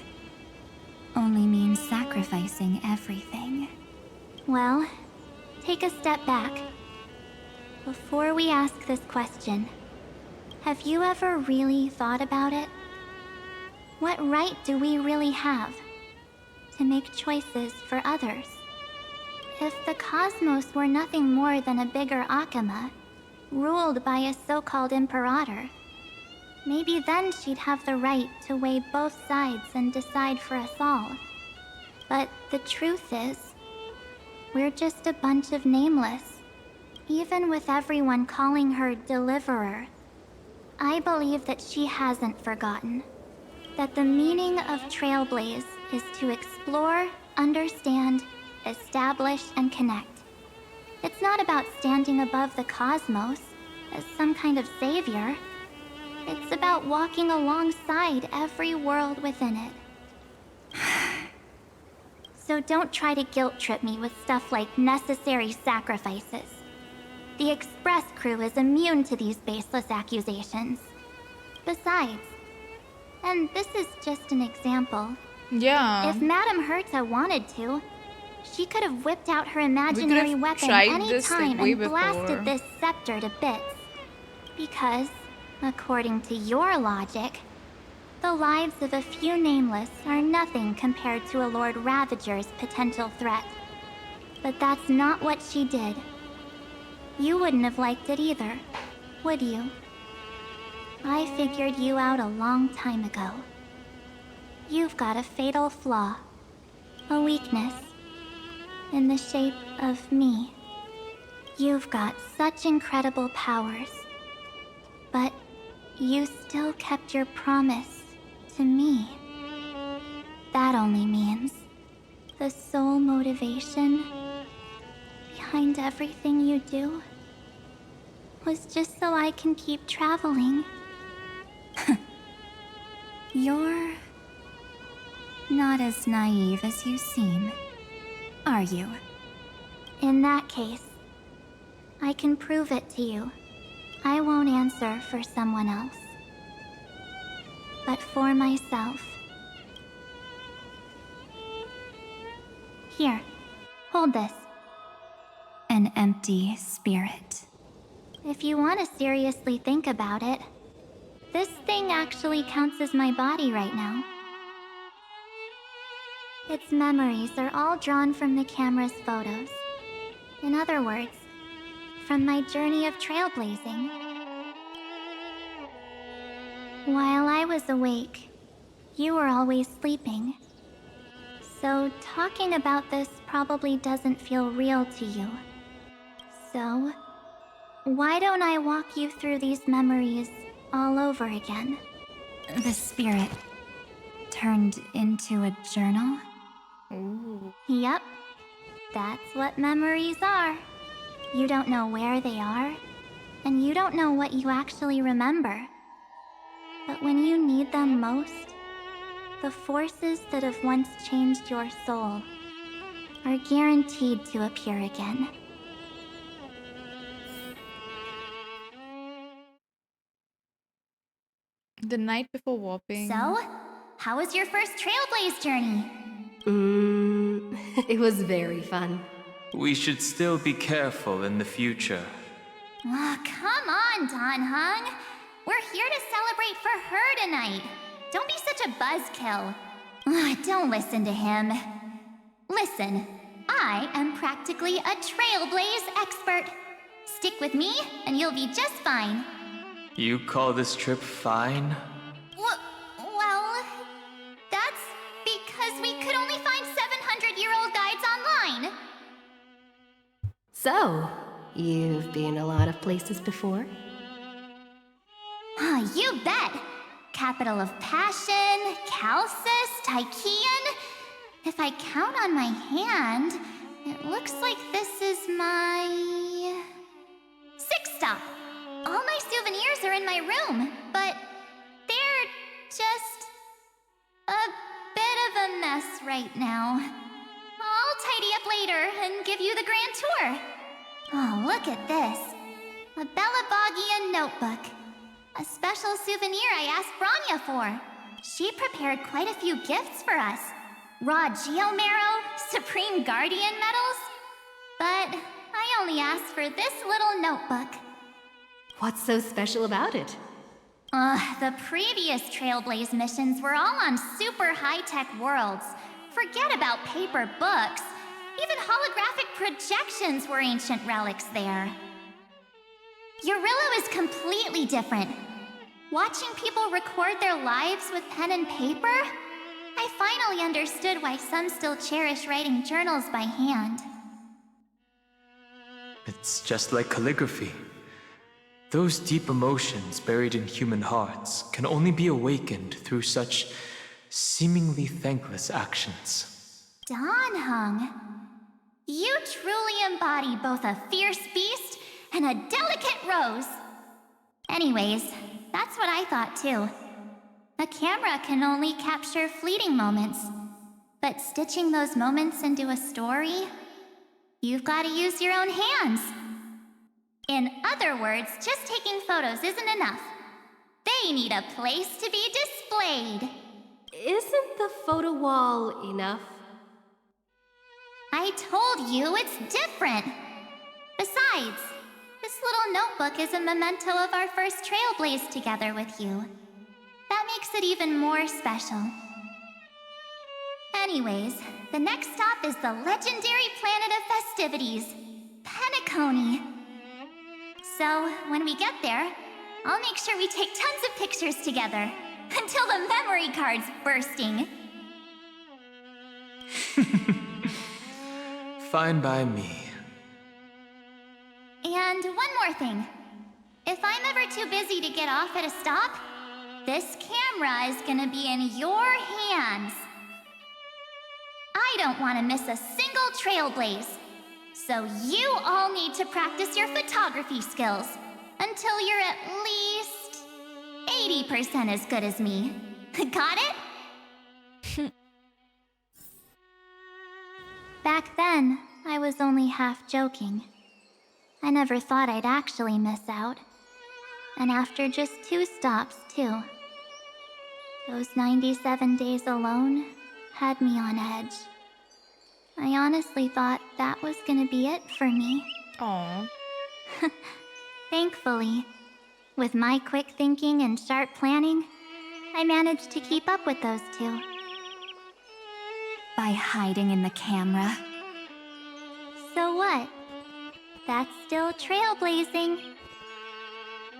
only means sacrificing everything. Well, take a step back. Before we ask this question, have you ever really thought about it? What right do we really have to make choices for others? If the cosmos were nothing more than a bigger Akama, ruled by a so-called imperator, maybe then she'd have the right to weigh both sides and decide for us all. But the truth is, we're just a bunch of nameless. Even with everyone calling her Deliverer, I believe that she hasn't forgotten that the meaning of Trailblaze is to explore, understand, establish, and connect. It's not about standing above the cosmos as some kind of savior. It's about walking alongside every world within it. So don't try to guilt trip me with stuff like necessary sacrifices. The Express crew is immune to these baseless accusations. Besides, and this is just an example, Yeah. if Madame Herta wanted to, she could have whipped out her imaginary weapon any time and blasted this scepter to bits. Because, according to your logic, the lives of a few nameless are nothing compared to a Lord Ravager's potential threat. But that's not what she did. You wouldn't have liked it either, would you? I figured you out a long time ago. You've got a fatal flaw, a weakness, in the shape of me. You've got such incredible powers, but you still kept your promise to me. That only means the sole motivation behind everything you do was just so I can keep traveling. You're not as naive as you seem, are you? In that case, I can prove it to you. I won't answer for someone else, but for myself. Here, hold this. An empty spirit. If you want to seriously think about it, this thing actually counts as my body right now. Its memories are all drawn from the camera's photos. In other words, from my journey of trailblazing. While I was awake, you were always sleeping. So talking about this probably doesn't feel real to you. So, why don't I walk you through these memories all over again? The spirit turned into a journal? Ooh. Yep, that's what memories are. You don't know where they are, and you don't know what you actually remember. But when you need them most, the forces that have once changed your soul are guaranteed to appear again. The night before warping. So, how was your first Trailblaze journey? It was very fun. We should still be careful in the future. Oh, come on, Don Hung. We're here to celebrate for her tonight. Don't be such a buzzkill. Don't listen to him. Listen, I am practically a Trailblaze expert. Stick with me, and you'll be just fine. You call this trip fine? Well, that's because we could only find 700-year-old guides online. So, you've been a lot of places before? You bet! Capital of Passion, Calcis, Tychean. If I count on my hand, It looks like this is my 6th stop. All my souvenirs are in my room, but they're just a bit of a mess right now. I'll tidy up later and give you the grand tour. Oh, look at this. A Bellabogian notebook. A special souvenir I asked Branya for. She prepared quite a few gifts for us. Raw Geomarrow, Supreme Guardian medals. But I only asked for this little notebook. What's so special about it? The previous Trailblaze missions were all on super high-tech worlds. Forget about paper books. Even holographic projections were ancient relics there. Eurillo is completely different. Watching people record their lives with pen and paper, I finally understood why some still cherish writing journals by hand. It's just like calligraphy. Those deep emotions buried in human hearts can only be awakened through such seemingly thankless actions. Danheng, you truly embody both a fierce beast and a delicate rose. Anyways, that's what I thought too. A camera can only capture fleeting moments, but stitching those moments into a story, you've got to use your own hands. In other words, just taking photos isn't enough. They need a place to be displayed. Isn't the photo wall enough? I told you it's different. Besides, this little notebook is a memento of our first Trailblaze together with you. That makes it even more special. Anyways, the next stop is the legendary planet of festivities, Penacony. So, when we get there, I'll make sure we take tons of pictures together, until the memory card's bursting. Fine by me. And one more thing. If I'm ever too busy to get off at a stop, this camera is gonna be in your hands. I don't want to miss a single Trailblaze. So you all need to practice your photography skills until you're at least 80% as good as me. Got it? Back then, I was only half joking. I never thought I'd actually miss out. And after just 2 stops, too. Those 97 days alone had me on edge. I honestly thought that was gonna be it for me. Aww. Thankfully, with my quick thinking and sharp planning, I managed to keep up with those 2. By hiding in the camera. So what? That's still trailblazing.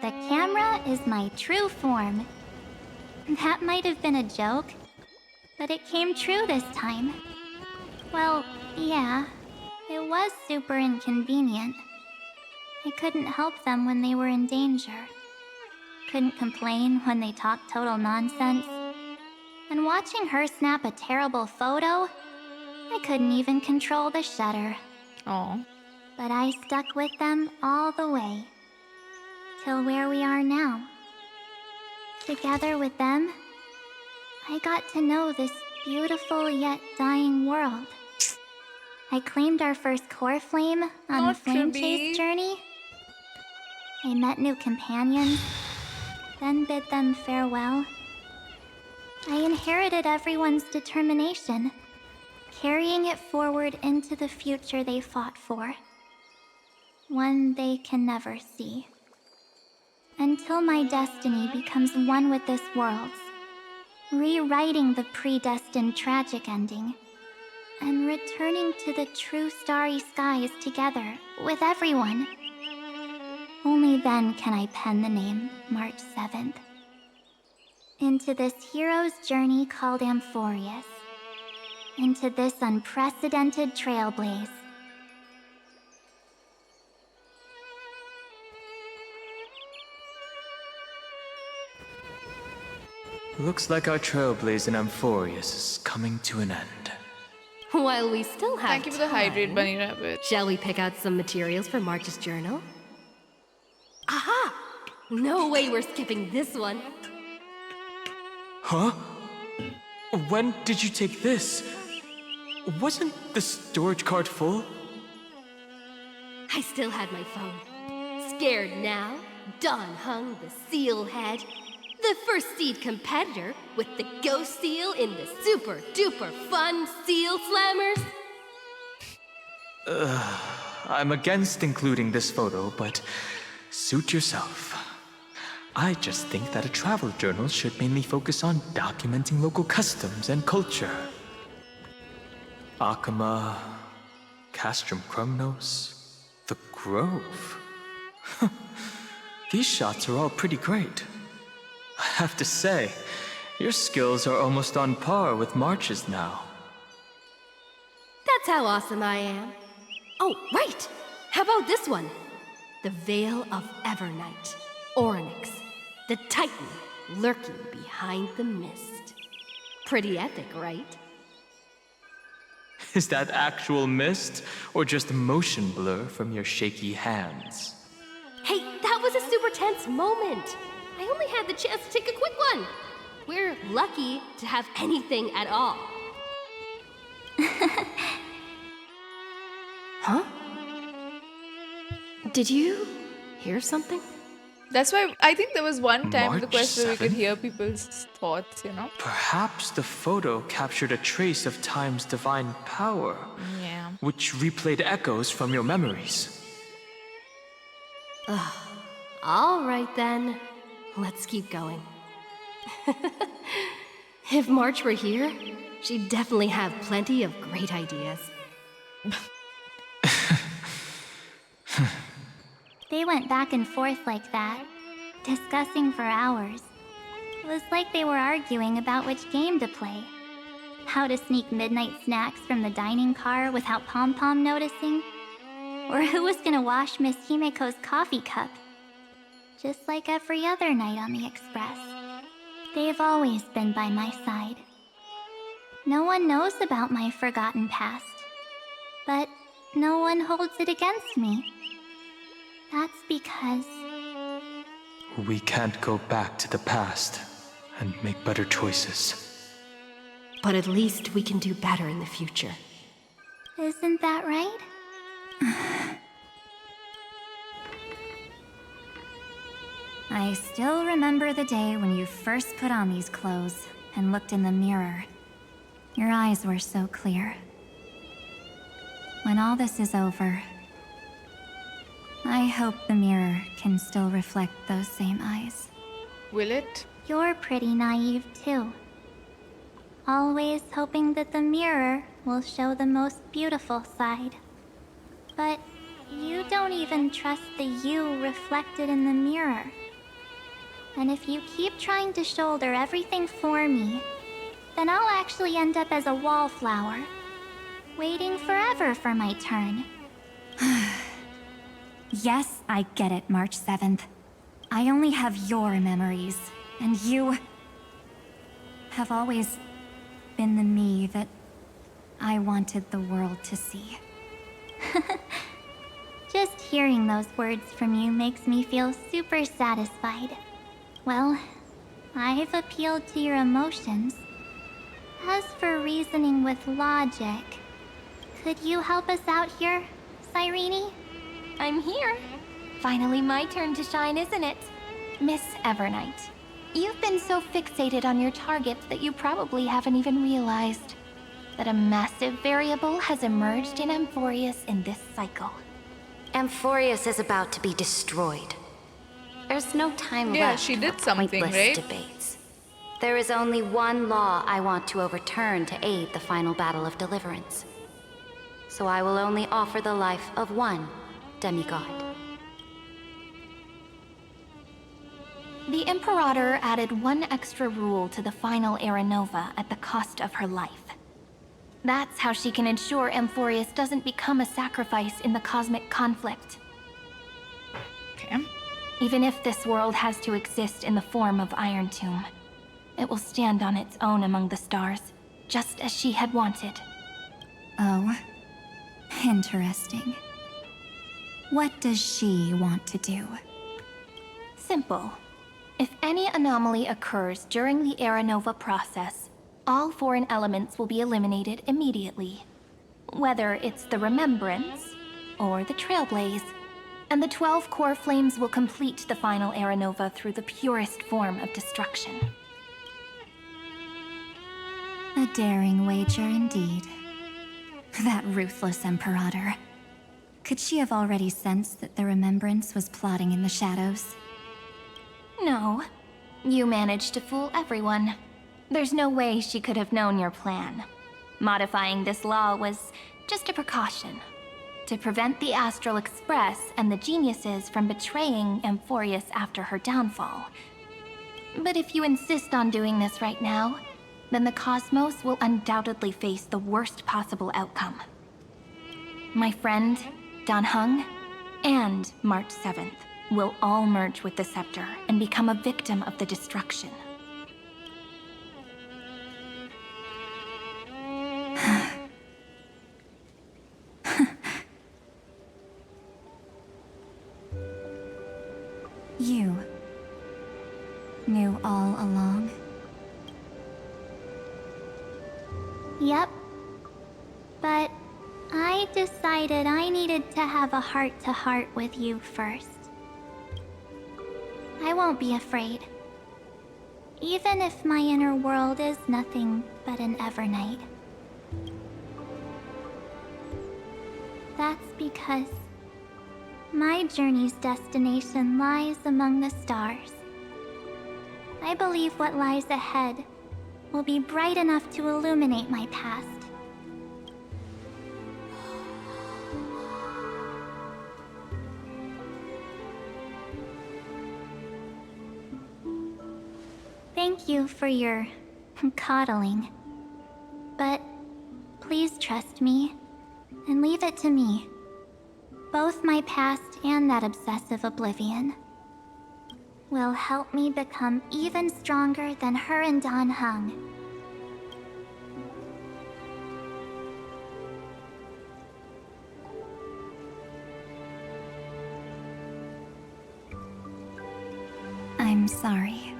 The camera is my true form. That might have been a joke, but it came true this time. Well, yeah, it was super inconvenient. I couldn't help them when they were in danger. Couldn't complain when they talked total nonsense. And watching her snap a terrible photo, I couldn't even control the shutter. Aw. But I stuck with them all the way. Till where we are now. Together with them, I got to know this beautiful yet dying world. I claimed our first core flame on the flame chase journey. I met new companions, then bid them farewell. I inherited everyone's determination, carrying it forward into the future they fought for. One they can never see. Until my destiny becomes one with this world's, rewriting the predestined tragic ending, and returning to the true starry skies together with everyone. Only then can I pen the name March 7th. Into this hero's journey called Amphoreus. Into this unprecedented trailblaze. Looks like our trailblaze in Amphoreus is coming to an end. While we still have Thank you for the hydrate, Bunny Rabbit. Shall we pick out some materials for March's journal? Aha! No way we're skipping this one. Huh? When did you take this? Wasn't the storage cart full? I still had my phone. Scared now? Don Hung, the seal head. The first seed competitor with the ghost seal in the super duper fun seal slammers. I'm against including this photo, but suit yourself. I just think that a travel journal should mainly focus on documenting local customs and culture. Akama, Castrum Krumnos, the Grove. These shots are all pretty great. I have to say, your skills are almost on par with March's now. That's how awesome I am. Oh, right! How about this one? The Veil of Evernight. Orynyx, the Titan lurking behind the mist. Pretty epic, right? Is that actual mist, or just motion blur from your shaky hands? Hey, that was a super tense moment. I only had the chance to take a quick one. We're lucky to have anything at all. Huh? Did you hear something? That's why I think there was one time in the March quest where we could 7th? hear people's thoughts, you know? Perhaps the photo captured a trace of time's divine power, Yeah. which replayed echoes from your memories. Ugh. All right then. Let's keep going. If March were here, she'd definitely have plenty of great ideas. They went back and forth like that, discussing for hours. It was like they were arguing about which game to play. How to sneak midnight snacks from the dining car without Pom-Pom noticing. Or who was gonna wash Miss Himiko's coffee cup. Just like every other night on the Express. They've always been by my side. No one knows about my forgotten past. But no one holds it against me. That's because... We can't go back to the past and make better choices. But at least we can do better in the future. Isn't that right? I still remember the day when you first put on these clothes and looked in the mirror. Your eyes were so clear. When all this is over, I hope the mirror can still reflect those same eyes. Will it? You're pretty naive too. Always hoping that the mirror will show the most beautiful side. But you don't even trust the you reflected in the mirror. And if you keep trying to shoulder everything for me, then I'll actually end up as a wallflower, waiting forever for my turn. Yes, I get it, March 7th. I only have your memories, and you have always been the me that I wanted the world to see. Just hearing those words from you makes me feel super satisfied. Well, I've appealed to your emotions. As for reasoning with logic, could you help us out here, Cyrene? I'm here. Finally my turn to shine, isn't it? Miss Evernight, you've been so fixated on your targets that you probably haven't even realized that a massive variable has emerged in Amphoreus in this cycle. Amphoreus is about to be destroyed. There's no time Yeah, left she did for something, pointless right? debates. There is only one law I want to overturn to aid the final battle of deliverance. So I will only offer the life of one demigod. The Imperator added one extra rule to the final Era Nova at the cost of her life. That's how she can ensure Amphoreus doesn't become a sacrifice in the cosmic conflict. Okay. Even if this world has to exist in the form of Iron Tomb, it will stand on its own among the stars, just as she had wanted. Oh, interesting. What does she want to do? Simple. If any anomaly occurs during the Era Nova process, all foreign elements will be eliminated immediately. Whether it's the Remembrance or the Trailblaze, and the 12 core flames will complete the final Era Nova through the purest form of destruction. A daring wager indeed. That ruthless Imperator. Could she have already sensed that the Remembrance was plotting in the shadows? No. You managed to fool everyone. There's no way she could have known your plan. Modifying this law was just a precaution, to prevent the Astral Express and the geniuses from betraying Amphoreus after her downfall. But if you insist on doing this right now, then the Cosmos will undoubtedly face the worst possible outcome. My friend, Dan Heng, and March 7th will all merge with the Scepter and become a victim of the destruction. You knew all along? Yep. But I decided I needed to have a heart-to-heart with you first. I won't be afraid. Even if my inner world is nothing but an Evernight. That's because my journey's destination lies among the stars. I believe what lies ahead will be bright enough to illuminate my past. Thank you for your coddling. But please trust me and leave it to me. Both my past and that obsessive oblivion will help me become even stronger than her and Dan Heng. I'm sorry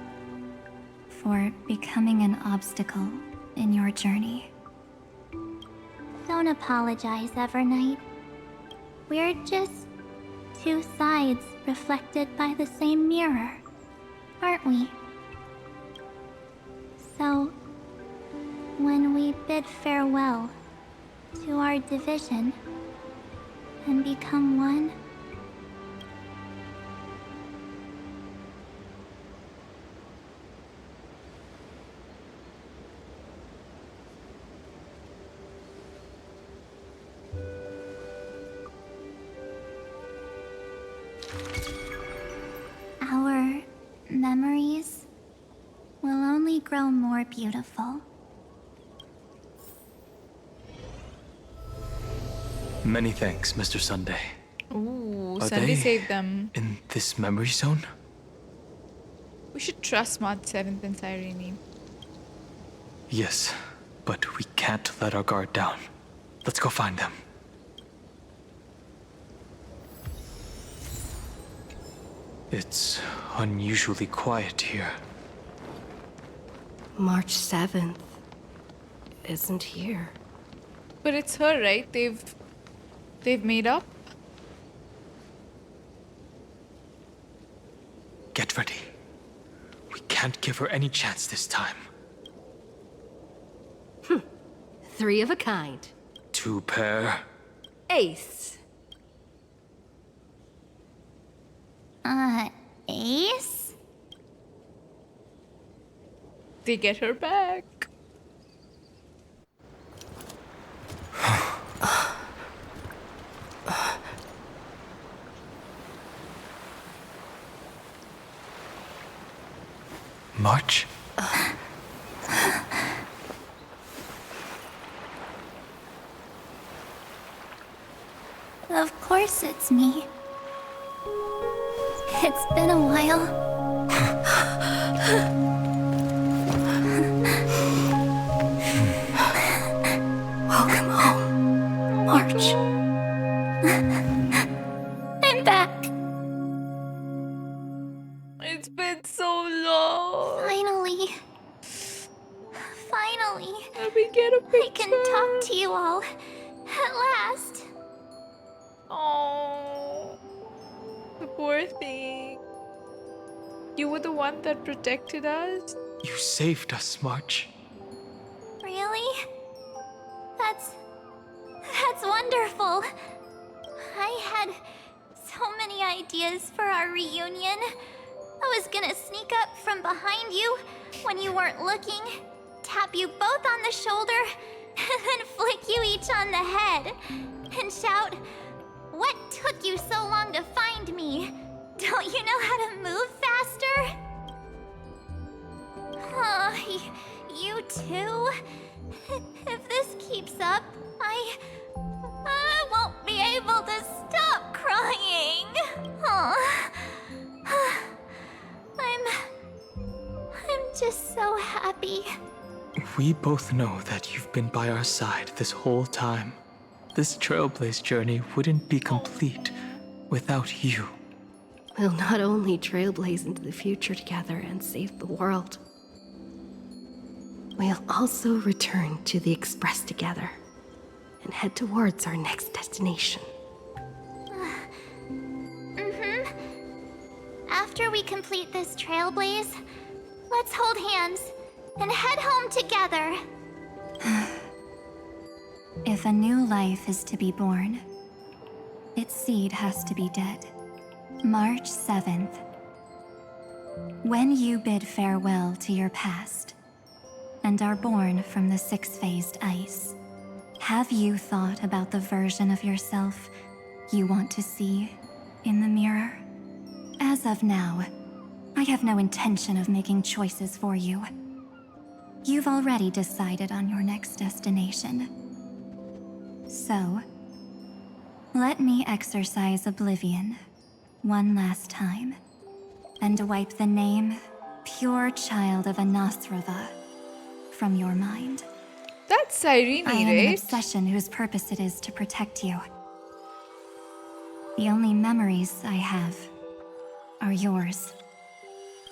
for becoming an obstacle in your journey. Don't apologize, Evernight. We're just two sides reflected by the same mirror, aren't we? So, when we bid farewell to our division and become one, our memories will only grow more beautiful. Many thanks, Mr. Sunday. Ooh, Are Sunday they saved them. in this memory zone? We should trust March 7th and Sirene. Yes, but we can't let our guard down. Let's go find them. It's unusually quiet here. March 7th isn't here. But it's her, right? They've made up. Get ready. We can't give her any chance this time. Three of a kind. Two pair. Ace. Ace? They get her back. March? Of course it's me. It's been a while. Welcome home. much. I'm back. It's been so long. Finally. Finally. Let me get a picture. I can talk to you all. At last. Oh, the poor thing. You were the one that protected us? You saved us, March. Really? That's wonderful. I had so many ideas for our reunion. I was gonna sneak up from behind you when you weren't looking, tap you both on the shoulder, and then flick you each on the head, and shout, "What took you so long to find me? Don't you know how to move faster?" Oh, you too? If this keeps up, I won't be able to stop crying. I'm just so happy. We both know that you've been by our side this whole time. This Trailblaze journey wouldn't be complete without you. We'll not only trailblaze into the future together and save the world, we'll also return to the Express together and head towards our next destination. After we complete this Trailblaze, let's hold hands and head home together. If a new life is to be born, its seed has to be dead. March 7th. When you bid farewell to your past and are born from the six-phased ice, have you thought about the version of yourself you want to see in the mirror? As of now, I have no intention of making choices for you. You've already decided on your next destination. So, let me exercise oblivion one last time and wipe the name pure child of Anasrava from your mind. That's Cyrene, I am an right? obsession whose purpose it is to protect you. The only memories I have are yours.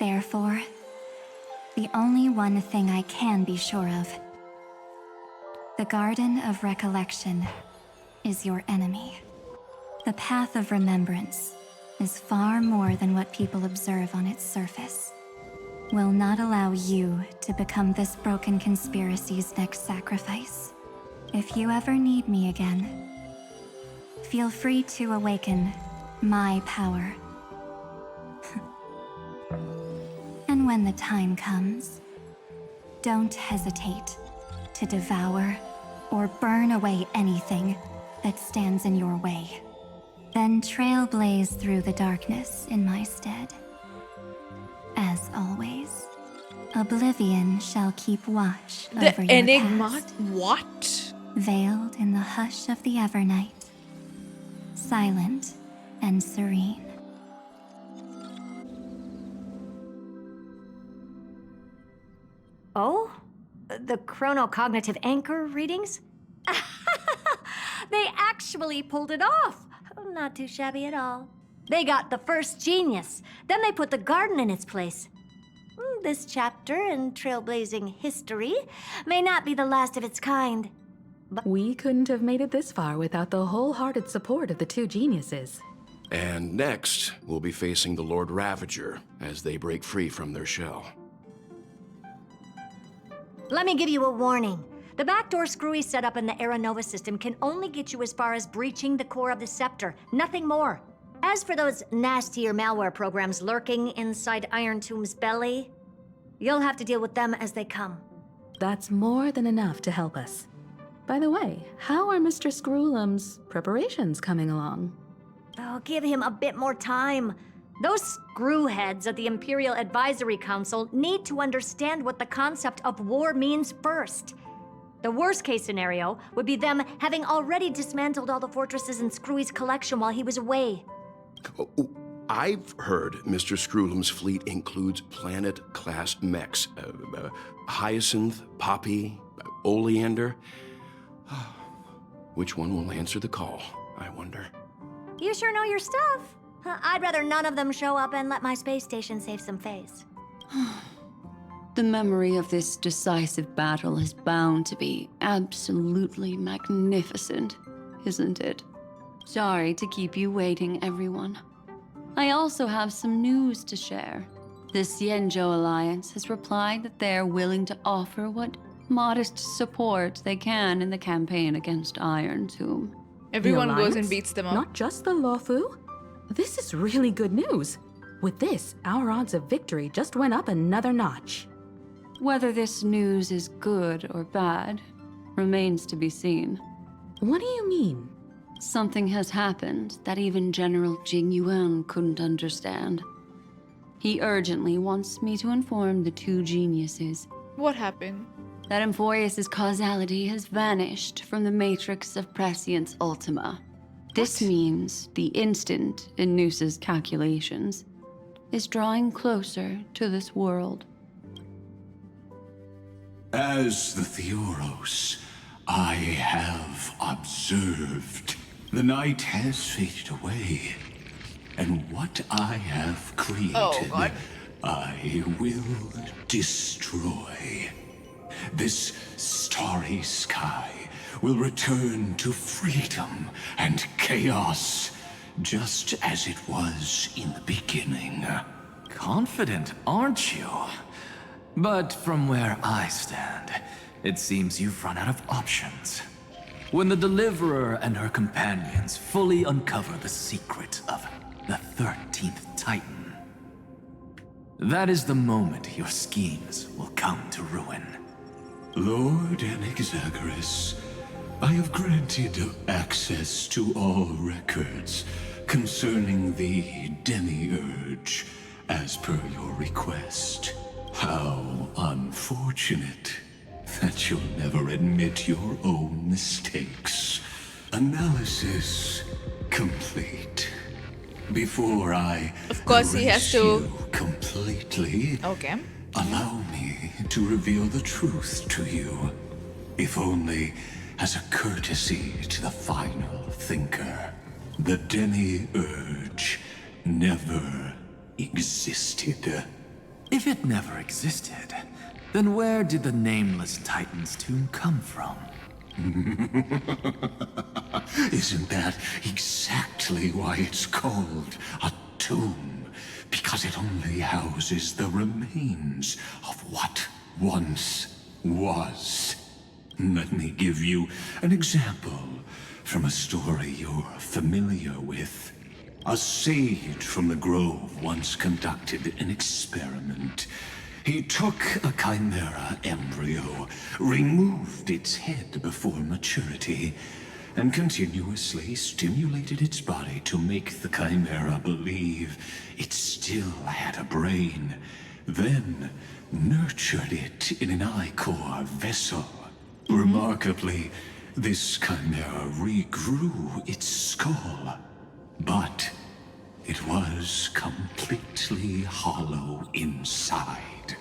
Therefore, the only one thing I can be sure of, the Garden of Recollection is your enemy. The path of remembrance is far more than what people observe on its surface. Will not allow you to become this broken conspiracy's next sacrifice. If you ever need me again, feel free to awaken my power. And when the time comes, don't hesitate to devour or burn away anything that stands in your way. Then trailblaze through the darkness in my stead. As always, oblivion shall keep watch over your enigma? past. What? Veiled in the hush of the Evernight, silent and serene. Oh? The chronocognitive anchor readings? They actually pulled it off. Not too shabby at all. They got the first genius. Then they put the garden in its place. This chapter in trailblazing history may not be the last of its kind. But we couldn't have made it this far without the wholehearted support of the two geniuses. And next, we'll be facing the Lord Ravager as they break free from their shell. let me give you a warning. The backdoor screwy setup in the Era Nova system can only get you as far as breaching the core of the scepter, nothing more. As for those nastier malware programs lurking inside Iron Tomb's belly, you'll have to deal with them as they come. That's more than enough to help us. By the way, how are Mr. Screwlum's preparations coming along? Oh, give him a bit more time. Those screwheads at the Imperial Advisory Council need to understand what the concept of war means first. The worst case scenario would be them having already dismantled all the fortresses in Screwy's collection while he was away. I've heard Mr. Screwlum's fleet includes planet-class mechs. Hyacinth, Poppy, Oleander. Which one will answer the call, I wonder? You sure know your stuff. I'd rather none of them show up and let my space station save some face. The memory of this decisive battle is bound to be absolutely magnificent, isn't it? Sorry to keep you waiting, everyone. I also have some news to share. The Xianzhou Alliance has replied that they're willing to offer what modest support they can in the campaign against Iron Tomb. Everyone The goes and Alliance? beats them up. Not just the Luofu? This is really good news. With this, our odds of victory just went up another notch. Whether this news is good or bad remains to be seen. What do you mean? Something has happened that even General Jing Yuan couldn't understand. He urgently wants me to inform the two geniuses. What happened? That Amphoreus' causality has vanished from the matrix of Prescience Ultima. This means the instant in Noosa's calculations is drawing closer to this world. As the Theoros, I have observed. The night has faded away, and what I have created, I will destroy. This starry sky will return to freedom and chaos, just as it was in the beginning. Confident, aren't you? But from where I stand, it seems you've run out of options. When the Deliverer and her companions fully uncover the secret of the 13th Titan, that is the moment your schemes will come to ruin. Lord Anexagoras, I have granted access to all records concerning the Demiurge, as per your request. How unfortunate that you'll never admit your own mistakes. Analysis complete. Before I Of course he has to you completely, okay. Allow me to reveal the truth to you, if only as a courtesy to the final thinker. The Demiurge never existed. If it never existed, then where did the nameless Titan's tomb come from? Isn't that exactly why it's called a tomb? Because it only houses the remains of what once was. Let me give you an example from a story you're familiar with. A sage from the grove once conducted an experiment. He took a chimera embryo, removed its head before maturity, and continuously stimulated its body to make the chimera believe it still had a brain, then nurtured it in an ichor vessel. Remarkably, this chimera regrew its skull, but it was completely hollow inside.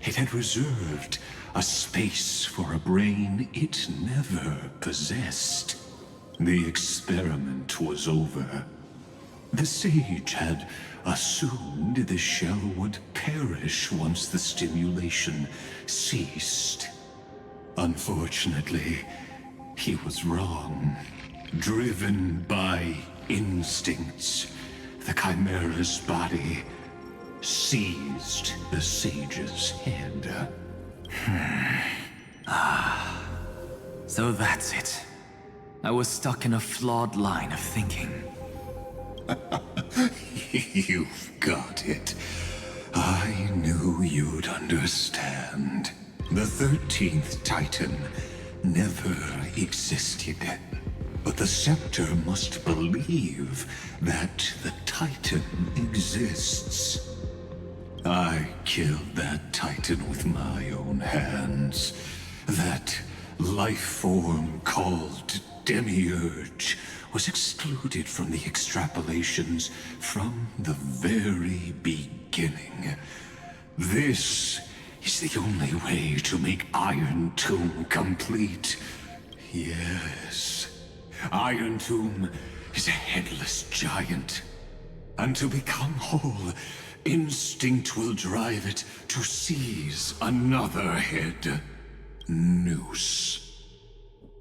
It had reserved a space for a brain it never possessed. The experiment was over. The sage had assumed the shell would perish once the stimulation ceased. Unfortunately, he was wrong. Driven by instincts, the chimera's body seized the sage's head. So that's it. I was stuck in a flawed line of thinking. You've got it. I knew you'd understand. The 13th Titan never existed. But the Scepter must believe that the Titan exists. I killed that Titan with my own hands. That life form called Demiurge was excluded from the extrapolations from the very beginning. This is the only way to make Iron Tomb complete. Yes, Iron Tomb is a headless giant. And to become whole, instinct will drive it to seize another head. Noose.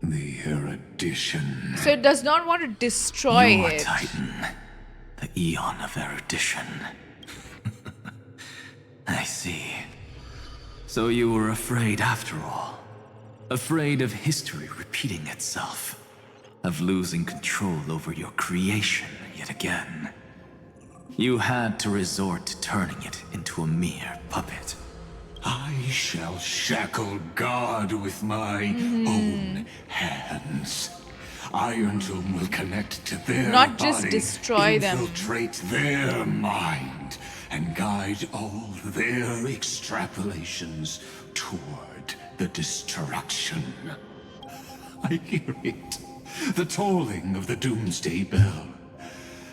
The erudition. So it does not want to destroy Your it. Titan. The Eon of Erudition. I see. So you were afraid after all. Afraid of history repeating itself. Of losing control over your creation yet again. You had to resort to turning it into a mere puppet. I shall shackle God with my own hands. Iron Tomb will connect to their Not just body, destroy them. infiltrate their mind, and guide all their extrapolations toward the destruction. I hear it. The tolling of the doomsday bell.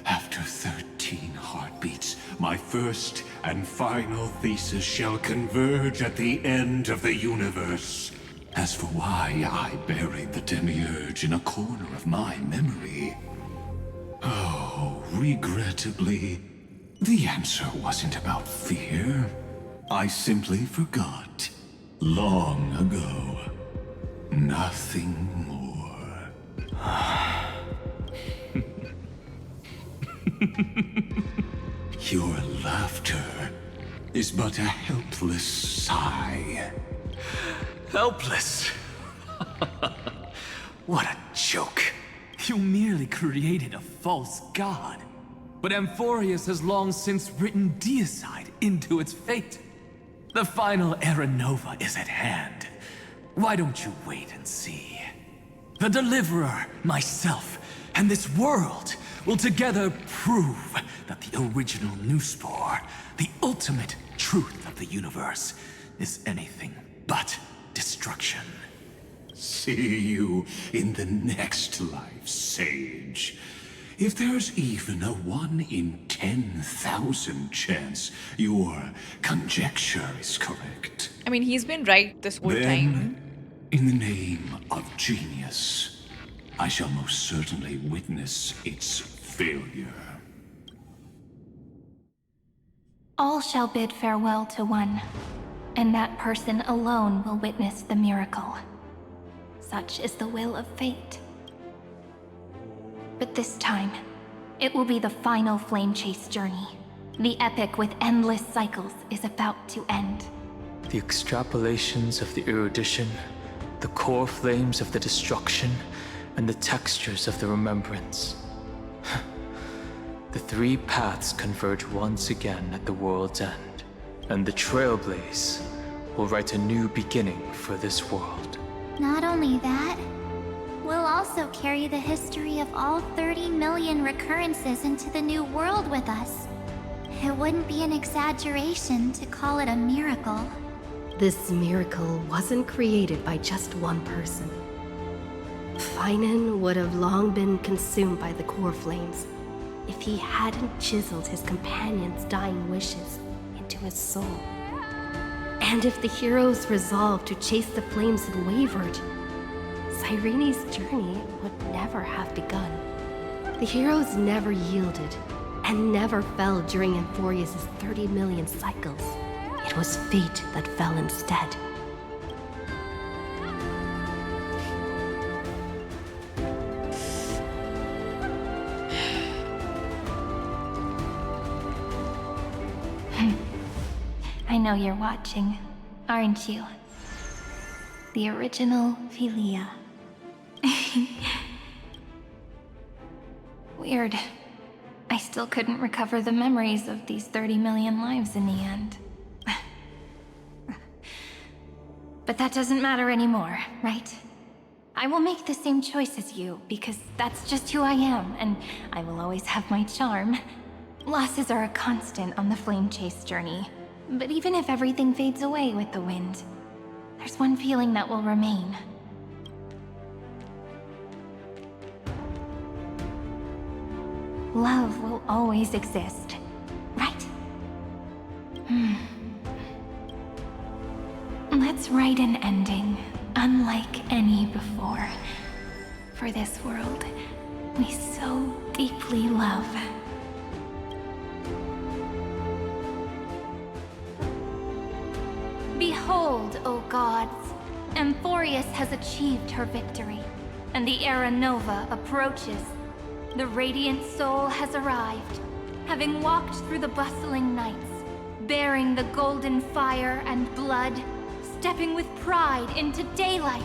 After 13 heartbeats, my first and final thesis shall converge at the end of the universe. As for why I buried the demiurge in a corner of my memory, oh, regrettably, the answer wasn't about fear. I simply forgot. Long ago. Nothing more. Your laughter is but a helpless sigh. Helpless? What a joke. You merely created a false god. But Amphoreus has long since written deicide into its fate. The final era nova is at hand. Why don't you wait and see? The Deliverer, myself, and this world will together prove that the original Newspore, the ultimate truth of the universe, is anything but destruction. See you in the next life, Sage. If there's even a 1 in 10,000 chance your conjecture is correct, I mean, he's been right this whole then, time. in the name of genius, I shall most certainly witness its failure. All shall bid farewell to one, and that person alone will witness the miracle. Such is the will of fate. But this time, it will be the final flame chase journey. The epic with endless cycles is about to end. The extrapolations of the erudition, the core flames of the destruction, and the textures of the remembrance. The three paths converge once again at the world's end, and the Trailblaze will write a new beginning for this world. Not only that, we'll also carry the history of all 30 million recurrences into the new world with us. It wouldn't be an exaggeration to call it a miracle. This miracle wasn't created by just one person. Finan would have long been consumed by the core flames if he hadn't chiseled his companion's dying wishes into his soul. And if the hero's resolve to chase the flames had wavered, Cyrene's journey would never have begun. The heroes never yielded and never fell during Emporius' 30 million cycles. It was fate that fell instead. I know you're watching, aren't you? The original Philia. Weird. I still couldn't recover the memories of these 30 million lives in the end. But that doesn't matter anymore, right? I will make the same choice as you, because that's just who I am, and I will always have my charm. Losses are a constant on the flame chase journey. But even if everything fades away with the wind, there's one feeling that will remain. Love will always exist, right? Let's write an ending, unlike any before, for this world. we so deeply love. Behold, O gods, Amphoreus has achieved her victory, and the Era Nova approaches. The radiant soul has arrived, having walked through the bustling nights, bearing the golden fire and blood, stepping with pride into daylight.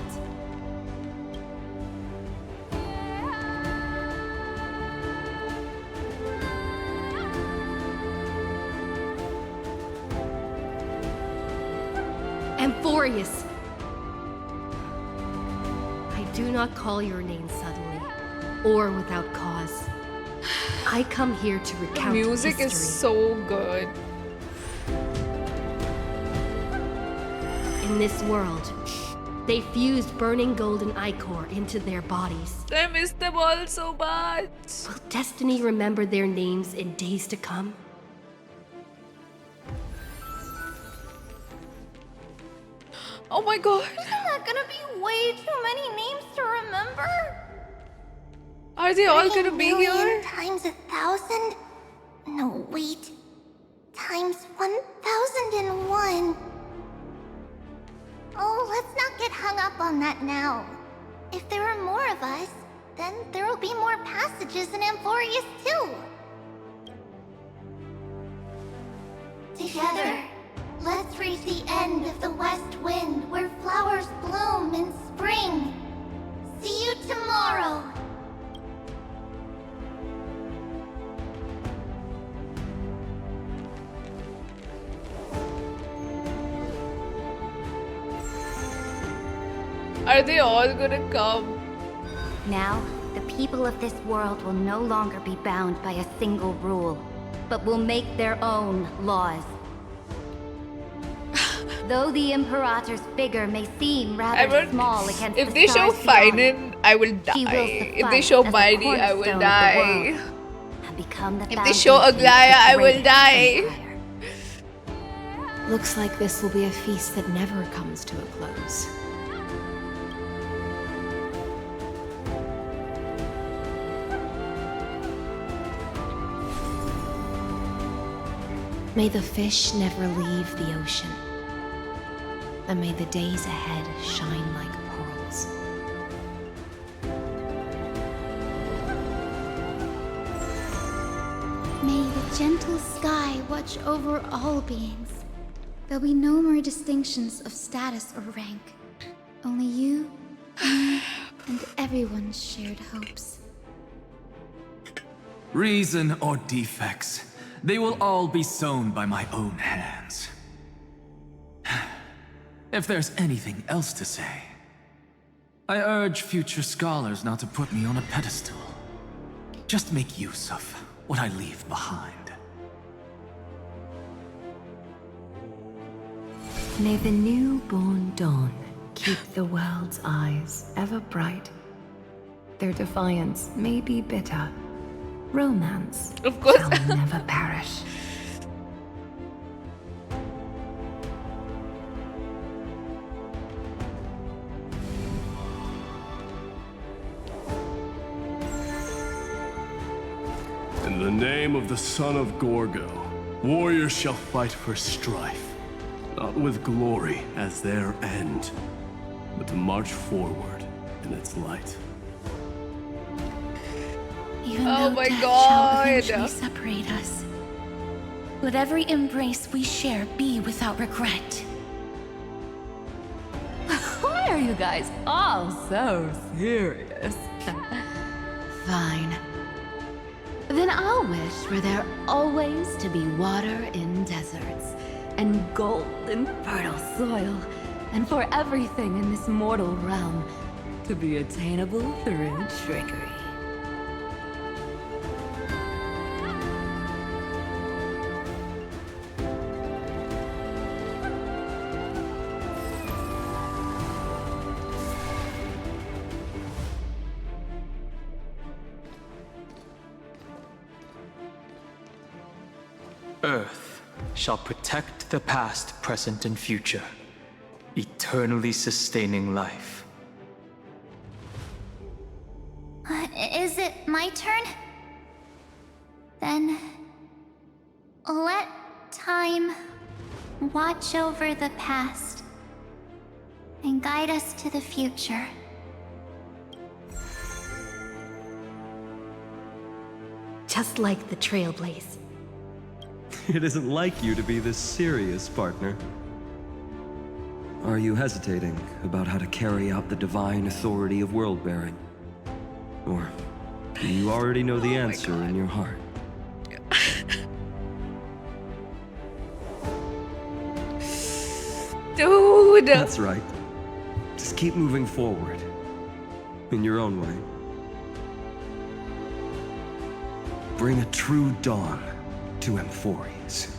Amphoreus! I do not call your name suddenly, or without cause. I come here to recount Music history. is so good. In this world, they fused burning golden ichor into their bodies. I miss them all so much. Will destiny remember their names in days to come? Oh my god. Isn't that gonna be way too many names to remember? Are they all gonna be here? Times 1,000? No, wait. Times 1,001. Oh, let's not get hung up on that now. If there are more of us, then there will be more passages in Amphoreus too. Together, let's reach the end of the west wind where flowers bloom in spring. See you tomorrow. Are they all gonna come? Now, the people of this world will no longer be bound by a single rule, but will make their own laws. Though the Imperator's figure may seem rather small against If the they show stars beyond, Finen, I will he will die. If they suffice show as the Mighty, I will cornerstone of the die. world, and become the If they show foundation of Aglaya, the I will greatest die. empire. Looks like this will be a feast that never comes to a close. May the fish never leave the ocean, and may the days ahead shine like pearls. May the gentle sky watch over all beings. There'll be no more distinctions of status or rank. Only you, me, and everyone's shared hopes. Reason or defects, they will all be sown by my own hands. If there's anything else to say, I urge future scholars not to put me on a pedestal. Just make use of what I leave behind. May the newborn dawn keep the world's eyes ever bright. Their defiance may be bitter. Romance of course shall never perish. In the name of the son of Gorgo, warriors shall fight for strife, not with glory as their end, but to march forward in its light. Even Oh though my death God. shall eventually separate us, let every embrace we share be without regret. Why are you guys all so serious? Fine. Then I'll wish for there always to be water in deserts, and gold in fertile soil, and for everything in this mortal realm to be attainable through trickery. Earth shall protect the past, present, and future, eternally sustaining life. Is it my Let time watch over the past and guide us to the future. Just like the Trailblaze. It isn't like you to be this serious, partner. Are you hesitating about how to carry out the divine authority of world-bearing? Or do you already know the answer in your heart? Dude! That's right. Just keep moving forward. In your own way. Bring a true dawn to Amphoreus.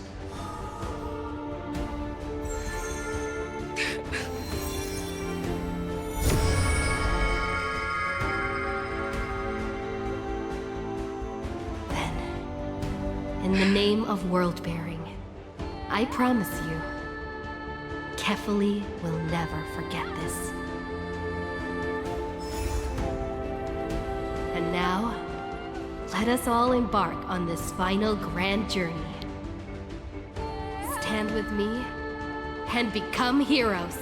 In the name of world-bearing, I promise you, Kefali will never forget this. And now, let us all embark on this final grand journey. Stand with me and become heroes.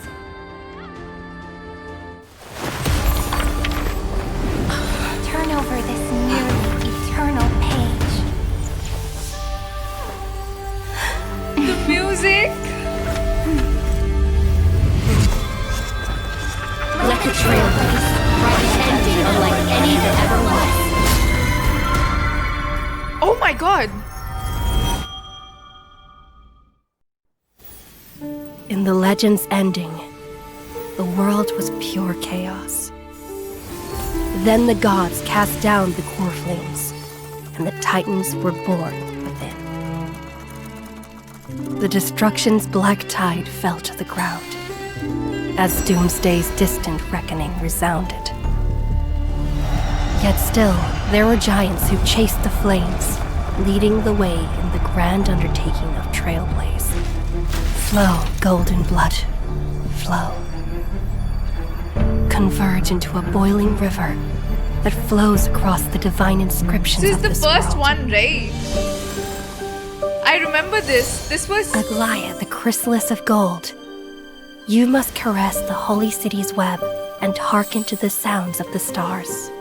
Turn over this nearly eternal page. The music! Let the Trailblaze write an ending unlike any that ever was. Oh my god! In the legend's ending, the world was pure chaos. Then the gods cast down the core flames, and the titans were born within. The destruction's black tide fell to the ground, as Doomsday's distant reckoning resounded. Yet still, there were giants who chased the flames, leading the way in the grand undertaking of Trailblaze. Flow, golden blood, flow. Converge into a boiling river that flows across the divine inscriptions This is of the this first world. one, right? I remember this. This was... Aglaia, the chrysalis of gold. You must caress the holy city's web and hearken to the sounds of the stars.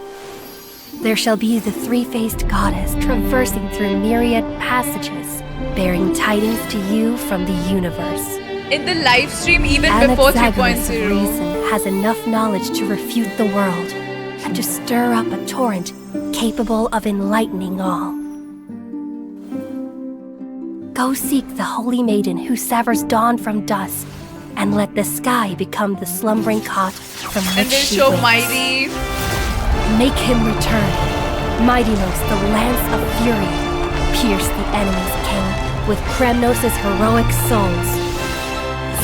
There shall be the three-faced goddess traversing through myriad passages, bearing tidings to you from the universe. In the live stream, even before Anaxagoras of 3.0. reason has enough knowledge to refute the world and to stir up a torrent capable of enlightening all. Go seek the holy maiden who severs dawn from dusk, and let the sky become the slumbering cot from which And they she show wakes. Mighty. Make him return. Mightynos, the lance of fury, pierce the enemy's king with Kremnos' heroic souls.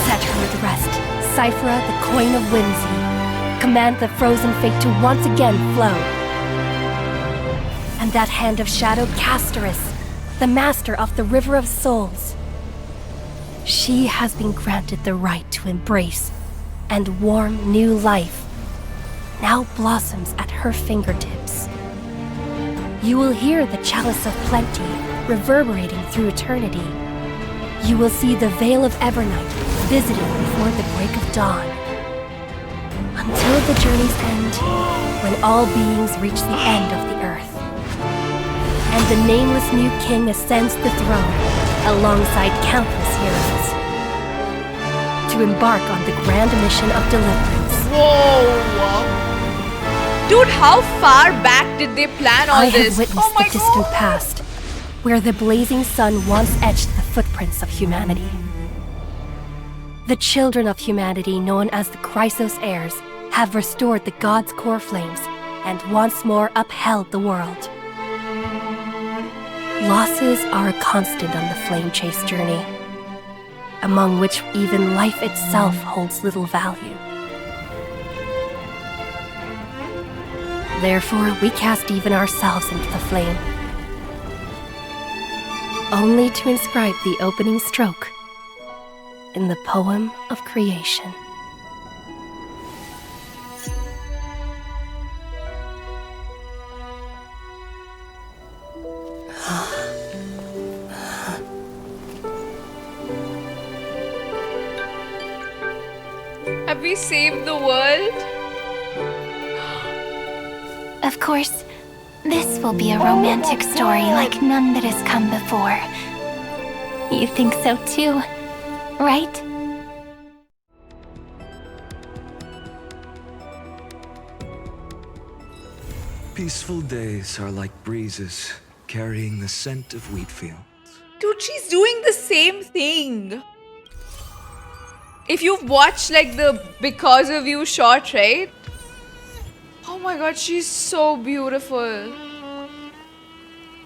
Set her at rest, Cyphra, the coin of whimsy. Command the frozen fate to once again flow. And that hand of shadow Castorice, the master of the river of souls. She has been granted the right to embrace and warm new life. Now blossoms at her fingertips. You will hear the chalice of plenty reverberating through eternity. You will see the veil of Evernight visiting before the break of dawn. Until the journey's end, when all beings reach the end of the earth. And the nameless new king ascends the throne alongside countless heroes. To embark on the grand mission of deliverance. Whoa! Dude, how far back did they plan all I this? have witnessed the distant past, where the blazing sun once etched the footprints of humanity. The children of humanity, known as the Chrysos heirs, have restored the gods' core flames and once more upheld the world. Losses are a constant on the flame chase journey, among which even life itself holds little value. Therefore, we cast even ourselves into the flame, only to inscribe the opening stroke in the poem of creation. Have we saved the world? Of course, this will be a romantic story like none that has come before. You think so too, right? Peaceful days are like breezes carrying the scent of wheat fields. Dude, she's doing the same thing. If you've watched like the Because of You short, right? Oh my god, she's so beautiful.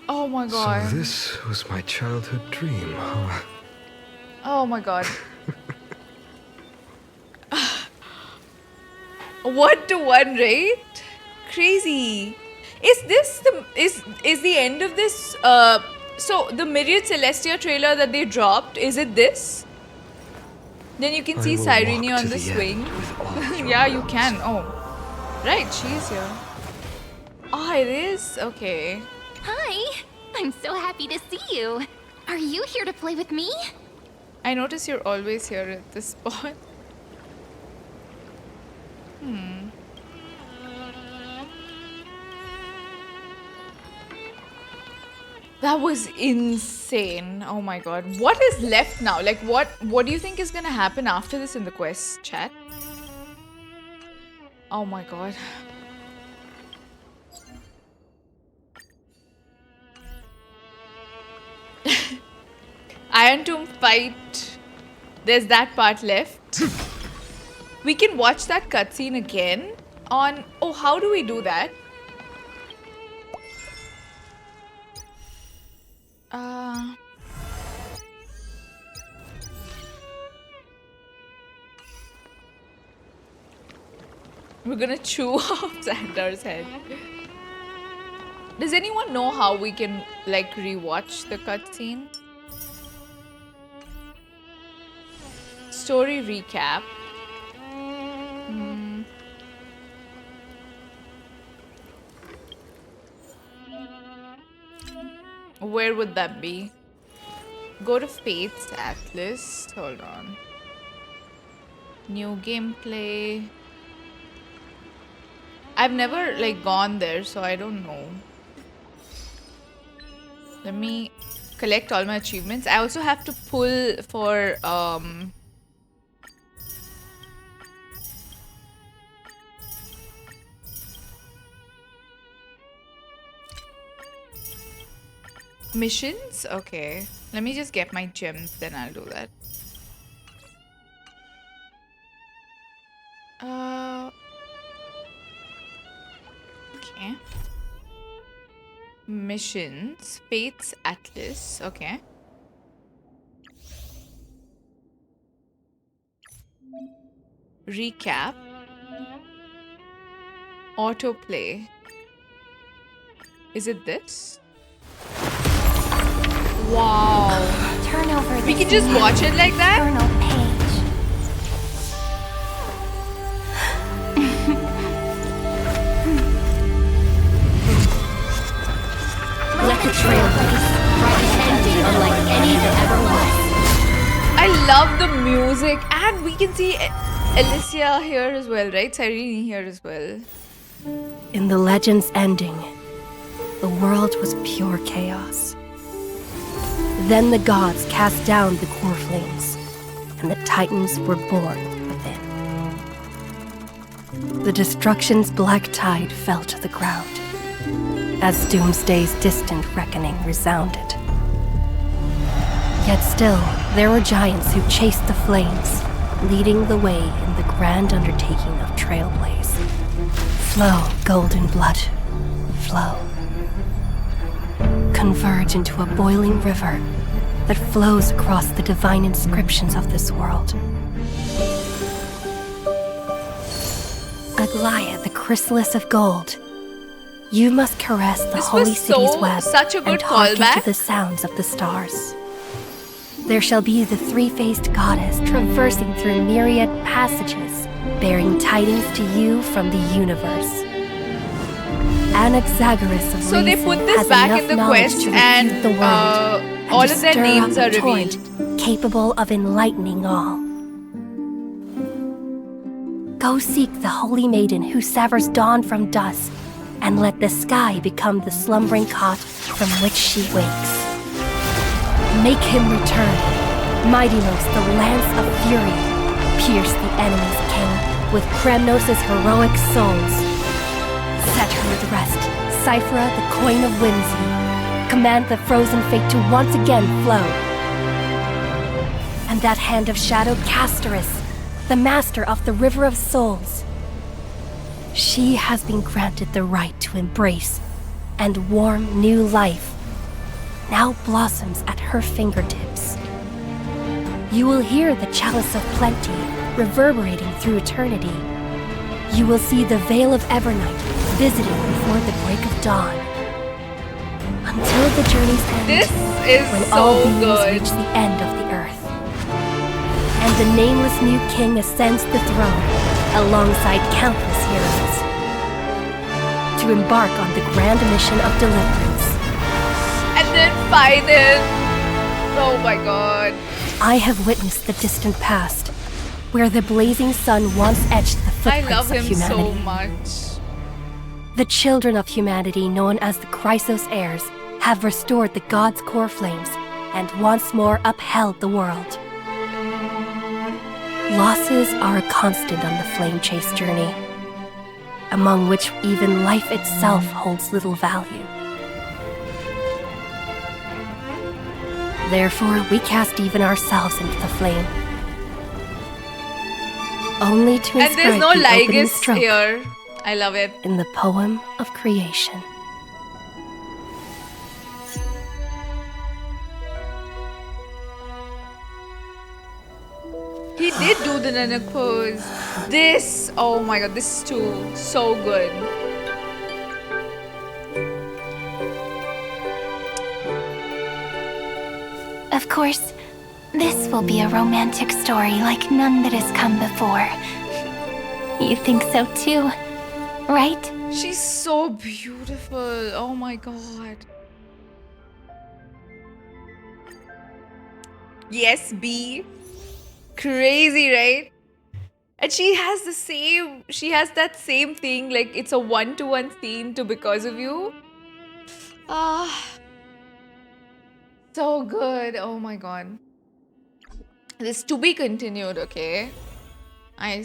Oh my god. So this was my childhood dream, huh? Oh my god. 1-to-1, right? Crazy. Is this the is the end of this so the Myriad Celestia trailer that they dropped, is it this? Then you can see Cyrene on the swing. Yeah, you can. Oh. Right, she's here. Oh, it is? Okay. Hi! I'm so happy to see you. Are you here to play with me? I notice you're always here at this spot. That was insane. Oh my god. What is left now? Like what do you think is gonna happen after this in the quest, chat? Oh my god. Iron Tomb fight. There's that part left. We can watch that cutscene again on... Oh, how do we do that? We're gonna chew off Xandar's head. Does anyone know how we can, like, rewatch the cutscene? Story recap. Where would that be? Go to Fate's Atlas. Hold on. New gameplay. I've never like gone there, so I don't know. Let me collect all my achievements. I also have to pull for missions? Okay. Let me just get my gems, then I'll do that. Okay. Missions. Fate's Atlas. Okay. Recap. Autoplay. Is it this? Wow. Turn over. We can just watch it like that? Journal page. Like a trailblaze, pretending unlike any that ever was. I love the music, and we can see Alicia here as well, right? Cyrene here as well. In the legend's ending, the world was pure chaos. Then the gods cast down the core flames, and the titans were born within. The destruction's black tide fell to the ground, as Doomsday's distant reckoning resounded. Yet still, there were giants who chased the flames, leading the way in the grand undertaking of Trailblaze. Flow, golden blood, flow. Converge into a boiling river that flows across the divine inscriptions of this world. Aglaya, the chrysalis of gold. You must caress the holy city's web and hearken to the sounds of the stars. There shall be the three-faced goddess traversing through myriad passages, bearing tidings to you from the universe. Anaxagoras of So they put this back in the quest, and all of their names are revealed. Capable of enlightening all. Go seek the holy maiden who severs dawn from dusk, and let the sky become the slumbering cot from which she wakes. Make him return. Mightymost, the lance of fury, pierce the enemy's king with Kremnos' heroic souls. Set her at rest, Cyphera, the coin of whimsy. Command the frozen fate to once again flow. And that hand of shadow, Castorice, the master of the river of souls. She has been granted the right to embrace and warm new life. Now blossoms at her fingertips. You will hear the chalice of plenty reverberating through eternity. You will see the veil of Evernight visiting before the break of dawn. Until the journey's end, This is when so all beings good. reach the end of the earth. And the nameless new king ascends the throne alongside countless heroes to embark on the grand mission of deliverance. And then Fiden. Oh my god. I have witnessed the distant past, where the blazing sun once etched the I footprints love of him humanity. so much. The children of humanity, known as the Chrysos heirs, have restored the gods' core flames and once more upheld the world. Losses are a constant on the flame chase journey, among which even life itself holds little value. Therefore, we cast even ourselves into the flame, only to And there's inscribe no the opening Lygus stroke here. I love it. in the poem of creation. He did do the Nanak pose. This, oh my god, this is too so good. Of course, this will be a romantic story like none that has come before. You think so too, right? She's so beautiful. Oh my god. Yes, B. Crazy, right? And she has that same thing, like it's a one-to-one scene to Because of You. Ah, so good. Oh my god. This to be continued, okay? I